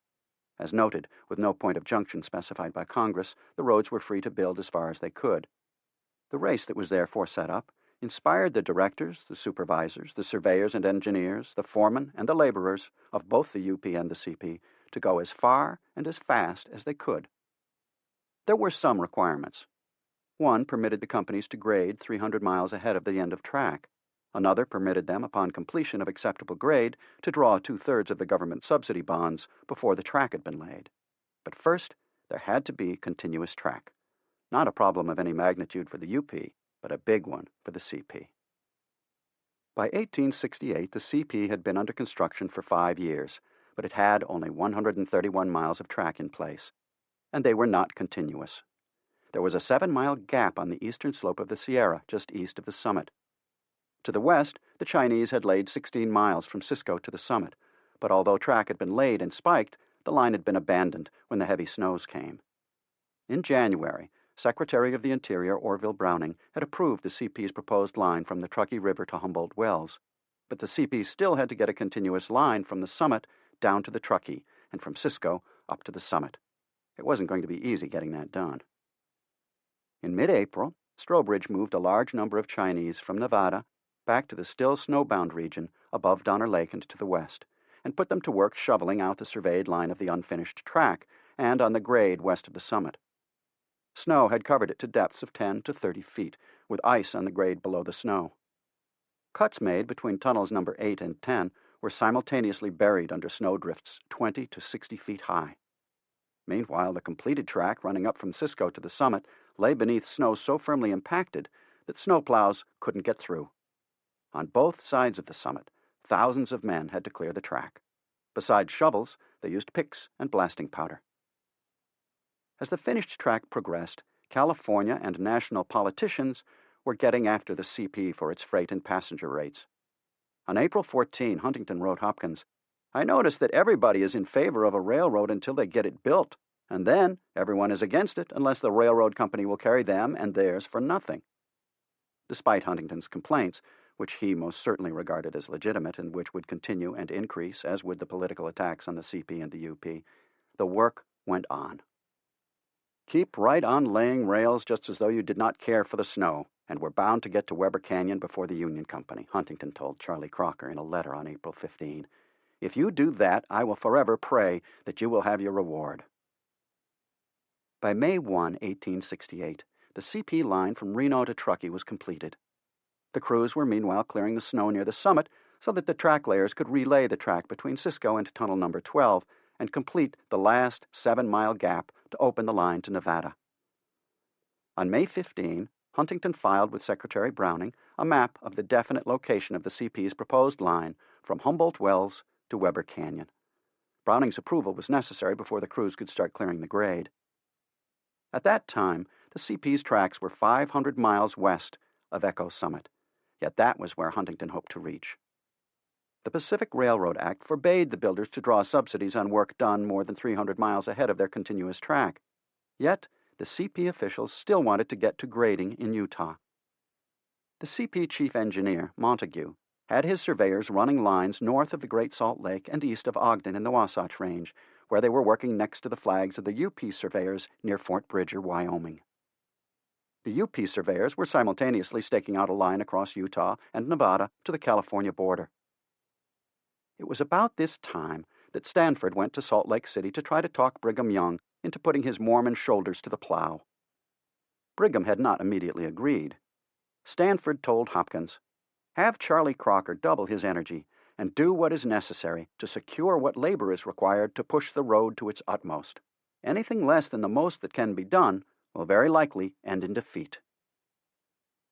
Speaker 1: As noted, with no point of junction specified by Congress, the roads were free to build as far as they could. The race that was therefore set up inspired the directors, the supervisors, the surveyors and engineers, the foremen and the laborers of both the UP and the CP to go as far and as fast as they could. There were some requirements. One permitted the companies to grade 300 miles ahead of the end of track. Another permitted them, upon completion of acceptable grade, to draw 2/3 of the government subsidy bonds before the track had been laid. But first, there had to be continuous track. Not a problem of any magnitude for the UP, but a big one for the CP. By 1868, the CP had been under construction for 5 years, but it had only 131 miles of track in place, and they were not continuous. There was a 7-mile gap on the eastern slope of the Sierra, just east of the summit. To the west, the Chinese had laid 16 miles from Cisco to the summit, but although track had been laid and spiked, the line had been abandoned when the heavy snows came. In January, Secretary of the Interior Orville Browning had approved the CP's proposed line from the Truckee River to Humboldt Wells, but the CP still had to get a continuous line from the summit down to the Truckee, and from Cisco up to the summit. It wasn't going to be easy getting that done. In mid-April, Strobridge moved a large number of Chinese from Nevada back to the still snowbound region above Donner Lake and to the west, and put them to work shoveling out the surveyed line of the unfinished track and on the grade west of the summit. Snow had covered it to depths of 10 to 30 feet, with ice on the grade below the snow. Cuts made between tunnels number 8 and 10 were simultaneously buried under snowdrifts 20 to 60 feet high. Meanwhile, the completed track running up from Cisco to the summit lay beneath snow so firmly impacted that snowplows couldn't get through. On both sides of the summit, thousands of men had to clear the track. Besides shovels, they used picks and blasting powder. As the finished track progressed, California and national politicians were getting after the CP for its freight and passenger rates. On April 14, Huntington wrote Hopkins, "I notice that everybody is in favor of a railroad until they get it built, and then everyone is against it unless the railroad company will carry them and theirs for nothing." Despite Huntington's complaints, which he most certainly regarded as legitimate and which would continue and increase, as would the political attacks on the CP and the UP, the work went on. "Keep right on laying rails just as though you did not care for the snow, and were bound to get to Weber Canyon before the Union Company," Huntington told Charlie Crocker in a letter on April 15. If you do that, I will forever pray that you will have your reward." By May 1, 1868, the CP line from Reno to Truckee was completed. The crews were meanwhile clearing the snow near the summit so that the track layers could relay the track between Cisco and Tunnel Number 12 and complete the last 7-mile gap to open the line to Nevada. On May 15, Huntington filed with Secretary Browning a map of the definite location of the CP's proposed line from Humboldt Wells to Weber Canyon. Browning's approval was necessary before the crews could start clearing the grade. At that time, the CP's tracks were 500 miles west of Echo Summit, yet that was where Huntington hoped to reach. The Pacific Railroad Act forbade the builders to draw subsidies on work done more than 300 miles ahead of their continuous track. Yet, the CP officials still wanted to get to grading in Utah. The CP chief engineer, Montague, had his surveyors running lines north of the Great Salt Lake and east of Ogden in the Wasatch Range, where they were working next to the flags of the UP surveyors near Fort Bridger, Wyoming. The UP surveyors were simultaneously staking out a line across Utah and Nevada to the California border. It was about this time that Stanford went to Salt Lake City to try to talk Brigham Young into putting his Mormon shoulders to the plow. Brigham had not immediately agreed. Stanford told Hopkins, "Have Charlie Crocker double his energy and do what is necessary to secure what labor is required to push the road to its utmost. Anything less than the most that can be done will very likely end in defeat."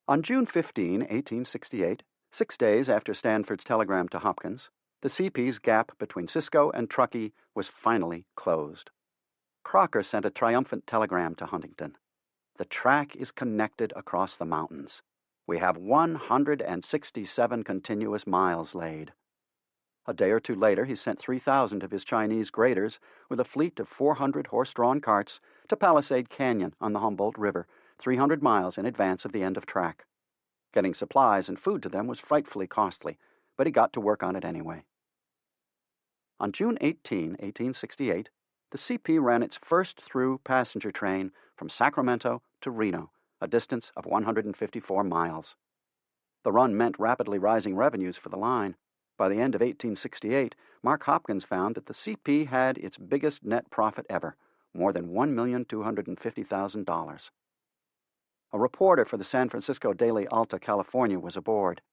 Speaker 1: On June 15, 1868, 6 days after Stanford's telegram to Hopkins, the CP's gap between Cisco and Truckee was finally closed. Crocker sent a triumphant telegram to Huntington. "The track is connected across the mountains. We have 167 continuous miles laid." A day or two later, he sent 3,000 of his Chinese graders with a fleet of 400 horse-drawn carts to Palisade Canyon on the Humboldt River, 300 miles in advance of the end of track. Getting supplies and food to them was frightfully costly, but he got to work on it anyway. On June 18, 1868, the CP ran its first through passenger train from Sacramento to Reno, a distance of 154 miles. The run meant rapidly rising revenues for the line. By the end of 1868, Mark Hopkins found that the CP had its biggest net profit ever, more than $1,250,000. A reporter for the San Francisco Daily Alta California was aboard.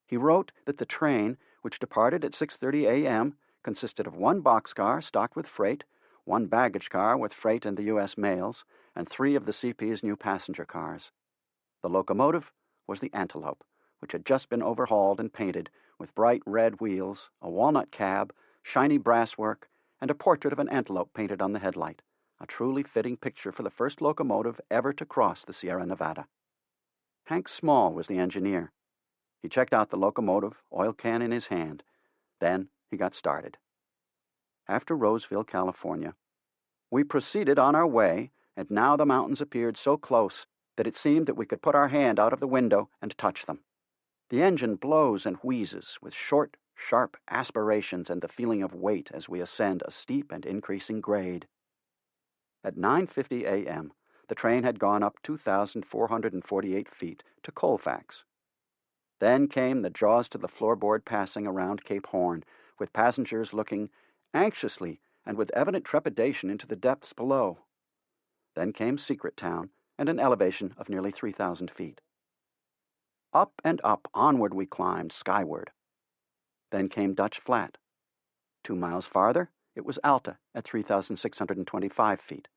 Speaker 1: He wrote that the train, which departed at 6:30 a.m., consisted of one boxcar stocked with freight, one baggage car with freight and the U.S. mails, and 3 of the CP's new passenger cars. The locomotive was the Antelope, which had just been overhauled and painted with bright red wheels, a walnut cab, shiny brasswork, and a portrait of an antelope painted on the headlight, a truly fitting picture for the first locomotive ever to cross the Sierra Nevada. Hank Small was the engineer. He checked out the locomotive, oil can in his hand. Then he got started. After Roseville, California, we proceeded on our way, and now the mountains appeared so close that it seemed that we could put our hand out of the window and touch them. The engine blows and wheezes with short, sharp aspirations and the feeling of weight as we ascend a steep and increasing grade. At 9:50 a.m., the train had gone up 2,448 feet to Colfax. Then came the jaws to the floorboard passing around Cape Horn, with passengers looking anxiously and with evident trepidation into the depths below. Then came Secret Town and an elevation of nearly 3,000 feet. Up and up, onward we climbed, skyward. Then came Dutch Flat. 2 miles farther, it was Alta at 3,625 feet.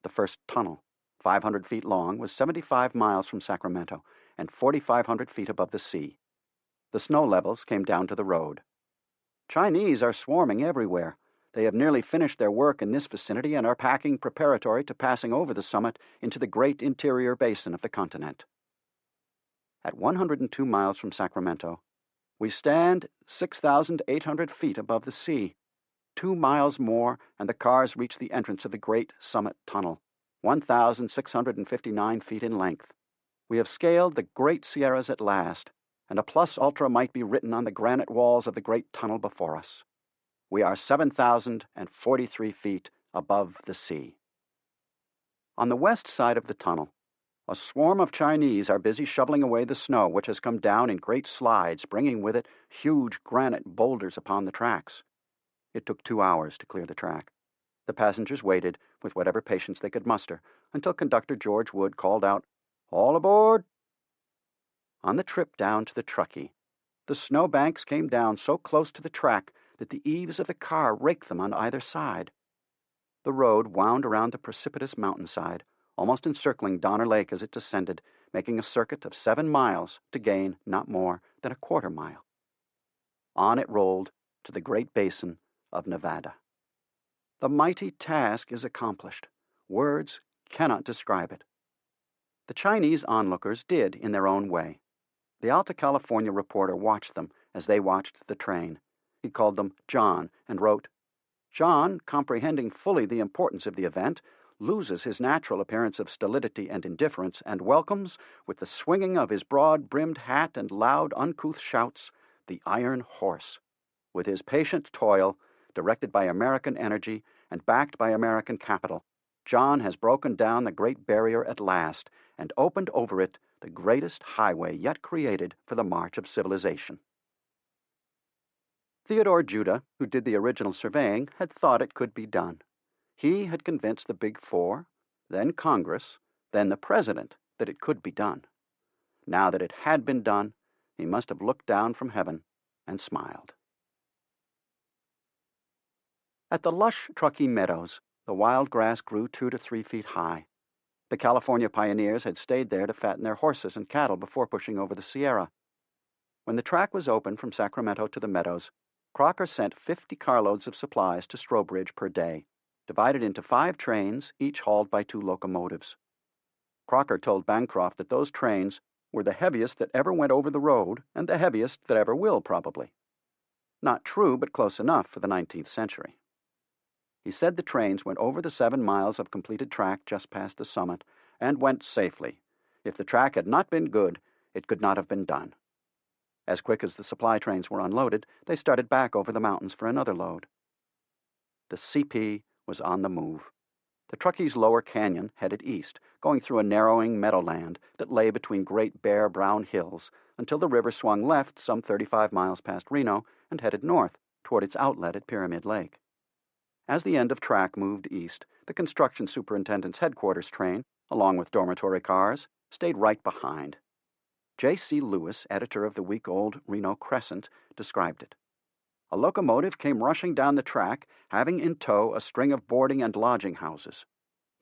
Speaker 1: The first tunnel, 500 feet long, was 75 miles from Sacramento and 4,500 feet above the sea. The snow levels came down to the road. Chinese are swarming everywhere. They have nearly finished their work in this vicinity and are packing preparatory to passing over the summit into the great interior basin of the continent. At 102 miles from Sacramento, we stand 6,800 feet above the sea. 2 miles more, and the cars reach the entrance of the Great Summit Tunnel, 1,659 feet in length. We have scaled the Great Sierras at last, and a plus ultra might be written on the granite walls of the great tunnel before us. We are 7,043 feet above the sea. On the west side of the tunnel, a swarm of Chinese are busy shoveling away the snow, which has come down in great slides, bringing with it huge granite boulders upon the tracks. It took 2 hours to clear the track. The passengers waited, with whatever patience they could muster, until Conductor George Wood called out, "All aboard!" On the trip down to the Truckee, the snowbanks came down so close to the track that the eaves of the car raked them on either side. The road wound around the precipitous mountainside, almost encircling Donner Lake as it descended, making a circuit of 7 miles to gain not more than a quarter mile. On it rolled to the great basin of Nevada. The mighty task is accomplished. Words cannot describe it. The Chinese onlookers did in their own way. The Alta California reporter watched them as they watched the train. He called them John and wrote, "John, comprehending fully the importance of the event, loses his natural appearance of stolidity and indifference, and welcomes, with the swinging of his broad-brimmed hat and loud, uncouth shouts, the iron horse. With his patient toil, directed by American energy and backed by American capital, John has broken down the Great Barrier at last and opened over it the greatest highway yet created for the march of civilization." Theodore Judah, who did the original surveying, had thought it could be done. He had convinced the Big Four, then Congress, then the President that it could be done. Now that it had been done, he must have looked down from heaven and smiled. At the lush Truckee meadows, the wild grass grew 2 to 3 feet high. The California pioneers had stayed there to fatten their horses and cattle before pushing over the Sierra. When the track was open from Sacramento to the meadows, Crocker sent 50 carloads of supplies to Strobridge per day, divided into 5 trains, each hauled by 2 locomotives. Crocker told Bancroft that those trains were the heaviest that ever went over the road and the heaviest that ever will, probably. Not true, but close enough for the 19th century. He said the trains went over the 7 miles of completed track just past the summit and went safely. If the track had not been good, it could not have been done. As quick as the supply trains were unloaded, they started back over the mountains for another load. The CP was on the move. The Truckee's lower canyon headed east, going through a narrowing meadowland that lay between great bare brown hills until the river swung left some 35 miles past Reno and headed north toward its outlet at Pyramid Lake. As the end of track moved east, the construction superintendent's headquarters train, along with dormitory cars, stayed right behind. J.C. Lewis, editor of the week-old Reno Crescent, described it. A locomotive came rushing down the track, having in tow a string of boarding and lodging houses,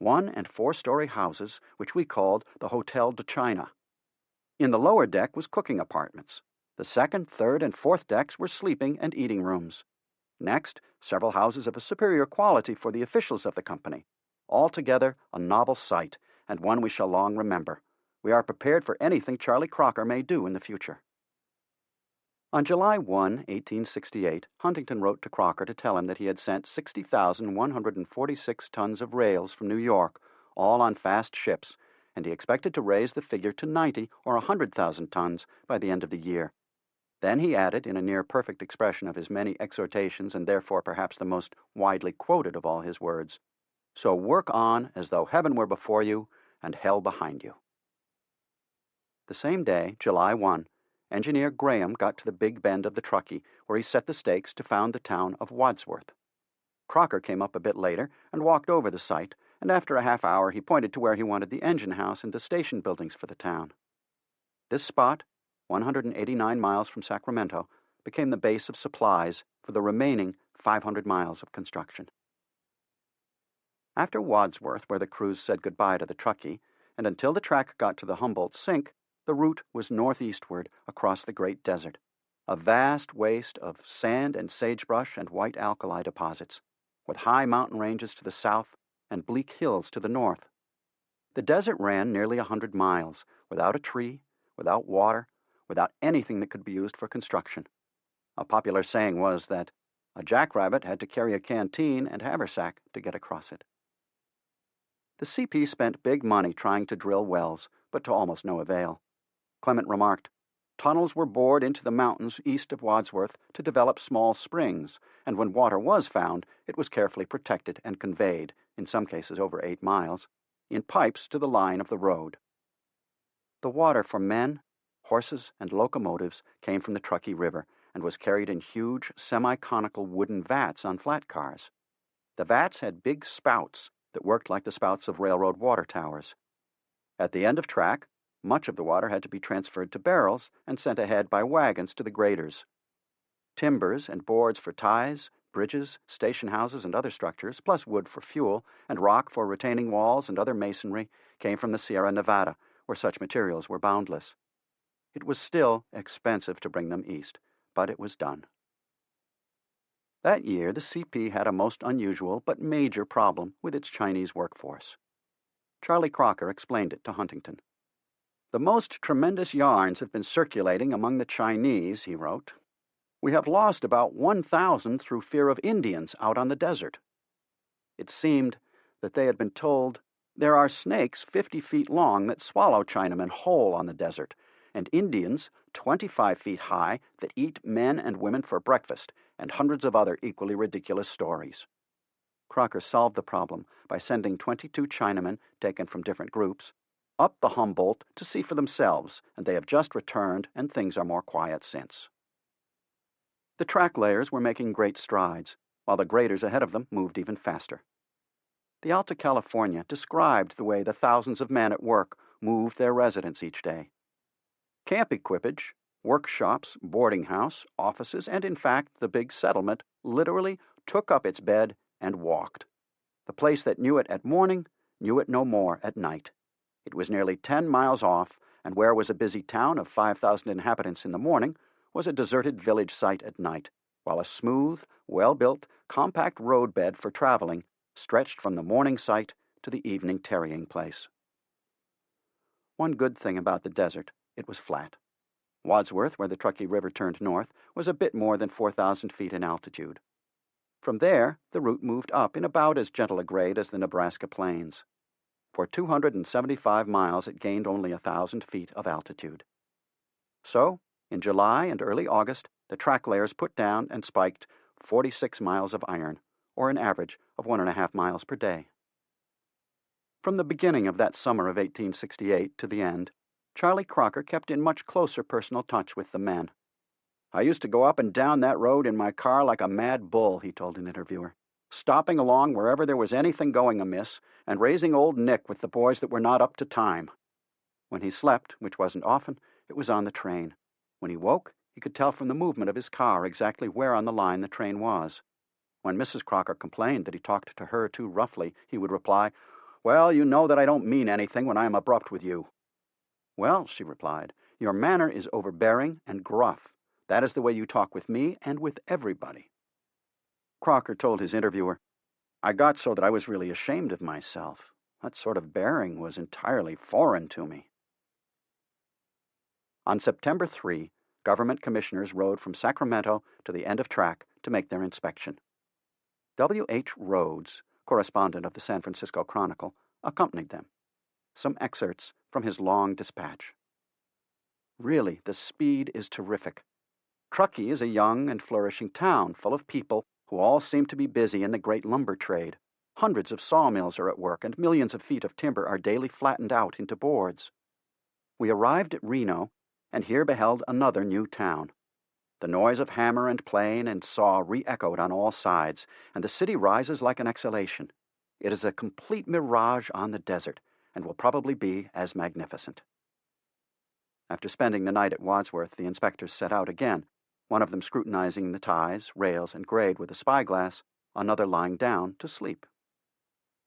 Speaker 1: 1- and 4-story houses which we called the Hotel de China. In the lower deck was cooking apartments. The 2nd, 3rd, and 4th decks were sleeping and eating rooms. Next, several houses of a superior quality for the officials of the company. Altogether a novel sight, and one we shall long remember. We are prepared for anything Charlie Crocker may do in the future. On July 1, 1868, Huntington wrote to Crocker to tell him that he had sent 60,146 tons of rails from New York, all on fast ships, and he expected to raise the figure to 90 or 100,000 tons by the end of the year. Then he added, in a near-perfect expression of his many exhortations and therefore perhaps the most widely quoted of all his words, "So work on as though heaven were before you and hell behind you." The same day, July 1, Engineer Graham got to the big bend of the Truckee, where he set the stakes to found the town of Wadsworth. Crocker came up a bit later and walked over the site, and after a half hour he pointed to where he wanted the engine house and the station buildings for the town. This spot, 189 miles from Sacramento, became the base of supplies for the remaining 500 miles of construction. After Wadsworth, where the crews said goodbye to the Truckee, and until the track got to the Humboldt Sink, the route was northeastward across the great desert, a vast waste of sand and sagebrush and white alkali deposits, with high mountain ranges to the south and bleak hills to the north. The desert ran nearly 100 miles, without a tree, without water, without anything that could be used for construction. A popular saying was that a jackrabbit had to carry a canteen and haversack to get across it. The CP spent big money trying to drill wells, but to almost no avail. Clement remarked, "Tunnels were bored into the mountains east of Wadsworth to develop small springs, and when water was found, it was carefully protected and conveyed, in some cases over 8 miles, in pipes to the line of the road." The water for men, horses, and locomotives came from the Truckee River, and was carried in huge, semi-conical wooden vats on flat cars. The vats had big spouts that worked like the spouts of railroad water towers. At the end of track, much of the water had to be transferred to barrels and sent ahead by wagons to the graders. Timbers and boards for ties, bridges, station houses, and other structures, plus wood for fuel, and rock for retaining walls and other masonry, came from the Sierra Nevada, where such materials were boundless. It was still expensive to bring them east, but it was done. That year, the CP had a most unusual but major problem with its Chinese workforce. Charlie Crocker explained it to Huntington. "The most tremendous yarns have been circulating among the Chinese," he wrote. "We have lost about 1,000 through fear of Indians out on the desert." It seemed that they had been told, "There are snakes 50 feet long that swallow Chinamen whole on the desert, and Indians 25 feet high that eat men and women for breakfast, and hundreds of other equally ridiculous stories." Crocker solved the problem by sending 22 Chinamen, taken from different groups, up the Humboldt to see for themselves, and they have just returned, and things are more quiet since. The track layers were making great strides, while the graders ahead of them moved even faster. The Alta California described the way the thousands of men at work moved their residents each day. Camp equipage, workshops, boarding house, offices, and in fact the big settlement literally took up its bed and walked. The place that knew it at morning knew it no more at night. It was nearly 10 miles off, and where was a busy town of 5,000 inhabitants in the morning was a deserted village site at night, while a smooth, well-built, compact roadbed for traveling stretched from the morning site to the evening tarrying place. One good thing about the desert, it was flat. Wadsworth, where the Truckee River turned north, was a bit more than 4,000 feet in altitude. From there, the route moved up in about as gentle a grade as the Nebraska plains. For 275 miles, it gained only 1,000 feet of altitude. So, in July and early August, the track layers put down and spiked 46 miles of iron, or an average of 1.5 miles per day. From the beginning of that summer of 1868 to the end, Charlie Crocker kept in much closer personal touch with the men. "I used to go up and down that road in my car like a mad bull," he told an interviewer, "stopping along wherever there was anything going amiss, and raising old Nick with the boys that were not up to time." When he slept, which wasn't often, it was on the train. When he woke, he could tell from the movement of his car exactly where on the line the train was. When Mrs. Crocker complained that he talked to her too roughly, he would reply, "Well, you know that I don't mean anything when I am abrupt with you." "Well," she replied, "your manner is overbearing and gruff. That is the way you talk with me and with everybody." Crocker told his interviewer, "I got so that I was really ashamed of myself. That sort of bearing was entirely foreign to me." On September 3, government commissioners rode from Sacramento to the end of track to make their inspection. W.H. Rhodes, correspondent of the San Francisco Chronicle, accompanied them. Some excerpts from his long dispatch. "Really, the speed is terrific. Truckee is a young and flourishing town full of people who all seem to be busy in the great lumber trade. Hundreds of sawmills are at work, and millions of feet of timber are daily flattened out into boards. We arrived at Reno, and here beheld another new town. The noise of hammer and plane and saw re-echoed on all sides, and the city rises like an exhalation. It is a complete mirage on the desert, and will probably be as magnificent." After spending the night at Wadsworth, the inspectors set out again, one of them scrutinizing the ties, rails, and grade with a spyglass, another lying down to sleep.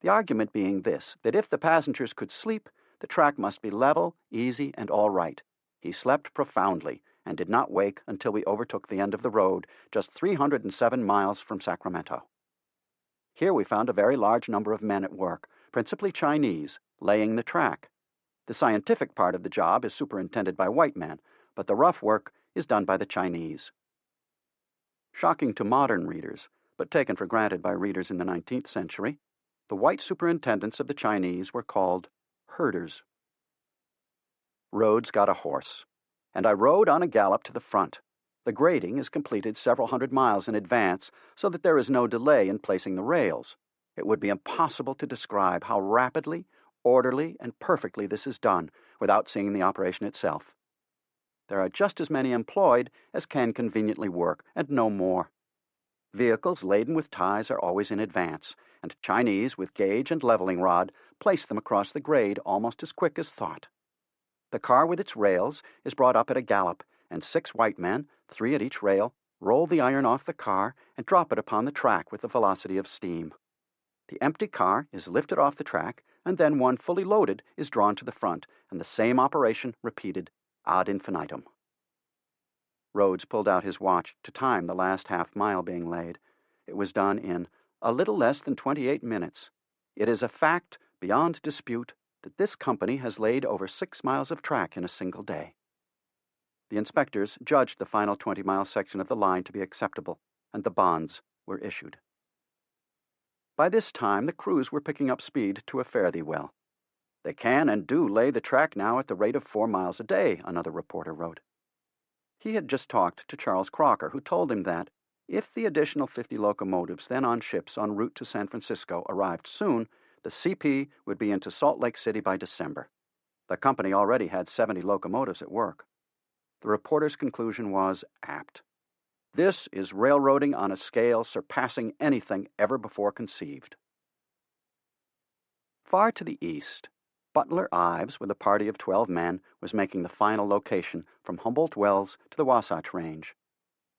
Speaker 1: The argument being this, that if the passengers could sleep, the track must be level, easy, and all right. He slept profoundly, and did not wake until we overtook the end of the road, just 307 miles from Sacramento. Here we found a very large number of men at work, principally Chinese, laying the track. The scientific part of the job is superintended by white men, but the rough work is done by the Chinese. Shocking to modern readers, but taken for granted by readers in the 19th century, the white superintendents of the Chinese were called herders. Rhodes got a horse, and I rode on a gallop to the front. The grading is completed several hundred miles in advance, so that there is no delay in placing the rails. It would be impossible to describe how rapidly, orderly, and perfectly this is done without seeing the operation itself. There are just as many employed as can conveniently work, and no more. Vehicles laden with ties are always in advance, and Chinese with gauge and leveling rod place them across the grade almost as quick as thought. The car with its rails is brought up at a gallop, and 6 white men, 3 at each rail, roll the iron off the car and drop it upon the track with the velocity of steam. The empty car is lifted off the track, and then one fully loaded is drawn to the front, and the same operation repeated ad infinitum. Rhodes pulled out his watch to time the last half-mile being laid. It was done in a little less than 28 minutes. It is a fact beyond dispute that this company has laid over 6 miles of track in a single day. The inspectors judged the final 20-mile section of the line to be acceptable, and the bonds were issued. By this time, the crews were picking up speed to a fare-thee-well. They can and do lay the track now at the rate of 4 miles a day, another reporter wrote. He had just talked to Charles Crocker, who told him that, if the additional 50 locomotives then on ships en route to San Francisco arrived soon, the CP would be into Salt Lake City by December. The company already had 70 locomotives at work. The reporter's conclusion was apt. This is railroading on a scale surpassing anything ever before conceived. Far to the east, Butler Ives, with a party of 12 men, was making the final location from Humboldt Wells to the Wasatch Range.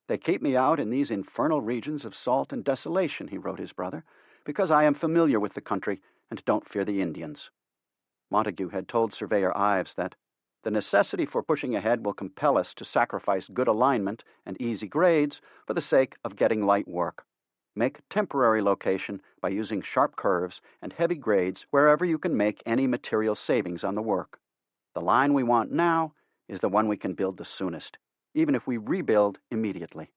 Speaker 1: They keep me out in these infernal regions of salt and desolation, he wrote his brother, because I am familiar with the country and don't fear the Indians. Montague had told Surveyor Ives that the necessity for pushing ahead will compel us to sacrifice good alignment and easy grades for the sake of getting light work. Make temporary location by using sharp curves and heavy grades wherever you can make any material savings on the work. The line we want now is the one we can build the soonest, even if we rebuild immediately.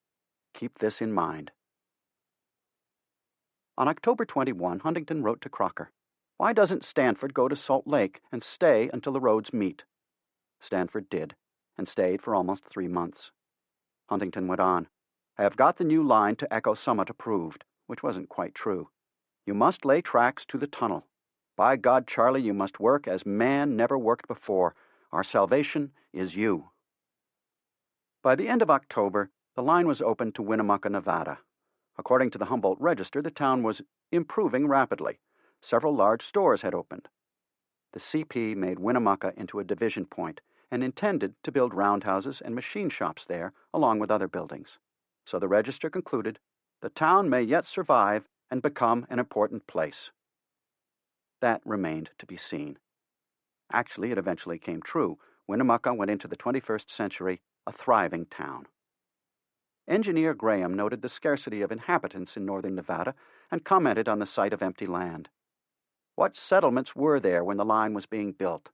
Speaker 1: Keep this in mind. On October 21, Huntington wrote to Crocker, "Why doesn't Stanford go to Salt Lake and stay until the roads meet?" Stanford did, and stayed for almost 3 months. Huntington went on, "I have got the new line to Echo Summit approved," which wasn't quite true. "You must lay tracks to the tunnel. By God, Charlie, you must work as man never worked before. Our salvation is you." By the end of October, the line was open to Winnemucca, Nevada. According to the Humboldt Register, the town was improving rapidly. Several large stores had opened. The CP made Winnemucca into a division point and intended to build roundhouses and machine shops there, along with other buildings. So the Register concluded, the town may yet survive and become an important place. That remained to be seen. Actually, it eventually came true. Winnemucca went into the 21st century a thriving town. Engineer Graham noted the scarcity of inhabitants in northern Nevada and commented on the sight of empty land. What settlements were there when the line was being built?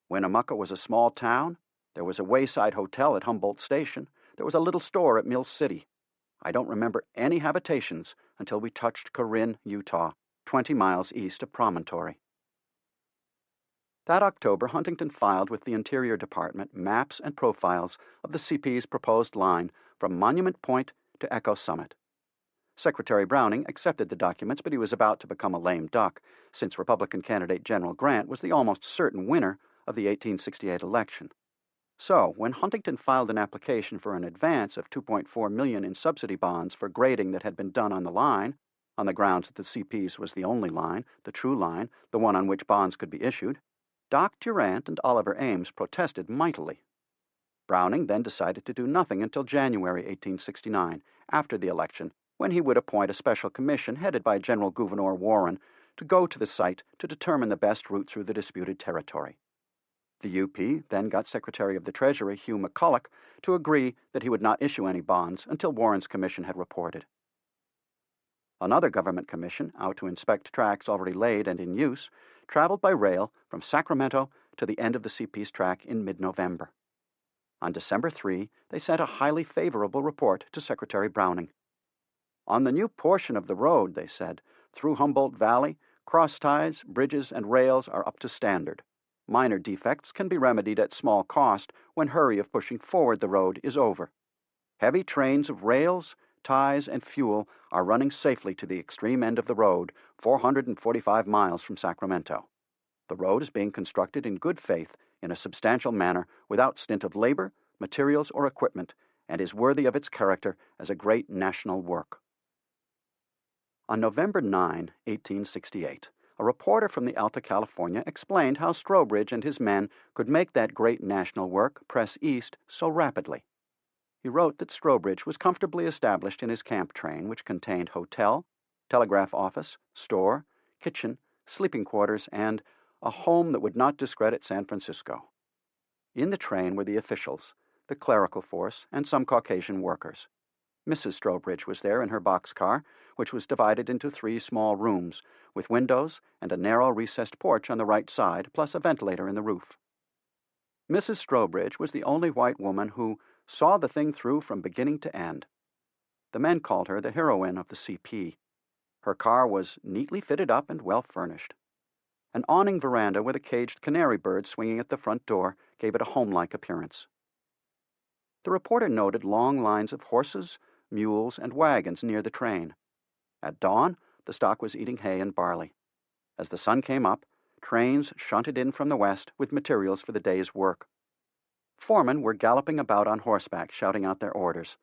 Speaker 1: Winnemucca was a small town. There was a wayside hotel at Humboldt Station. There was a little store at Mill City. I don't remember any habitations until we touched Corinne, Utah, 20 miles east of Promontory. That October, Huntington filed with the Interior Department maps and profiles of the CP's proposed line from Monument Point to Echo Summit. Secretary Browning accepted the documents, but he was about to become a lame duck, since Republican candidate General Grant was the almost certain winner of the 1868 election. So, when Huntington filed an application for an advance of $2.4 million in subsidy bonds for grading that had been done on the line, on the grounds that the CP's was the only line, the true line, the one on which bonds could be issued, Doc Durant and Oliver Ames protested mightily. Browning then decided to do nothing until January 1869, after the election, when he would appoint a special commission headed by General Gouverneur Warren to go to the site to determine the best route through the disputed territory. The UP then got Secretary of the Treasury Hugh McCulloch to agree that he would not issue any bonds until Warren's commission had reported. Another government commission, out to inspect tracks already laid and in use, traveled by rail from Sacramento to the end of the CP's track in mid-November. On December 3, they sent a highly favorable report to Secretary Browning. On the new portion of the road, they said, through Humboldt Valley, cross ties, bridges, and rails are up to standard. Minor defects can be remedied at small cost when hurry of pushing forward the road is over. Heavy trains of rails, ties, and fuel are running safely to the extreme end of the road, 445 miles from Sacramento. The road is being constructed in good faith, in a substantial manner, without stint of labor, materials, or equipment, and is worthy of its character as a great national work. On November 9, 1868, a reporter from the Alta California explained how Strobridge and his men could make that great national work press east so rapidly. He wrote that Strobridge was comfortably established in his camp train, which contained hotel, telegraph office, store, kitchen, sleeping quarters, and a home that would not discredit San Francisco. In the train were the officials, the clerical force, and some Caucasian workers. Mrs. Strobridge was there in her boxcar, which was divided into 3 small rooms, with windows and a narrow recessed porch on the right side, plus a ventilator in the roof. Mrs. Strobridge was the only white woman who saw the thing through from beginning to end. The men called her the heroine of the CP. Her car was neatly fitted up and well furnished. An awning veranda with a caged canary bird swinging at the front door gave it a homelike appearance. The reporter noted long lines of horses, mules, and wagons near the train. At dawn, the stock was eating hay and barley. As the sun came up, trains shunted in from the west with materials for the day's work. Foremen were galloping about on horseback, shouting out their orders.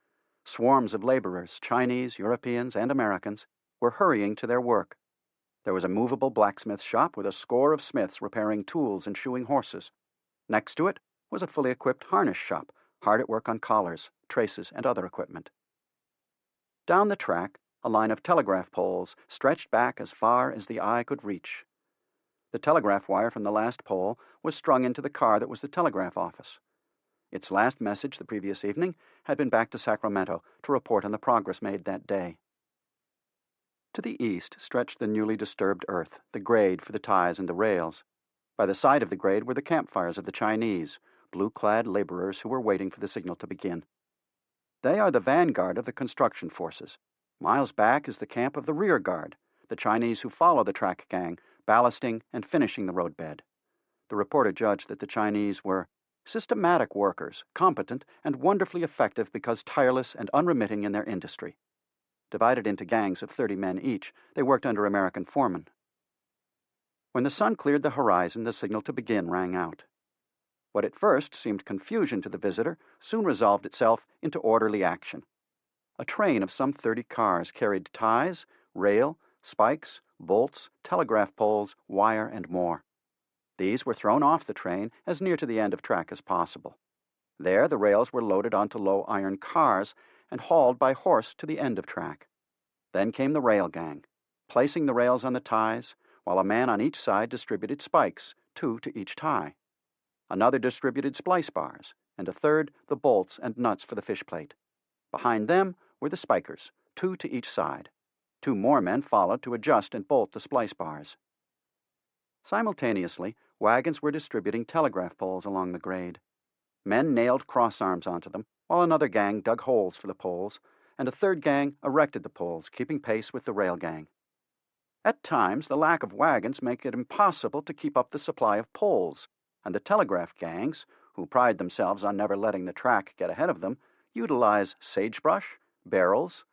Speaker 1: Swarms of laborers, Chinese, Europeans, and Americans, were hurrying to their work. There was a movable blacksmith shop with a score of smiths repairing tools and shoeing horses. Next to it was a fully equipped harness shop, hard at work on collars, traces, and other equipment. Down the track, a line of telegraph poles stretched back as far as the eye could reach. The telegraph wire from the last pole was strung into the car that was the telegraph office. Its last message the previous evening had been back to Sacramento to report on the progress made that day. To the east stretched the newly disturbed earth, the grade for the ties and the rails. By the side of the grade were the campfires of the Chinese, blue-clad laborers who were waiting for the signal to begin. They are the vanguard of the construction forces. Miles back is the camp of the rear guard, the Chinese who follow the track gang, ballasting and finishing the roadbed. The reporter judged that the Chinese were systematic workers, competent and wonderfully effective because tireless and unremitting in their industry. Divided into gangs of 30 men each, they worked under American foremen. When the sun cleared the horizon, the signal to begin rang out. What at first seemed confusion to the visitor soon resolved itself into orderly action. A train of some 30 cars carried ties, rail, spikes, bolts, telegraph poles, wire, and more. These were thrown off the train as near to the end of track as possible. There the rails were loaded onto low iron cars and hauled by horse to the end of track. Then came the rail gang, placing the rails on the ties, while a man on each side distributed spikes, 2 to each tie. Another distributed splice bars, and a third the bolts and nuts for the fish plate. Behind them were the spikers, 2 to each side. 2 more men followed to adjust and bolt the splice bars. Simultaneously, wagons were distributing telegraph poles along the grade. Men nailed cross arms onto them, while another gang dug holes for the poles, and a third gang erected the poles, keeping pace with the rail gang. At times, the lack of wagons make it impossible to keep up the supply of poles, and the telegraph gangs, who pride themselves on never letting the track get ahead of them, utilize sagebrush, barrels,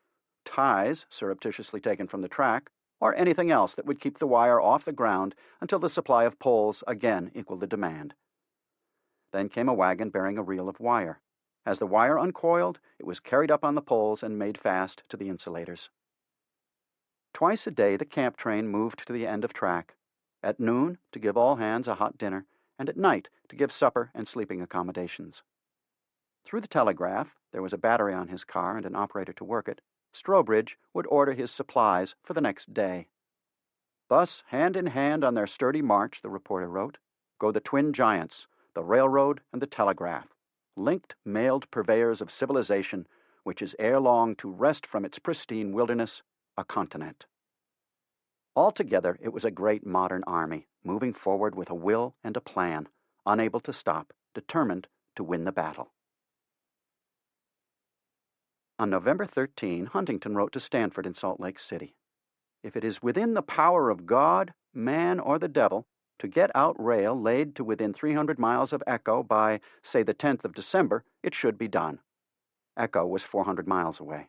Speaker 1: ties surreptitiously taken from the track, or anything else that would keep the wire off the ground until the supply of poles again equaled the demand. Then came a wagon bearing a reel of wire. As the wire uncoiled, it was carried up on the poles and made fast to the insulators. Twice a day the camp train moved to the end of track, at noon to give all hands a hot dinner, and at night to give supper and sleeping accommodations. Through the telegraph, there was a battery on his car and an operator to work it, Strobridge would order his supplies for the next day. Thus, hand in hand on their sturdy march, the reporter wrote, go the twin giants, the railroad and the telegraph, linked mailed purveyors of civilization, which is ere long to wrest from its pristine wilderness a continent. Altogether, it was a great modern army, moving forward with a will and a plan, unable to stop, determined to win the battle. On November 13, Huntington wrote to Stanford in Salt Lake City, if it is within the power of God, man, or the devil, to get out rail laid to within 300 miles of Echo by, say, the 10th of December, it should be done. Echo was 400 miles away.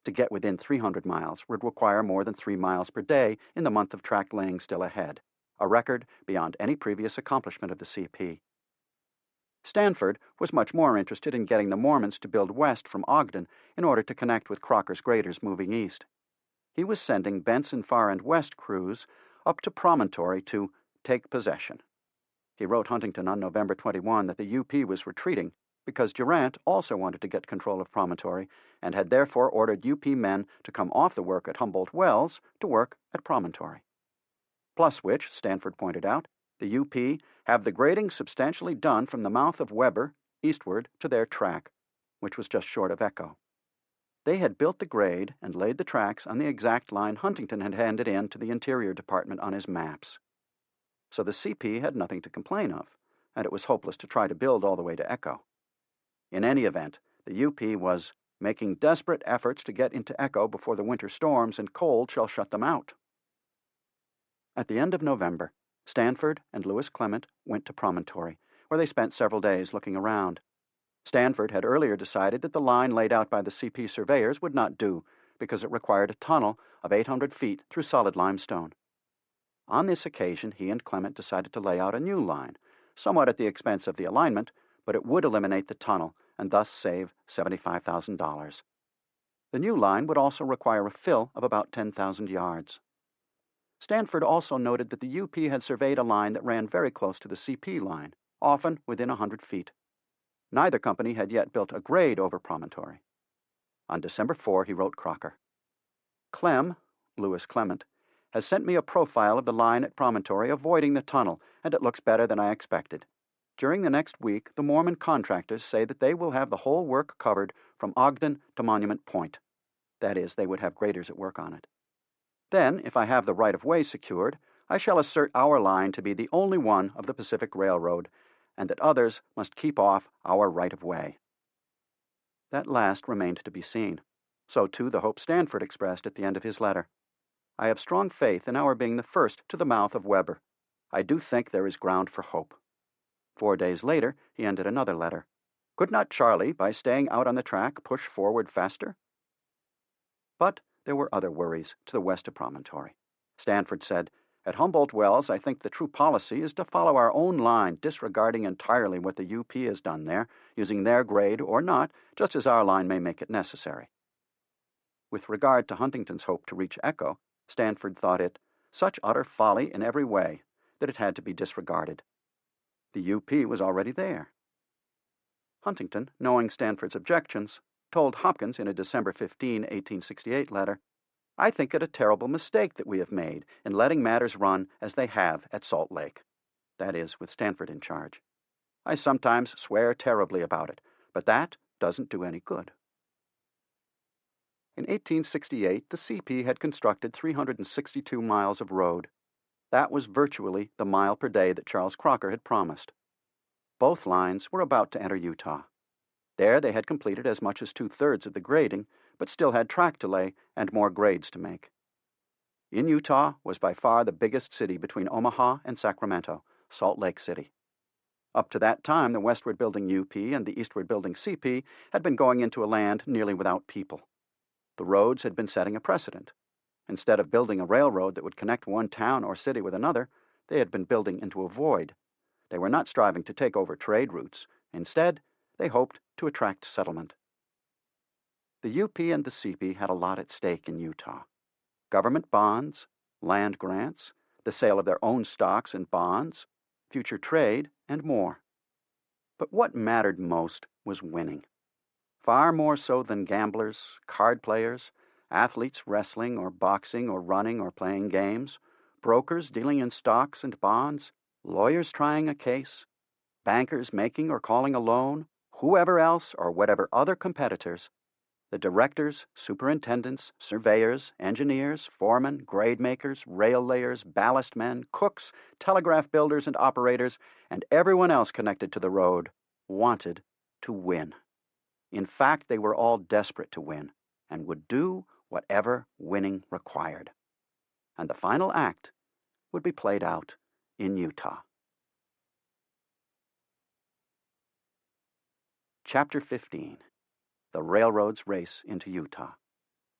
Speaker 1: To get within 300 miles would require more than 3 miles per day in the month of track laying still ahead, a record beyond any previous accomplishment of the CP. Stanford was much more interested in getting the Mormons to build west from Ogden in order to connect with Crocker's graders moving east. He was sending Benson Far and West crews up to Promontory to take possession. He wrote Huntington on November 21 that the UP was retreating because Durant also wanted to get control of Promontory and had therefore ordered UP men to come off the work at Humboldt Wells to work at Promontory. Plus which, Stanford pointed out, the UP have the grading substantially done from the mouth of Weber eastward to their track, which was just short of Echo. They had built the grade and laid the tracks on the exact line Huntington had handed in to the Interior Department on his maps. So the CP had nothing to complain of, and it was hopeless to try to build all the way to Echo. In any event, the UP was making desperate efforts to get into Echo before the winter storms and cold shall shut them out. At the end of November, Stanford and Lewis Clement went to Promontory, where they spent several days looking around. Stanford had earlier decided that the line laid out by the CP surveyors would not do because it required a tunnel of 800 feet through solid limestone. On this occasion, he and Clement decided to lay out a new line, somewhat at the expense of the alignment, but it would eliminate the tunnel and thus save $75,000. The new line would also require a fill of about 10,000 yards. Stanford also noted that the UP had surveyed a line that ran very close to the CP line, often within 100 feet. Neither company had yet built a grade over Promontory. On December 4, he wrote Crocker, "Clem, Lewis Clement, has sent me a profile of the line at Promontory avoiding the tunnel, and it looks better than I expected. During the next week, the Mormon contractors say that they will have the whole work covered from Ogden to Monument Point. That is, they would have graders at work on it. Then, if I have the right-of-way secured, I shall assert our line to be the only one of the Pacific Railroad, and that others must keep off our right-of-way." That last remained to be seen. So, too, the hope Stanford expressed at the end of his letter. "I have strong faith in our being the first to the mouth of Weber. I do think there is ground for hope." 4 days later, he ended another letter. "Could not Charlie, by staying out on the track, push forward faster?" But there were other worries to the west of Promontory. Stanford said, "At Humboldt Wells, I think the true policy is to follow our own line, disregarding entirely what the UP has done there, using their grade or not, just as our line may make it necessary." With regard to Huntington's hope to reach Echo, Stanford thought it such utter folly in every way that it had to be disregarded. The UP was already there. Huntington, knowing Stanford's objections, told Hopkins in a December 15, 1868 letter, "I think it a terrible mistake that we have made in letting matters run as they have at Salt Lake. That is, with Stanford in charge. I sometimes swear terribly about it, but that doesn't do any good." In 1868, the CP had constructed 362 miles of road. That was virtually the mile per day that Charles Crocker had promised. Both lines were about to enter Utah. There they had completed as much as 2/3 of the grading, but still had track to lay and more grades to make. In Utah was by far the biggest city between Omaha and Sacramento, Salt Lake City. Up to that time, the westward building UP and the eastward building CP had been going into a land nearly without people. The roads had been setting a precedent. Instead of building a railroad that would connect one town or city with another, they had been building into a void. They were not striving to take over trade routes. Instead, they hoped to attract settlement. The UP and the CP had a lot at stake in Utah. Government bonds, land grants, the sale of their own stocks and bonds, future trade, and more. But what mattered most was winning. Far more so than gamblers, card players, athletes wrestling or boxing or running or playing games, brokers dealing in stocks and bonds, lawyers trying a case, bankers making or calling a loan, whoever else or whatever other competitors, the directors, superintendents, surveyors, engineers, foremen, grade makers, rail layers, ballast men, cooks, telegraph builders and operators, and everyone else connected to the road wanted to win. In fact, they were all desperate to win and would do whatever winning required. And the final act would be played out in Utah. Chapter 15. The Railroad's Race into Utah.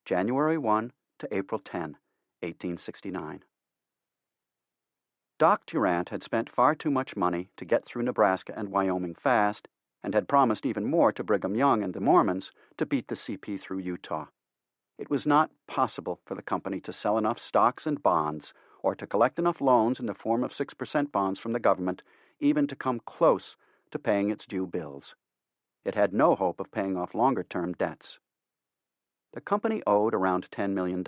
Speaker 1: January 1 to April 10, 1869. Doc Durant had spent far too much money to get through Nebraska and Wyoming fast, and had promised even more to Brigham Young and the Mormons to beat the CP through Utah. It was not possible for the company to sell enough stocks and bonds, or to collect enough loans in the form of 6% bonds from the government, even to come close to paying its due bills. It had no hope of paying off longer-term debts. The company owed around $10 million.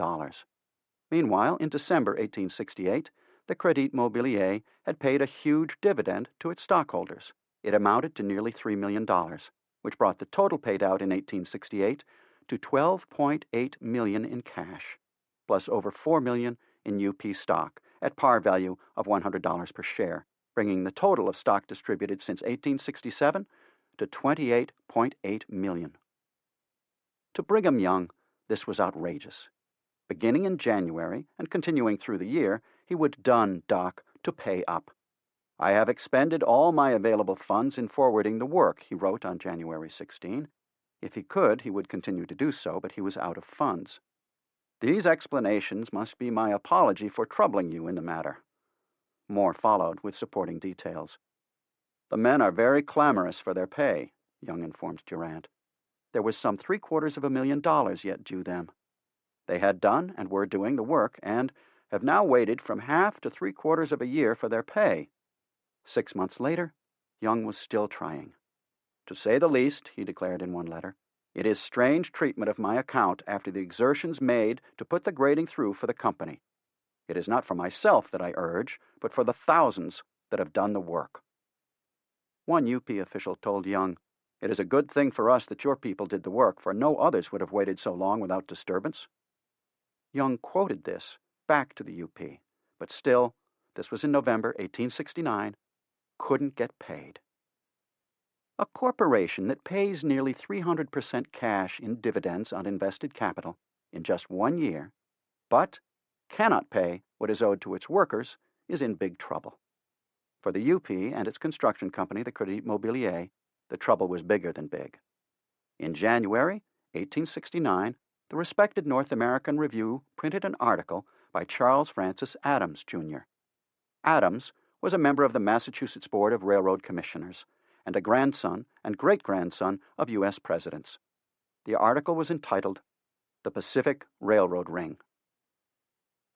Speaker 1: Meanwhile, in December 1868, the Crédit Mobilier had paid a huge dividend to its stockholders. It amounted to nearly $3 million, which brought the total paid out in 1868 to $12.8 million in cash, plus over $4 million in UP stock at par value of $100 per share, bringing the total of stock distributed since 1867 to $28.8 million. To Brigham Young, this was outrageous. Beginning in January and continuing through the year, he would dun Doc to pay up. "I have expended all my available funds in forwarding the work," he wrote on January 16. If he could, he would continue to do so, but he was out of funds. "These explanations must be my apology for troubling you in the matter." More followed with supporting details. "The men are very clamorous for their pay," Young informed Durant. There was some $750,000 yet due them. They had done and were doing the work, and have now waited from half to 3/4 of a year for their pay. 6 months later, Young was still trying. "To say the least," he declared in one letter, "it is strange treatment of my account after the exertions made to put the grading through for the company. It is not for myself that I urge, but for the thousands that have done the work." One UP official told Young, "It is a good thing for us that your people did the work, for no others would have waited so long without disturbance." Young quoted this back to the UP, but still, this was in November 1869, couldn't get paid. A corporation that pays nearly 300% cash in dividends on invested capital in just 1 year, but cannot pay what is owed to its workers, is in big trouble. For the UP and its construction company, the Crédit Mobilier, the trouble was bigger than big. In January 1869, the respected North American Review printed an article by Charles Francis Adams, Jr. Adams was a member of the Massachusetts Board of Railroad Commissioners and a grandson and great-grandson of U.S. presidents. The article was entitled, "The Pacific Railroad Ring."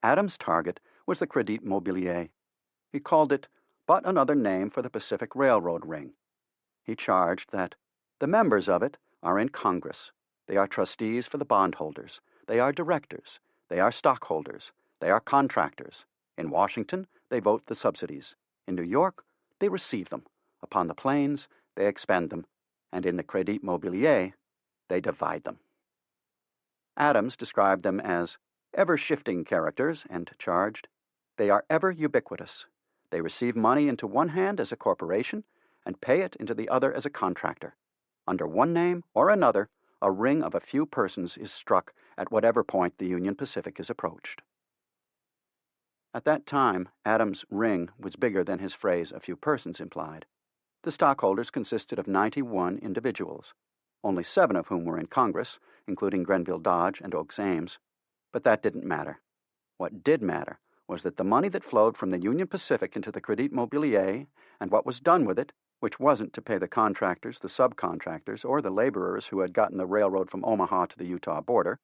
Speaker 1: Adams' target was the Crédit Mobilier. He called it but another name for the Pacific Railroad Ring. He charged that the members of it are in Congress. They are trustees for the bondholders. They are directors. They are stockholders. They are contractors. In Washington, they vote the subsidies. In New York, they receive them. Upon the plains, they expend them. And in the Crédit Mobilier, they divide them. Adams described them as ever-shifting characters and charged, "They are ever ubiquitous. They receive money into one hand as a corporation and pay it into the other as a contractor. Under one name or another, a ring of a few persons is struck at whatever point the Union Pacific is approached." At that time, Adams' ring was bigger than his phrase, "a few persons," implied. The stockholders consisted of 91 individuals, only 7 of whom were in Congress, including Grenville Dodge and Oakes Ames. But that didn't matter. What did matter was that the money that flowed from the Union Pacific into the Crédit Mobilier, and what was done with it, which wasn't to pay the contractors, the subcontractors, or the laborers who had gotten the railroad from Omaha to the Utah border,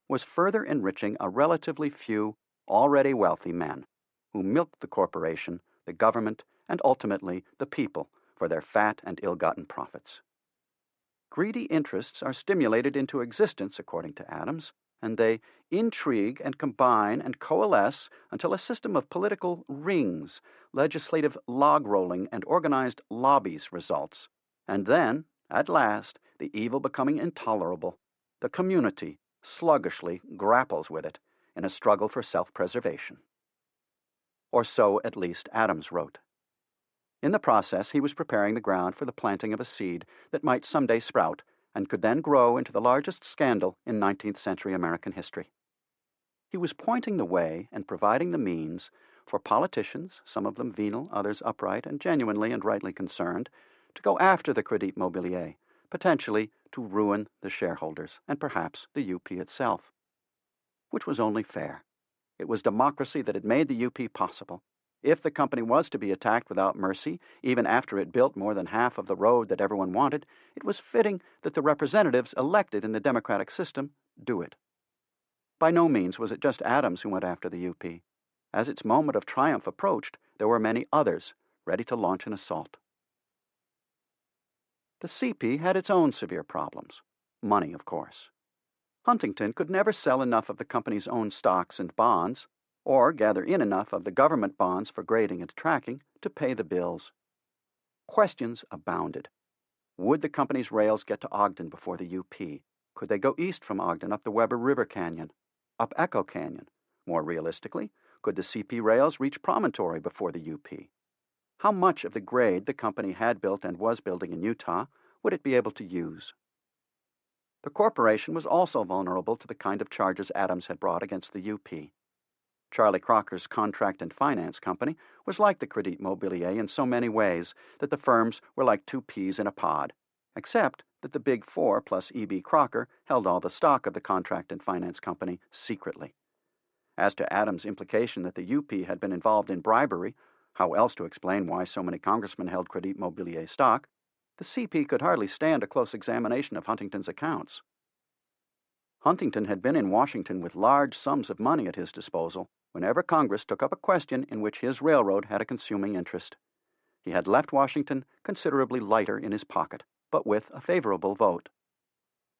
Speaker 1: was further enriching a relatively few, already wealthy men, who milked the corporation, the government, and ultimately the people for their fat and ill-gotten profits. Greedy interests are stimulated into existence, according to Adams, and they intrigue and combine and coalesce until a system of political rings, legislative log-rolling, and organized lobbies results. And then, at last, the evil becoming intolerable, the community sluggishly grapples with it in a struggle for self-preservation. Or so, at least, Adams wrote. In the process, he was preparing the ground for the planting of a seed that might someday sprout and could then grow into the largest scandal in 19th century American history. He was pointing the way and providing the means for politicians, some of them venal, others upright and genuinely and rightly concerned, to go after the Crédit Mobilier, potentially to ruin the shareholders and perhaps the UP itself. Which was only fair. It was democracy that had made the UP possible, If the company was to be attacked without mercy, even after it built more than half of the road that everyone wanted, it was fitting that the representatives elected in the democratic system do it. By no means was it just Adams who went after the UP. As its moment of triumph approached, there were many others ready to launch an assault. The CP had its own severe problems. Money, of course. Huntington could never sell enough of the company's own stocks and bonds, or gather in enough of the government bonds for grading and tracking to pay the bills. Questions abounded. Would the company's rails get to Ogden before the UP? Could they go east from Ogden up the Weber River Canyon, up Echo Canyon? More realistically, could the CP rails reach Promontory before the UP? How much of the grade the company had built and was building in Utah would it be able to use? The corporation was also vulnerable to the kind of charges Adams had brought against the UP. Charlie Crocker's contract and finance company was like the Crédit Mobilier in so many ways that the firms were like two peas in a pod, except that the Big Four plus E.B. Crocker held all the stock of the contract and finance company secretly. As to Adams' implication that the UP had been involved in bribery, how else to explain why so many congressmen held Crédit Mobilier stock, the CP could hardly stand a close examination of Huntington's accounts. Huntington had been in Washington with large sums of money at his disposal whenever Congress took up a question in which his railroad had a consuming interest. He had left Washington considerably lighter in his pocket, but with a favorable vote.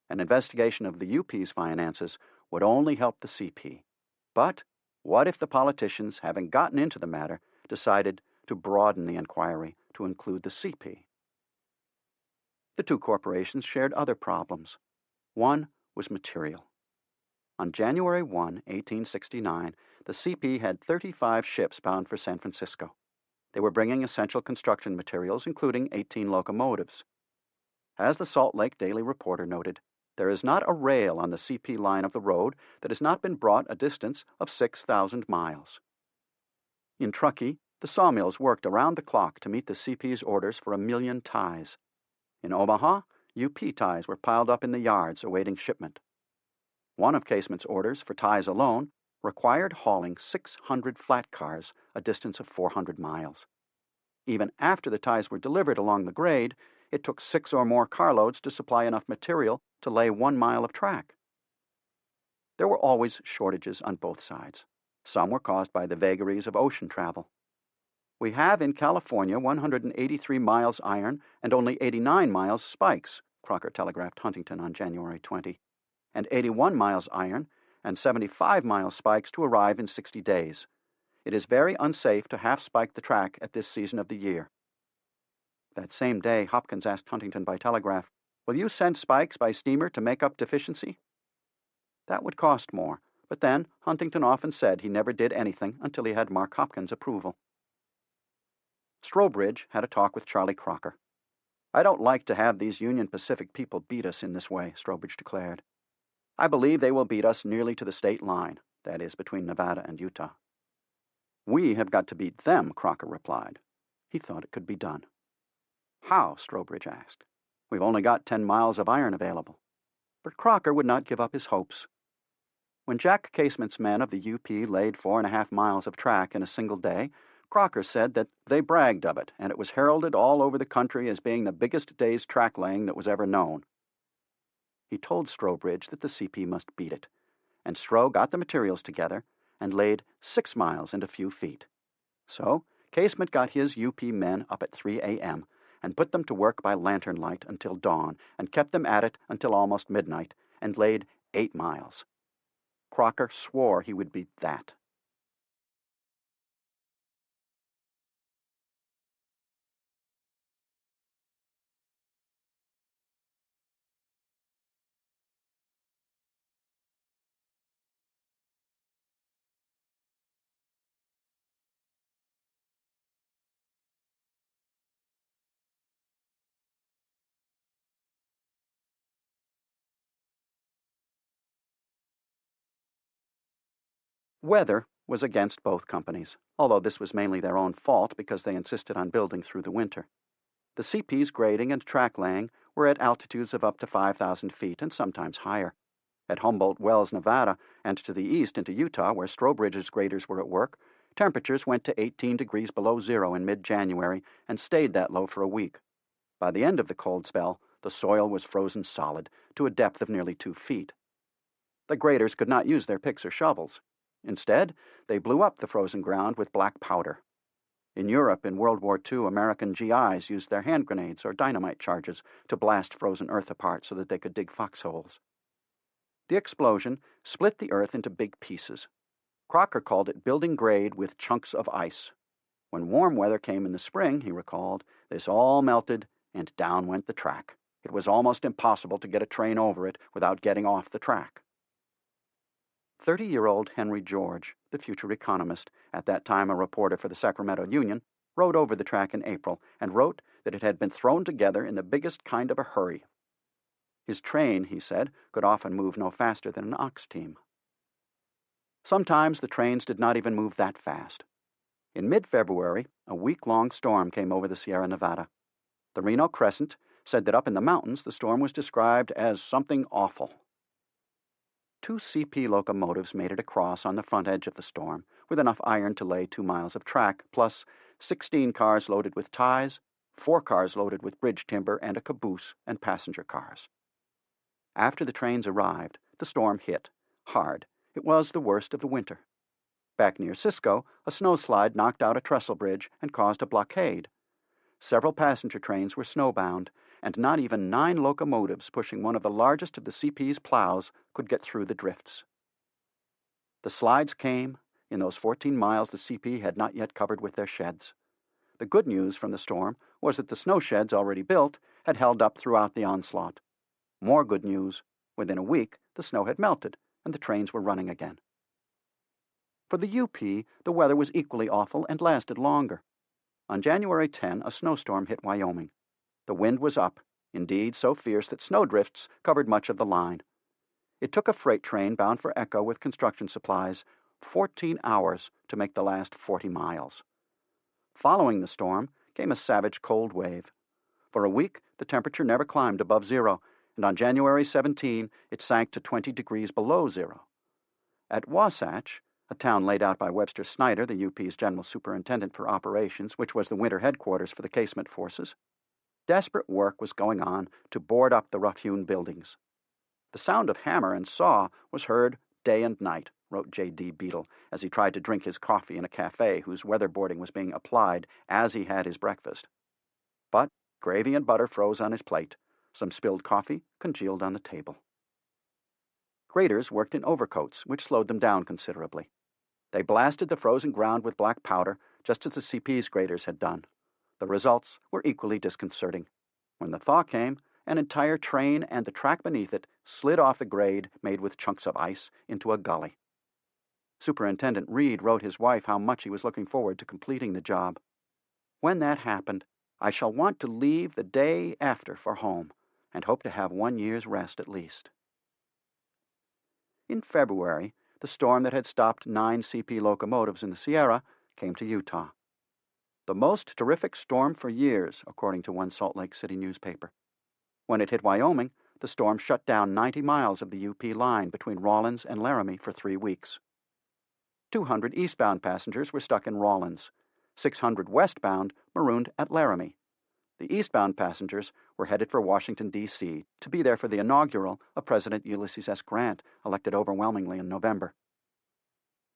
Speaker 1: An investigation of the UP's finances would only help the CP. But what if the politicians, having gotten into the matter, decided to broaden the inquiry to include the CP? The two corporations shared other problems. One was material. On January 1, 1869, the CP had 35 ships bound for San Francisco. They were bringing essential construction materials, including 18 locomotives. As the Salt Lake Daily Reporter noted, there is not a rail on the CP line of the road that has not been brought a distance of 6,000 miles. In Truckee, the sawmills worked around the clock to meet the CP's orders for 1 million ties. In Omaha, UP ties were piled up in the yards awaiting shipment. One of Casement's orders for ties alone required hauling 600 flat cars a distance of 400 miles. Even after the ties were delivered along the grade, it took 6 or more carloads to supply enough material to lay 1 mile of track. There were always shortages on both sides. Some were caused by the vagaries of ocean travel. We have in California 183 miles iron and only 89 miles spikes, Crocker telegraphed Huntington on January 20, and 81 miles iron and 75 miles spikes to arrive in 60 days. It is very unsafe to half-spike the track at this season of the year. That same day, Hopkins asked Huntington by telegraph, "Will you send spikes by steamer to make up deficiency?" That would cost more, but then Huntington often said he never did anything until he had Mark Hopkins' approval. Strobridge had a talk with Charlie Crocker. "I don't like to have these Union Pacific people beat us in this way," Strobridge declared. "I believe they will beat us nearly to the state line, that is, between Nevada and Utah." "We have got to beat them," Crocker replied. He thought it could be done. "How?" Strobridge asked. "We've only got 10 miles of iron available." But Crocker would not give up his hopes. When Jack Casement's men of the UP laid 4.5 miles of track in a single day, Crocker said that they bragged of it, and it was heralded all over the country as being the biggest day's track laying that was ever known. He told Strobridge that the CP must beat it, and Stro got the materials together and laid 6 miles and a few feet. So Casement got his UP men up at 3 a.m. and put them to work by lantern light until dawn, and kept them at it until almost midnight, and laid 8 miles. Crocker swore he would beat that. Weather was against both companies, although this was mainly their own fault because they insisted on building through the winter. The CP's grading and track laying were at altitudes of up to 5,000 feet and sometimes higher. At Humboldt Wells, Nevada, and to the east into Utah, where Strobridge's graders were at work, Temperatures went to 18 degrees below zero in mid-January and stayed that low for a week. By the end of the cold spell, the soil was frozen solid to a depth of nearly 2 feet. The graders could not use their picks or shovels. Instead, they blew up the frozen ground with black powder. In Europe in World War II, American GIs used their hand grenades or dynamite charges to blast frozen earth apart so that they could dig foxholes. The explosion split the earth into big pieces. Crocker called it building grade with chunks of ice. When warm weather came in the spring, he recalled, this all melted and down went the track. It was almost impossible to get a train over it without getting off the track. 30-year-old Henry George, the future economist, at that time a reporter for the Sacramento Union, rode over the track in April and wrote that it had been thrown together in the biggest kind of a hurry. His train, he said, could often move no faster than an ox team. Sometimes the trains did not even move that fast. In mid-February, a week-long storm came over the Sierra Nevada. The Reno Crescent said that up in the mountains the storm was described as something awful. 2 CP locomotives made it across on the front edge of the storm, with enough iron to lay 2 miles of track, plus 16 cars loaded with ties, 4 cars loaded with bridge timber, and a caboose and passenger cars. After the trains arrived, the storm hit hard. It was the worst of the winter. Back near Cisco, a snowslide knocked out a trestle bridge and caused a blockade. Several passenger trains were snowbound, and not even 9 locomotives pushing one of the largest of the CP's plows could get through the drifts. The slides came in those 14 miles the CP had not yet covered with their sheds. The good news from the storm was that the snow sheds already built had held up throughout the onslaught. More good news, within a week the snow had melted and the trains were running again. For the UP, the weather was equally awful and lasted longer. On January 10, a snowstorm hit Wyoming. The wind was up, indeed so fierce that snowdrifts covered much of the line. It took a freight train bound for Echo with construction supplies 14 hours to make the last 40 miles. Following the storm came a savage cold wave. For a week, the temperature never climbed above zero, and on January 17, it sank to 20 degrees below zero. At Wasatch, a town laid out by Webster Snyder, the UP's general superintendent for operations, which was the winter headquarters for the casemate forces, desperate work was going on to board up the rough-hewn buildings. The sound of hammer and saw was heard day and night, wrote J.D. Beadle, as he tried to drink his coffee in a cafe whose weatherboarding was being applied as he had his breakfast. But gravy and butter froze on his plate. Some spilled coffee congealed on the table. Graders worked in overcoats, which slowed them down considerably. They blasted the frozen ground with black powder, just as the CP's graders had done. The results were equally disconcerting. When the thaw came, an entire train and the track beneath it slid off the grade made with chunks of ice into a gully. Superintendent Reed wrote his wife how much he was looking forward to completing the job. When that happened, I shall want to leave the day after for home, and hope to have 1 year's rest at least. In February, the storm that had stopped 9 CP locomotives in the Sierra came to Utah. The most terrific storm for years, according to one Salt Lake City newspaper. When it hit Wyoming, the storm shut down 90 miles of the UP line between Rawlins and Laramie for 3 weeks. 200 eastbound passengers were stuck in Rawlins. 600 westbound marooned at Laramie. The eastbound passengers were headed for Washington, D.C., to be there for the inaugural of President Ulysses S. Grant, elected overwhelmingly in November.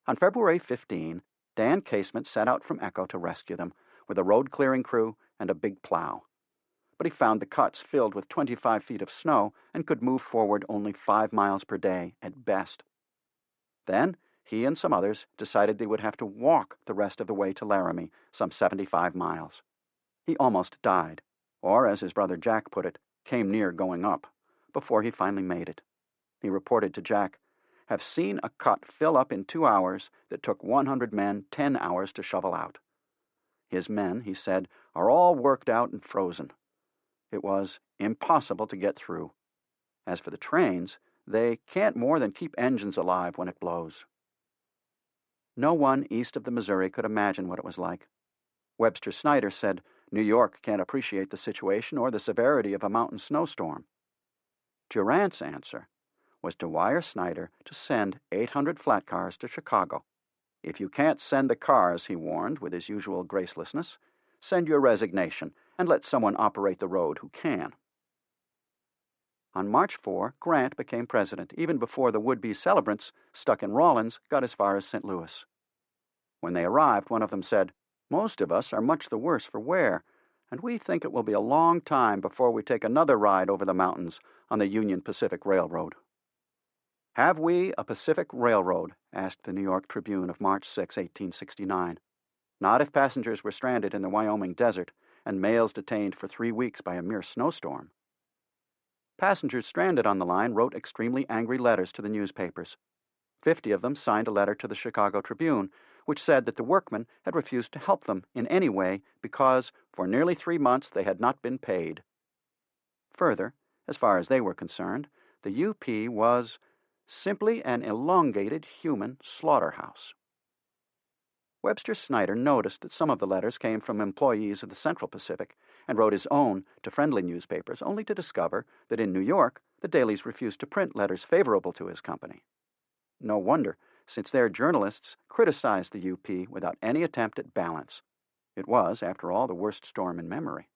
Speaker 1: On February 15, Dan Casement set out from Echo to rescue them, with a road-clearing crew and a big plow. But he found the cuts filled with 25 feet of snow and could move forward only 5 miles per day at best. Then he and some others decided they would have to walk the rest of the way to Laramie, some 75 miles. He almost died, or, as his brother Jack put it, came near going up, before he finally made it. He reported to Jack, "Have seen a cut fill up in 2 hours that took 100 men 10 hours to shovel out. His men," he said, "are all worked out and frozen. It was impossible to get through. As for the trains, they can't more than keep engines alive when it blows." No one east of the Missouri could imagine what it was like. Webster Snyder said, "New York can't appreciate the situation or the severity of a mountain snowstorm." Durant's answer was to wire Snyder to send 800 flat cars to Chicago. If you can't send the cars, he warned with his usual gracelessness, send your resignation and let someone operate the road who can. On March 4, Grant became president, even before the would-be celebrants, stuck in Rawlins, got as far as St. Louis. When they arrived, one of them said, "Most of us are much the worse for wear, and we think it will be a long time before we take another ride over the mountains on the Union Pacific Railroad." "Have we a Pacific Railroad?" asked the New York Tribune of March 6, 1869. Not if passengers were stranded in the Wyoming desert and mails detained for 3 weeks by a mere snowstorm. Passengers stranded on the line wrote extremely angry letters to the newspapers. 50 of them signed a letter to the Chicago Tribune, which said that the workmen had refused to help them in any way because, for nearly 3 months, they had not been paid. Further, as far as they were concerned, the UP was simply an elongated human slaughterhouse. Webster Snyder noticed that some of the letters came from employees of the Central Pacific and wrote his own to friendly newspapers, only to discover that in New York the dailies refused to print letters favorable to his company. No wonder, since their journalists criticized the UP without any attempt at balance. It was, after all, the worst storm in memory.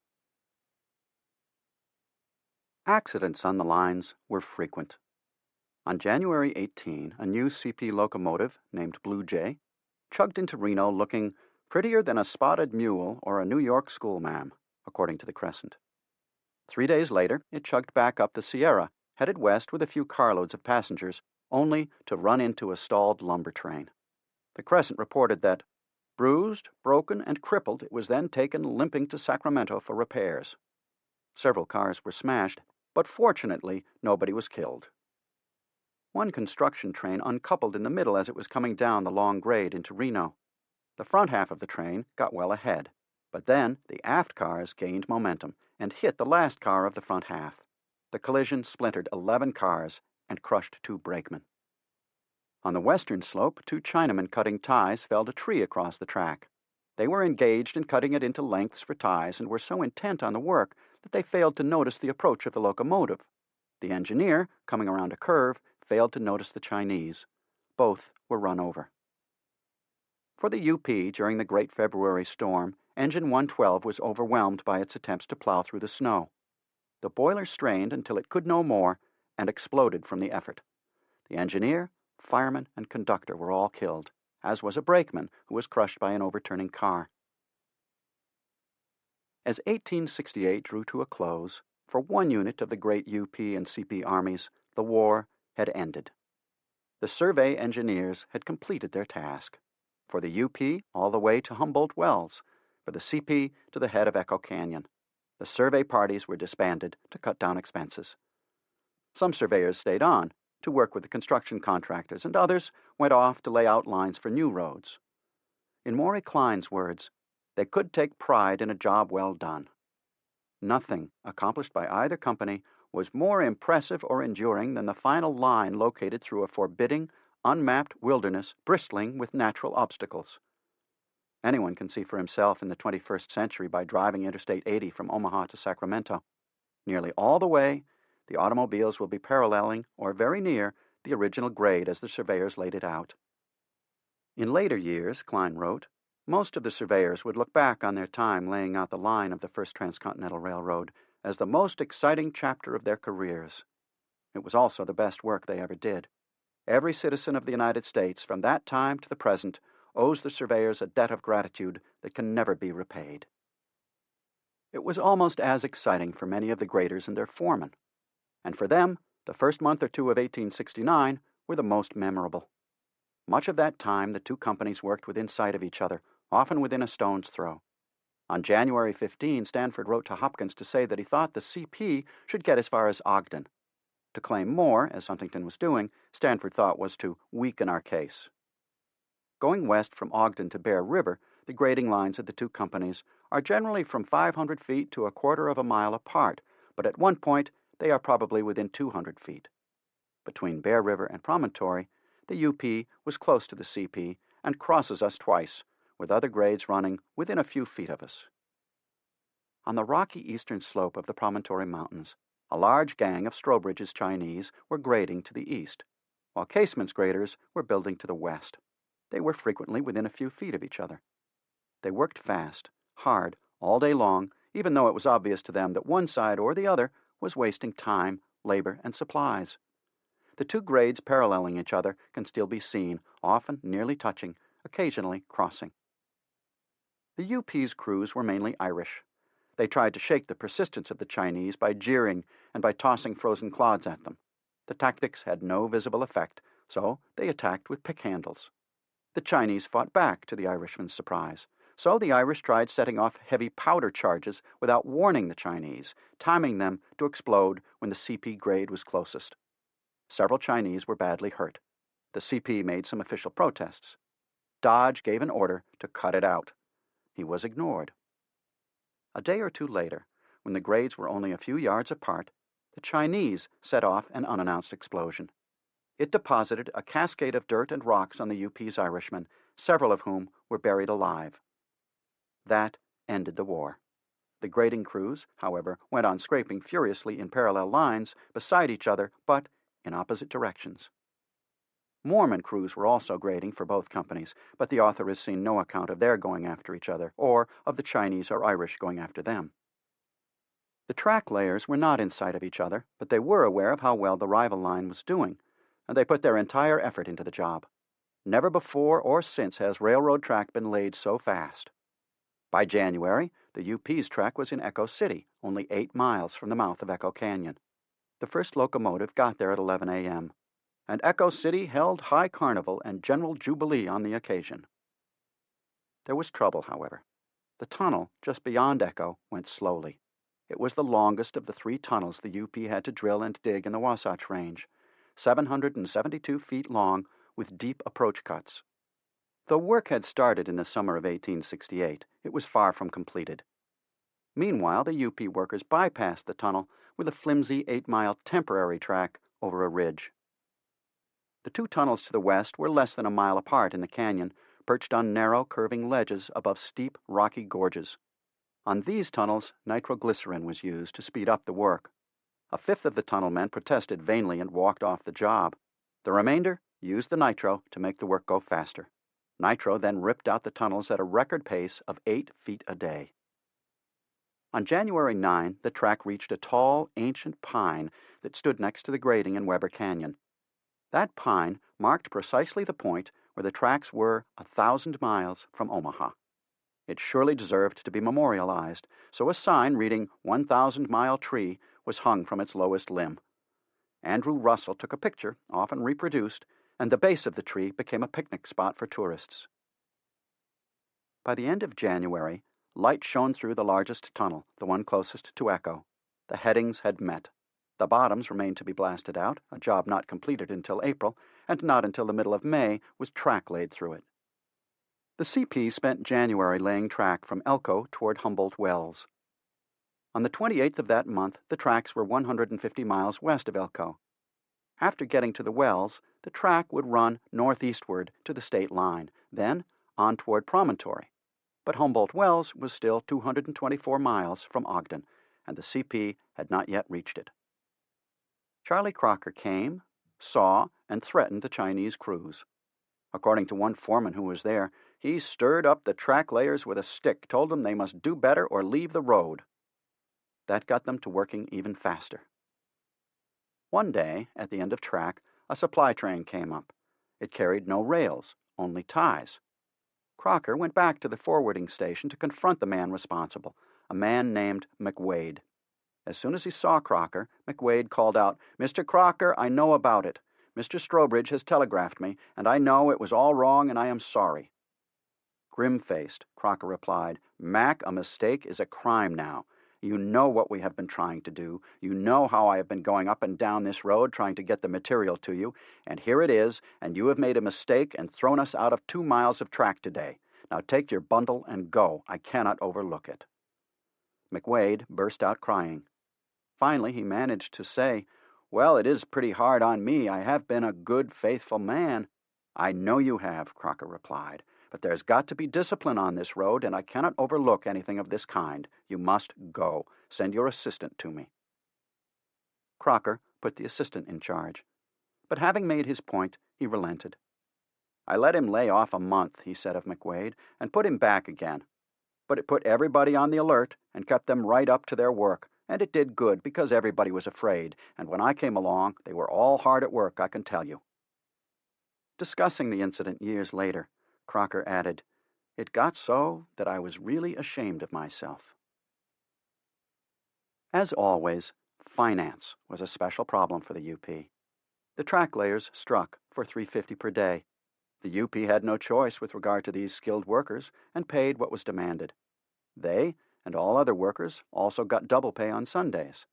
Speaker 1: Accidents on the lines were frequent. On January 18, a new CP locomotive, named Blue Jay, chugged into Reno looking prettier than a spotted mule or a New York schoolma'am, according to the Crescent. 3 days later, it chugged back up the Sierra, headed west with a few carloads of passengers, only to run into a stalled lumber train. The Crescent reported that, bruised, broken, and crippled, it was then taken limping to Sacramento for repairs. Several cars were smashed, but fortunately nobody was killed. One construction train uncoupled in the middle as it was coming down the long grade into Reno. The front half of the train got well ahead, but then the aft cars gained momentum and hit the last car of the front half. The collision splintered 11 cars and crushed 2 brakemen. On the western slope, 2 Chinamen cutting ties felled a tree across the track. They were engaged in cutting it into lengths for ties and were so intent on the work that they failed to notice the approach of the locomotive. The engineer, coming around a curve, failed to notice the Chinese. Both were run over. For the UP, during the Great February storm, Engine 112 was overwhelmed by its attempts to plow through the snow. The boiler strained until it could no more and exploded from the effort. The engineer, fireman, and conductor were all killed, as was a brakeman who was crushed by an overturning car. As 1868 drew to a close, for one unit of the great UP and CP armies, the war had ended. The survey engineers had completed their task. For the UP, all the way to Humboldt Wells. For the CP, to the head of Echo Canyon. The survey parties were disbanded to cut down expenses. Some surveyors stayed on to work with the construction contractors, and others went off to lay out lines for new roads. In Maury Klein's words, they could take pride in a job well done. Nothing accomplished by either company was more impressive or enduring than the final line located through a forbidding, unmapped wilderness bristling with natural obstacles. Anyone can see for himself in the 21st century by driving Interstate 80 from Omaha to Sacramento. Nearly all the way, the automobiles will be paralleling, or very near, the original grade as the surveyors laid it out. In later years, Klein wrote, most of the surveyors would look back on their time laying out the line of the first Transcontinental Railroad as the most exciting chapter of their careers. It was also the best work they ever did. Every citizen of the United States, from that time to the present, owes the surveyors a debt of gratitude that can never be repaid. It was almost as exciting for many of the graders and their foremen. And for them, the first month or two of 1869 were the most memorable. Much of that time, the two companies worked within sight of each other, often within a stone's throw. On January 15, Stanford wrote to Hopkins to say that he thought the CP should get as far as Ogden. To claim more, as Huntington was doing, Stanford thought was to weaken our case. Going west from Ogden to Bear River, the grading lines of the two companies are generally from 500 feet to a quarter of a mile apart, but at one point they are probably within 200 feet. Between Bear River and Promontory, the UP was close to the CP and crosses us twice, with other grades running within a few feet of us. On the rocky eastern slope of the Promontory Mountains, a large gang of Strobridge's Chinese were grading to the east, while Casement's graders were building to the west. They were frequently within a few feet of each other. They worked fast, hard, all day long, even though it was obvious to them that one side or the other was wasting time, labor, and supplies. The two grades paralleling each other can still be seen, often nearly touching, occasionally crossing. The UP's crews were mainly Irish. They tried to shake the persistence of the Chinese by jeering and by tossing frozen clods at them. The tactics had no visible effect, so they attacked with pick handles. The Chinese fought back, to the Irishmen's surprise. So the Irish tried setting off heavy powder charges without warning the Chinese, timing them to explode when the CP grade was closest. Several Chinese were badly hurt. The CP made some official protests. Dodge gave an order to cut it out. He was ignored. A day or two later, when the grades were only a few yards apart, the Chinese set off an unannounced explosion. It deposited a cascade of dirt and rocks on the UP's Irishmen, several of whom were buried alive. That ended the war. The grading crews, however, went on scraping furiously in parallel lines beside each other, but in opposite directions. Mormon crews were also grading for both companies, but the author has seen no account of their going after each other, or of the Chinese or Irish going after them. The track layers were not in sight of each other, but they were aware of how well the rival line was doing, and they put their entire effort into the job. Never before or since has railroad track been laid so fast. By January, the UP's track was in Echo City, only 8 miles from the mouth of Echo Canyon. The first locomotive got there at 11 a.m., and Echo City held high carnival and general jubilee on the occasion. There was trouble, however. The tunnel just beyond Echo went slowly. It was the longest of the 3 tunnels the UP had to drill and dig in the Wasatch Range, 772 feet long with deep approach cuts. Though work had started in the summer of 1868, it was far from completed. Meanwhile, the UP workers bypassed the tunnel with a flimsy 8-mile temporary track over a ridge. The 2 tunnels to the west were less than a mile apart in the canyon, perched on narrow, curving ledges above steep, rocky gorges. On these tunnels, nitroglycerin was used to speed up the work. A fifth of the tunnel men protested vainly and walked off the job. The remainder used the nitro to make the work go faster. Nitro then ripped out the tunnels at a record pace of 8 feet a day. On January 9, the track reached a tall, ancient pine that stood next to the grading in Weber Canyon. That pine marked precisely the point where the tracks were 1,000 miles from Omaha. It surely deserved to be memorialized, so a sign reading 1,000-mile tree was hung from its lowest limb. Andrew Russell took a picture, often reproduced, and the base of the tree became a picnic spot for tourists. By the end of January, light shone through the largest tunnel, the one closest to Echo. The headings had met. The bottoms remained to be blasted out, a job not completed until April, and not until the middle of May was track laid through it. The CP spent January laying track from Elko toward Humboldt Wells. On the 28th of that month, the tracks were 150 miles west of Elko. After getting to the wells, the track would run northeastward to the state line, then on toward Promontory. But Humboldt Wells was still 224 miles from Ogden, and the CP had not yet reached it. Charlie Crocker came, saw, and threatened the Chinese crews. According to one foreman who was there, he stirred up the track layers with a stick, told them they must do better or leave the road. That got them to working even faster. One day, at the end of track, a supply train came up. It carried no rails, only ties. Crocker went back to the forwarding station to confront the man responsible, a man named McWade. As soon as he saw Crocker, McWade called out, "Mr. Crocker, I know about it. Mr. Strobridge has telegraphed me, and I know it was all wrong, and I am sorry." Grim-faced, Crocker replied, "Mac, a mistake is a crime now. You know what we have been trying to do. You know how I have been going up and down this road trying to get the material to you, and here it is, and you have made a mistake and thrown us out of 2 miles of track today. Now take your bundle and go. I cannot overlook it." McWade burst out crying. Finally, he managed to say, "Well, it is pretty hard on me. I have been a good, faithful man." "I know you have," Crocker replied, "but there's got to be discipline on this road, and I cannot overlook anything of this kind. You must go. Send your assistant to me." Crocker put the assistant in charge, but having made his point, he relented. I let him lay off a month, he said of McWade, and put him back again. But it put everybody on the alert and kept them right up to their work, and it did good because everybody was afraid, and when I came along, they were all hard at work, I can tell you." Discussing the incident years later, Crocker added, "It got so that I was really ashamed of myself." As always, finance was a special problem for the UP. The track layers struck for $3.50 per day. The UP had no choice with regard to these skilled workers and paid what was demanded. They and all other workers also got double pay on Sundays.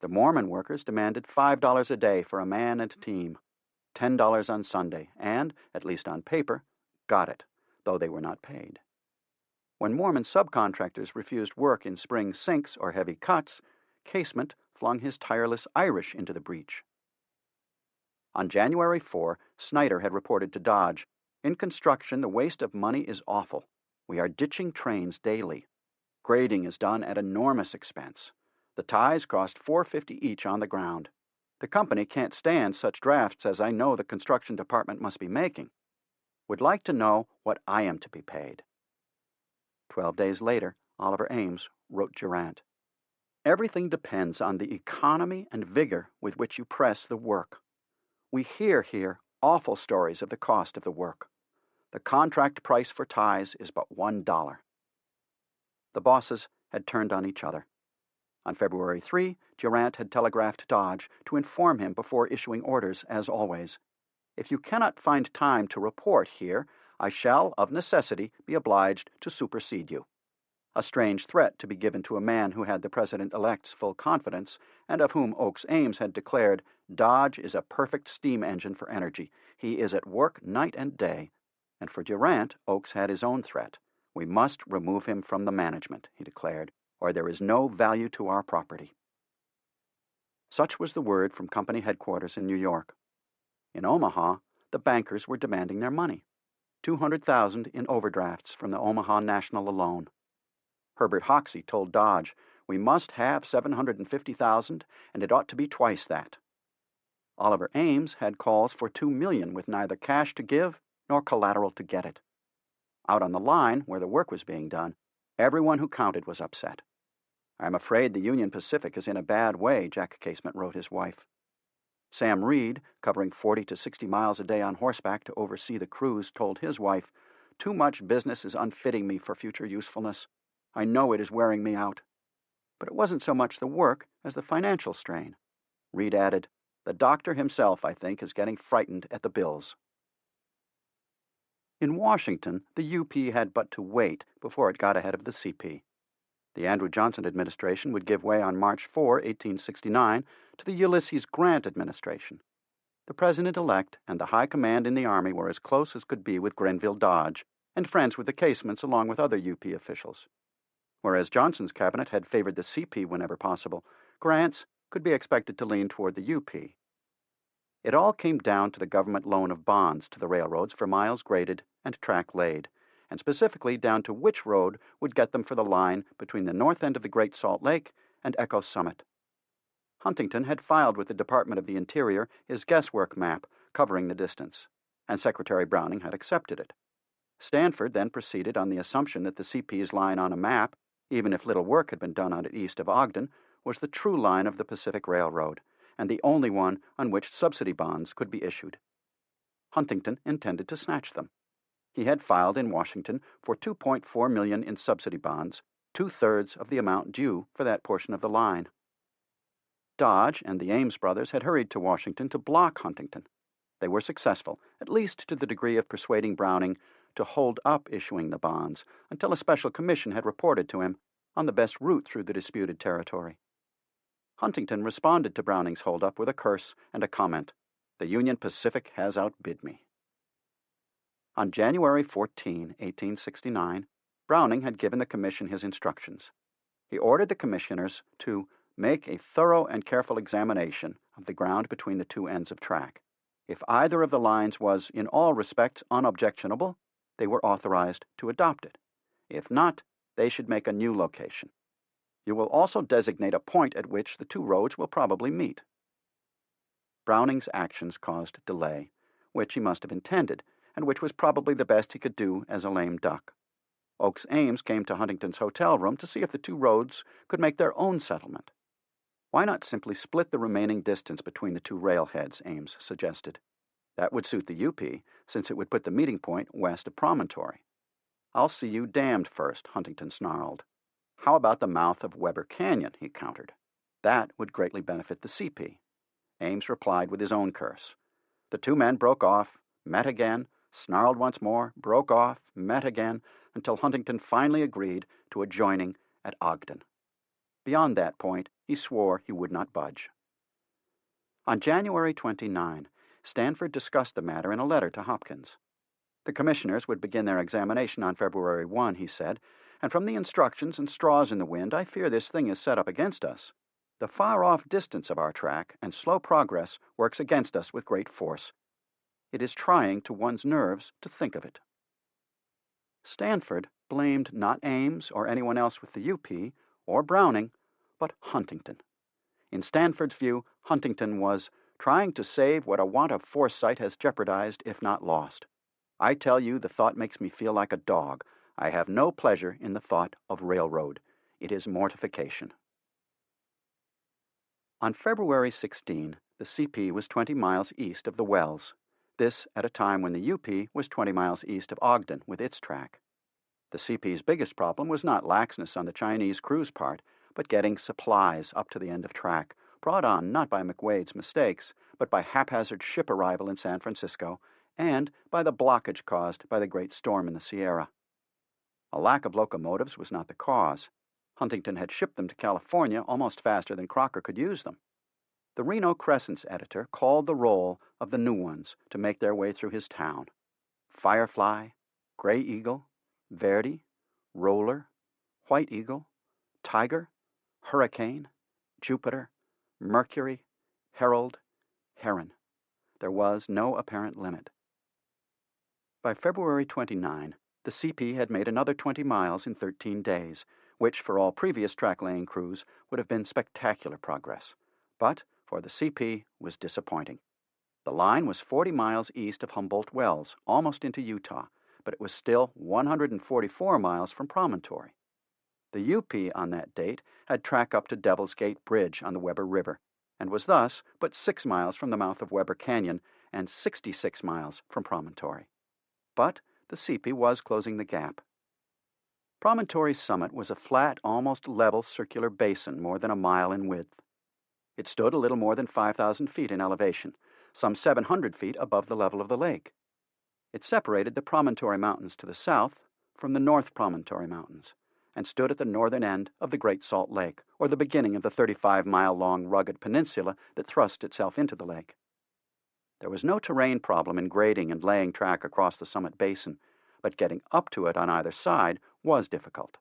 Speaker 1: The Mormon workers demanded $5 a day for a man and team, $10 on Sunday, and, at least on paper, got it, though they were not paid. When Mormon subcontractors refused work in spring sinks or heavy cuts, Casement flung his tireless Irish into the breach. On January 4, Snyder had reported to Dodge, "In construction, the waste of money is awful. We are ditching trains daily. Grading is done at enormous expense. The ties cost $4.50 each on the ground. The company can't stand such drafts as I know the construction department must be making. Would like to know what I am to be paid." 12 days later, Oliver Ames wrote Durant, "Everything depends on the economy and vigor with which you press the work. We hear here awful stories of the cost of the work. The contract price for ties is but $1. The bosses had turned on each other. On February 3, Durant had telegraphed Dodge to inform him before issuing orders, as always, "If you cannot find time to report here, I shall, of necessity, be obliged to supersede you." A strange threat to be given to a man who had the President-elect's full confidence, and of whom Oakes Ames had declared, "Dodge is a perfect steam engine for energy. He is at work night and day." And for Durant, Oakes had his own threat. "We must remove him from the management," he declared, "or there is no value to our property." Such was the word from company headquarters in New York. In Omaha, the bankers were demanding their money, $200,000 in overdrafts from the Omaha National alone. Herbert Hoxie told Dodge, "We must have $750,000, and it ought to be twice that." Oliver Ames had calls for $2 million with neither cash to give nor collateral to get it. Out on the line, where the work was being done, everyone who counted was upset. "I'm afraid the Union Pacific is in a bad way," Jack Casement wrote his wife. Sam Reed, covering 40 to 60 miles a day on horseback to oversee the crews, told his wife, "Too much business is unfitting me for future usefulness. I know it is wearing me out." But it wasn't so much the work as the financial strain. Reed added, "The doctor himself, I think, is getting frightened at the bills." In Washington, the UP had but to wait before it got ahead of the CP. The Andrew Johnson administration would give way on March 4, 1869, to the Ulysses Grant administration. The president-elect and the high command in the Army were as close as could be with Grenville Dodge, and friends with the Casements along with other UP officials. Whereas Johnson's cabinet had favored the CP whenever possible, Grant's could be expected to lean toward the UP. It all came down to the government loan of bonds to the railroads for miles graded and track laid, and specifically down to which road would get them for the line between the north end of the Great Salt Lake and Echo Summit. Huntington had filed with the Department of the Interior his guesswork map covering the distance, and Secretary Browning had accepted it. Stanford then proceeded on the assumption that the CP's line on a map, even if little work had been done on it east of Ogden, was the true line of the Pacific Railroad, and the only one on which subsidy bonds could be issued. Huntington intended to snatch them. He had filed in Washington for $2.4 million in subsidy bonds, 2/3 of the amount due for that portion of the line. Dodge and the Ames brothers had hurried to Washington to block Huntington. They were successful, at least to the degree of persuading Browning to hold up issuing the bonds until a special commission had reported to him on the best route through the disputed territory. Huntington responded to Browning's holdup with a curse and a comment, "The Union Pacific has outbid me." On January 14, 1869, Browning had given the commission his instructions. He ordered the commissioners to make a thorough and careful examination of the ground between the two ends of track. If either of the lines was in all respects unobjectionable, they were authorized to adopt it. If not, they should make a new location. You will also designate a point at which the two roads will probably meet. Browning's actions caused delay, which he must have intended, and which was probably the best he could do as a lame duck. Oakes Ames came to Huntington's hotel room to see if the two roads could make their own settlement. Why not simply split the remaining distance between the two railheads, Ames suggested. That would suit the UP, since it would put the meeting point west of Promontory. I'll see you damned first, Huntington snarled. How about the mouth of Weber Canyon, he countered. That would greatly benefit the CP. Ames replied with his own curse. The two men broke off, met again, snarled once more, broke off, met again, until Huntington finally agreed to a joining at Ogden. Beyond that point, he swore he would not budge. On January 29, Stanford discussed the matter in a letter to Hopkins. The commissioners would begin their examination on February 1, he said, and from the instructions and straws in the wind, I fear this thing is set up against us. The far-off distance of our track and slow progress works against us with great force. It is trying to one's nerves to think of it. Stanford blamed not Ames or anyone else with the UP or Browning, but Huntington. In Stanford's view, Huntington was trying to save what a want of foresight has jeopardized, if not lost. I tell you, the thought makes me feel like a dog. I have no pleasure in the thought of railroad. It is mortification. On February 16, the CP was 20 miles east of the Wells, this at a time when the UP was 20 miles east of Ogden with its track. The CP's biggest problem was not laxness on the Chinese crew's part, but getting supplies up to the end of track, brought on not by McWade's mistakes, but by haphazard ship arrival in San Francisco, and by the blockage caused by the great storm in the Sierra. A lack of locomotives was not the cause. Huntington had shipped them to California almost faster than Crocker could use them. The Reno Crescent's editor called the roll of the new ones to make their way through his town. Firefly, Gray Eagle, Verdi, Roller, White Eagle, Tiger, Hurricane, Jupiter, Mercury, Herald, Heron. There was no apparent limit. By February 29, the CP had made another 20 miles in 13 days, which for all previous track-laying crews would have been spectacular progress. But for the CP was disappointing. The line was 40 miles east of Humboldt Wells, almost into Utah, but it was still 144 miles from Promontory. The UP on that date had track up to Devil's Gate Bridge on the Weber River, and was thus but 6 miles from the mouth of Weber Canyon and 66 miles from Promontory. But the CP was closing the gap. Promontory's summit was a flat, almost level circular basin more than a mile in width. It stood a little more than 5,000 feet in elevation, some 700 feet above the level of the lake. It separated the Promontory Mountains to the south from the North Promontory Mountains, and stood at the northern end of the Great Salt Lake, or the beginning of the 35-mile-long rugged peninsula that thrust itself into the lake. There was no terrain problem in grading and laying track across the summit basin, but getting up to it on either side was difficult.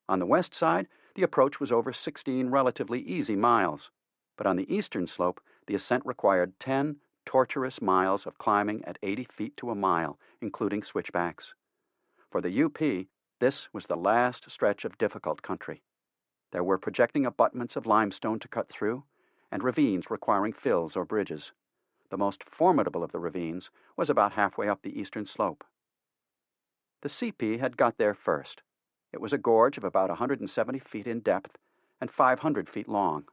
Speaker 1: On the west side, the approach was over 16 relatively easy miles, but on the eastern slope, the ascent required 10 torturous miles of climbing at 80 feet to a mile, including switchbacks. For the UP, this was the last stretch of difficult country. There were projecting abutments of limestone to cut through, and ravines requiring fills or bridges. The most formidable of the ravines was about halfway up the eastern slope. The CP had got there first. It was a gorge of about 170 feet in depth and 500 feet long.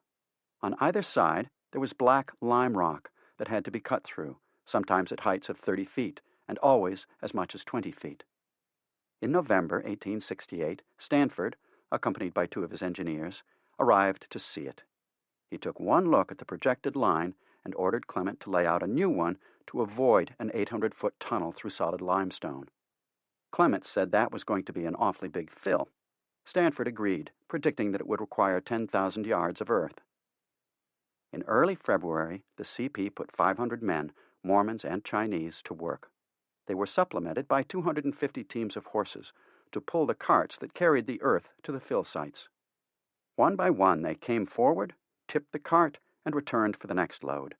Speaker 1: On either side, there was black lime rock that had to be cut through, sometimes at heights of 30 feet, and always as much as 20 feet. In November 1868, Stanford, accompanied by 2 of his engineers, arrived to see it. He took one look at the projected line and ordered Clement to lay out a new one to avoid an 800-foot tunnel through solid limestone. Clement said that was going to be an awfully big fill. Stanford agreed, predicting that it would require 10,000 yards of earth. In early February, the CP put 500 men, Mormons and Chinese, to work. They were supplemented by 250 teams of horses to pull the carts that carried the earth to the fill sites. One by one, they came forward, tipped the cart, and returned for the next load.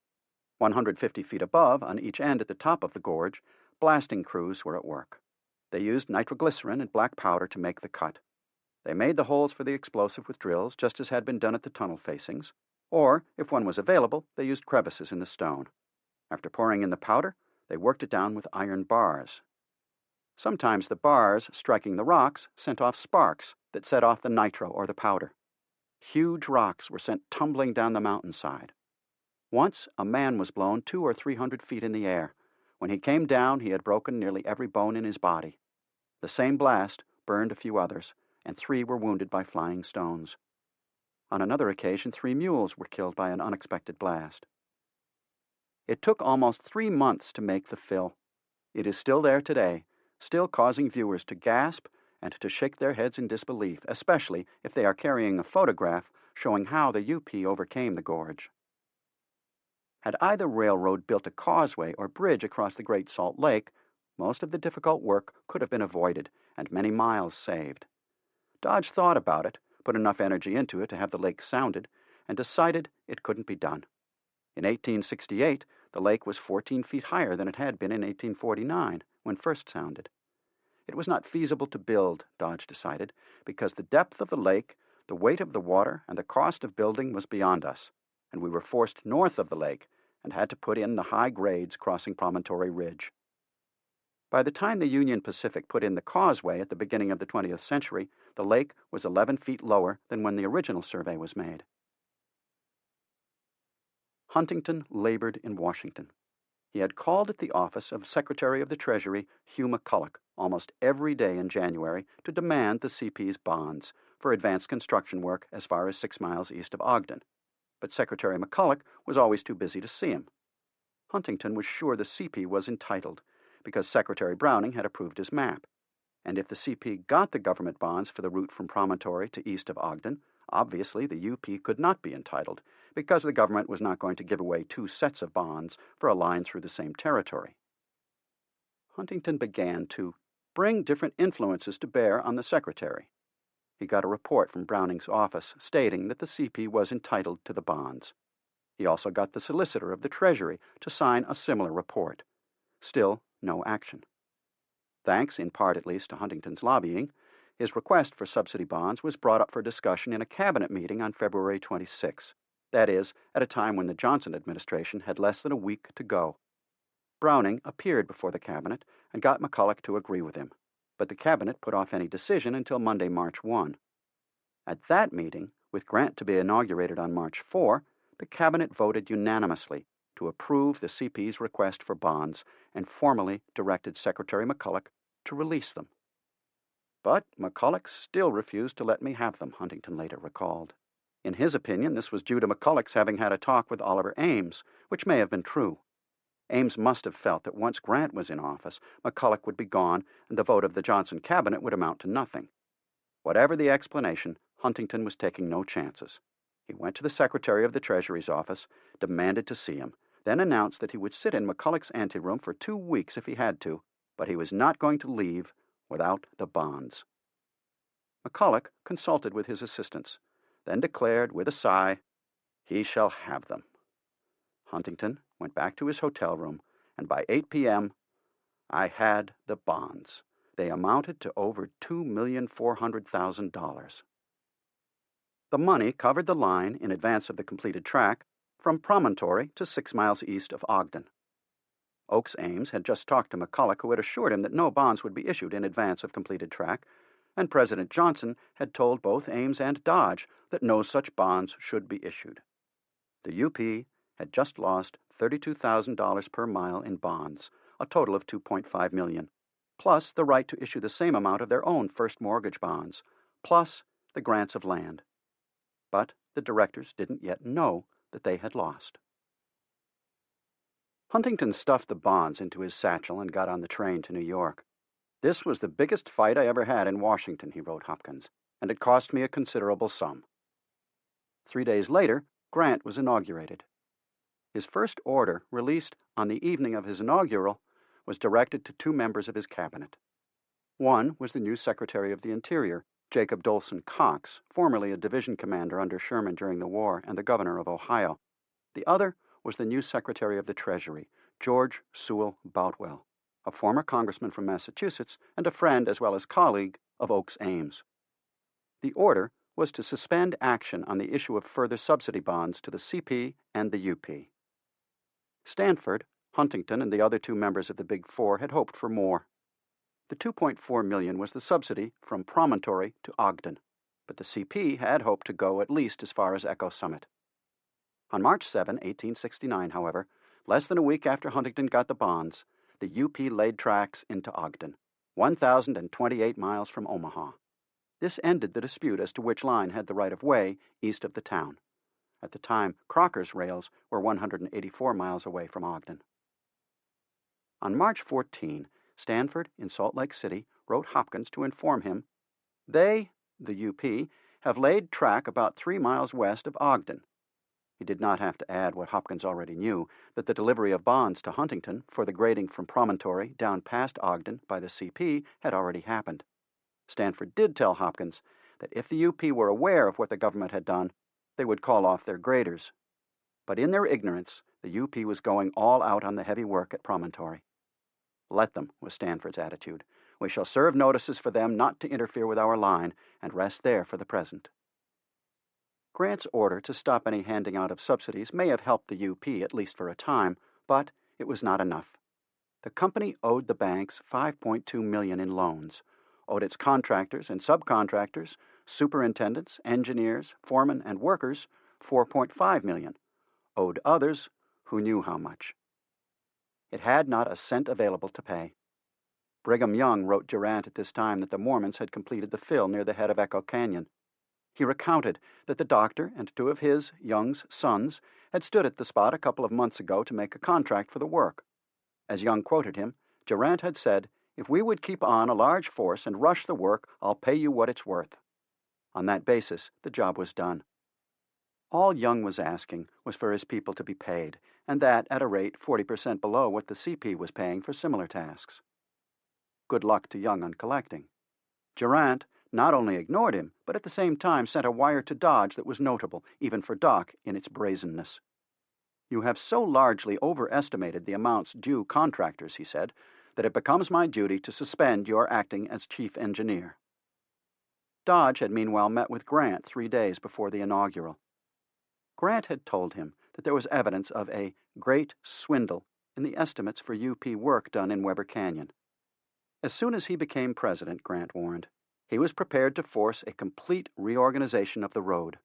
Speaker 1: 150 feet above, on each end at the top of the gorge, blasting crews were at work. They used nitroglycerin and black powder to make the cut. They made the holes for the explosive with drills, just as had been done at the tunnel facings, or, if one was available, they used crevices in the stone. After pouring in the powder, They worked it down with iron bars. Sometimes the bars, striking the rocks, sent off sparks that set off the nitro or the powder. Huge rocks were sent tumbling down the mountainside. Once a man was blown 200 or 300 feet in the air. When he came down, he had broken nearly every bone in his body. The same blast burned a few others, and 3 were wounded by flying stones. On another occasion, 3 mules were killed by an unexpected blast. It took almost 3 months to make the fill. It is still there today, still causing viewers to gasp and to shake their heads in disbelief, especially if they are carrying a photograph showing how the UP overcame the gorge. Had either railroad built a causeway or bridge across the Great Salt Lake, most of the difficult work could have been avoided and many miles saved. Dodge thought about it, put enough energy into it to have the lake sounded, and decided it couldn't be done. In 1868, the lake was 14 feet higher than it had been in 1849, when first sounded. It was not feasible to build, Dodge decided, because the depth of the lake, the weight of the water, and the cost of building was beyond us, and we were forced north of the lake and had to put in the high grades crossing Promontory Ridge. By the time the Union Pacific put in the causeway at the beginning of the 20th century, the lake was 11 feet lower than when the original survey was made. Huntington labored in Washington. He had called at the office of Secretary of the Treasury Hugh McCulloch almost every day in January to demand the CP's bonds for advanced construction work as far as 6 miles east of Ogden. But Secretary McCulloch was always too busy to see him. Huntington was sure the CP was entitled, because Secretary Browning had approved his map. And if the CP got the government bonds for the route from Promontory to east of Ogden, obviously the UP could not be entitled, because the government was not going to give away 2 sets of bonds for a line through the same territory. Huntington began to bring different influences to bear on the Secretary. He got a report from Browning's office stating that the CP was entitled to the bonds. He also got the Solicitor of the Treasury to sign a similar report. Still, no action. Thanks, in part at least, to Huntington's lobbying, his request for subsidy bonds was brought up for discussion in a cabinet meeting on February 26, that is, at a time when the Johnson administration had less than a week to go. Browning appeared before the cabinet and got McCulloch to agree with him, but the cabinet put off any decision until Monday, March 1. At that meeting, with Grant to be inaugurated on March 4, the cabinet voted unanimously to approve the CP's request for bonds and formally directed Secretary McCulloch to release them. But McCulloch still refused to let me have them, Huntington later recalled. In his opinion, this was due to McCulloch's having had a talk with Oliver Ames, which may have been true. Ames must have felt that once Grant was in office, McCulloch would be gone and the vote of the Johnson cabinet would amount to nothing. Whatever the explanation, Huntington was taking no chances. He went to the Secretary of the Treasury's office, demanded to see him, then announced that he would sit in McCulloch's anteroom for 2 weeks if he had to, but he was not going to leave without the bonds. McCulloch consulted with his assistants, then declared with a sigh, "He shall have them." Huntington went back to his hotel room, and by 8 p.m., I had the bonds. They amounted to over $2,400,000. The money covered the line in advance of the completed track from Promontory to 6 miles east of Ogden. Oakes Ames had just talked to McCulloch, who had assured him that no bonds would be issued in advance of completed track, and President Johnson had told both Ames and Dodge that no such bonds should be issued. The UP had just lost $32,000 per mile in bonds, a total of $2.5 million, plus the right to issue the same amount of their own first mortgage bonds, plus the grants of land. But the directors didn't yet know that they had lost. Huntington stuffed the bonds into his satchel and got on the train to New York. "This was the biggest fight I ever had in Washington," he wrote Hopkins, "and it cost me a considerable sum." 3 days later, Grant was inaugurated. His first order, released on the evening of his inaugural, was directed to 2 members of his cabinet. One was the new Secretary of the Interior, Jacob Dolson Cox, formerly a division commander under Sherman during the war and the governor of Ohio. The other was the new Secretary of the Treasury, George Sewell Boutwell, a former congressman from Massachusetts and a friend as well as colleague of Oakes Ames. The order was to suspend action on the issue of further subsidy bonds to the CP and the UP. Stanford, Huntington and the other two members of the Big Four had hoped for more. The $2.4 million was the subsidy from Promontory to Ogden, but the CP had hoped to go at least as far as Echo Summit. On March 7, 1869, however, less than a week after Huntington got the bonds, the UP laid tracks into Ogden, 1,028 miles from Omaha. This ended the dispute as to which line had the right-of-way east of the town. At the time, Crocker's rails were 184 miles away from Ogden. On March 14, Stanford, in Salt Lake City, wrote Hopkins to inform him, "They, the UP, have laid track about 3 miles west of Ogden." He did not have to add what Hopkins already knew, that the delivery of bonds to Huntington for the grading from Promontory down past Ogden by the CP had already happened. Stanford did tell Hopkins that if the UP were aware of what the government had done, they would call off their graders. But in their ignorance, the UP was going all out on the heavy work at Promontory. "Let them," was Stanford's attitude. "We shall serve notices for them not to interfere with our line, and rest there for the present." Grant's order to stop any handing out of subsidies may have helped the UP at least for a time, but it was not enough. The company owed the banks $5.2 million in loans, owed its contractors and subcontractors, superintendents, engineers, foremen, and workers $4.5 million, owed others who knew how much. It had not a cent available to pay. Brigham Young wrote Durant at this time that the Mormons had completed the fill near the head of Echo Canyon. He recounted that the doctor and two of his, Young's, sons had stood at the spot a couple of months ago to make a contract for the work. As Young quoted him, Durant had said, "If we would keep on a large force and rush the work, I'll pay you what it's worth." On that basis, the job was done. All Young was asking was for his people to be paid, and that at a rate 40% below what the CP was paying for similar tasks. Good luck to Young on collecting. Durant not only ignored him, but at the same time sent a wire to Dodge that was notable, even for Doc, in its brazenness. "You have so largely overestimated the amounts due contractors," he said, "that it becomes my duty to suspend your acting as chief engineer." Dodge had meanwhile met with Grant 3 days before the inaugural. Grant had told him that there was evidence of a great swindle in the estimates for UP work done in Weber Canyon. As soon as he became president, Grant warned, he was prepared to force a complete reorganization of the road.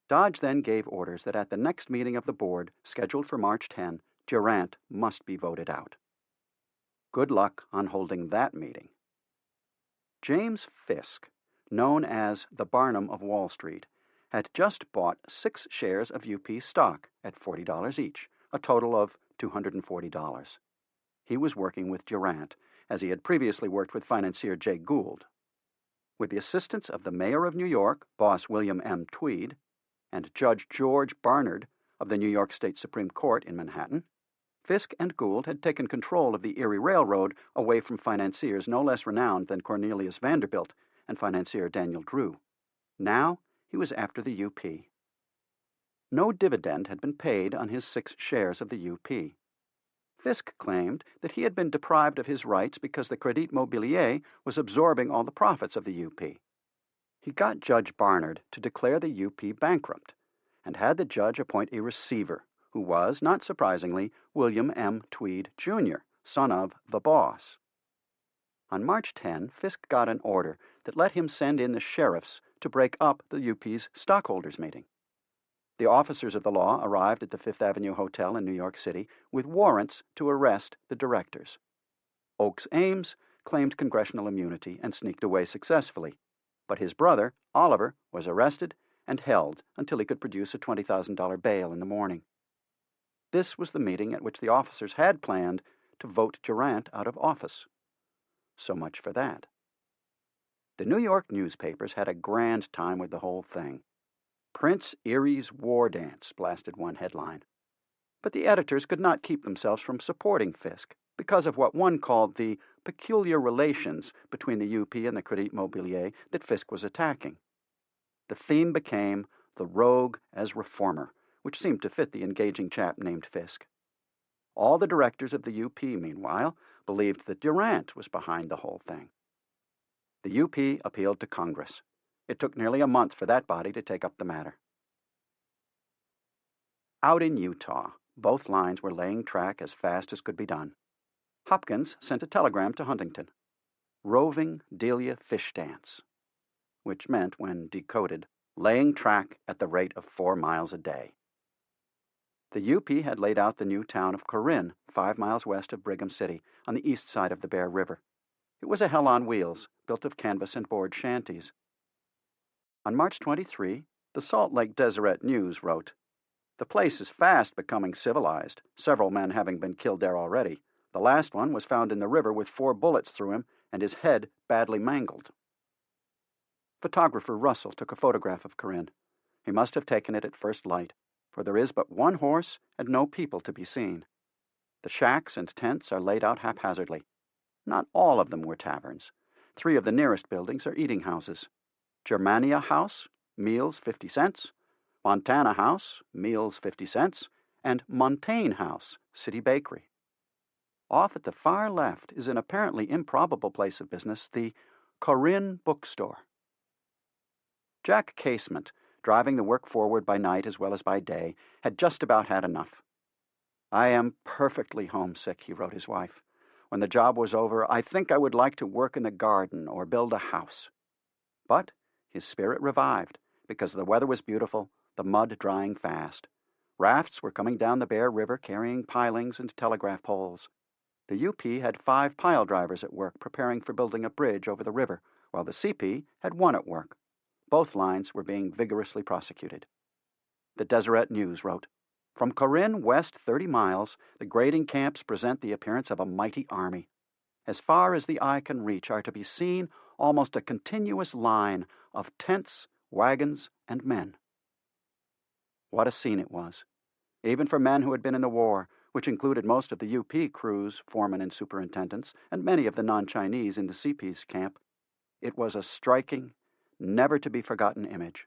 Speaker 1: Dodge then gave orders that at the next meeting of the board, scheduled for March 10, Durant must be voted out. Good luck on holding that meeting. James Fisk, known as the Barnum of Wall Street, had just bought 6 shares of UP stock at $40 each, a total of $240. He was working with Durant, as he had previously worked with financier Jay Gould. With the assistance of the mayor of New York, boss William M. Tweed, and Judge George Barnard of the New York State Supreme Court in Manhattan, Fisk and Gould had taken control of the Erie Railroad away from financiers no less renowned than Cornelius Vanderbilt and financier Daniel Drew. Now he was after the UP. No dividend had been paid on his 6 shares of the UP. Fisk claimed that he had been deprived of his rights because the Crédit Mobilier was absorbing all the profits of the UP. He got Judge Barnard to declare the UP bankrupt, and had the judge appoint a receiver, who was, not surprisingly, William M. Tweed, Jr., son of the boss. On March 10, Fisk got an order that let him send in the sheriffs to break up the UP's stockholders' meeting. The officers of the law arrived at the Fifth Avenue Hotel in New York City with warrants to arrest the directors. Oakes Ames claimed congressional immunity and sneaked away successfully, but his brother, Oliver, was arrested and held until he could produce a $20,000 bail in the morning. This was the meeting at which the officers had planned to vote Durant out of office. So much for that. The New York newspapers had a grand time with the whole thing. "Prince Erie's War Dance," blasted one headline. But the editors could not keep themselves from supporting Fisk because of what one called the peculiar relations between the UP and the Crédit Mobilier that Fisk was attacking. The theme became the rogue as reformer, which seemed to fit the engaging chap named Fisk. All the directors of the UP, meanwhile, believed that Durant was behind the whole thing. The UP appealed to Congress. It took nearly a month for that body to take up the matter. Out in Utah, Both lines were laying track as fast as could be done. Hopkins sent a telegram to Huntington, "Roving Delia Fish Dance," which meant, when decoded, laying track at the rate of 4 miles a day. The UP had laid out the new town of Corinne, 5 miles west of Brigham City, on the east side of the Bear River. It was a hell on wheels, built of canvas and board shanties. On March 23, the Salt Lake Deseret News wrote, "The place is fast becoming civilized, several men having been killed there already. The last one was found in the river with 4 bullets through him and his head badly mangled." Photographer Russell took a photograph of Corinne. He must have taken it at first light, for there is but 1 horse and no people to be seen. The shacks and tents are laid out haphazardly. Not all of them were taverns. 3 of the nearest buildings are eating houses. Germania House, meals 50 cents, Montana House, meals 50 cents, and Montaigne House, city bakery. Off at the far left is an apparently improbable place of business, the Corinne Bookstore. Jack Casement, driving the work forward by night as well as by day, had just about had enough. "I am perfectly homesick," he wrote his wife. "When the job was over, I think I would like to work in the garden or build a house." But his spirit revived, because the weather was beautiful, the mud drying fast. Rafts were coming down the Bear River carrying pilings and telegraph poles. The UP had 5 pile drivers at work preparing for building a bridge over the river, while the CP had 1 at work. Both lines were being vigorously prosecuted. The Deseret News wrote, "From Corinne west 30 miles, the grading camps present the appearance of a mighty army. As far as the eye can reach are to be seen almost a continuous line of tents, wagons, and men." What a scene it was, even for men who had been in the war, which included most of the UP crews, foremen and superintendents, and many of the non-Chinese in the CP's camp. It was a striking, never-to-be-forgotten image.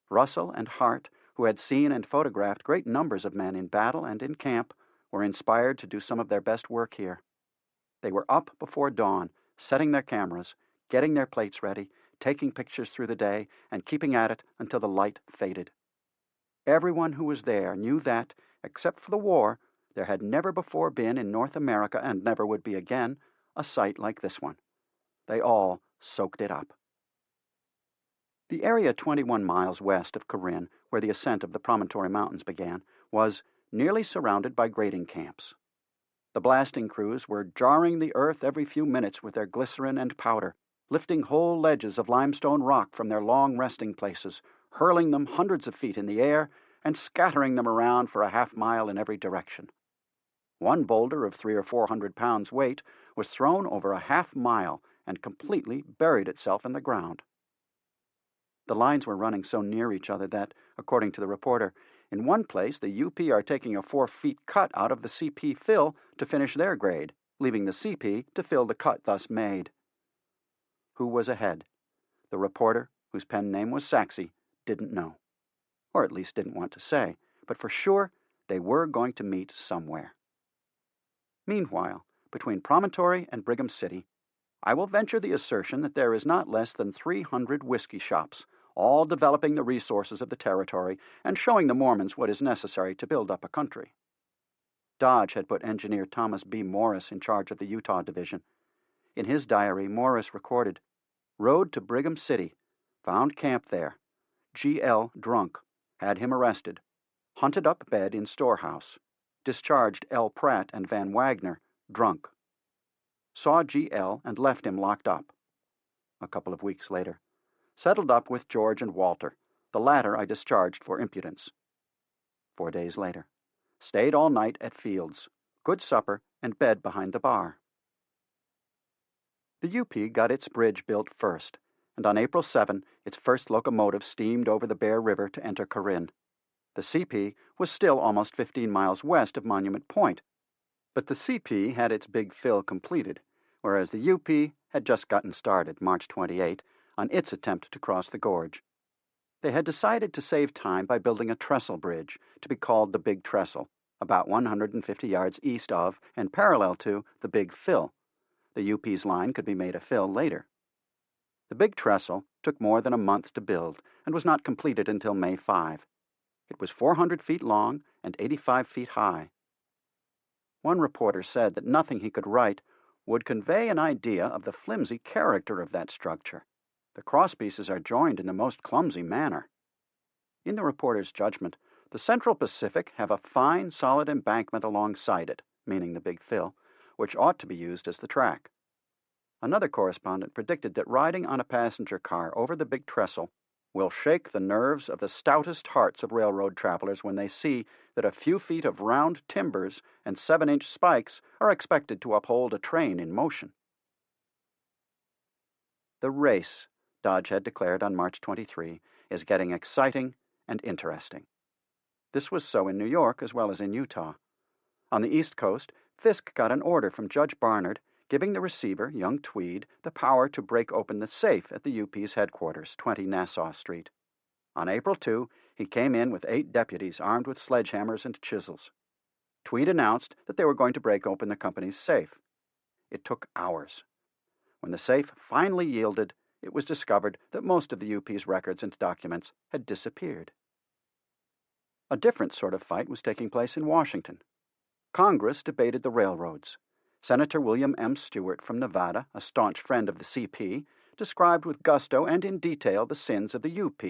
Speaker 1: Russell and Hart, who had seen and photographed great numbers of men in battle and in camp, were inspired to do some of their best work here. They were up before dawn, setting their cameras, getting their plates ready, taking pictures through the day, and keeping at it until the light faded. Everyone who was there knew that, except for the war, there had never before been in North America, and never would be again, a site like this one. They all soaked it up. The area 21 miles west of Corinne, where the ascent of the Promontory Mountains began, was nearly surrounded by grading camps. The blasting crews were jarring the earth every few minutes with their glycerin and powder, lifting whole ledges of limestone rock from their long resting places, hurling them hundreds of feet in the air, and scattering them around for a half-mile in every direction. One boulder of 300 or 400 pounds weight was thrown over a half-mile and completely buried itself in the ground. The lines were running so near each other that, according to the reporter, in one place the UP are taking a 4-foot cut out of the CP fill to finish their grade, leaving the CP to fill the cut thus made. Who was ahead? The reporter, whose pen name was Saxey, didn't know, or at least didn't want to say, but for sure they were going to meet somewhere. Meanwhile, between Promontory and Brigham City, I will venture the assertion that there is not less than 300 whiskey shops, all developing the resources of the territory and showing the Mormons what is necessary to build up a country. Dodge had put engineer Thomas B. Morris in charge of the Utah division. In his diary, Morris recorded, "Rode to Brigham City, found camp there. G.L. drunk, had him arrested, hunted up bed in storehouse, discharged L. Pratt and Van Wagner, drunk. Saw G.L. and left him locked up." A couple of weeks later, "Settled up with George and Walter. The latter I discharged for impudence." 4 days later, "Stayed all night at Fields. Good supper and bed behind the bar." The UP got its bridge built first, and on April 7, its first locomotive steamed over the Bear River to enter Corinne. The CP was still almost 15 miles west of Monument Point, but the CP had its big fill completed, whereas the UP had just gotten started, March 28, on its attempt to cross the gorge. They had decided to save time by building a trestle bridge, to be called the Big Trestle, about 150 yards east of and parallel to the Big Fill. The UP's line could be made a fill later. The Big Trestle took more than a month to build and was not completed until May 5. It was 400 feet long and 85 feet high. One reporter said that nothing he could write would convey an idea of the flimsy character of that structure. The crosspieces are joined in the most clumsy manner. In the reporter's judgment, the Central Pacific have a fine, solid embankment alongside it, meaning the Big Fill, which ought to be used as the track. Another correspondent predicted that riding on a passenger car over the Big Trestle will shake the nerves of the stoutest hearts of railroad travelers when they see that a few feet of round timbers and 7-inch spikes are expected to uphold a train in motion. The race, Dodge had declared on March 23, is getting exciting and interesting. This was so in New York as well as in Utah. On the East Coast, Fisk got an order from Judge Barnard giving the receiver, young Tweed, the power to break open the safe at the UP's headquarters, 20 Nassau Street. On April 2, he came in with 8 deputies armed with sledgehammers and chisels. Tweed announced that they were going to break open the company's safe. It took hours. When the safe finally yielded, it was discovered that most of the UP's records and documents had disappeared. A different sort of fight was taking place in Washington. Congress debated the railroads. Senator William M. Stewart from Nevada, a staunch friend of the CP, described with gusto and in detail the sins of the UP.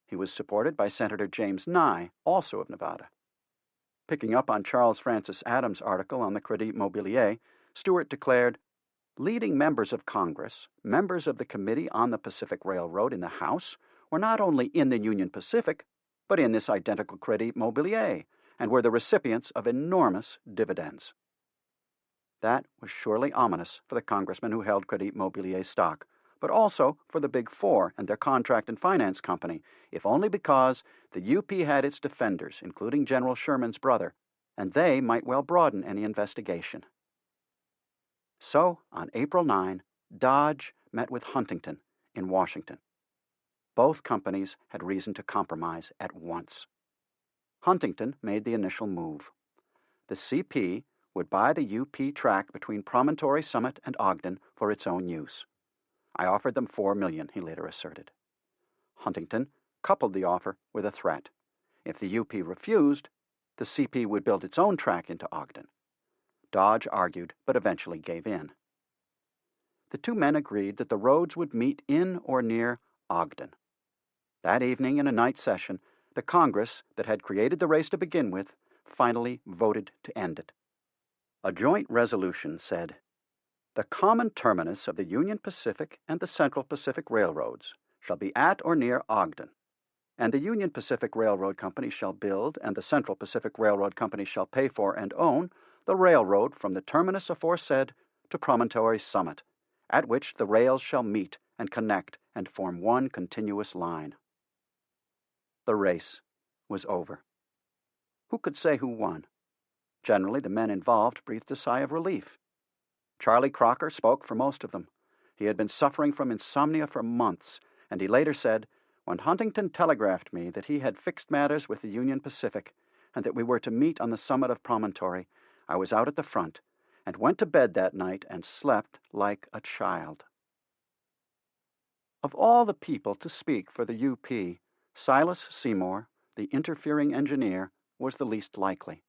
Speaker 1: He was supported by Senator James Nye, also of Nevada. Picking up on Charles Francis Adams' article on the Crédit Mobilier, Stewart declared, "Leading members of Congress, members of the Committee on the Pacific Railroad in the House, were not only in the Union Pacific, but in this identical Crédit Mobilier, and were the recipients of enormous dividends." That was surely ominous for the congressman who held Crédit Mobilier stock, but also for the Big Four and their contract and finance company, if only because the UP had its defenders, including General Sherman's brother, and they might well broaden any investigation. So, on April 9, Dodge met with Huntington in Washington. Both companies had reason to compromise at once. Huntington made the initial move. The CP would buy the UP track between Promontory Summit and Ogden for its own use. I offered them $4 million, he later asserted. Huntington coupled the offer with a threat. If the UP refused, the CP would build its own track into Ogden. Dodge argued, but eventually gave in. The two men agreed that the roads would meet in or near Ogden. That evening, in a night session, the Congress that had created the race to begin with finally voted to end it. A joint resolution said, "The common terminus of the Union Pacific and the Central Pacific Railroads shall be at or near Ogden, and the Union Pacific Railroad Company shall build, and the Central Pacific Railroad Company shall pay for and own the railroad from the terminus aforesaid to Promontory Summit, at which the rails shall meet and connect and form one continuous line." The race was over. Who could say who won? Generally, the men involved breathed a sigh of relief. Charlie Crocker spoke for most of them. He had been suffering from insomnia for months, and he later said, "When Huntington telegraphed me that he had fixed matters with the Union Pacific, and that we were to meet on the summit of Promontory, I was out at the front, and went to bed that night and slept like a child." Of all the people to speak for the UP, Silas Seymour, the interfering engineer, was the least likely.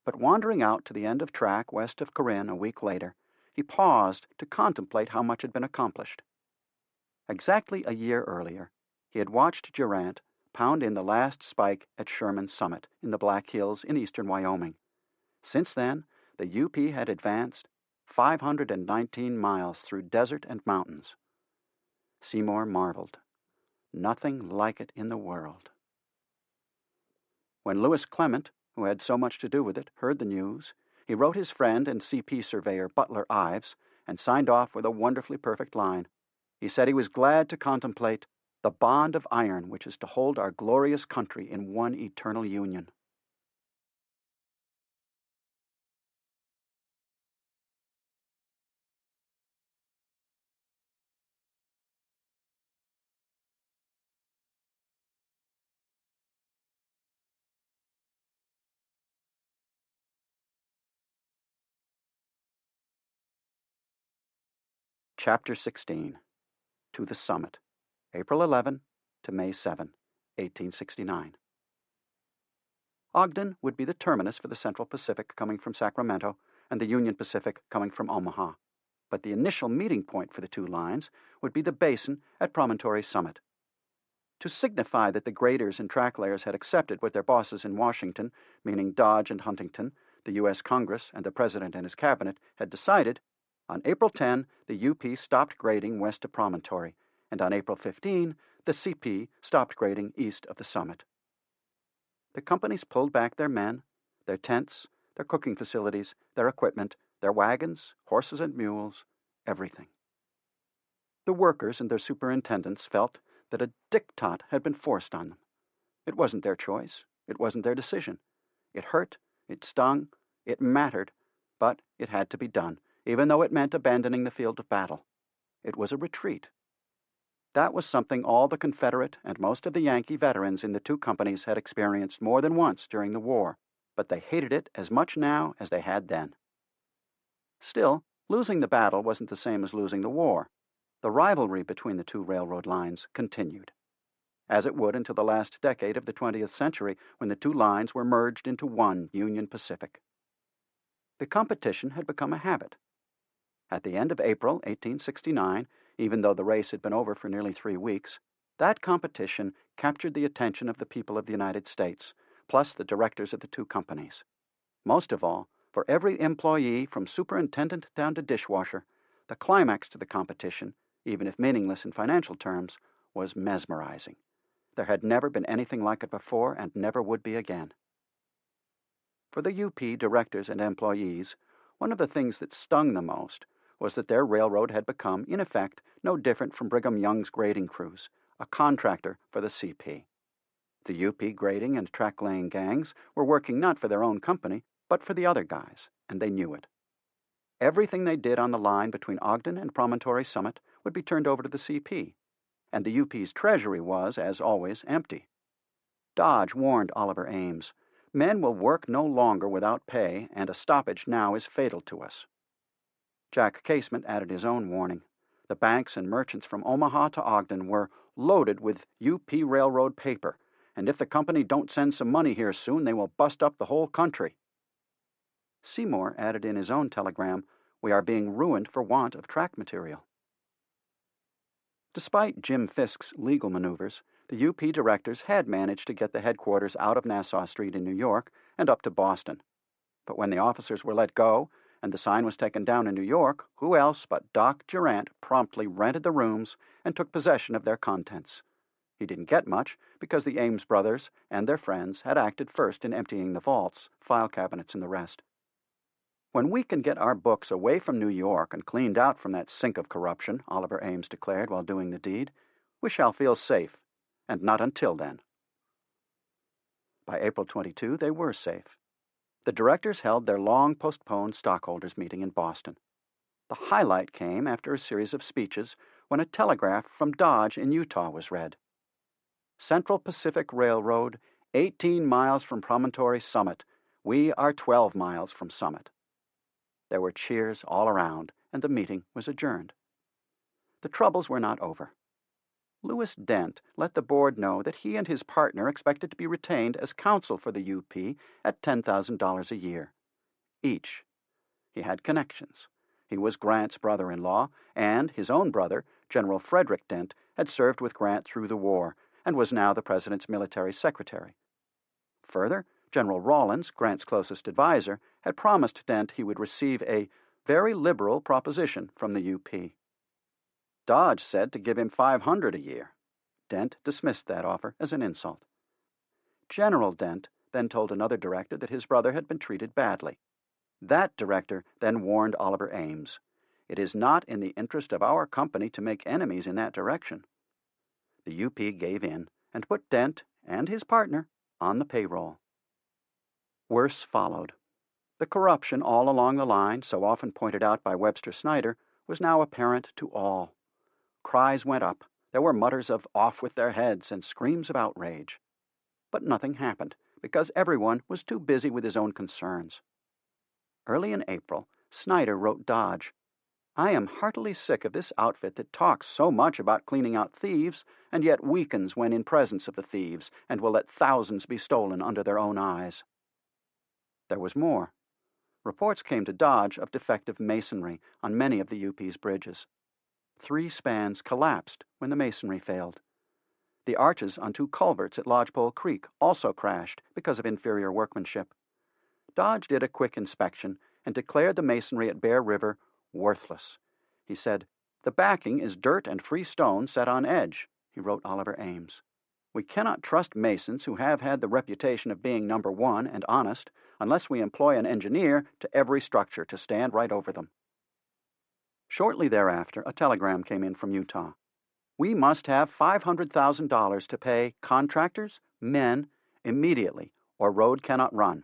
Speaker 1: But wandering out to the end of track west of Corinne a week later, he paused to contemplate how much had been accomplished. Exactly a year earlier, he had watched Durant pound in the last spike at Sherman Summit in the Black Hills in eastern Wyoming. Since then, the UP had advanced 519 miles through desert and mountains. Seymour marveled. Nothing like it in the world. When Lewis Clement, who had so much to do with it, heard the news, he wrote his friend and CP surveyor Butler Ives and signed off with a wonderfully perfect line. He said he was glad to contemplate the bond of iron which is to hold our glorious country in one eternal union. Chapter 16. To the Summit, April 11 to May 7, 1869. Ogden would be the terminus for the Central Pacific coming from Sacramento and the Union Pacific coming from Omaha. But the initial meeting point for the two lines would be the basin at Promontory Summit. To signify that the graders and track layers had accepted what their bosses in Washington, meaning Dodge and Huntington, the U.S. Congress, and the President and his cabinet, had decided, on April 10, the UP stopped grading west of Promontory, and on April 15, the CP stopped grading east of the summit. The companies pulled back their men, their tents, their cooking facilities, their equipment, their wagons, horses and mules, everything. The workers and their superintendents felt that a diktat had been forced on them. It wasn't their choice. It wasn't their decision. It hurt, it stung, it mattered, but it had to be done, even though it meant abandoning the field of battle. It was a retreat. That was something all the Confederate and most of the Yankee veterans in the two companies had experienced more than once during the war, but they hated it as much now as they had then. Still, losing the battle wasn't the same as losing the war. The rivalry between the two railroad lines continued, as it would until the last decade of the 20th century when the two lines were merged into one Union Pacific. The competition had become a habit. At the end of April 1869, even though the race had been over for nearly 3 weeks, that competition captured the attention of the people of the United States, plus the directors of the two companies. Most of all, for every employee from superintendent down to dishwasher, the climax to the competition, even if meaningless in financial terms, was mesmerizing. There had never been anything like it before and never would be again. For the UP directors and employees, one of the things that stung the most was that their railroad had become, in effect, no different from Brigham Young's grading crews, a contractor for the CP. The UP grading and track-laying gangs were working not for their own company, but for the other guys, and they knew it. Everything they did on the line between Ogden and Promontory Summit would be turned over to the CP, and the UP's treasury was, as always, empty. Dodge warned Oliver Ames, "Men will work no longer without pay, and a stoppage now is fatal to us." Jack Casement added his own warning. The banks and merchants from Omaha to Ogden were loaded with UP Railroad paper, and if the company don't send some money here soon, they will bust up the whole country. Seymour added in his own telegram, "We are being ruined for want of track material." Despite Jim Fisk's legal maneuvers, the UP directors had managed to get the headquarters out of Nassau Street in New York and up to Boston. But when the officers were let go and the sign was taken down in New York, who else but Doc Durant promptly rented the rooms and took possession of their contents. He didn't get much because the Ames brothers and their friends had acted first in emptying the vaults, file cabinets, and the rest. "When we can get our books away from New York and cleaned out from that sink of corruption," Oliver Ames declared while doing the deed, "we shall feel safe, and not until then." By April 22, they were safe. The directors held their long-postponed stockholders' meeting in Boston. The highlight came after a series of speeches when a telegraph from Dodge in Utah was read. "Central Pacific Railroad, 18 miles from Promontory Summit. We are 12 miles from Summit." There were cheers all around, and the meeting was adjourned. The troubles were not over. Lewis Dent let the board know that he and his partner expected to be retained as counsel for the UP at $10,000 a year, each. He had connections. He was Grant's brother-in-law, and his own brother, General Frederick Dent, had served with Grant through the war and was now the president's military secretary. Further, General Rawlins, Grant's closest advisor, had promised Dent he would receive a very liberal proposition from the UP. Dodge said to give him $500 a year. Dent dismissed that offer as an insult. General Dent then told another director that his brother had been treated badly. That director then warned Oliver Ames, "It is not in the interest of our company to make enemies in that direction." The UP gave in and put Dent and his partner on the payroll. Worse followed. The corruption all along the line, so often pointed out by Webster Snyder, was now apparent to all. Cries went up. There were mutters of "off with their heads" and screams of outrage. But nothing happened, because everyone was too busy with his own concerns. Early in April, Snyder wrote Dodge, I am heartily sick of this outfit that talks so much about cleaning out thieves, and yet weakens when in presence of the thieves, and will let thousands be stolen under their own eyes." There was more. Reports came to Dodge of defective masonry on many of the UP's bridges. 3 spans collapsed when the masonry failed. The arches on 2 culverts at Lodgepole Creek also crashed because of inferior workmanship. Dodge did a quick inspection and declared the masonry at Bear River worthless. He said, "The backing is dirt and free stone set on edge," he wrote Oliver Ames. "We cannot trust masons who have had the reputation of being number one and honest unless we employ an engineer to every structure to stand right over them." Shortly thereafter, a telegram came in from Utah. "We must have $500,000 to pay contractors, men, immediately, or road cannot run."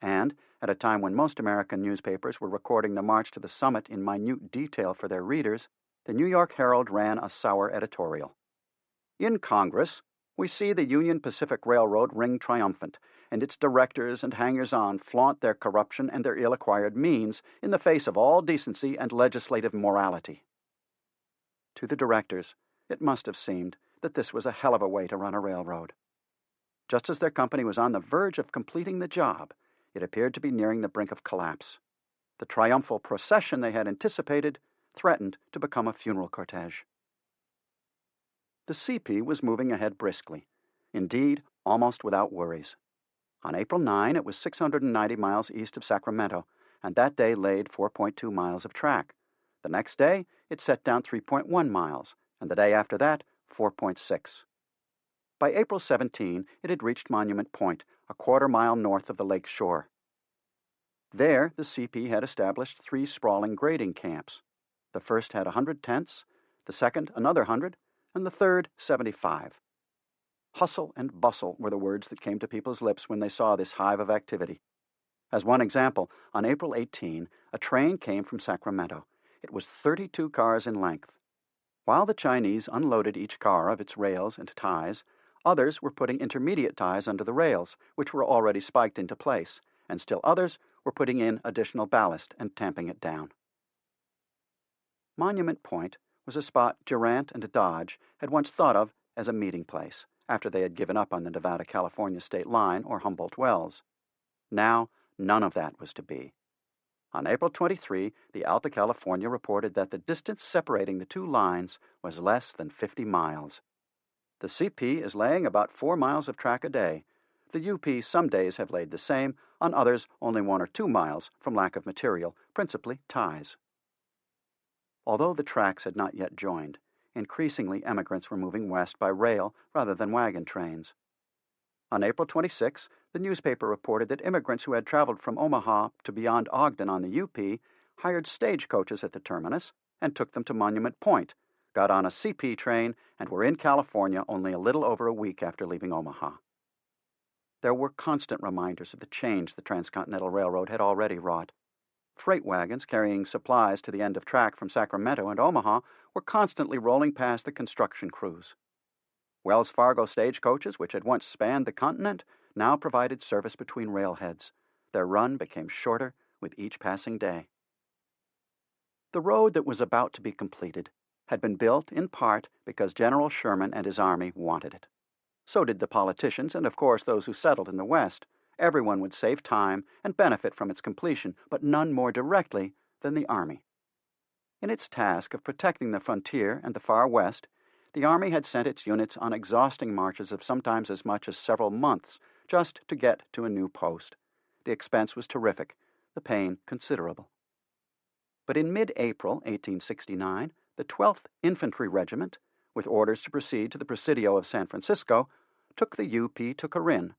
Speaker 1: And, at a time when most American newspapers were recording the march to the summit in minute detail for their readers, the New York Herald ran a sour editorial. "In Congress, we see the Union Pacific Railroad ring triumphant, and its directors and hangers-on flaunt their corruption and their ill-acquired means in the face of all decency and legislative morality." To the directors, it must have seemed that this was a hell of a way to run a railroad. Just as their company was on the verge of completing the job, it appeared to be nearing the brink of collapse. The triumphal procession they had anticipated threatened to become a funeral cortege. The CP was moving ahead briskly, indeed almost without worries. On April 9, it was 690 miles east of Sacramento, and that day laid 4.2 miles of track. The next day, it set down 3.1 miles, and the day after that, 4.6. By April 17, it had reached Monument Point, a quarter-mile north of the lake shore. There, the CP had established 3 sprawling grading camps. The first had 100 tents, the second another 100, and the third 75. Hustle and bustle were the words that came to people's lips when they saw this hive of activity. As one example, on April 18, a train came from Sacramento. It was 32 cars in length. While the Chinese unloaded each car of its rails and ties, others were putting intermediate ties under the rails, which were already spiked into place, and still others were putting in additional ballast and tamping it down. Monument Point was a spot Durant and Dodge had once thought of as a meeting place, after they had given up on the Nevada-California state line or Humboldt Wells. Now, none of that was to be. On April 23, the Alta California reported that the distance separating the 2 lines was less than 50 miles. The CP is laying about 4 miles of track a day. The UP some days have laid the same, on others only 1 or 2 miles from lack of material, principally ties. Although the tracks had not yet joined, increasingly emigrants were moving west by rail rather than wagon trains. On April 26, the newspaper reported that immigrants who had traveled from Omaha to beyond Ogden on the UP hired stagecoaches at the terminus and took them to Monument Point, got on a CP train, and were in California only a little over a week after leaving Omaha. There were constant reminders of the change the Transcontinental Railroad had already wrought. Freight wagons carrying supplies to the end of track from Sacramento and Omaha were constantly rolling past the construction crews. Wells Fargo stagecoaches, which had once spanned the continent, now provided service between railheads. Their run became shorter with each passing day. The road that was about to be completed had been built in part because General Sherman and his army wanted it. So did the politicians and, of course, those who settled in the West. Everyone would save time and benefit from its completion, but none more directly than the Army. In its task of protecting the frontier and the far West, the Army had sent its units on exhausting marches of sometimes as much as several months just to get to a new post. The expense was terrific, the pain considerable. But in mid-April 1869, the 12th Infantry Regiment, with orders to proceed to the Presidio of San Francisco, took the UP to Corinne,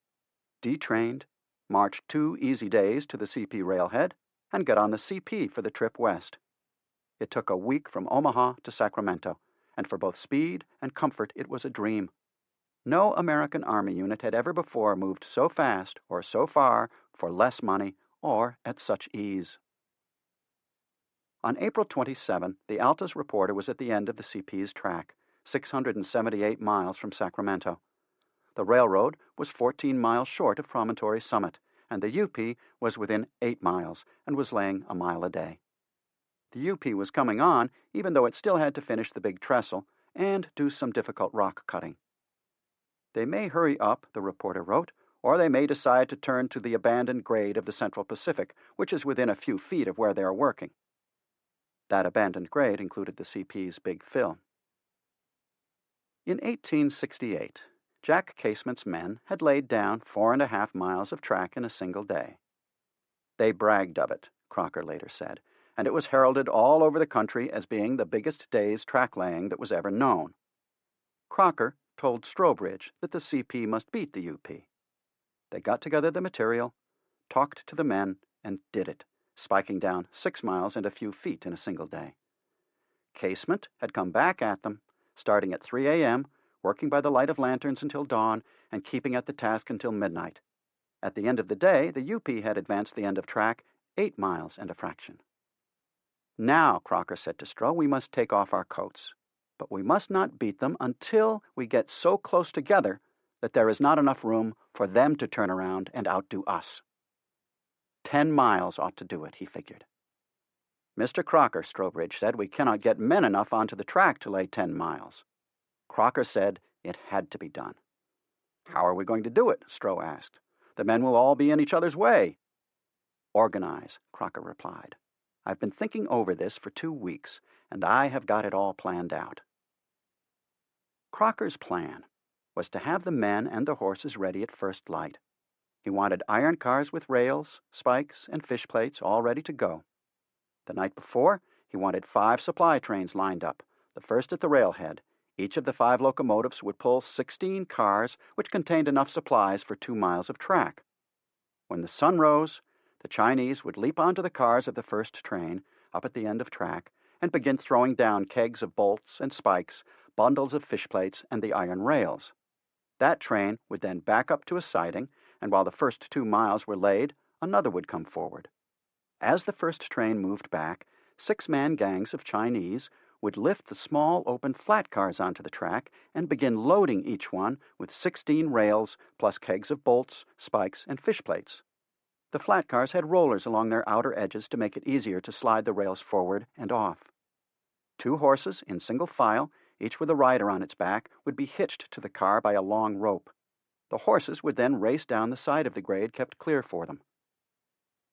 Speaker 1: detrained, marched 2 easy days to the CP railhead, and got on the CP for the trip west. It took a week from Omaha to Sacramento, and for both speed and comfort it was a dream. No American Army unit had ever before moved so fast or so far for less money or at such ease. On April 27, the Alta's reporter was at the end of the CP's track, 678 miles from Sacramento. The railroad was 14 miles short of Promontory Summit, and the UP was within 8 miles and was laying a mile a day. The UP was coming on, even though it still had to finish the big trestle and do some difficult rock cutting. They may hurry up, the reporter wrote, or they may decide to turn to the abandoned grade of the Central Pacific, which is within a few feet of where they are working. That abandoned grade included the CP's Big Fill. In 1868, Jack Casement's men had laid down 4.5 miles of track in a single day. They bragged of it, Crocker later said, and it was heralded all over the country as being the biggest day's track laying that was ever known. Crocker told Strobridge that the CP must beat the UP. They got together the material, talked to the men, and did it, spiking down 6 miles and a few feet in a single day. Casement had come back at them, starting at 3 a.m., working by the light of lanterns until dawn, and keeping at the task until midnight. At the end of the day, the UP had advanced the end of track 8 miles and a fraction. Now, Crocker said to Stroh, we must take off our coats. But we must not beat them until we get so close together that there is not enough room for them to turn around and outdo us. 10 miles ought to do it, he figured. Mr. Crocker, Strobridge said, we cannot get men enough onto the track to lay 10 miles. Crocker said it had to be done. How are we going to do it? Stroh asked. The men will all be in each other's way. Organize, Crocker replied. I've been thinking over this for 2 weeks, and I have got it all planned out. Crocker's plan was to have the men and the horses ready at first light. He wanted iron cars with rails, spikes, and fish plates all ready to go. The night before, he wanted 5 supply trains lined up, the first at the railhead. Each of the 5 locomotives would pull 16 cars, which contained enough supplies for 2 miles of track. When the sun rose, the Chinese would leap onto the cars of the first train, up at the end of track, and begin throwing down kegs of bolts and spikes, bundles of fish plates, and the iron rails. That train would then back up to a siding, and while the first 2 miles were laid, another would come forward. As the first train moved back, 6-man gangs of Chinese would lift the small open flat cars onto the track and begin loading each one with 16 rails plus kegs of bolts, spikes, and fish plates. The flat cars had rollers along their outer edges to make it easier to slide the rails forward and off. 2 horses in single file, each with a rider on its back, would be hitched to the car by a long rope. The horses would then race down the side of the grade kept clear for them.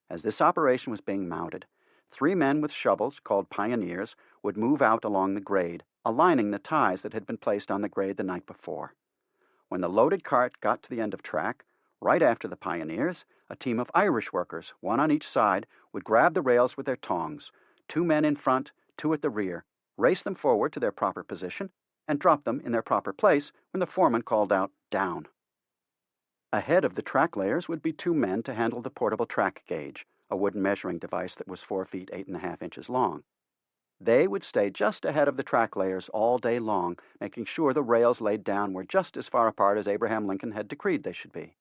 Speaker 1: As this operation was being mounted, 3 men with shovels, called pioneers, would move out along the grade, aligning the ties that had been placed on the grade the night before. When the loaded cart got to the end of track, right after the pioneers, a team of Irish workers, 1 on each side, would grab the rails with their tongs, 2 men in front, 2 at the rear, race them forward to their proper position, and drop them in their proper place when the foreman called out, "Down." Ahead of the track layers would be 2 men to handle the portable track gauge, a wooden measuring device that was 4 feet 8.5 inches long. They would stay just ahead of the track layers all day long, making sure the rails laid down were just as far apart as Abraham Lincoln had decreed they should be.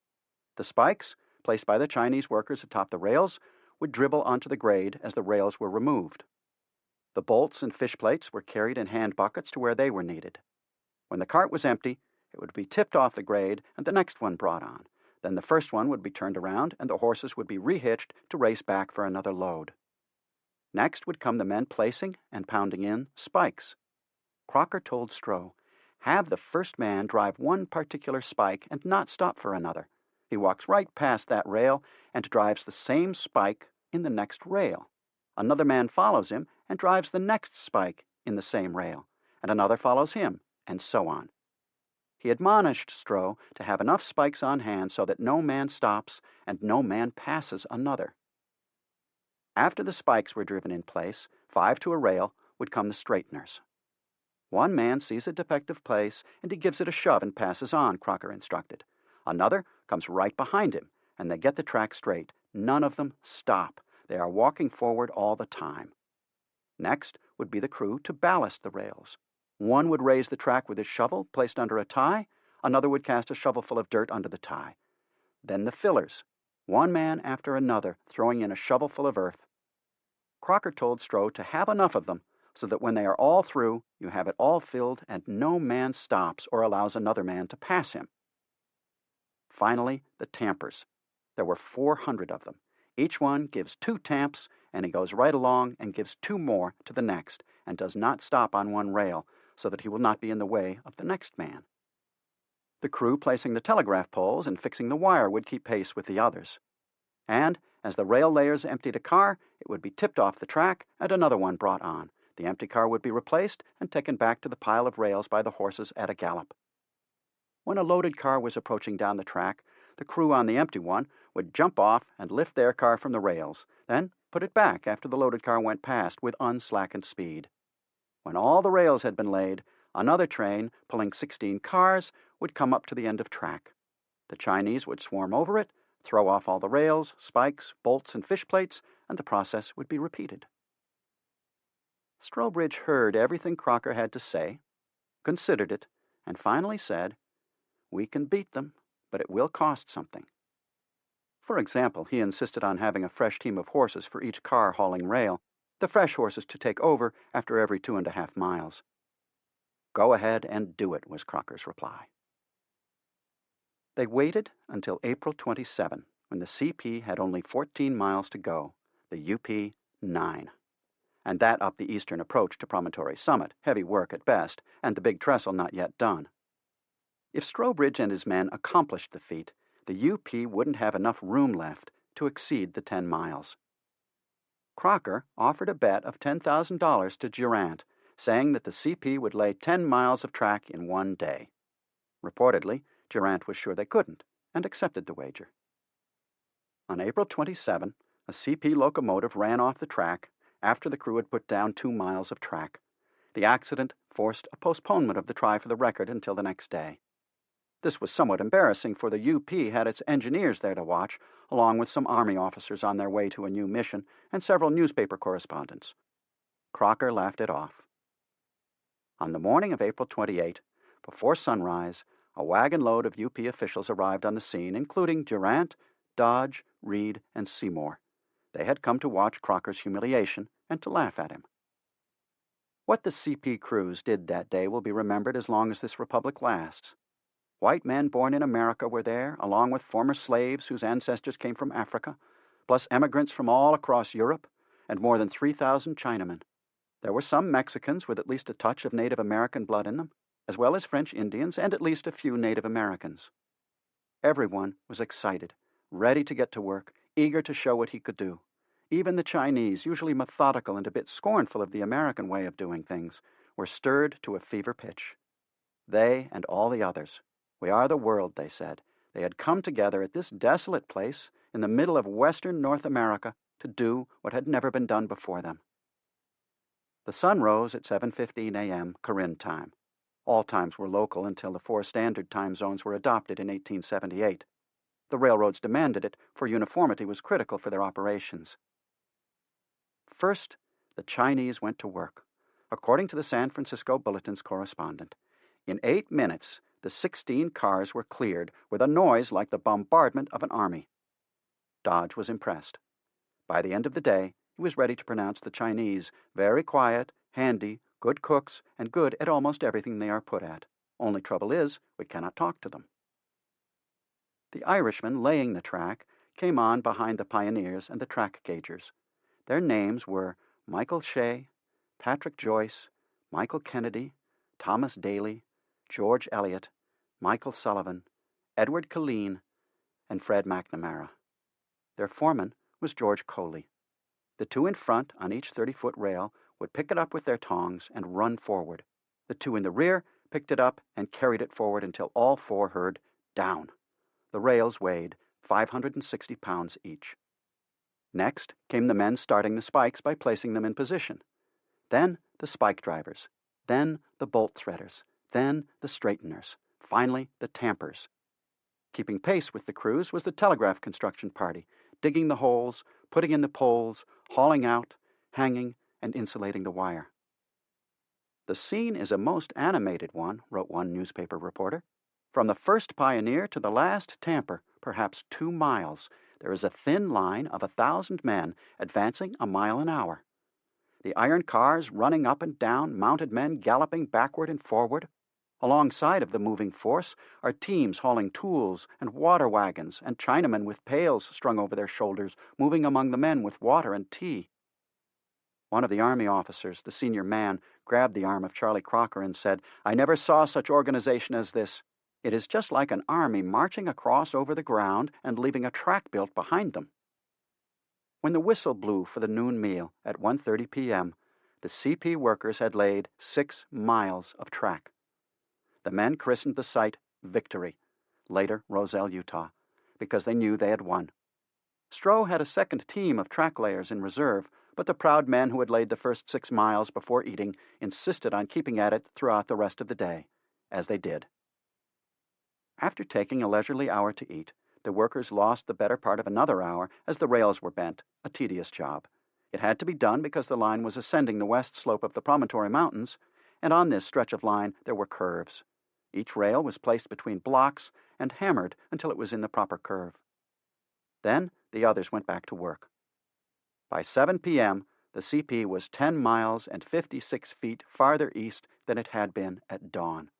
Speaker 1: The spikes, placed by the Chinese workers atop the rails, would dribble onto the grade as the rails were removed. The bolts and fish plates were carried in hand buckets to where they were needed. When the cart was empty, it would be tipped off the grade and the next one brought on. Then the first one would be turned around and the horses would be rehitched to race back for another load. Next would come the men placing and pounding in spikes. Crocker told Stroh, have the first man drive one particular spike and not stop for another. He walks right past that rail and drives the same spike in the next rail. Another man follows him and drives the next spike in the same rail, and another follows him, and so on. He admonished Stroh to have enough spikes on hand so that no man stops and no man passes another. After the spikes were driven in place, 5 to a rail, would come the straighteners. 1 man sees a defective place and he gives it a shove and passes on, Crocker instructed. Another comes right behind him, and they get the track straight. None of them stop. They are walking forward all the time. Next would be the crew to ballast the rails. 1 would raise the track with his shovel placed under a tie. Another would cast a shovelful of dirt under the tie. Then the fillers, 1 man after another, throwing in a shovelful of earth. Crocker told Stroh to have enough of them so that when they are all through, you have it all filled and no man stops or allows another man to pass him. Finally, the tampers. There were 400 of them. Each one gives 2 tamps, and he goes right along and gives 2 more to the next, and does not stop on one rail, so that he will not be in the way of the next man. The crew placing the telegraph poles and fixing the wire would keep pace with the others. And as the rail layers emptied a car, it would be tipped off the track and another one brought on. The empty car would be replaced and taken back to the pile of rails by the horses at a gallop. When a loaded car was approaching down the track, the crew on the empty one would jump off and lift their car from the rails, then put it back after the loaded car went past with unslackened speed. When all the rails had been laid, another train, pulling 16 cars, would come up to the end of track. The Chinese would swarm over it, throw off all the rails, spikes, bolts, and fish plates, and the process would be repeated. Strobridge heard everything Crocker had to say, considered it, and finally said, "We can beat them, but it will cost something." For example, he insisted on having a fresh team of horses for each car hauling rail, the fresh horses to take over after every 2.5 miles. "Go ahead and do it," was Crocker's reply. They waited until April 27, when the CP had only 14 miles to go, the UP 9. And that up the eastern approach to Promontory Summit, heavy work at best, and the big trestle not yet done. If Strobridge and his men accomplished the feat, the UP wouldn't have enough room left to exceed the 10 miles. Crocker offered a bet of $10,000 to Durant, saying that the CP would lay 10 miles of track in one day. Reportedly, Durant was sure they couldn't, and accepted the wager. On April 27, a CP locomotive ran off the track after the crew had put down 2 miles of track. The accident forced a postponement of the try for the record until the next day. This was somewhat embarrassing, for the UP had its engineers there to watch, along with some Army officers on their way to a new mission and several newspaper correspondents. Crocker laughed it off. On the morning of April 28, before sunrise, a wagon load of UP officials arrived on the scene, including Durant, Dodge, Reed, and Seymour. They had come to watch Crocker's humiliation and to laugh at him. What the CP crews did that day will be remembered as long as this republic lasts. White men born in America were there, along with former slaves whose ancestors came from Africa, plus emigrants from all across Europe, and more than 3,000 Chinamen. There were some Mexicans with at least a touch of Native American blood in them, as well as French Indians and at least a few Native Americans. Everyone was excited, ready to get to work, eager to show what he could do. Even the Chinese, usually methodical and a bit scornful of the American way of doing things, were stirred to a fever pitch. They and all the others. "We are the world," they said. They had come together at this desolate place in the middle of western North America to do what had never been done before them. The sun rose at 7:15 a.m. Corinne time. All times were local until the 4 standard time zones were adopted in 1878. The railroads demanded it, for uniformity was critical for their operations. First, the Chinese went to work. According to the San Francisco Bulletin's correspondent, in 8 minutes, the 16 cars were cleared with a noise like the bombardment of an army. Dodge was impressed. By the end of the day, he was ready to pronounce the Chinese very quiet, handy, good cooks, and good at almost everything they are put at. Only trouble is, we cannot talk to them. The Irishmen laying the track came on behind the pioneers and the track gaugers. Their names were Michael Shea, Patrick Joyce, Michael Kennedy, Thomas Daly, George Eliot, Michael Sullivan, Edward Killeen, and Fred McNamara. Their foreman was George Coley. The 2 in front on each 30-foot rail would pick it up with their tongs and run forward. The 2 in the rear picked it up and carried it forward until all 4 heard "down." The rails weighed 560 pounds each. Next came the men starting the spikes by placing them in position. Then the spike drivers. Then the bolt threaders. Then the straighteners. Finally, the tampers. Keeping pace with the crews was the telegraph construction party, digging the holes, putting in the poles, hauling out, hanging, and insulating the wire. "The scene is a most animated one," wrote one newspaper reporter. "From the first pioneer to the last tamper, perhaps 2 miles, there is a thin line of 1,000 men advancing a mile an hour. The iron cars running up and down, mounted men galloping backward and forward. Alongside of the moving force are teams hauling tools and water wagons, and Chinamen with pails strung over their shoulders, moving among the men with water and tea. One of the Army officers, the senior man, grabbed the arm of Charlie Crocker and said, "I never saw such organization as this. It is just like an army marching across over the ground and leaving a track built behind them." When the whistle blew for the noon meal at 1:30 p.m., the CP workers had laid 6 miles of track. The men christened the site Victory, later Roselle, Utah, because they knew they had won. Stroh had a second team of track layers in reserve, but the proud men who had laid the first 6 miles before eating insisted on keeping at it throughout the rest of the day, as they did. After taking a leisurely hour to eat, the workers lost the better part of another hour as the rails were bent, a tedious job. It had to be done because the line was ascending the west slope of the Promontory Mountains, and on this stretch of line there were curves. Each rail was placed between blocks and hammered until it was in the proper curve. Then the others went back to work. By 7 p.m., the CP was 10 miles and 56 feet farther east than it had been at dawn.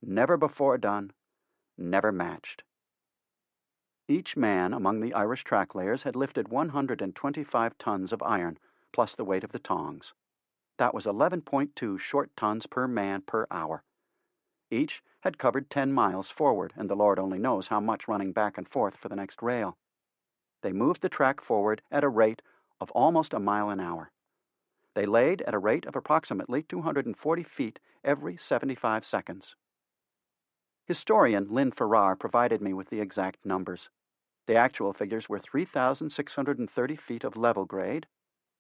Speaker 1: Never before done, never matched. Each man among the Irish track layers had lifted 125 tons of iron, plus the weight of the tongs. That was 11.2 short tons per man per hour. Each had covered 10 miles forward, and the Lord only knows how much running back and forth for the next rail. They moved the track forward at a rate of almost a mile an hour. They laid at a rate of approximately 240 feet every 75 seconds. Historian Lynn Farrar provided me with the exact numbers. The actual figures were 3,630 feet of level grade,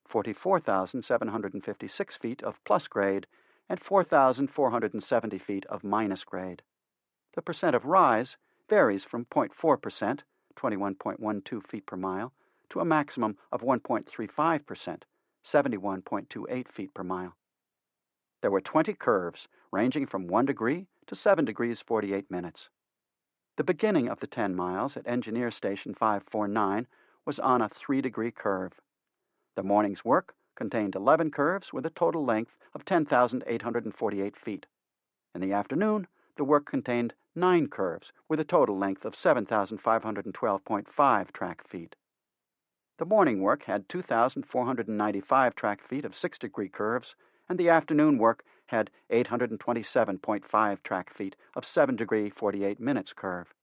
Speaker 1: 44,756 feet of plus grade, and 4,470 feet of minus grade. The percent of rise varies from 0.4%, 21.12 feet per mile, to a maximum of 1.35%, 71.28 feet per mile. There were 20 curves, ranging from 1 degree to 7 degrees 48 minutes. The beginning of the 10 miles at Engineer Station 549 was on a 3-degree curve. The morning's work contained 11 curves with a total length of 10,848 feet. In the afternoon, the work contained 9 curves with a total length of 7,512.5 track feet. The morning work had 2,495 track feet of 6-degree curves, and the afternoon work had 827.5 track feet of 7-degree 48 minutes curve.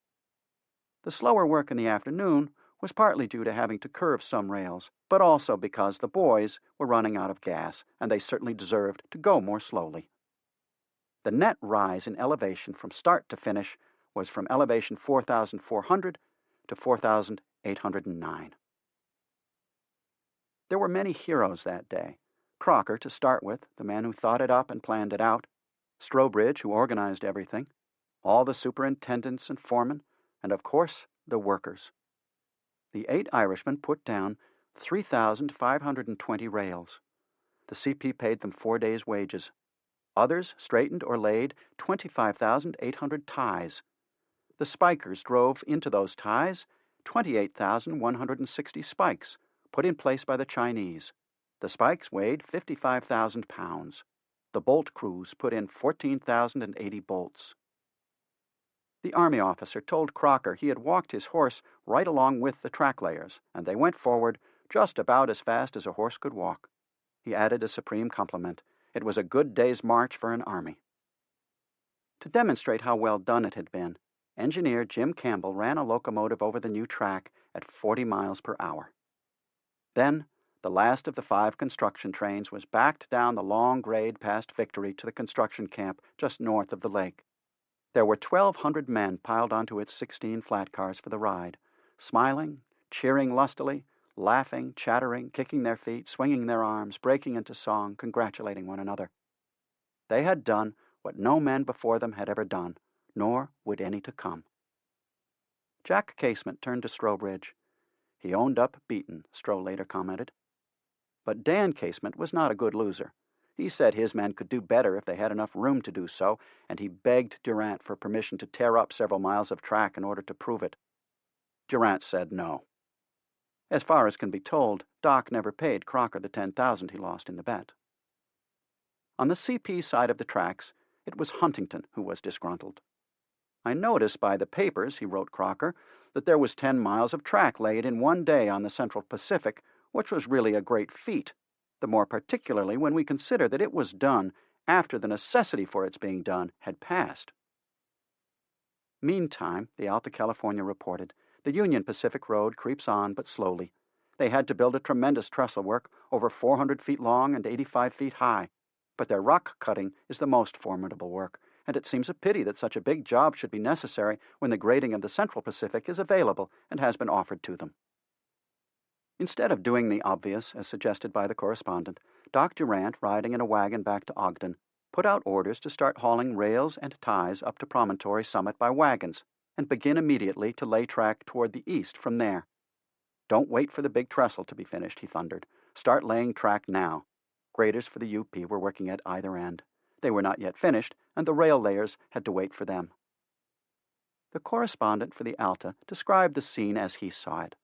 Speaker 1: The slower work in the afternoon was partly due to having to curve some rails, but also because the boys were running out of gas, and they certainly deserved to go more slowly. The net rise in elevation from start to finish was from elevation 4,400 to 4,809. There were many heroes that day. Crocker, to start with, the man who thought it up and planned it out, Strobridge, who organized everything, all the superintendents and foremen, and of course, the workers. The 8 Irishmen put down 3,520 rails. The CP paid them 4 days' wages. Others straightened or laid 25,800 ties. The spikers drove into those ties 28,160 spikes, put in place by the Chinese. The spikes weighed 55,000 pounds. The bolt crews put in 14,080 bolts. The Army officer told Crocker he had walked his horse right along with the track layers, and they went forward just about as fast as a horse could walk. He added a supreme compliment. It was a good day's march for an army. To demonstrate how well done it had been, engineer Jim Campbell ran a locomotive over the new track at 40 miles per hour. Then, the last of the 5 construction trains was backed down the long grade past Victory to the construction camp just north of the lake. There were 1,200 men piled onto its 16 flat cars for the ride, smiling, cheering lustily, laughing, chattering, kicking their feet, swinging their arms, breaking into song, congratulating one another. They had done what no men before them had ever done, nor would any to come. Jack Casement turned to Strobridge. He owned up beaten, Stroh later commented. But Dan Casement was not a good loser. He said his men could do better if they had enough room to do so, and he begged Durant for permission to tear up several miles of track in order to prove it. Durant said no. As far as can be told, Doc never paid Crocker the $10,000 he lost in the bet. On the CP side of the tracks, it was Huntington who was disgruntled. "I noticed by the papers," he wrote Crocker, "that there was 10 miles of track laid in one day on the Central Pacific, which was really a great feat. the more particularly when we consider that it was done after the necessity for its being done had passed. Meantime, the Alta California reported, the Union Pacific Road creeps on but slowly. They had to build a tremendous trestle work, over 400 feet long and 85 feet high. But their rock cutting is the most formidable work, and it seems a pity that such a big job should be necessary when the grading of the Central Pacific is available and has been offered to them. Instead of doing the obvious, as suggested by the correspondent, Doc Durant, riding in a wagon back to Ogden, put out orders to start hauling rails and ties up to Promontory Summit by wagons, and begin immediately to lay track toward the east from there. Don't wait for the big trestle to be finished, he thundered. Start laying track now. Graders for the UP were working at either end. They were not yet finished, and the rail layers had to wait for them. The correspondent for the Alta described the scene as he saw it.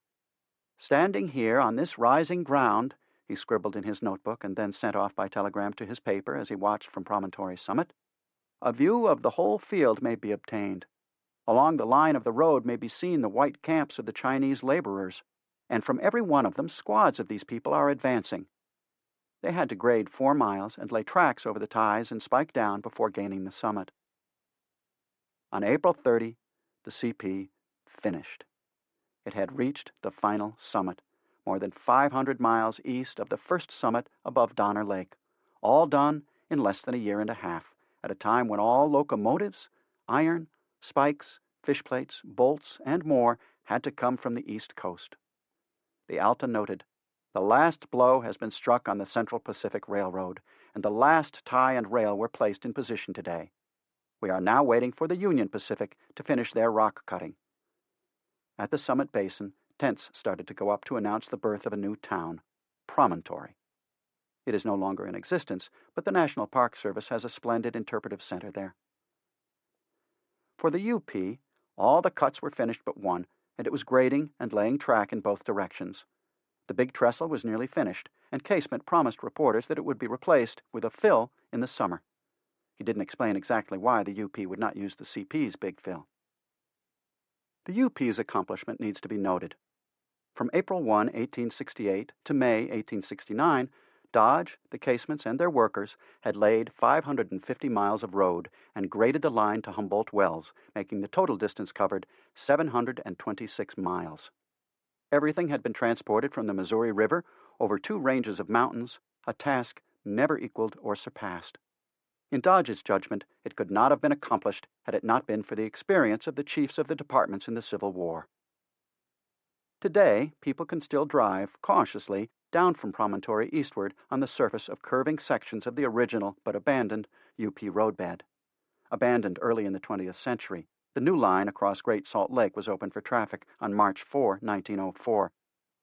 Speaker 1: Standing here on this rising ground, he scribbled in his notebook and then sent off by telegram to his paper as he watched from Promontory Summit, a view of the whole field may be obtained. Along the line of the road may be seen the white camps of the Chinese laborers, and from every one of them squads of these people are advancing. They had to grade 4 miles and lay tracks over the ties and spike down before gaining the summit. On April 30, the CP finished. It had reached the final summit, more than 500 miles east of the first summit above Donner Lake, all done in less than a year and a half, at a time when all locomotives, iron, spikes, fish plates, bolts, and more had to come from the East Coast. The Alta noted, "The last blow has been struck on the Central Pacific Railroad, and the last tie and rail were placed in position today. We are now waiting for the Union Pacific to finish their rock cutting." At the Summit Basin, tents started to go up to announce the birth of a new town, Promontory. It is no longer in existence, but the National Park Service has a splendid interpretive center there. For the UP, all the cuts were finished but one, and it was grading and laying track in both directions. The big trestle was nearly finished, and Casement promised reporters that it would be replaced with a fill in the summer. He didn't explain exactly why the UP would not use the CP's big fill. The UP's accomplishment needs to be noted. From April 1, 1868 to May 1869, Dodge, the Casements, and their workers had laid 550 miles of road and graded the line to Humboldt Wells, making the total distance covered 726 miles. Everything had been transported from the Missouri River over 2 ranges of mountains, a task never equaled or surpassed. In Dodge's judgment, it could not have been accomplished had it not been for the experience of the chiefs of the departments in the Civil War. Today, people can still drive, cautiously, down from Promontory eastward on the surface of curving sections of the original but abandoned UP roadbed. Abandoned early in the 20th century, the new line across Great Salt Lake was opened for traffic on March 4, 1904.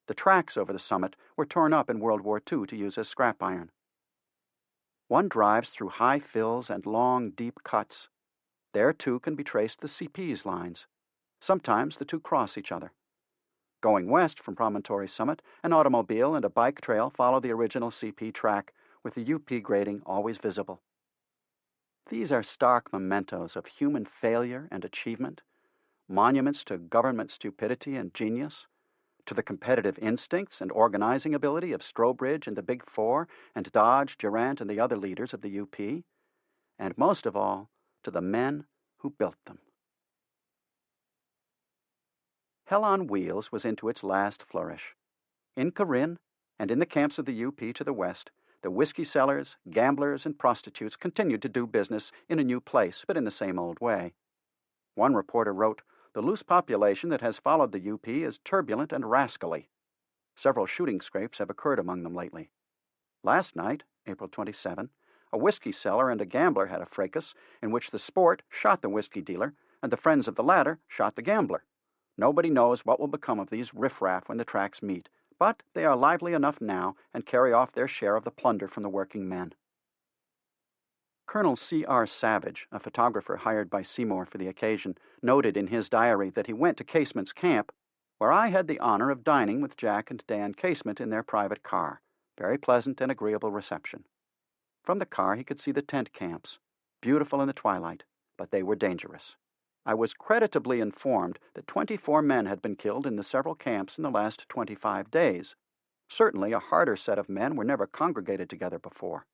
Speaker 1: The tracks over the summit were torn up in World War II to use as scrap iron. One drives through high fills and long, deep cuts. There, too, can be traced the CP's lines. Sometimes the two cross each other. Going west from Promontory Summit, an automobile and a bike trail follow the original CP track, with the UP grading always visible. These are stark mementos of human failure and achievement, monuments to government stupidity and genius, to the competitive instincts and organizing ability of Strobridge and the Big Four, and Dodge, Durant, and the other leaders of the UP, and most of all, to the men who built them. Hell on Wheels was into its last flourish. In Corinne, and in the camps of the UP to the west, the whiskey sellers, gamblers, and prostitutes continued to do business in a new place, but in the same old way. One reporter wrote, "The loose population that has followed the UP is turbulent and rascally. Several shooting scrapes have occurred among them lately. Last night, April 27, a whiskey seller and a gambler had a fracas in which the sport shot the whiskey dealer and the friends of the latter shot the gambler. Nobody knows what will become of these riffraff when the tracks meet, but they are lively enough now and carry off their share of the plunder from the working men." Colonel C.R. Savage, a photographer hired by Seymour for the occasion, noted in his diary that he went to Casement's camp, where I had the honor of dining with Jack and Dan Casement in their private car. Very pleasant and agreeable reception. From the car he could see the tent camps, beautiful in the twilight, but they were dangerous. I was creditably informed that 24 men had been killed in the several camps in the last 25 days. Certainly a harder set of men were never congregated together before.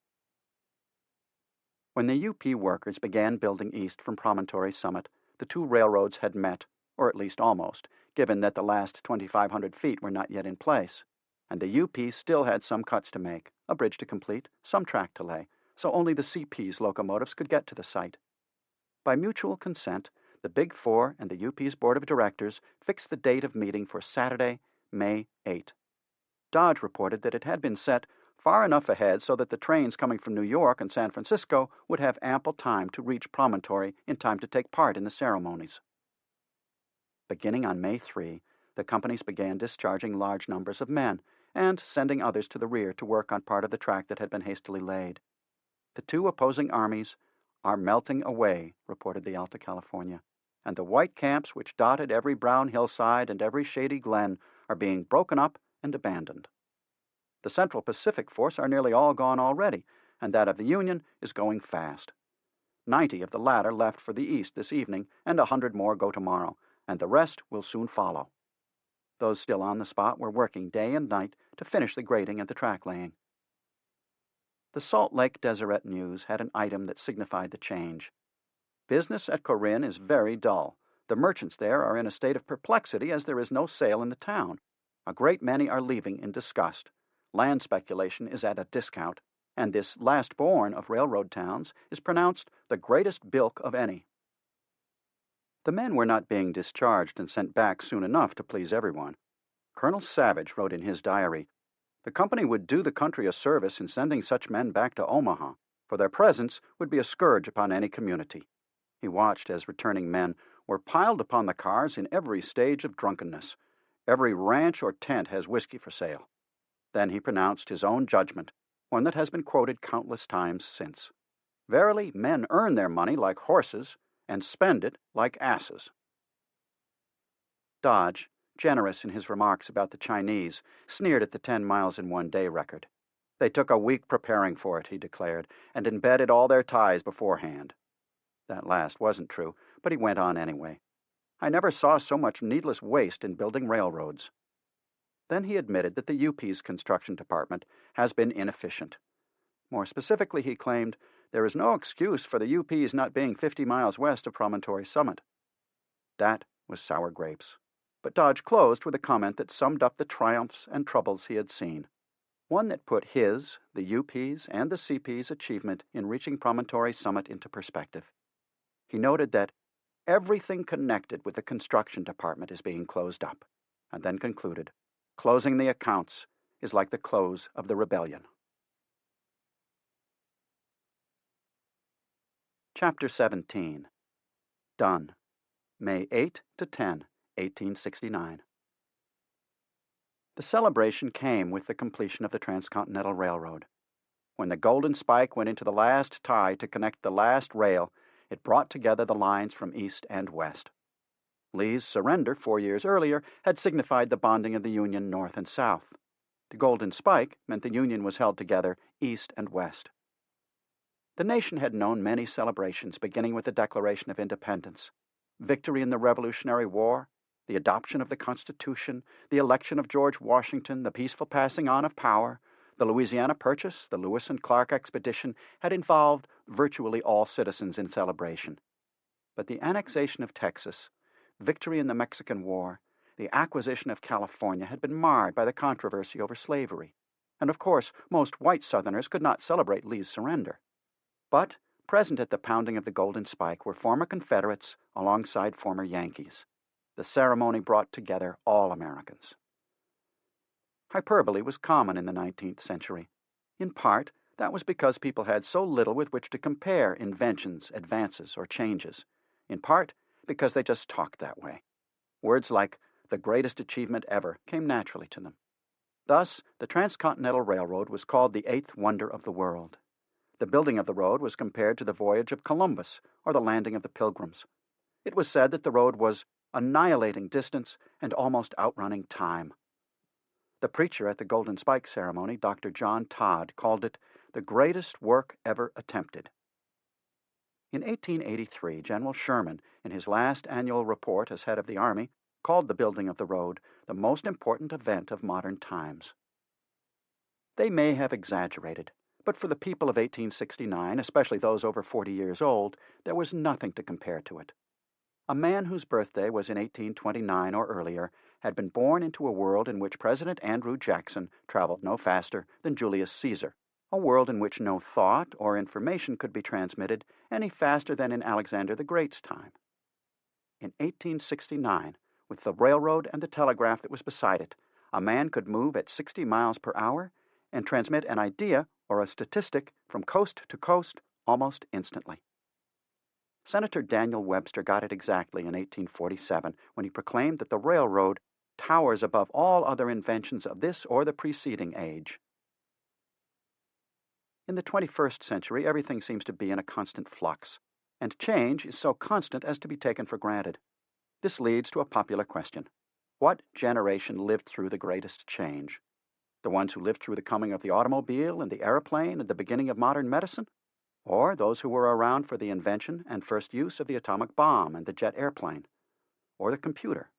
Speaker 1: When the UP workers began building east from Promontory Summit, the two railroads had met, or at least almost, given that the last 2,500 feet were not yet in place, and the UP still had some cuts to make, a bridge to complete, some track to lay, so only the CP's locomotives could get to the site. By mutual consent, the Big Four and the UP's Board of Directors fixed the date of meeting for Saturday, May 8. Dodge reported that it had been set far enough ahead so that the trains coming from New York and San Francisco would have ample time to reach Promontory in time to take part in the ceremonies. Beginning on May 3, the companies began discharging large numbers of men and sending others to the rear to work on part of the track that had been hastily laid. The two opposing armies are melting away, reported the Alta California, and the white camps which dotted every brown hillside and every shady glen are being broken up and abandoned. The Central Pacific force are nearly all gone already, and that of the Union is going fast. 90 of the latter left for the east this evening, and 100 more go tomorrow, and the rest will soon follow. Those still on the spot were working day and night to finish the grading and the track laying. The Salt Lake Deseret News had an item that signified the change. Business at Corinne is very dull. The merchants there are in a state of perplexity as there is no sale in the town. A great many are leaving in disgust. Land speculation is at a discount, and this last born of railroad towns is pronounced the greatest bilk of any. The men were not being discharged and sent back soon enough to please everyone. Colonel Savage wrote in his diary, "The company would do the country a service in sending such men back to Omaha, for their presence would be a scourge upon any community." He watched as returning men were piled upon the cars in every stage of drunkenness. Every ranch or tent has whiskey for sale. Then he pronounced his own judgment, one that has been quoted countless times since. "Verily, men earn their money like horses and spend it like asses." Dodge, generous in his remarks about the Chinese, sneered at the 10 miles in one day record. They took a week preparing for it, he declared, and embedded all their ties beforehand. That last wasn't true, but he went on anyway. "I never saw so much needless waste in building railroads." Then he admitted that the UP's construction department has been inefficient. More specifically, he claimed, there is no excuse for the UP's not being 50 miles west of Promontory Summit. That was sour grapes. But Dodge closed with a comment that summed up the triumphs and troubles he had seen. One that put his, the UP's, and the CP's achievement in reaching Promontory Summit into perspective. He noted that everything connected with the construction department is being closed up, and then concluded, closing the accounts is like the close of the rebellion. Chapter 17. Done. May 8 to 10, 1869. The celebration came with the completion of the Transcontinental Railroad. When the Golden Spike went into the last tie to connect the last rail, it brought together the lines from east and west. Lee's surrender 4 years earlier had signified the bonding of the Union north and south. The Golden Spike meant the Union was held together east and west. The nation had known many celebrations, beginning with the Declaration of Independence, victory in the Revolutionary War, the adoption of the Constitution, the election of George Washington, the peaceful passing on of power, the Louisiana Purchase, the Lewis and Clark expedition had involved virtually all citizens in celebration. But the annexation of Texas, victory in the Mexican War, the acquisition of California had been marred by the controversy over slavery, and of course most white Southerners could not celebrate Lee's surrender. But present at the pounding of the Golden Spike were former Confederates alongside former Yankees. The ceremony brought together all Americans. Hyperbole was common in the 19th century. In part, that was because people had so little with which to compare inventions, advances, or changes. In part, because they just talked that way. Words like the greatest achievement ever came naturally to them. Thus, the Transcontinental Railroad was called the eighth wonder of the world. The building of the road was compared to the voyage of Columbus or the landing of the Pilgrims. It was said that the road was annihilating distance and almost outrunning time. The preacher at the Golden Spike ceremony, Dr. John Todd, called it the greatest work ever attempted. In 1883, General Sherman, in his last annual report as head of the Army, called the building of the road the most important event of modern times. They may have exaggerated, but for the people of 1869, especially those over 40 years old, there was nothing to compare to it. A man whose birthday was in 1829 or earlier had been born into a world in which President Andrew Jackson traveled no faster than Julius Caesar, a world in which no thought or information could be transmitted any faster than in Alexander the Great's time. In 1869, with the railroad and the telegraph that was beside it, a man could move at 60 miles per hour and transmit an idea or a statistic from coast to coast almost instantly. Senator Daniel Webster got it exactly in 1847 when he proclaimed that the railroad towers above all other inventions of this or the preceding age. In the 21st century, everything seems to be in a constant flux, and change is so constant as to be taken for granted. This leads to a popular question. What generation lived through the greatest change? The ones who lived through the coming of the automobile and the airplane and the beginning of modern medicine? Or those who were around for the invention and first use of the atomic bomb and the jet airplane? Or the computer?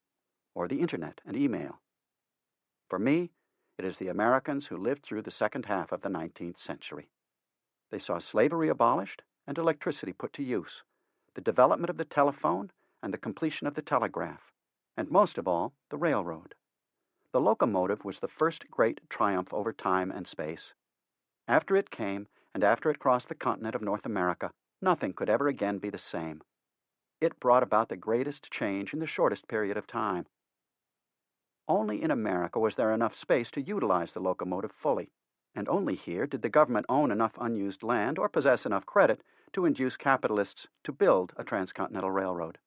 Speaker 1: Or the internet and email? For me, it is the Americans who lived through the second half of the 19th century. They saw slavery abolished and electricity put to use, the development of the telephone and the completion of the telegraph, and most of all, the railroad. The locomotive was the first great triumph over time and space. After it came, and after it crossed the continent of North America, nothing could ever again be the same. It brought about the greatest change in the shortest period of time. Only in America was there enough space to utilize the locomotive fully, and only here did the government own enough unused land or possess enough credit to induce capitalists to build a transcontinental railroad.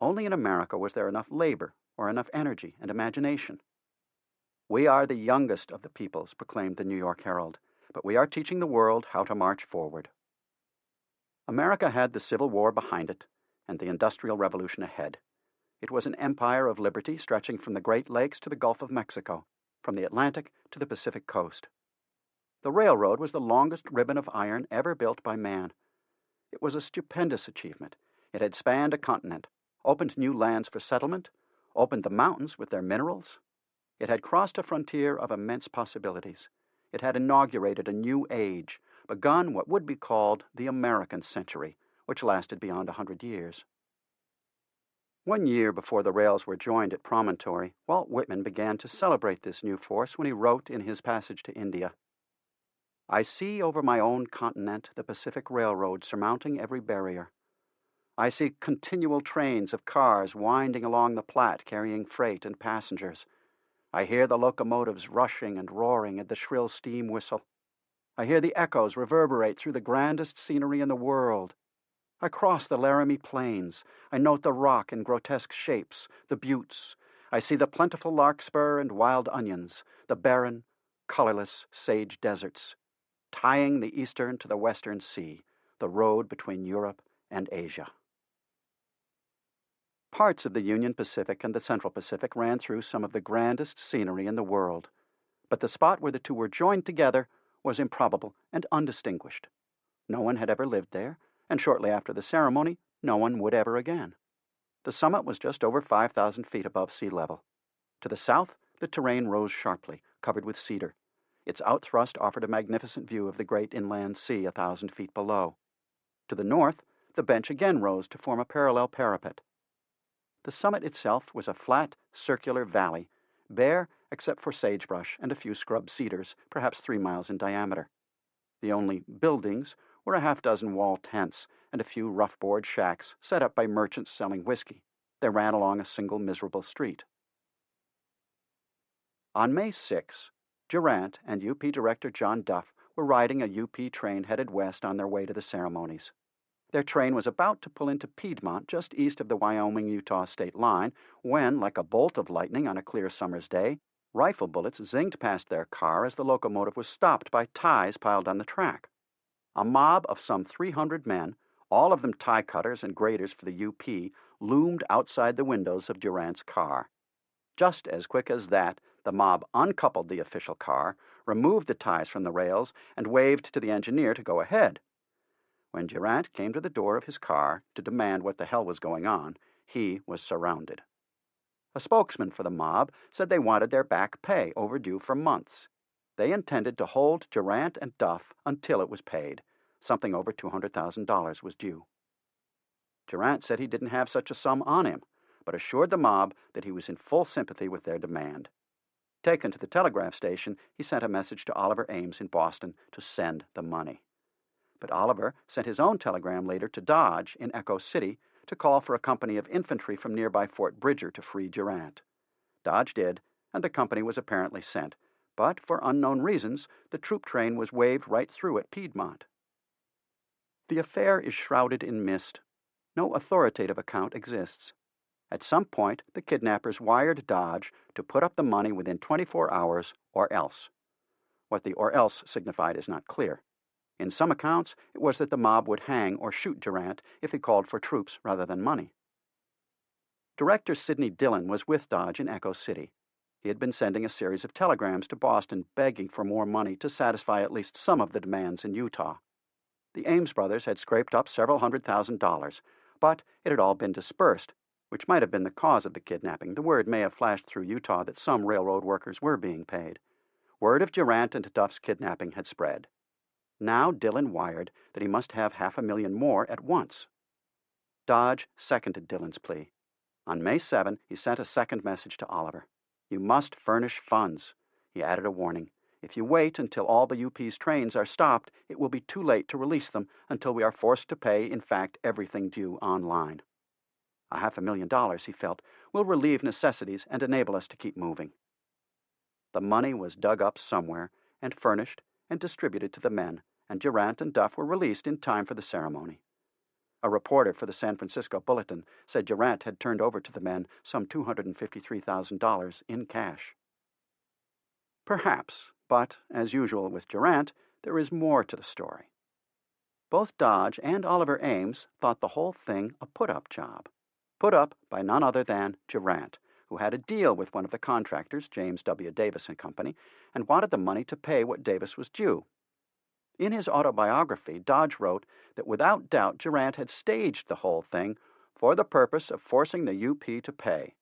Speaker 1: Only in America was there enough labor or enough energy and imagination. "We are the youngest of the peoples," proclaimed the New York Herald, "but we are teaching the world how to march forward." America had the Civil War behind it and the Industrial Revolution ahead. It was an empire of liberty stretching from the Great Lakes to the Gulf of Mexico, from the Atlantic to the Pacific coast. The railroad was the longest ribbon of iron ever built by man. It was a stupendous achievement. It had spanned a continent, opened new lands for settlement, opened the mountains with their minerals. It had crossed a frontier of immense possibilities. It had inaugurated a new age, begun what would be called the American century, which lasted beyond 100 years. 1 year before the rails were joined at Promontory, Walt Whitman began to celebrate this new force when he wrote in his passage to India, "I see over my own continent the Pacific Railroad surmounting every barrier. I see continual trains of cars winding along the Platte carrying freight and passengers. I hear the locomotives rushing and roaring at the shrill steam whistle. I hear the echoes reverberate through the grandest scenery in the world. I cross the Laramie Plains. I note the rock in grotesque shapes, the buttes. I see the plentiful larkspur and wild onions, the barren, colorless sage deserts, tying the eastern to the western sea, the road between Europe and Asia." Parts of the Union Pacific and the Central Pacific ran through some of the grandest scenery in the world, but the spot where the two were joined together was improbable and undistinguished. No one had ever lived there, and shortly after the ceremony, no one would ever again. The summit was just over 5,000 feet above sea level. To the south, the terrain rose sharply, covered with cedar. Its outthrust offered a magnificent view of the great inland sea 1,000 feet below. To the north, the bench again rose to form a parallel parapet. The summit itself was a flat, circular valley, bare except for sagebrush and a few scrub cedars, perhaps 3 miles in diameter. The only buildings were a half-dozen wall tents and a few rough-board shacks set up by merchants selling whiskey. They ran along a single miserable street. On May 6, Durant and UP Director John Duff were riding a UP train headed west on their way to the ceremonies. Their train was about to pull into Piedmont, just east of the Wyoming-Utah state line, when, like a bolt of lightning on a clear summer's day, rifle bullets zinged past their car as the locomotive was stopped by ties piled on the track. A mob of some 300 men, all of them tie cutters and graders for the UP, loomed outside the windows of Durant's car. Just as quick as that, the mob uncoupled the official car, removed the ties from the rails, and waved to the engineer to go ahead. When Durant came to the door of his car to demand what the hell was going on, he was surrounded. A spokesman for the mob said they wanted their back pay overdue for months. They intended to hold Durant and Duff until it was paid. Something over $200,000 was due. Durant said he didn't have such a sum on him, but assured the mob that he was in full sympathy with their demand. Taken to the telegraph station, he sent a message to Oliver Ames in Boston to send the money. But Oliver sent his own telegram later to Dodge in Echo City to call for a company of infantry from nearby Fort Bridger to free Durant. Dodge did, and the company was apparently sent, but for unknown reasons, the troop train was waved right through at Piedmont. The affair is shrouded in mist. No authoritative account exists. At some point, the kidnappers wired Dodge to put up the money within 24 hours or else. What the or else signified is not clear. In some accounts, it was that the mob would hang or shoot Durant if he called for troops rather than money. Director Sidney Dillon was with Dodge in Echo City. He had been sending a series of telegrams to Boston begging for more money to satisfy at least some of the demands in Utah. The Ames brothers had scraped up several $100,000, but it had all been dispersed, which might have been the cause of the kidnapping. The word may have flashed through Utah that some railroad workers were being paid. Word of Durant and Duff's kidnapping had spread. Now Dillon wired that he must have $500,000 more at once. Dodge seconded Dillon's plea. On May 7, he sent a second message to Oliver. "You must furnish funds." He added a warning. "If you wait until all the UP's trains are stopped, it will be too late to release them until we are forced to pay, in fact, everything due online. $500,000, he felt, will relieve necessities and enable us to keep moving." The money was dug up somewhere and furnished and distributed to the men, and Durant and Duff were released in time for the ceremony. A reporter for the San Francisco Bulletin said Durant had turned over to the men some $253,000 in cash. Perhaps, but as usual with Durant, there is more to the story. Both Dodge and Oliver Ames thought the whole thing a put-up job. Put up by none other than Durant, who had a deal with one of the contractors, James W. Davis and Company, and wanted the money to pay what Davis was due. In his autobiography, Dodge wrote that without doubt Durant had staged the whole thing for the purpose of forcing the UP to pay.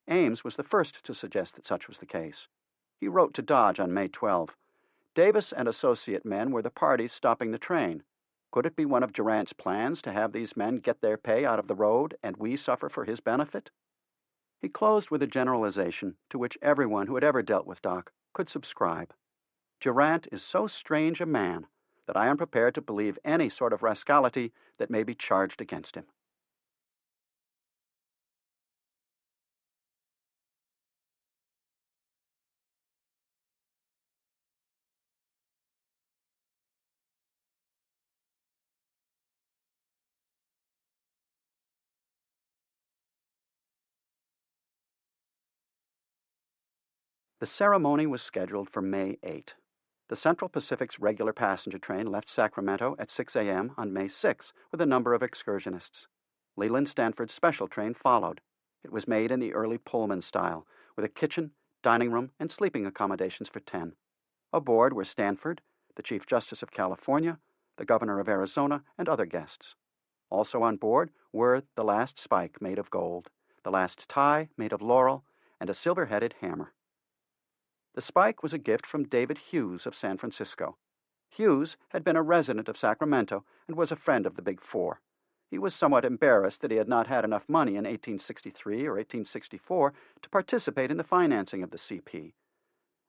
Speaker 1: Ames was the first to suggest that such was the case. He wrote to Dodge on May 12, "Davis and associate men were the parties stopping the train. Could it be one of Durant's plans to have these men get their pay out of the road and we suffer for his benefit?" He closed with a generalization to which everyone who had ever dealt with Doc could subscribe. "Durant is so strange a man that I am prepared to believe any sort of rascality that may be charged against him." The ceremony was scheduled for May 8. The Central Pacific's regular passenger train left Sacramento at 6 a.m. on May 6 with a number of excursionists. Leland Stanford's special train followed. It was made in the early Pullman style, with a kitchen, dining room, and sleeping accommodations for 10. Aboard were Stanford, the Chief Justice of California, the Governor of Arizona, and other guests. Also on board were the last spike made of gold, the last tie made of laurel, and a silver-headed hammer. The spike was a gift from David Hughes of San Francisco. Hughes had been a resident of Sacramento and was a friend of the Big Four. He was somewhat embarrassed that he had not had enough money in 1863 or 1864 to participate in the financing of the CP.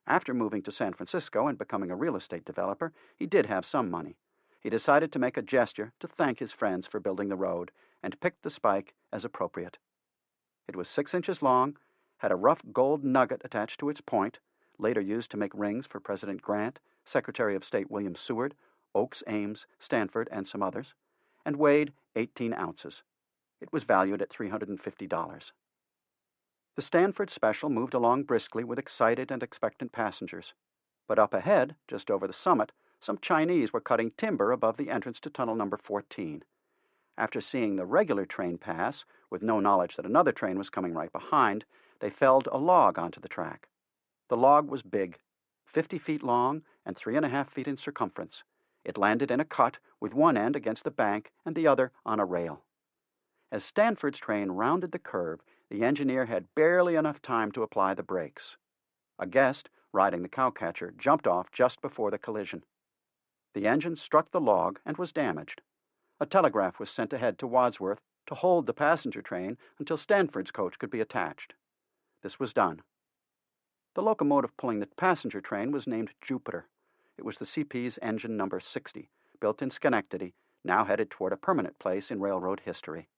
Speaker 1: After moving to San Francisco and becoming a real estate developer, he did have some money. He decided to make a gesture to thank his friends for building the road, and picked the spike as appropriate. It was 6 inches long, had a rough gold nugget attached to its point, later used to make rings for President Grant, Secretary of State William Seward, Oakes Ames, Stanford, and some others, and weighed 18 ounces. It was valued at $350. The Stanford special moved along briskly with excited and expectant passengers. But up ahead, just over the summit, some Chinese were cutting timber above the entrance to tunnel number 14. After seeing the regular train pass, with no knowledge that another train was coming right behind, they felled a log onto the track. The log was big, 50 feet long and 3.5 feet in circumference. It landed in a cut with one end against the bank and the other on a rail. As Stanford's train rounded the curve, the engineer had barely enough time to apply the brakes. A guest, riding the cowcatcher, jumped off just before the collision. The engine struck the log and was damaged. A telegraph was sent ahead to Wadsworth to hold the passenger train until Stanford's coach could be attached. This was done. The locomotive pulling the passenger train was named Jupiter. It was the CP's engine number 60, built in Schenectady, now headed toward a permanent place in railroad history.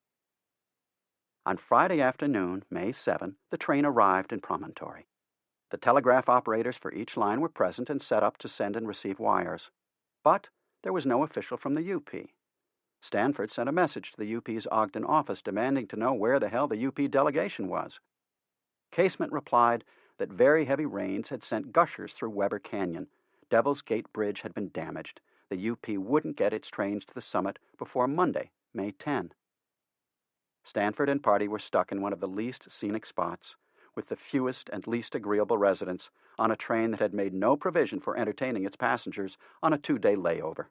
Speaker 1: On Friday afternoon, May 7, the train arrived in Promontory. The telegraph operators for each line were present and set up to send and receive wires. But there was no official from the UP. Stanford sent a message to the UP's Ogden office demanding to know where the hell the UP delegation was. Casement replied that very heavy rains had sent gushers through Weber Canyon. Devil's Gate Bridge had been damaged. The UP wouldn't get its trains to the summit before Monday, May 10. Stanford and party were stuck in one of the least scenic spots, with the fewest and least agreeable residents, on a train that had made no provision for entertaining its passengers on a 2-day layover.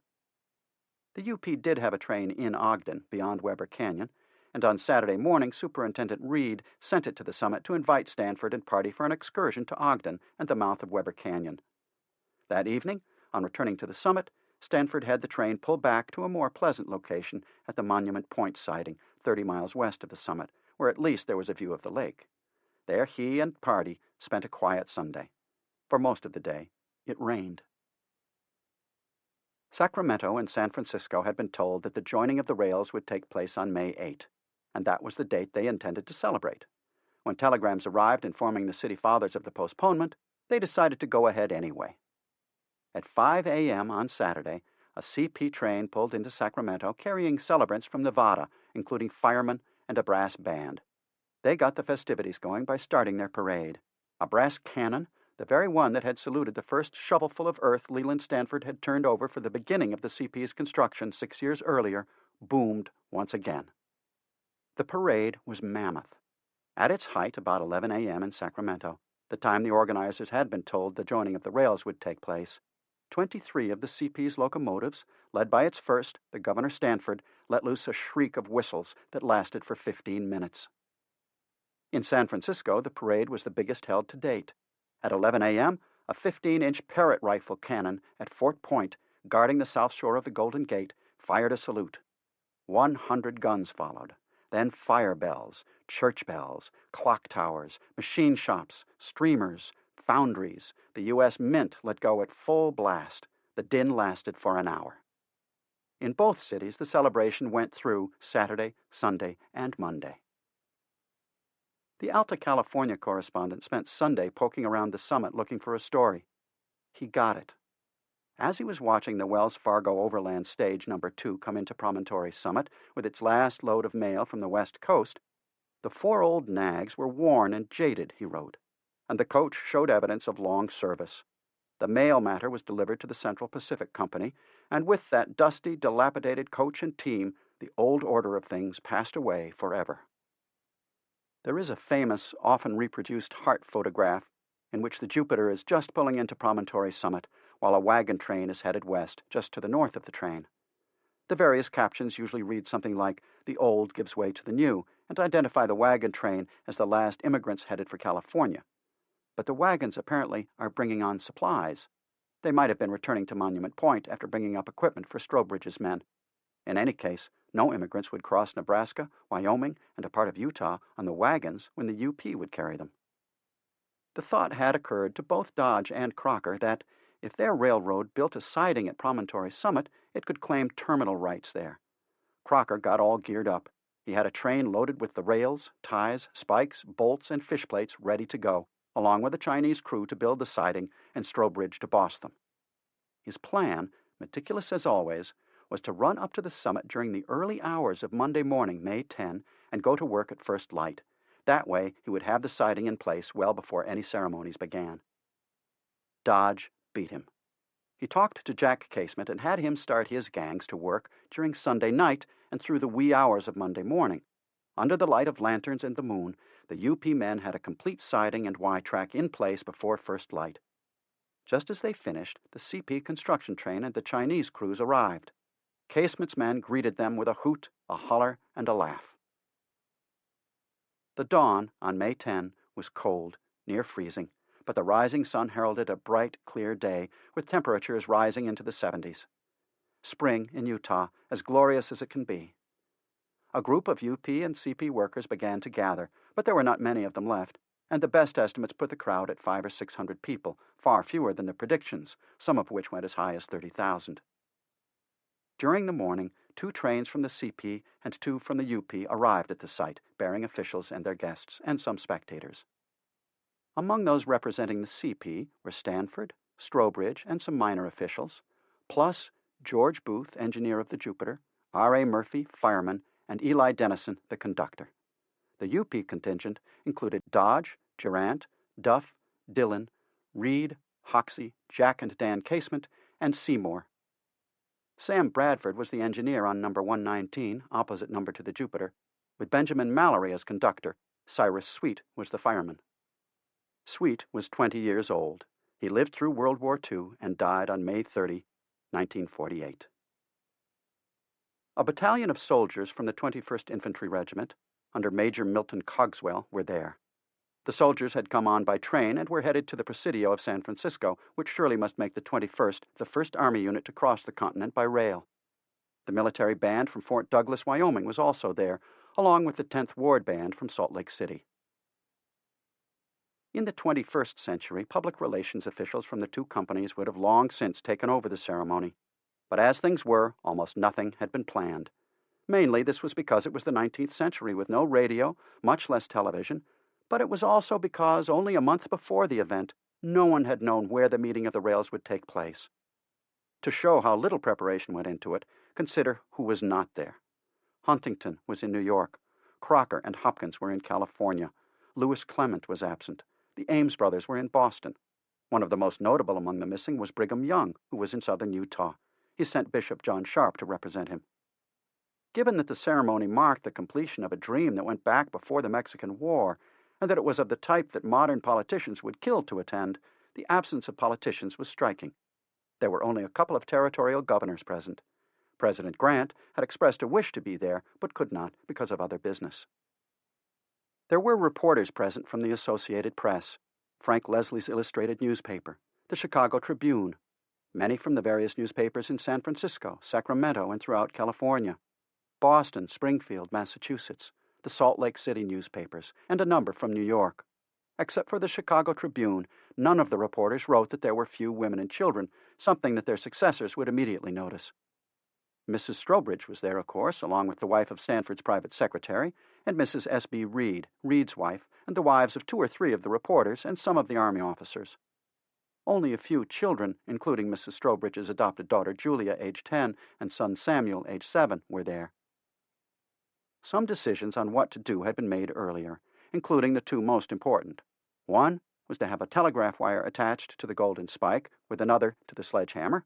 Speaker 1: The UP did have a train in Ogden, beyond Weber Canyon, and on Saturday morning, Superintendent Reed sent it to the summit to invite Stanford and party for an excursion to Ogden and the mouth of Weber Canyon. That evening, on returning to the summit, Stanford had the train pull back to a more pleasant location at the Monument Point siding, 30 miles west of the summit, where at least there was a view of the lake. There he and party spent a quiet Sunday. For most of the day, it rained. Sacramento and San Francisco had been told that the joining of the rails would take place on May 8, and that was the date they intended to celebrate. When telegrams arrived informing the city fathers of the postponement, they decided to go ahead anyway. At 5 a.m. on Saturday, a CP train pulled into Sacramento carrying celebrants from Nevada, including firemen and a brass band. They got the festivities going by starting their parade. A brass cannon, the very one that had saluted the first shovelful of earth Leland Stanford had turned over for the beginning of the CP's construction 6 years earlier, boomed once again. The parade was mammoth. At its height, about 11 a.m. in Sacramento, the time the organizers had been told the joining of the rails would take place, 23 of the CP's locomotives, led by its first, the Governor Stanford, let loose a shriek of whistles that lasted for 15 minutes. In San Francisco, the parade was the biggest held to date. At 11 a.m., a 15-inch Parrott rifle cannon at Fort Point, guarding the south shore of the Golden Gate, fired a salute. 100 guns followed. Then fire bells, church bells, clock towers, machine shops, streamers, foundries. The U.S. Mint let go at full blast. The din lasted for an hour. In both cities, the celebration went through Saturday, Sunday, and Monday. The Alta California correspondent spent Sunday poking around the summit looking for a story. He got it. As he was watching the Wells Fargo Overland Stage No. 2 come into Promontory Summit with its last load of mail from the West Coast, the 4 old nags were worn and jaded, he wrote, and the coach showed evidence of long service. The mail matter was delivered to the Central Pacific Company, and with that dusty, dilapidated coach and team, the old order of things passed away forever. There is a famous, often reproduced heart photograph in which the Jupiter is just pulling into Promontory Summit while a wagon train is headed west, just to the north of the train. The various captions usually read something like, "The old gives way to the new," and identify the wagon train as the last immigrants headed for California. But the wagons apparently are bringing on supplies. They might have been returning to Monument Point after bringing up equipment for Strobridge's men. In any case, no immigrants would cross Nebraska, Wyoming, and a part of Utah on the wagons when the UP would carry them. The thought had occurred to both Dodge and Crocker that, if their railroad built a siding at Promontory Summit, it could claim terminal rights there. Crocker got all geared up. He had a train loaded with the rails, ties, spikes, bolts, and fish plates ready to go, along with a Chinese crew to build the siding and Strobridge to boss them. His plan, meticulous as always, was to run up to the summit during the early hours of Monday morning, May 10, and go to work at first light. That way, he would have the siding in place well before any ceremonies began. Dodge beat him. He talked to Jack Casement and had him start his gangs to work during Sunday night and through the wee hours of Monday morning. Under the light of lanterns and the moon, the UP men had a complete siding and Y-track in place before first light. Just as they finished, the CP construction train and the Chinese crews arrived. Casement's men greeted them with a hoot, a holler, and a laugh. The dawn on May 10 was cold, near freezing, but the rising sun heralded a bright, clear day, with temperatures rising into the 70s. Spring in Utah, as glorious as it can be. A group of UP and CP workers began to gather, but there were not many of them left, and the best estimates put the crowd at 500 or 600 people, far fewer than the predictions, some of which went as high as 30,000. During the morning, 2 trains from the CP and 2 from the UP arrived at the site, bearing officials and their guests, and some spectators. Among those representing the CP were Stanford, Strobridge, and some minor officials, plus George Booth, engineer of the Jupiter, R.A. Murphy, fireman, and Eli Dennison, the conductor. The UP contingent included Dodge, Durant, Duff, Dillon, Reed, Hoxie, Jack and Dan Casement, and Seymour. Sam Bradford was the engineer on number 119, opposite number to the Jupiter, with Benjamin Mallory as conductor. Cyrus Sweet was the fireman. Sweet was 20 years old. He lived through World War II and died on May 30, 1948. A battalion of soldiers from the 21st Infantry Regiment, under Major Milton Cogswell, were there. The soldiers had come on by train and were headed to the Presidio of San Francisco, which surely must make the 21st the first Army unit to cross the continent by rail. The military band from Fort Douglas, Wyoming, was also there, along with the 10th Ward Band from Salt Lake City. In the 21st century, public relations officials from the 2 companies would have long since taken over the ceremony. But as things were, almost nothing had been planned. Mainly this was because it was the 19th century with no radio, much less television, but it was also because only a month before the event, no one had known where the meeting of the rails would take place. To show how little preparation went into it, consider who was not there. Huntington was in New York. Crocker and Hopkins were in California. Lewis Clement was absent. The Ames brothers were in Boston. One of the most notable among the missing was Brigham Young, who was in southern Utah. He sent Bishop John Sharp to represent him. Given that the ceremony marked the completion of a dream that went back before the Mexican War, and that it was of the type that modern politicians would kill to attend, the absence of politicians was striking. There were only a couple of territorial governors present. President Grant had expressed a wish to be there, but could not because of other business. There were reporters present from the Associated Press, Frank Leslie's illustrated newspaper, the Chicago Tribune, many from the various newspapers in San Francisco, Sacramento, and throughout California, Boston, Springfield, Massachusetts, the Salt Lake City newspapers, and a number from New York. Except for the Chicago Tribune, none of the reporters wrote that there were few women and children, something that their successors would immediately notice. Mrs. Strobridge was there, of course, along with the wife of Stanford's private secretary, and Mrs. S.B. Reed, Reed's wife, and the wives of 2 or 3 of the reporters and some of the Army officers. Only a few children, including Mrs. Strobridge's adopted daughter Julia, age 10, and son Samuel, age 7, were there. Some decisions on what to do had been made earlier, including the 2 most important. One was to have a telegraph wire attached to the golden spike, with another to the sledgehammer.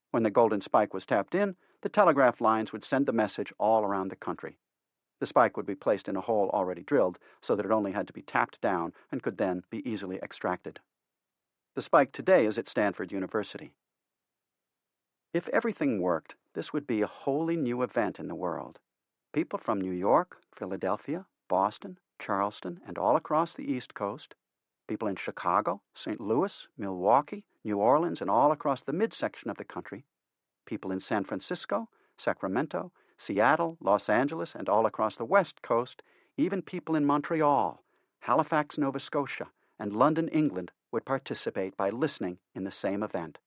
Speaker 1: When the golden spike was tapped in, the telegraph lines would send the message all around the country. The spike would be placed in a hole already drilled, so that it only had to be tapped down and could then be easily extracted. The spike today is at Stanford University. If everything worked, this would be a wholly new event in the world. People from New York, Philadelphia, Boston, Charleston, and all across the East Coast, people in Chicago, St. Louis, Milwaukee, New Orleans, and all across the midsection of the country, people in San Francisco, Sacramento, Seattle, Los Angeles, and all across the West Coast, even people in Montreal, Halifax, Nova Scotia, and London, England, would participate by listening in the same event.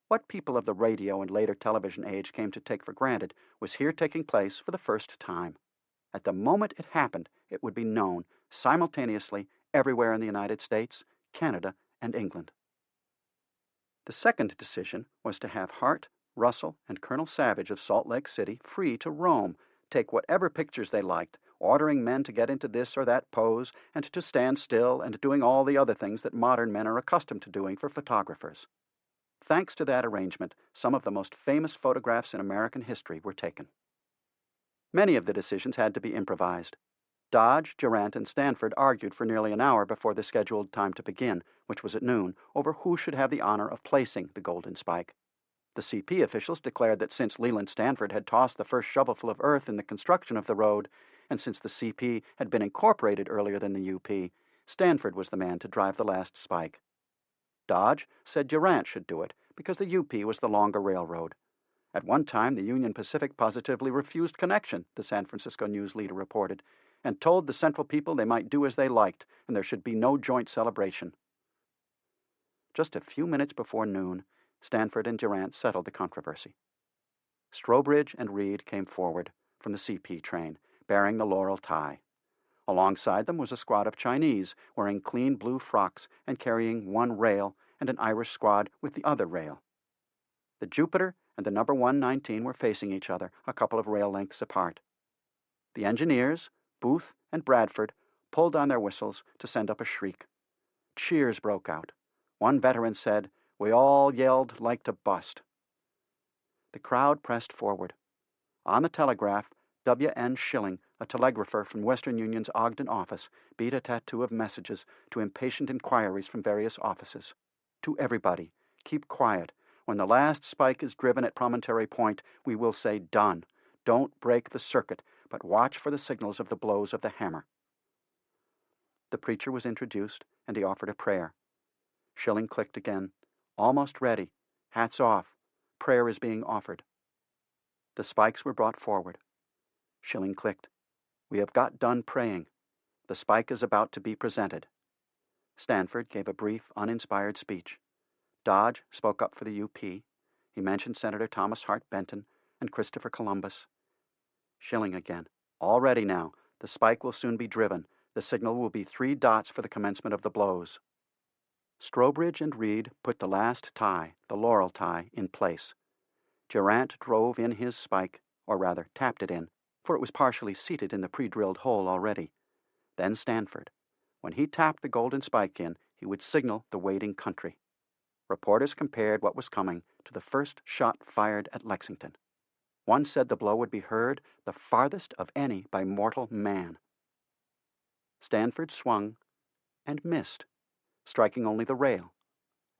Speaker 1: What people of the radio and later television age came to take for granted was here taking place for the first time. At the moment it happened, it would be known simultaneously everywhere in the United States, Canada, and England. The second decision was to have Hart, Russell, and Colonel Savage of Salt Lake City free to roam, take whatever pictures they liked, ordering men to get into this or that pose, and to stand still, and doing all the other things that modern men are accustomed to doing for photographers. Thanks to that arrangement, some of the most famous photographs in American history were taken. Many of the decisions had to be improvised. Dodge, Durant, and Stanford argued for nearly an hour before the scheduled time to begin, which was at noon, over who should have the honor of placing the golden spike. The CP officials declared that since Leland Stanford had tossed the first shovelful of earth in the construction of the road, and since the CP had been incorporated earlier than the UP, Stanford was the man to drive the last spike. Dodge said Durant should do it because the UP was the longer railroad. At one time, the Union Pacific positively refused connection, the San Francisco News leader reported, and told the Central people they might do as they liked and there should be no joint celebration. Just a few minutes before noon, Stanford and Durant settled the controversy. Strobridge and Reed came forward from the CP train, bearing the laurel tie. Alongside them was a squad of Chinese, wearing clean blue frocks and carrying one rail, and an Irish squad with the other rail. The Jupiter and the number 119 were facing each other, a couple of rail lengths apart. The engineers, Booth and Bradford, pulled on their whistles to send up a shriek. Cheers broke out. One veteran said, "We all yelled like to bust." The crowd pressed forward. On the telegraph, W.N. Schilling, a telegrapher from Western Union's Ogden office, beat a tattoo of messages to impatient inquiries from various offices. To everybody, keep quiet. When the last spike is driven at Promontory Point, we will say done. Don't break the circuit, but watch for the signals of the blows of the hammer. The preacher was introduced, and he offered a prayer. Schilling clicked again. Almost ready. Hats off. Prayer is being offered. The spikes were brought forward. Schilling clicked. We have got done praying. The spike is about to be presented. Stanford gave a brief, uninspired speech. Dodge spoke up for the UP. He mentioned Senator Thomas Hart Benton and Christopher Columbus. Schilling again. All ready now. The spike will soon be driven. The signal will be 3 dots for the commencement of the blows. Strobridge and Reed put the last tie, the laurel tie, in place. Durant drove in his spike, or rather tapped it in, for it was partially seated in the pre-drilled hole already. Then Stanford. When he tapped the golden spike in, he would signal the waiting country. Reporters compared what was coming to the first shot fired at Lexington. One said the blow would be heard the farthest of any by mortal man. Stanford swung and missed, striking only the rail.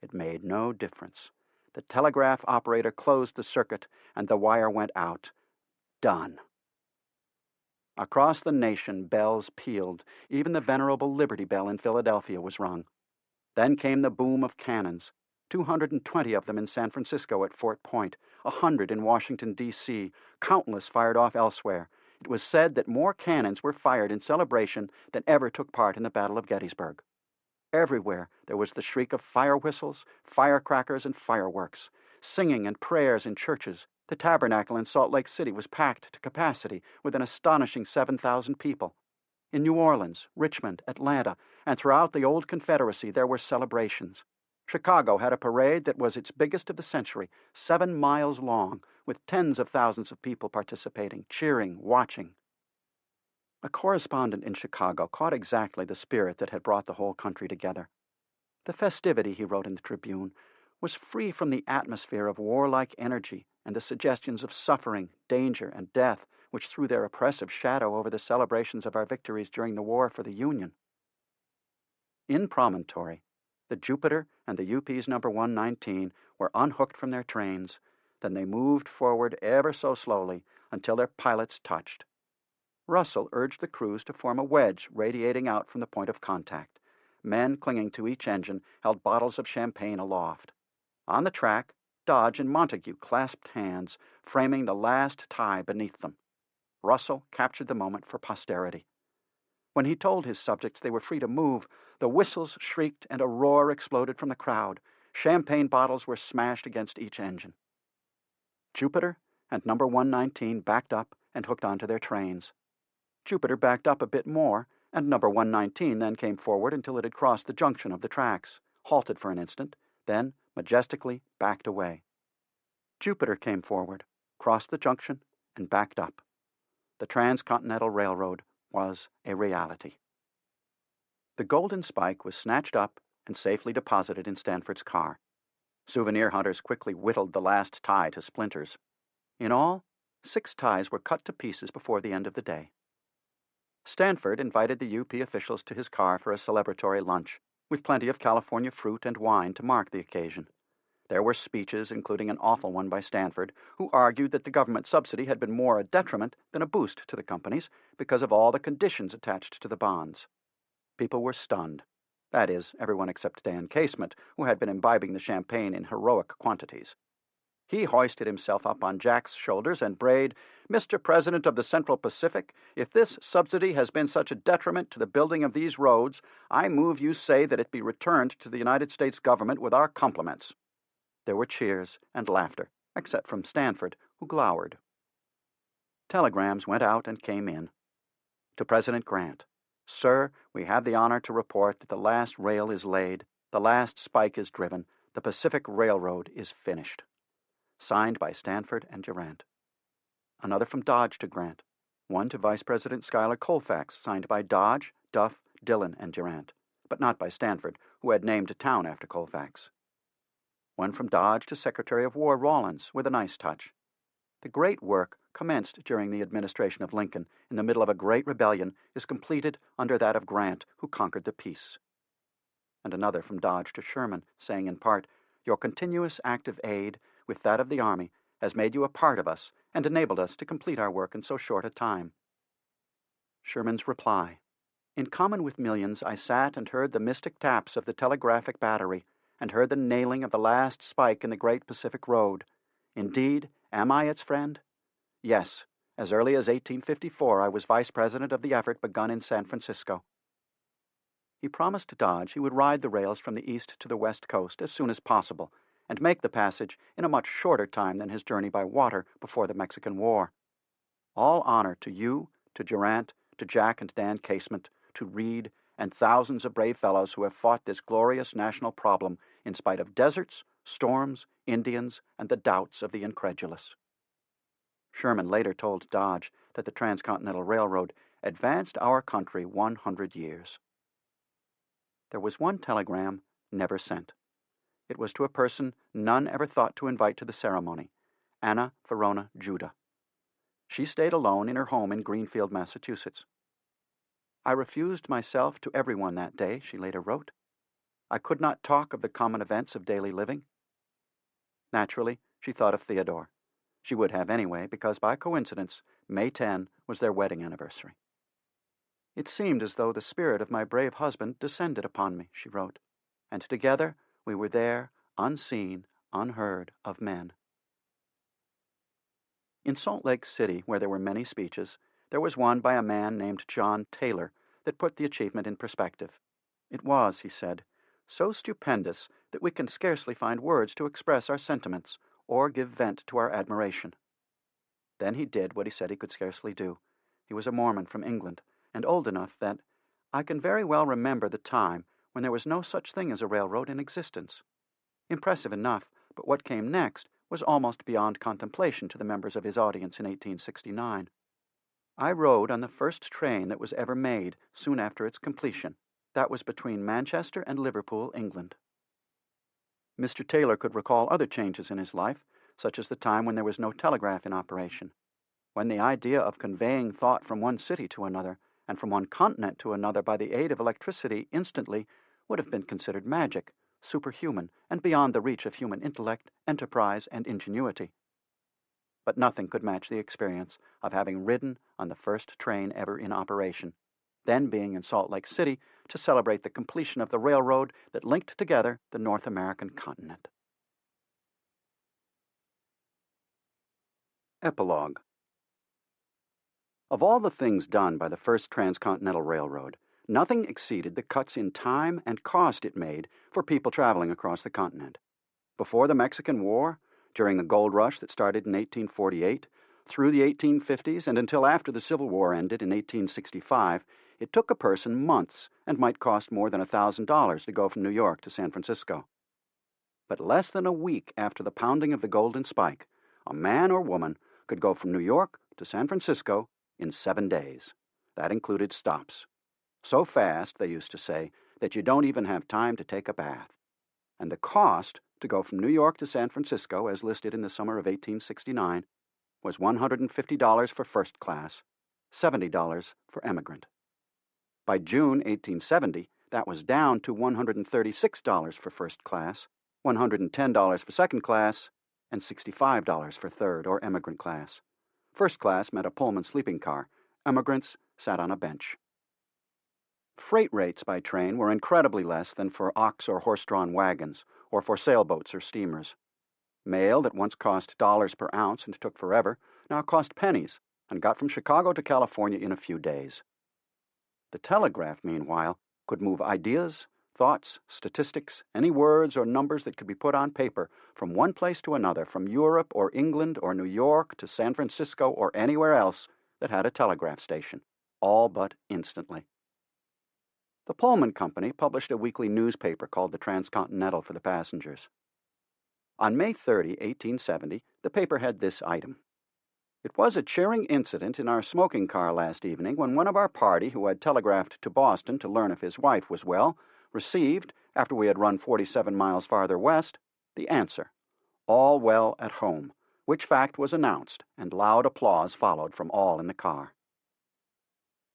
Speaker 1: It made no difference. The telegraph operator closed the circuit, and the wire went out. Done. Across the nation, bells pealed. Even the venerable Liberty Bell in Philadelphia was rung. Then came the boom of cannons, 220 of them in San Francisco at Fort Point, 100 in Washington, D.C., countless fired off elsewhere. It was said that more cannons were fired in celebration than ever took part in the Battle of Gettysburg. Everywhere there was the shriek of fire whistles, firecrackers, and fireworks, singing and prayers in churches. The Tabernacle in Salt Lake City was packed to capacity with an astonishing 7,000 people. In New Orleans, Richmond, Atlanta, and throughout the old Confederacy there were celebrations. Chicago had a parade that was its biggest of the century, 7 miles long, with tens of thousands of people participating, cheering, watching. A correspondent in Chicago caught exactly the spirit that had brought the whole country together. The festivity, he wrote in the Tribune, was free from the atmosphere of warlike energy and the suggestions of suffering, danger, and death which threw their oppressive shadow over the celebrations of our victories during the war for the Union. In Promontory, the Jupiter and the UP's number 119 were unhooked from their trains. Then they moved forward ever so slowly until their pilots touched. Russell urged the crews to form a wedge radiating out from the point of contact. Men clinging to each engine held bottles of champagne aloft. On the track, Dodge and Montague clasped hands, framing the last tie beneath them. Russell captured the moment for posterity. When he told his subjects they were free to move, the whistles shrieked and a roar exploded from the crowd. Champagne bottles were smashed against each engine. Jupiter and number 119 backed up and hooked onto their trains. Jupiter backed up a bit more, and number 119 then came forward until it had crossed the junction of the tracks, halted for an instant, then majestically backed away. Jupiter came forward, crossed the junction, and backed up. The Transcontinental Railroad was a reality. The golden spike was snatched up and safely deposited in Stanford's car. Souvenir hunters quickly whittled the last tie to splinters. In all, 6 ties were cut to pieces before the end of the day. Stanford invited the UP officials to his car for a celebratory lunch, with plenty of California fruit and wine to mark the occasion. There were speeches, including an awful one by Stanford, who argued that the government subsidy had been more a detriment than a boost to the companies because of all the conditions attached to the bonds. People were stunned. That is, everyone except Dan Casement, who had been imbibing the champagne in heroic quantities. He hoisted himself up on Jack's shoulders and brayed, "Mr. President of the Central Pacific, if this subsidy has been such a detriment to the building of these roads, I move you say that it be returned to the United States government with our compliments." There were cheers and laughter, except from Stanford, who glowered. Telegrams went out and came in. To President Grant, "Sir, we have the honor to report that the last rail is laid, the last spike is driven, the Pacific Railroad is finished." Signed by Stanford and Durant. Another from Dodge to Grant. One to Vice President Schuyler Colfax, signed by Dodge, Duff, Dillon, and Durant, but not by Stanford, who had named a town after Colfax. One from Dodge to Secretary of War Rawlins, with a nice touch. The great work commenced during the administration of Lincoln in the middle of a great rebellion is completed under that of Grant, who conquered the peace. And another from Dodge to Sherman, saying in part, "Your continuous active aid, with that of the Army, has made you a part of us and enabled us to complete our work in so short a time." Sherman's reply, "In common with millions, I sat and heard the mystic taps of the telegraphic battery, and heard the nailing of the last spike in the great Pacific Road. Indeed, am I its friend? Yes, as early as 1854 I was vice president of the effort begun in San Francisco." He promised to Dodge he would ride the rails from the east to the west coast as soon as possible, and make the passage in a much shorter time than his journey by water before the Mexican War. All honor to you, to Durant, to Jack and Dan Casement, to Reed, and thousands of brave fellows who have fought this glorious national problem in spite of deserts, storms, Indians, and the doubts of the incredulous. Sherman later told Dodge that the Transcontinental Railroad advanced our country 100 years. There was one telegram never sent. It was to a person none ever thought to invite to the ceremony, Anna Verona Judah. She stayed alone in her home in Greenfield, Massachusetts. "I refused myself to everyone that day," she later wrote. "I could not talk of the common events of daily living." Naturally, she thought of Theodore. She would have anyway, because by coincidence, May 10 was their wedding anniversary. "It seemed as though the spirit of my brave husband descended upon me," she wrote, "and together we were there, unseen, unheard of men." In Salt Lake City, where there were many speeches, there was one by a man named John Taylor that put the achievement in perspective. It was, he said, "so stupendous that we can scarcely find words to express our sentiments or give vent to our admiration." Then he did what he said he could scarcely do. He was a Mormon from England, and old enough that, "I can very well remember the time when there was no such thing as a railroad in existence." Impressive enough, but what came next was almost beyond contemplation to the members of his audience in 1869. "I rode on the first train that was ever made soon after its completion. That was between Manchester and Liverpool, England." Mr. Taylor could recall other changes in his life, such as the time when there was no telegraph in operation, when the idea of conveying thought from one city to another, and from one continent to another by the aid of electricity instantly, would have been considered magic, superhuman, and beyond the reach of human intellect, enterprise, and ingenuity. But nothing could match the experience of having ridden on the first train ever in operation, then being in Salt Lake City to celebrate the completion of the railroad that linked together the North American continent. Epilogue. Of all the things done by the first Transcontinental Railroad, nothing exceeded the cuts in time and cost it made for people traveling across the continent. Before the Mexican War, during the gold rush that started in 1848, through the 1850s, and until after the Civil War ended in 1865, it took a person months and might cost more than $1,000 to go from New York to San Francisco. But less than a week after the pounding of the Golden Spike, a man or woman could go from New York to San Francisco in 7 days. That included stops. So fast, they used to say, that you don't even have time to take a bath. And the cost to go from New York to San Francisco, as listed in the summer of 1869, was $150 for first class, $70 for emigrant. By June 1870, that was down to $136 for first class, $110 for second class, and $65 for third or emigrant class. First class meant a Pullman sleeping car. Emigrants sat on a bench. Freight rates by train were incredibly less than for ox or horse-drawn wagons, or for sailboats or steamers. Mail that once cost dollars per ounce and took forever now cost pennies and got from Chicago to California in a few days. The telegraph, meanwhile, could move ideas, thoughts, statistics, any words or numbers that could be put on paper from one place to another, from Europe or England or New York to San Francisco or anywhere else that had a telegraph station, all but instantly. The Pullman Company published a weekly newspaper called the Transcontinental for the passengers. On May 30, 1870, the paper had this item: "It was a cheering incident in our smoking car last evening when one of our party, who had telegraphed to Boston to learn if his wife was well, received, after we had run 47 miles farther west, the answer, 'All well at home,' which fact was announced, and loud applause followed from all in the car."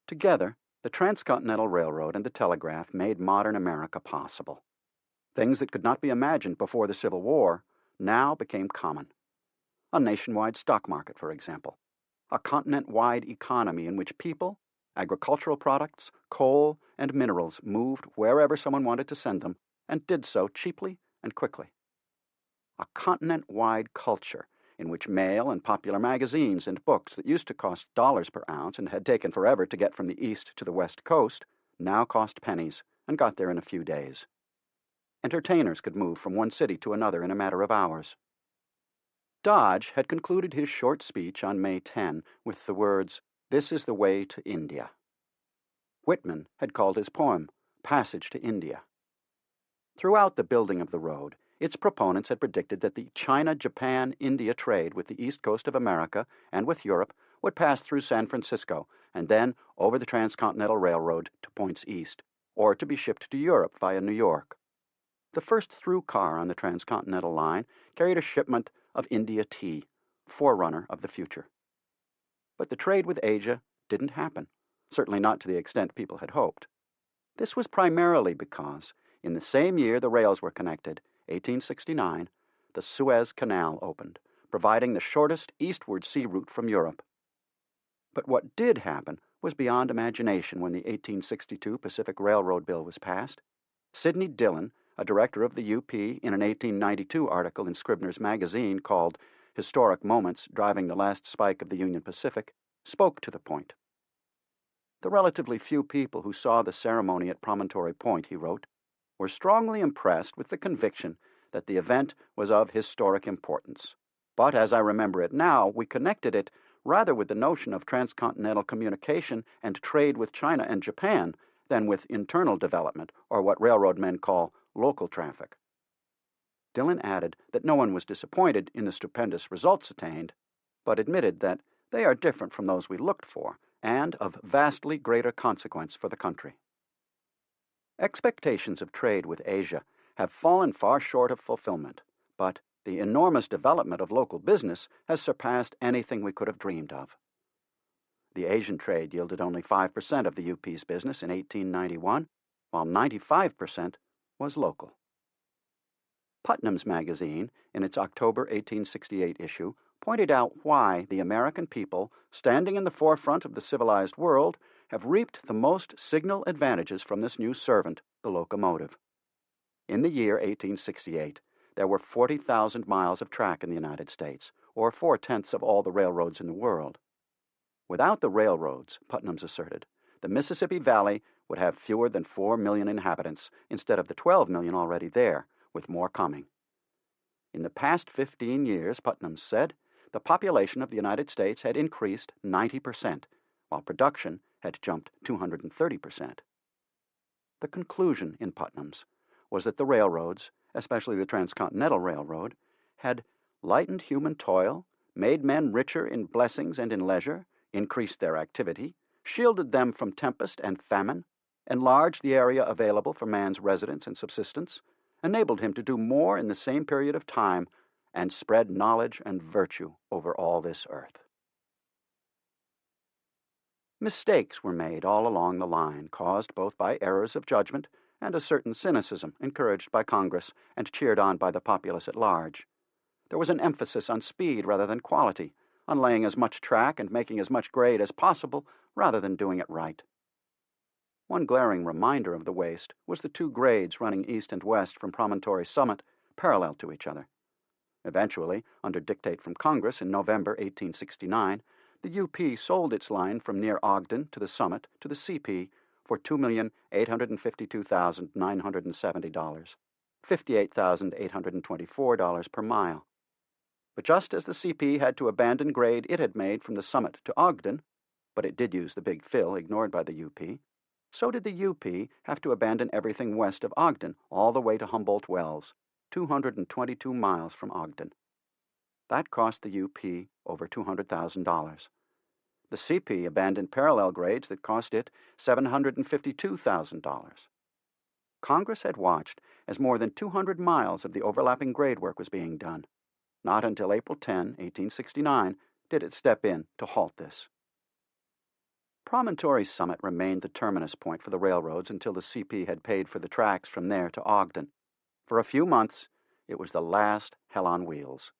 Speaker 1: Together, the Transcontinental Railroad and the telegraph made modern America possible. Things that could not be imagined before the Civil War now became common. A nationwide stock market, for example. A continent-wide economy in which people, agricultural products, coal, and minerals moved wherever someone wanted to send them, and did so cheaply and quickly. A continent-wide culture in which mail and popular magazines and books that used to cost dollars per ounce and had taken forever to get from the east to the west coast now cost pennies and got there in a few days. Entertainers could move from one city to another in a matter of hours. Dodge had concluded his short speech on May 10 with the words, "This is the way to India." Whitman had called his poem Passage to India. Throughout the building of the road, its proponents had predicted that the China-Japan-India trade with the east coast of America and with Europe would pass through San Francisco and then over the Transcontinental Railroad to points east, or to be shipped to Europe via New York. The first through car on the Transcontinental line carried a shipment of India tea, forerunner of the future. But the trade with Asia didn't happen, certainly not to the extent people had hoped. This was primarily because, in the same year the rails were connected, 1869, the Suez Canal opened, providing the shortest eastward sea route from Europe. But what did happen was beyond imagination when the 1862 Pacific Railroad Bill was passed. Sidney Dillon, a director of the UP, in an 1892 article in Scribner's magazine called Historic Moments Driving the Last Spike of the Union Pacific, spoke to the point. The relatively few people who saw the ceremony at Promontory Point, he wrote, were strongly impressed with the conviction that the event was of historic importance. But as I remember it now, we connected it rather with the notion of transcontinental communication and trade with China and Japan than with internal development, or what railroad men call local traffic. Dillon added that no one was disappointed in the stupendous results attained, but admitted that they are different from those we looked for, and of vastly greater consequence for the country. Expectations of trade with Asia have fallen far short of fulfillment, but the enormous development of local business has surpassed anything we could have dreamed of. The Asian trade yielded only 5% of the UP's business in 1891, while 95% was local. Putnam's magazine, in its October 1868 issue, pointed out why the American people, standing in the forefront of the civilized world, have reaped the most signal advantages from this new servant, the locomotive. In the year 1868, there were 40,000 miles of track in the United States, or 4/10 of all the railroads in the world. Without the railroads, Putnam's asserted, the Mississippi Valley would have fewer than 4 million inhabitants instead of the 12 million already there, with more coming. In the past 15 years, Putnam said, the population of the United States had increased 90%, while production had jumped 230%. The conclusion in Putnam's was that the railroads, especially the Transcontinental Railroad, had lightened human toil, made men richer in blessings and in leisure, increased their activity, shielded them from tempest and famine, enlarged the area available for man's residence and subsistence, enabled him to do more in the same period of time, and spread knowledge and virtue over all this earth. Mistakes were made all along the line, caused both by errors of judgment and a certain cynicism encouraged by Congress and cheered on by the populace at large. There was an emphasis on speed rather than quality, on laying as much track and making as much grade as possible rather than doing it right. One glaring reminder of the waste was the two grades running east and west from Promontory Summit, parallel to each other. Eventually, under dictate from Congress in November 1869, the UP sold its line from near Ogden to the summit to the CP for $2,852,970, $58,824 per mile. But just as the CP had to abandon grade it had made from the summit to Ogden, but it did use the big fill ignored by the UP, so did the UP have to abandon everything west of Ogden all the way to Humboldt Wells, 222 miles from Ogden. That cost the UP over $200,000. The CP abandoned parallel grades that cost it $752,000. Congress had watched as more than 200 miles of the overlapping grade work was being done. Not until April 10, 1869, did it step in to halt this. Promontory Summit remained the terminus point for the railroads until the CP had paid for the tracks from there to Ogden. For a few months, it was the last hell on wheels.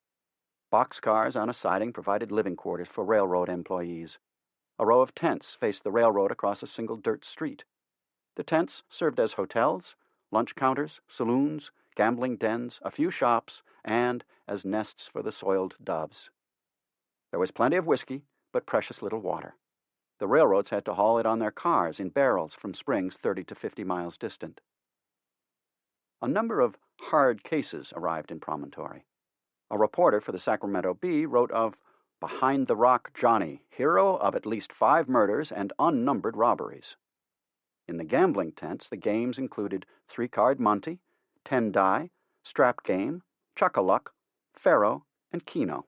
Speaker 1: Boxcars on a siding provided living quarters for railroad employees. A row of tents faced the railroad across a single dirt street. The tents served as hotels, lunch counters, saloons, gambling dens, a few shops, and as nests for the soiled doves. There was plenty of whiskey, but precious little water. The railroads had to haul it on their cars in barrels from springs 30 to 50 miles distant. A number of hard cases arrived in Promontory. A reporter for the Sacramento Bee wrote of Behind the Rock Johnny, hero of at least 5 murders and unnumbered robberies. In the gambling tents, the games included 3-card Monte, 10-die, strap game, chuck-a-luck, faro, and keno.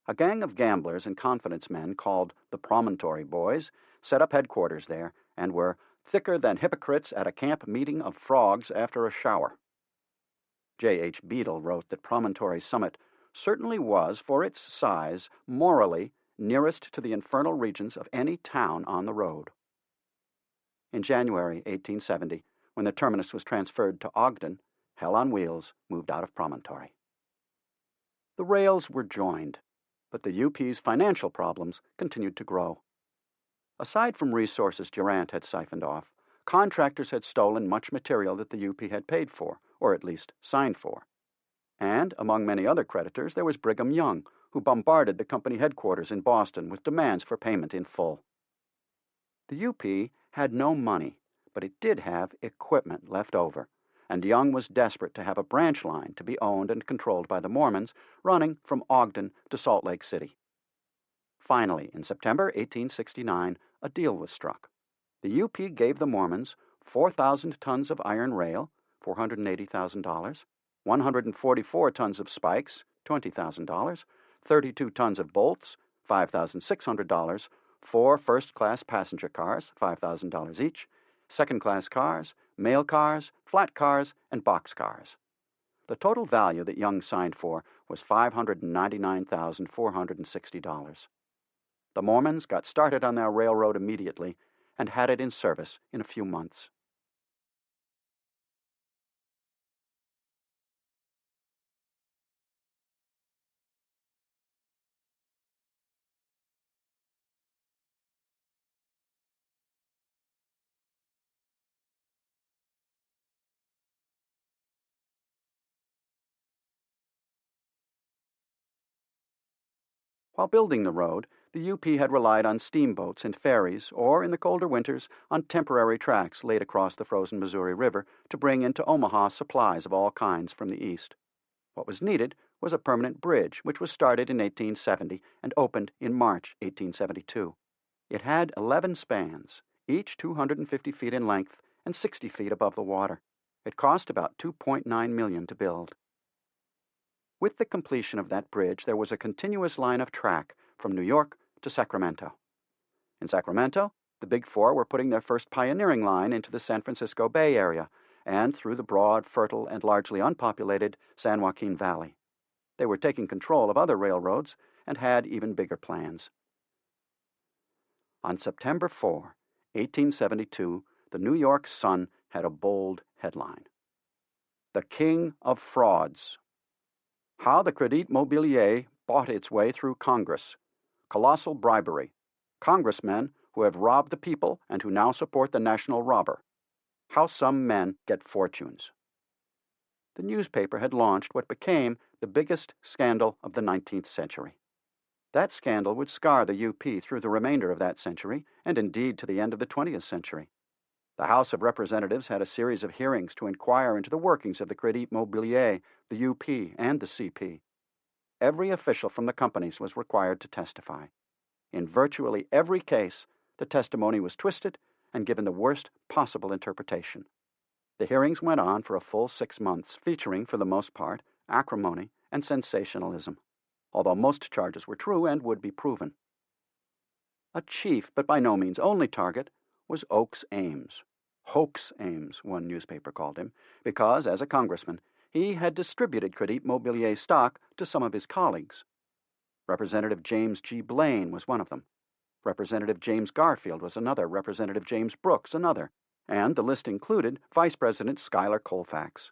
Speaker 1: A gang of gamblers and confidence men called the Promontory Boys set up headquarters there and were thicker than hypocrites at a camp meeting of frogs after a shower. J.H. Beadle wrote that Promontory Summit certainly was, for its size, morally nearest to the infernal regions of any town on the road. In January 1870, when the terminus was transferred to Ogden, Hell on Wheels moved out of Promontory. The rails were joined, but the UP's financial problems continued to grow. Aside from resources Durant had siphoned off, contractors had stolen much material that the UP had paid for, or at least signed for. And, among many other creditors, there was Brigham Young, who bombarded the company headquarters in Boston with demands for payment in full. The UP had no money, but it did have equipment left over, and Young was desperate to have a branch line to be owned and controlled by the Mormons, running from Ogden to Salt Lake City. Finally, in September 1869, a deal was struck. The UP gave the Mormons 4,000 tons of iron rail, $480,000, 144 tons of spikes, $20,000, 32 tons of bolts, $5,600, 4 first-class passenger cars, $5,000 each, second-class cars, mail cars, flat cars, and box cars. The total value that Young signed for was $599,460. The Mormons got started on their railroad immediately and had it in service in a few months. While building the road, the UP had relied on steamboats and ferries, or, in the colder winters, on temporary tracks laid across the frozen Missouri River to bring into Omaha supplies of all kinds from the east. What was needed was a permanent bridge, which was started in 1870 and opened in March 1872. It had 11 spans, each 250 feet in length and 60 feet above the water. It cost about $2.9 million to build. With the completion of that bridge, there was a continuous line of track from New York to Sacramento. In Sacramento, the Big Four were putting their first pioneering line into the San Francisco Bay Area and through the broad, fertile, and largely unpopulated San Joaquin Valley. They were taking control of other railroads and had even bigger plans. On September 4, 1872, the New York Sun had a bold headline: "The King of Frauds. How the Crédit Mobilier bought its way through Congress. Colossal bribery. Congressmen who have robbed the people and who now support the national robber. How some men get fortunes. The newspaper had launched what became the biggest scandal of the 19th century. That scandal would scar the UP through the remainder of that century, and indeed to the end of the 20th century. The House of Representatives had a series of hearings to inquire into the workings of the Crédit Mobilier, the UP, and the CP. Every official from the companies was required to testify. In virtually every case, the testimony was twisted and given the worst possible interpretation. The hearings went on for a full 6 months, featuring, for the most part, acrimony and sensationalism, although most charges were true and would be proven. A chief, but by no means only target, was Oakes Ames. Hoax Ames, one newspaper called him, because, as a congressman, he had distributed Crédit Mobilier stock to some of his colleagues. Representative James G. Blaine was one of them. Representative James Garfield was another, Representative James Brooks another, and the list included Vice President Schuyler Colfax.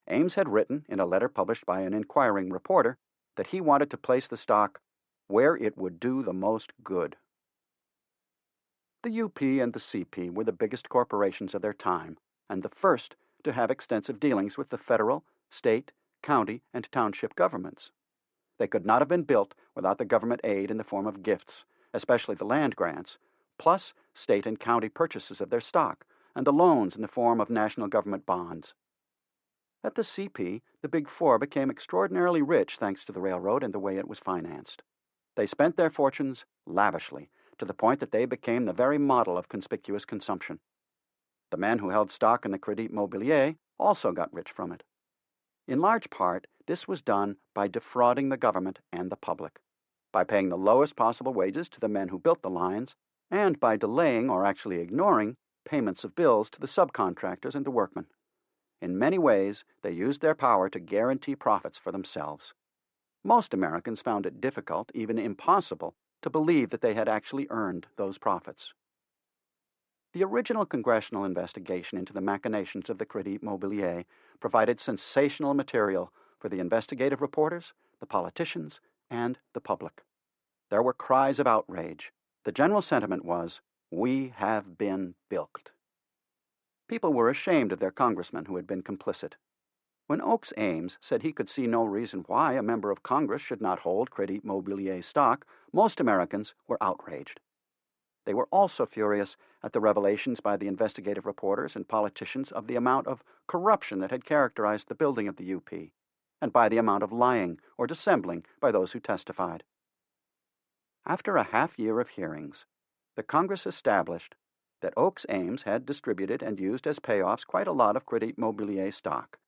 Speaker 1: Ames had written, in a letter published by an inquiring reporter, that he wanted to place the stock where it would do the most good. The UP and the CP were the biggest corporations of their time, and the first to have extensive dealings with the federal, state, county, and township governments. They could not have been built without the government aid in the form of gifts, especially the land grants, plus state and county purchases of their stock, and the loans in the form of national government bonds. At the CP, the Big Four became extraordinarily rich thanks to the railroad and the way it was financed. They spent their fortunes lavishly, to the point that they became the very model of conspicuous consumption. The men who held stock in the Crédit Mobilier also got rich from it. In large part, this was done by defrauding the government and the public, by paying the lowest possible wages to the men who built the lines, and by delaying or actually ignoring payments of bills to the subcontractors and the workmen. In many ways, they used their power to guarantee profits for themselves. Most Americans found it difficult, even impossible, to believe that they had actually earned those profits. The original congressional investigation into the machinations of the Crédit Mobilier provided sensational material for the investigative reporters, the politicians, and the public. There were cries of outrage. The general sentiment was, "We have been bilked." People were ashamed of their congressman who had been complicit. When Oakes Ames said he could see no reason why a member of Congress should not hold Crédit Mobilier stock, most Americans were outraged. They were also furious at the revelations by the investigative reporters and politicians of the amount of corruption that had characterized the building of the UP, and by the amount of lying or dissembling by those who testified. After a half-year of hearings, the Congress established that Oakes Ames had distributed and used as payoffs quite a lot of Crédit Mobilier stock,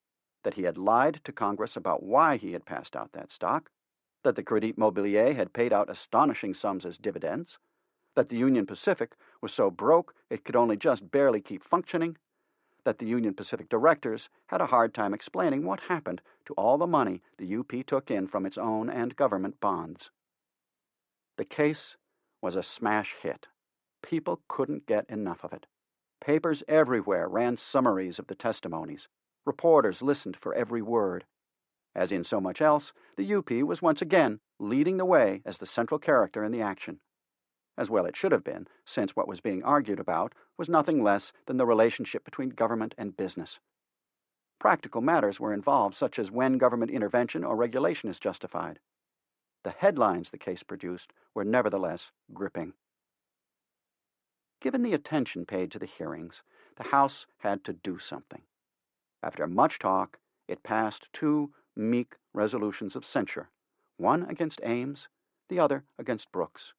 Speaker 1: that he had lied to Congress about why he had passed out that stock, that the Crédit Mobilier had paid out astonishing sums as dividends, that the Union Pacific was so broke it could only just barely keep functioning, that the Union Pacific directors had a hard time explaining what happened to all the money the UP took in from its own and government bonds. The case was a smash hit. People couldn't get enough of it. Papers everywhere ran summaries of the testimonies. Reporters listened for every word. As in so much else, the UP was once again leading the way as the central character in the action. As well it should have been, since what was being argued about was nothing less than the relationship between government and business. Practical matters were involved, such as when government intervention or regulation is justified. The headlines the case produced were nevertheless gripping. Given the attention paid to the hearings, the House had to do something. After much talk, it passed 2 meek resolutions of censure, one against Ames, the other against Brooks.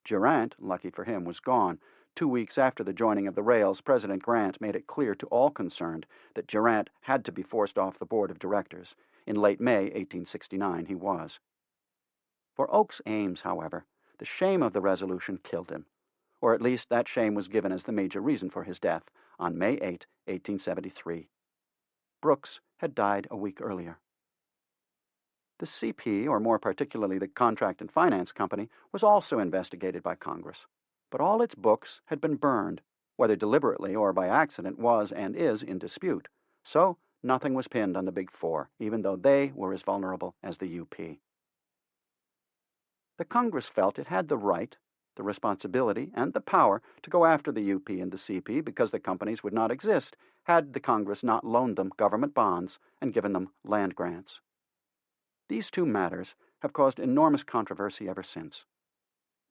Speaker 1: Durant, lucky for him, was gone. 2 weeks after the joining of the rails, President Grant made it clear to all concerned that Durant had to be forced off the board of directors. In late May 1869 he was. For Oakes Ames, however, the shame of the resolution killed him, or at least that shame was given as the major reason for his death on May 8, 1873. Brooks had died a week earlier. The CP, or more particularly the Contract and Finance Company, was also investigated by Congress, but all its books had been burned. Whether deliberately or by accident was and is in dispute, so nothing was pinned on the Big Four, even though they were as vulnerable as the UP. The Congress felt it had the right, the responsibility and the power to go after the UP and the CP because the companies would not exist had the Congress not loaned them government bonds and given them land grants. These two matters have caused enormous controversy ever since.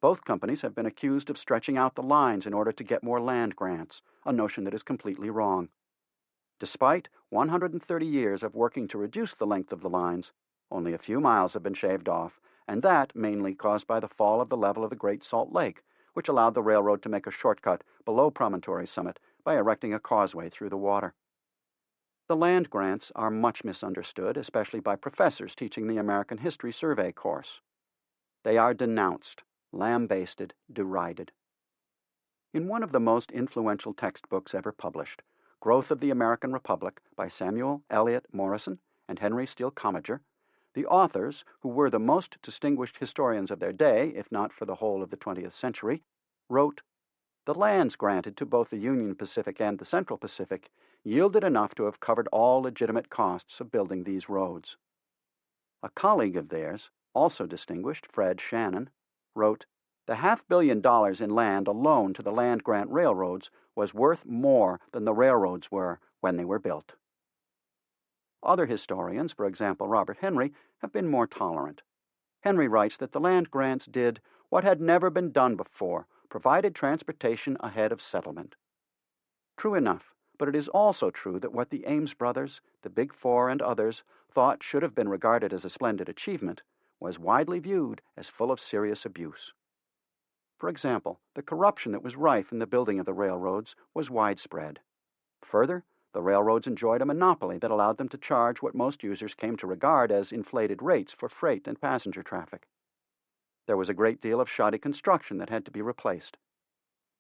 Speaker 1: Both companies have been accused of stretching out the lines in order to get more land grants, a notion that is completely wrong. Despite 130 years of working to reduce the length of the lines, only a few miles have been shaved off, and that mainly caused by the fall of the level of the Great Salt Lake, which allowed the railroad to make a shortcut below Promontory Summit by erecting a causeway through the water. The land grants are much misunderstood, especially by professors teaching the American History Survey course. They are denounced, lambasted, derided. In one of the most influential textbooks ever published, Growth of the American Republic by Samuel Eliot Morison and Henry Steele Commager, the authors, who were the most distinguished historians of their day, if not for the whole of the 20th century, wrote, "The lands granted to both the Union Pacific and the Central Pacific yielded enough to have covered all legitimate costs of building these roads." A colleague of theirs, also distinguished, Fred Shannon, wrote, "The $500 million in land alone to the land-grant railroads was worth more than the railroads were when they were built." Other historians, for example Robert Henry, have been more tolerant. Henry writes that the land grants did what had never been done before, provided transportation ahead of settlement. True enough, but it is also true that what the Ames brothers, the Big Four, and others thought should have been regarded as a splendid achievement was widely viewed as full of serious abuse. For example, the corruption that was rife in the building of the railroads was widespread. Further, the railroads enjoyed a monopoly that allowed them to charge what most users came to regard as inflated rates for freight and passenger traffic. There was a great deal of shoddy construction that had to be replaced.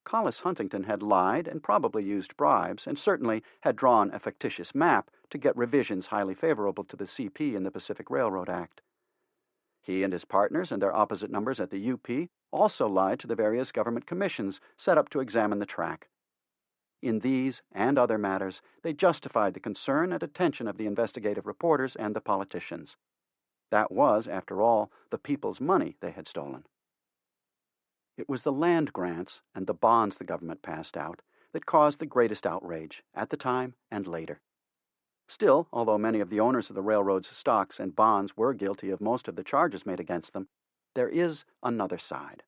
Speaker 1: Collis Huntington had lied and probably used bribes, and certainly had drawn a fictitious map to get revisions highly favorable to the CP in the Pacific Railroad Act. He and his partners and their opposite numbers at the UP also lied to the various government commissions set up to examine the track. In these and other matters, they justified the concern and attention of the investigative reporters and the politicians. That was, after all, the people's money they had stolen. It was the land grants and the bonds the government passed out that caused the greatest outrage, at the time and later. Still, although many of the owners of the railroad's stocks and bonds were guilty of most of the charges made against them, there is another side.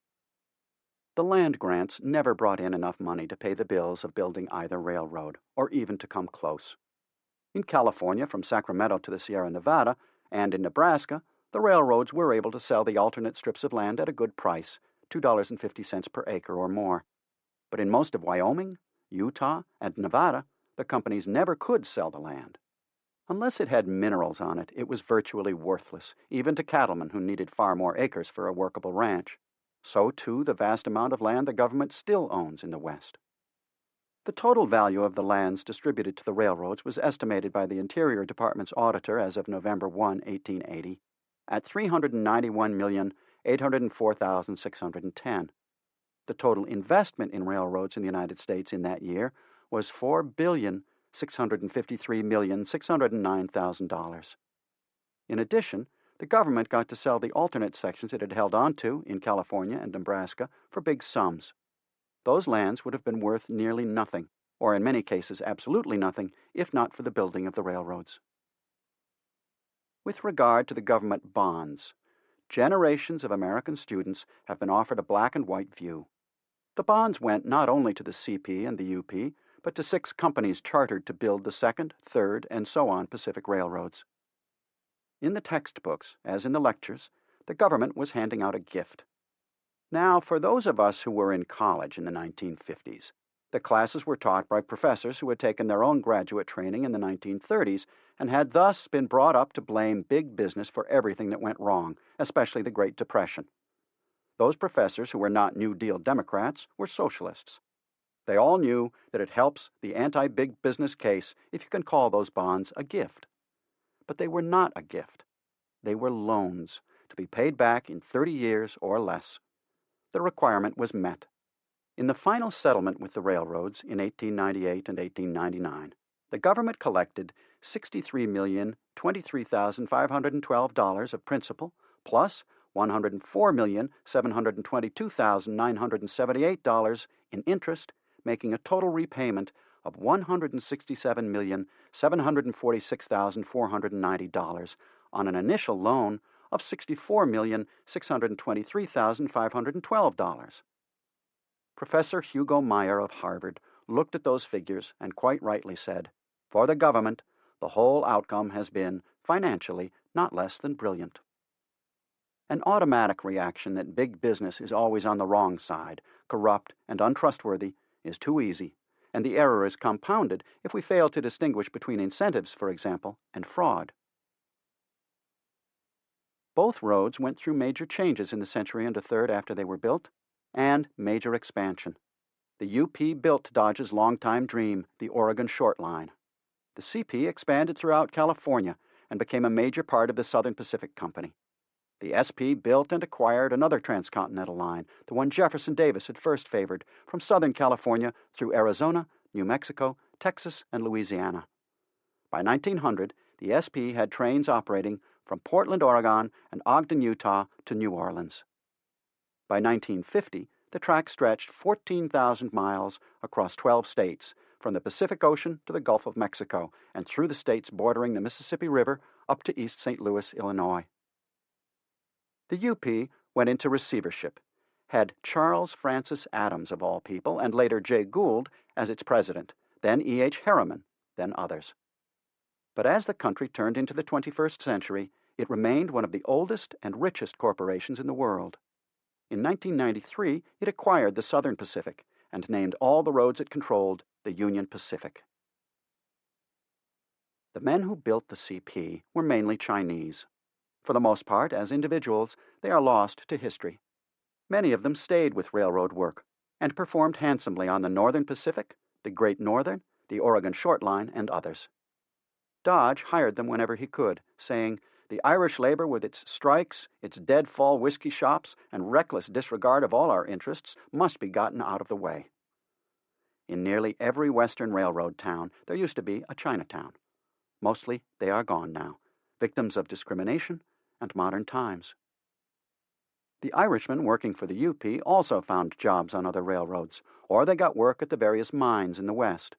Speaker 1: The land grants never brought in enough money to pay the bills of building either railroad, or even to come close. In California, from Sacramento to the Sierra Nevada, and in Nebraska, the railroads were able to sell the alternate strips of land at a good price, $2.50 per acre or more. But in most of Wyoming, Utah, and Nevada, the companies never could sell the land. Unless it had minerals on it, it was virtually worthless, even to cattlemen who needed far more acres for a workable ranch. So, too, the vast amount of land the government still owns in the West. The total value of the lands distributed to the railroads was estimated by the Interior Department's auditor as of November 1, 1880, at $391,804,610. The total investment in railroads in the United States in that year was $4,653,609,000. In addition, the government got to sell the alternate sections it had held on to in California and Nebraska for big sums. Those lands would have been worth nearly nothing, or in many cases absolutely nothing, if not for the building of the railroads. With regard to the government bonds, generations of American students have been offered a black and white view. The bonds went not only to the CP and the UP, but to 6 companies chartered to build the Second, Third, and so on Pacific Railroads. In the textbooks, as in the lectures, the government was handing out a gift. Now, for those of us who were in college in the 1950s, the classes were taught by professors who had taken their own graduate training in the 1930s and had thus been brought up to blame big business for everything that went wrong, especially the Great Depression. Those professors who were not New Deal Democrats were socialists. They all knew that it helps the anti-big business case if you can call those bonds a gift. But they were not a gift. They were loans, to be paid back in 30 years or less. The requirement was met. In the final settlement with the railroads in 1898 and 1899, the government collected $63,023,512 of principal plus $104,722,978 in interest, making a total repayment of $167,746,490 on an initial loan of $64,623,512. Professor Hugo Meyer of Harvard looked at those figures and quite rightly said, "For the government, the whole outcome has been, financially, not less than brilliant." An automatic reaction that big business is always on the wrong side, corrupt and untrustworthy, is too easy, and the error is compounded if we fail to distinguish between incentives, for example, and fraud. Both roads went through major changes in the century and a third after they were built, and major expansion. The UP built Dodge's longtime dream, the Oregon Short Line. The CP expanded throughout California and became a major part of the Southern Pacific Company. The SP built and acquired another transcontinental line, the one Jefferson Davis had first favored, from Southern California through Arizona, New Mexico, Texas, and Louisiana. By 1900, the SP had trains operating from Portland, Oregon, and Ogden, Utah, to New Orleans. By 1950, the track stretched 14,000 miles across 12 states, from the Pacific Ocean to the Gulf of Mexico, and through the states bordering the Mississippi River up to East St. Louis, Illinois. The UP went into receivership, had Charles Francis Adams, of all people, and later Jay Gould, as its president, then E.H. Harriman, then others. But as the country turned into the 21st century, it remained one of the oldest and richest corporations in the world. In 1993, it acquired the Southern Pacific and named all the roads it controlled the Union Pacific. The men who built the CP were mainly Chinese. For the most part, as individuals, they are lost to history. Many of them stayed with railroad work and performed handsomely on the Northern Pacific, the Great Northern, the Oregon Short Line, and others. Dodge hired them whenever he could, saying, "The Irish labor with its strikes, its deadfall whiskey shops, and reckless disregard of all our interests must be gotten out of the way." In nearly every Western railroad town, there used to be a Chinatown. Mostly they are gone now, victims of discrimination and modern times. The Irishmen working for the UP also found jobs on other railroads, or they got work at the various mines in the West.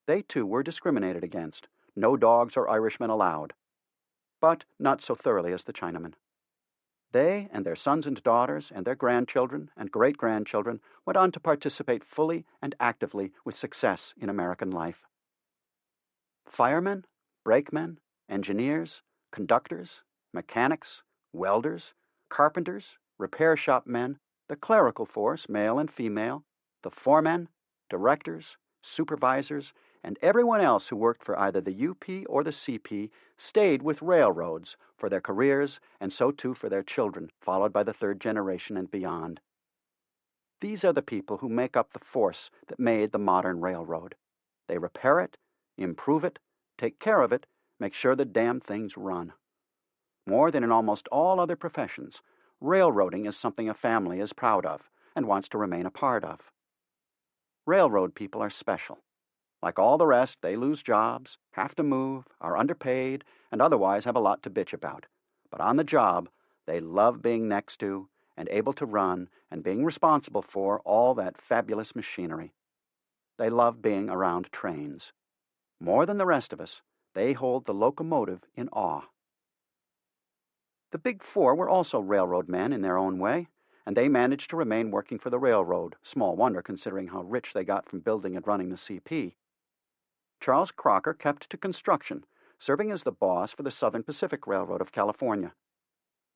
Speaker 1: They too were discriminated against. No dogs or Irishmen allowed. But not so thoroughly as the Chinamen. They and their sons and daughters and their grandchildren and great-grandchildren went on to participate fully and actively with success in American life. Firemen, brakemen, engineers, conductors, mechanics, welders, carpenters, repair shop men, the clerical force, male and female, the foremen, directors, supervisors, and everyone else who worked for either the UP or the CP stayed with railroads for their careers, and so too for their children, followed by the third generation and beyond. These are the people who make up the force that made the modern railroad. They repair it, improve it, take care of it, make sure the damn things run. More than in almost all other professions, railroading is something a family is proud of and wants to remain a part of. Railroad people are special. Like all the rest, they lose jobs, have to move, are underpaid, and otherwise have a lot to bitch about. But on the job, they love being next to and able to run and being responsible for all that fabulous machinery. They love being around trains. More than the rest of us, they hold the locomotive in awe. The Big Four were also railroad men in their own way, and they managed to remain working for the railroad, small wonder considering how rich they got from building and running the CP. Charles Crocker kept to construction, serving as the boss for the Southern Pacific Railroad of California.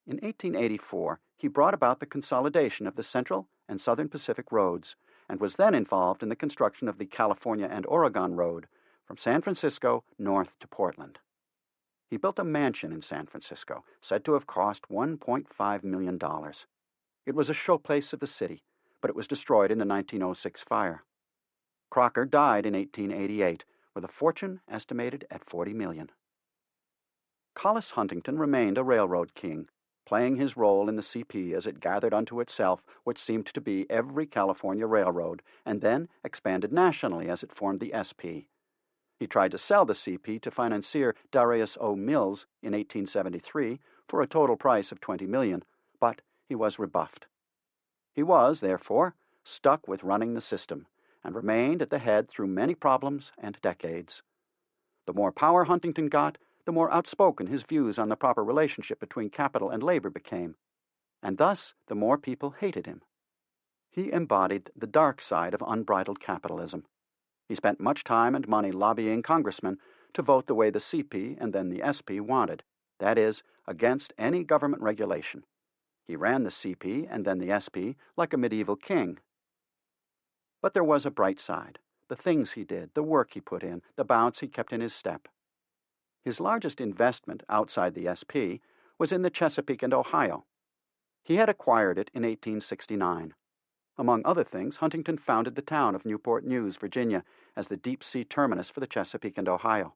Speaker 1: In 1884, he brought about the consolidation of the Central and Southern Pacific roads, and was then involved in the construction of the California and Oregon Road from San Francisco north to Portland. He built a mansion in San Francisco, said to have cost $1.5 million. It was a showplace of the city, but it was destroyed in the 1906 fire. Crocker died in 1888, with a fortune estimated at $40 million. Collis Huntington remained a railroad king, playing his role in the CP as it gathered unto itself what seemed to be every California railroad, and then expanded nationally as it formed the SP. He tried to sell the CP to financier Darius O. Mills in 1873 for a total price of $20 million, but he was rebuffed. He was, therefore, stuck with running the system, and remained at the head through many problems and decades. The more power Huntington got, the more outspoken his views on the proper relationship between capital and labor became, and thus the more people hated him. He embodied the dark side of unbridled capitalism. He spent much time and money lobbying congressmen to vote the way the CP and then the SP wanted, that is, against any government regulation. He ran the CP and then the SP like a medieval king. But there was a bright side. The things he did, the work he put in, the bounce he kept in his step. His largest investment outside the SP was in the Chesapeake and Ohio. He had acquired it in 1869. Among other things, Huntington founded the town of Newport News, Virginia, as the deep-sea terminus for the Chesapeake and Ohio.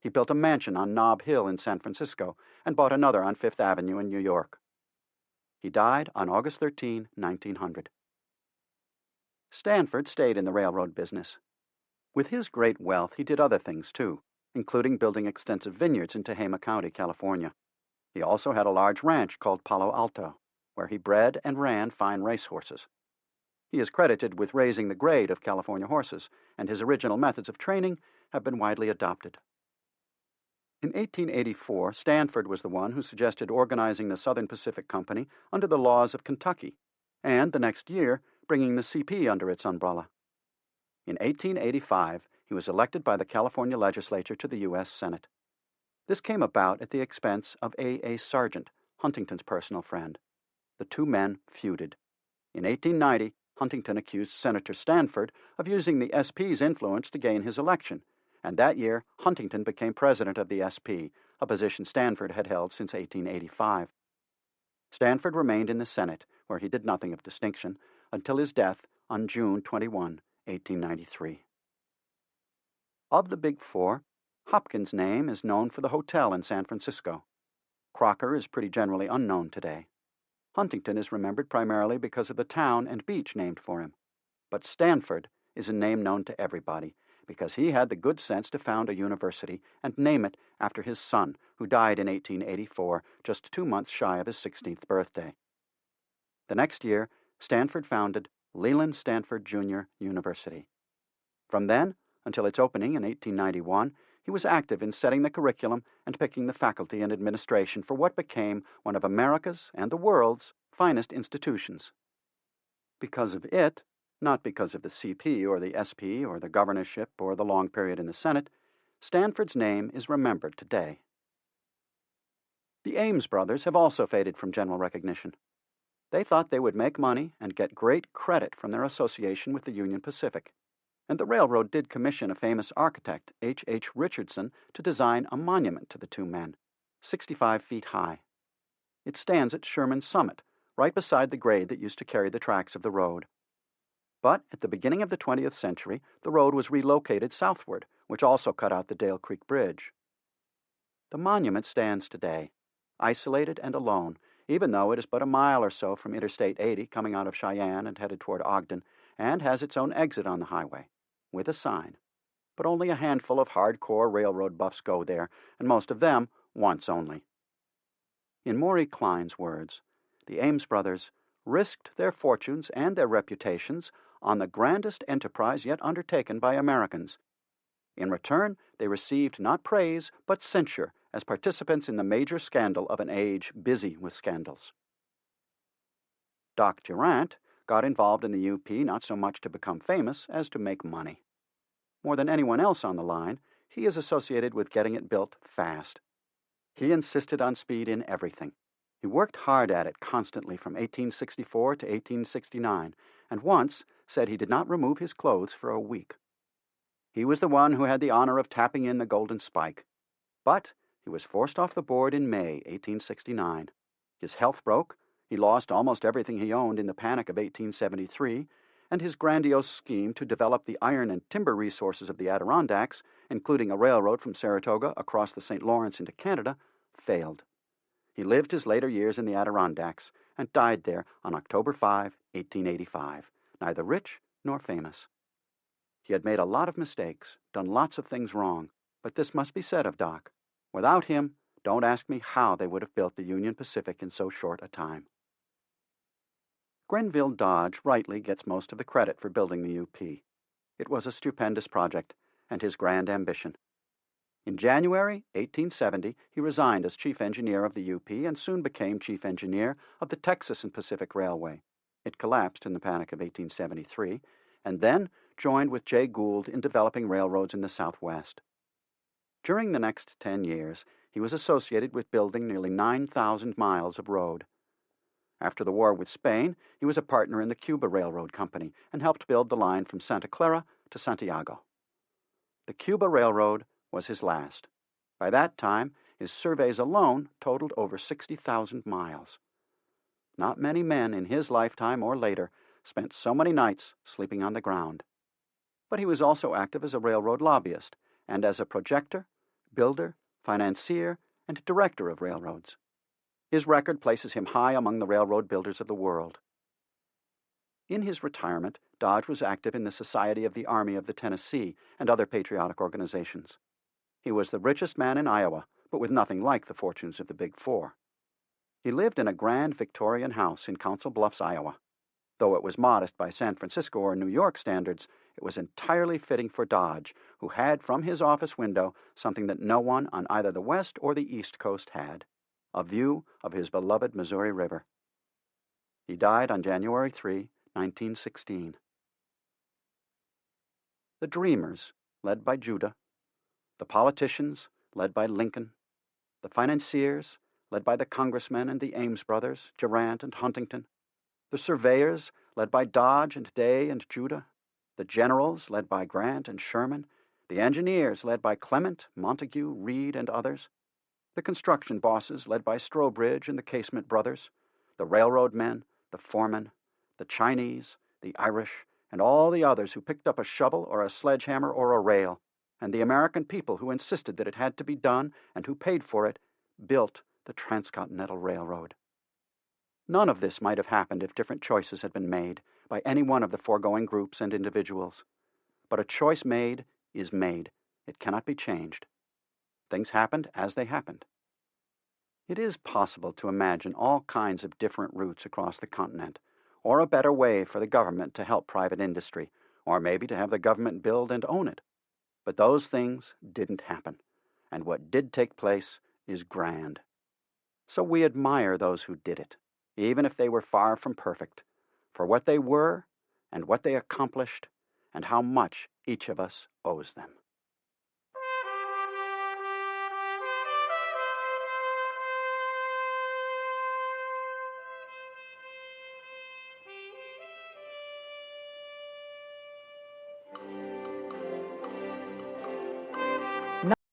Speaker 1: He built a mansion on Nob Hill in San Francisco and bought another on Fifth Avenue in New York. He died on August 13, 1900. Stanford stayed in the railroad business. With his great wealth, he did other things, too, including building extensive vineyards in Tehama County, California. He also had a large ranch called Palo Alto, where he bred and ran fine racehorses. He is credited with raising the grade of California horses, and his original methods of training have been widely adopted. In 1884, Stanford was the one who suggested organizing the Southern Pacific Company under the laws of Kentucky, and the next year bringing the CP under its umbrella. In 1885, he was elected by the California legislature to the U.S. Senate. This came about at the expense of A. Sargent, Huntington's personal friend. The two men feuded. In 1890, Huntington accused Senator Stanford of using the SP's influence to gain his election, and that year Huntington became president of the SP, a position Stanford had held since 1885. Stanford remained in the Senate, where he did nothing of distinction, until his death on June 21, 1893. Of the Big Four, Hopkins' name is known for the hotel in San Francisco. Crocker is pretty generally unknown today. Huntington is remembered primarily because of the town and beach named for him. But Stanford is a name known to everybody because he had the good sense to found a university and name it after his son, who died in 1884, just 2 months shy of his 16th birthday. The next year, Stanford founded Leland Stanford Jr. University. From then until its opening in 1891, he was active in setting the curriculum and picking the faculty and administration for what became one of America's and the world's finest institutions. Because of it, not because of the CP or the SP or the governorship or the long period in the Senate, Stanford's name is remembered today. The Ames brothers have also faded from general recognition. They thought they would make money and get great credit from their association with the Union Pacific, and the railroad did commission a famous architect, H. Richardson, to design a monument to the two men, 65 feet high. It stands at Sherman's Summit, right beside the grade that used to carry the tracks of the road. But at the beginning of the 20th century, the road was relocated southward, which also cut out the Dale Creek Bridge. The monument stands today, isolated and alone, even though it is but a mile or so from Interstate 80 coming out of Cheyenne and headed toward Ogden, and has its own exit on the highway, with a sign. But only a handful of hardcore railroad buffs go there, and most of them once only. In Maury Klein's words, the Ames brothers risked their fortunes and their reputations on the grandest enterprise yet undertaken by Americans. In return, they received not praise, but censure as participants in the major scandal of an age busy with scandals. Doc Durant got involved in the UP not so much to become famous as to make money. More than anyone else on the line, he is associated with getting it built fast. He insisted on speed in everything. He worked hard at it constantly from 1864 to 1869, and once said he did not remove his clothes for a week. He was the one who had the honor of tapping in the golden spike. But he was forced off the board in May 1869. His health broke, he lost almost everything he owned in the panic of 1873, and his grandiose scheme to develop the iron and timber resources of the Adirondacks, including a railroad from Saratoga across the St. Lawrence into Canada, failed. He lived his later years in the Adirondacks and died there on October 5, 1885, neither rich nor famous. He had made a lot of mistakes, done lots of things wrong, but this must be said of Doc. Without him, don't ask me how they would have built the Union Pacific in so short a time. Grenville Dodge rightly gets most of the credit for building the UP. It was a stupendous project and his grand ambition. In January 1870, he resigned as chief engineer of the UP and soon became chief engineer of the Texas and Pacific Railway. It collapsed in the Panic of 1873, and then joined with Jay Gould in developing railroads in the Southwest. During the next 10 years, he was associated with building nearly 9,000 miles of road. After the war with Spain, he was a partner in the Cuba Railroad Company and helped build the line from Santa Clara to Santiago. The Cuba Railroad was his last. By that time, his surveys alone totaled over 60,000 miles. Not many men in his lifetime or later spent so many nights sleeping on the ground. But he was also active as a railroad lobbyist and as a projector, builder, financier, and director of railroads. His record places him high among the railroad builders of the world. In his retirement, Dodge was active in the Society of the Army of the Tennessee and other patriotic organizations. He was the richest man in Iowa, but with nothing like the fortunes of the Big Four. He lived in a grand Victorian house in Council Bluffs, Iowa. Though it was modest by San Francisco or New York standards, it was entirely fitting for Dodge, who had from his office window something that no one on either the West or the East Coast had: a view of his beloved Missouri River. He died on January 3, 1916. The dreamers, led by Judah, the politicians, led by Lincoln, the financiers, led by the congressmen and the Ames brothers, Durant and Huntington, the surveyors, led by Dodge and Day and Judah, the generals, led by Grant and Sherman, the engineers, led by Clement, Montague, Reed, and others, the construction bosses, led by Strobridge and the Casement brothers, the railroad men, the foremen, the Chinese, the Irish, and all the others who picked up a shovel or a sledgehammer or a rail, and the American people who insisted that it had to be done and who paid for it, built the Transcontinental Railroad. None of this might have happened if different choices had been made by any one of the foregoing groups and individuals. But a choice made is made. It cannot be changed. Things happened as they happened. It is possible to imagine all kinds of different routes across the continent, or a better way for the government to help private industry, or maybe to have the government build and own it. But those things didn't happen, and what did take place is grand. So we admire those who did it, even if they were far from perfect, for what they were and what they accomplished and how much each of us owes them.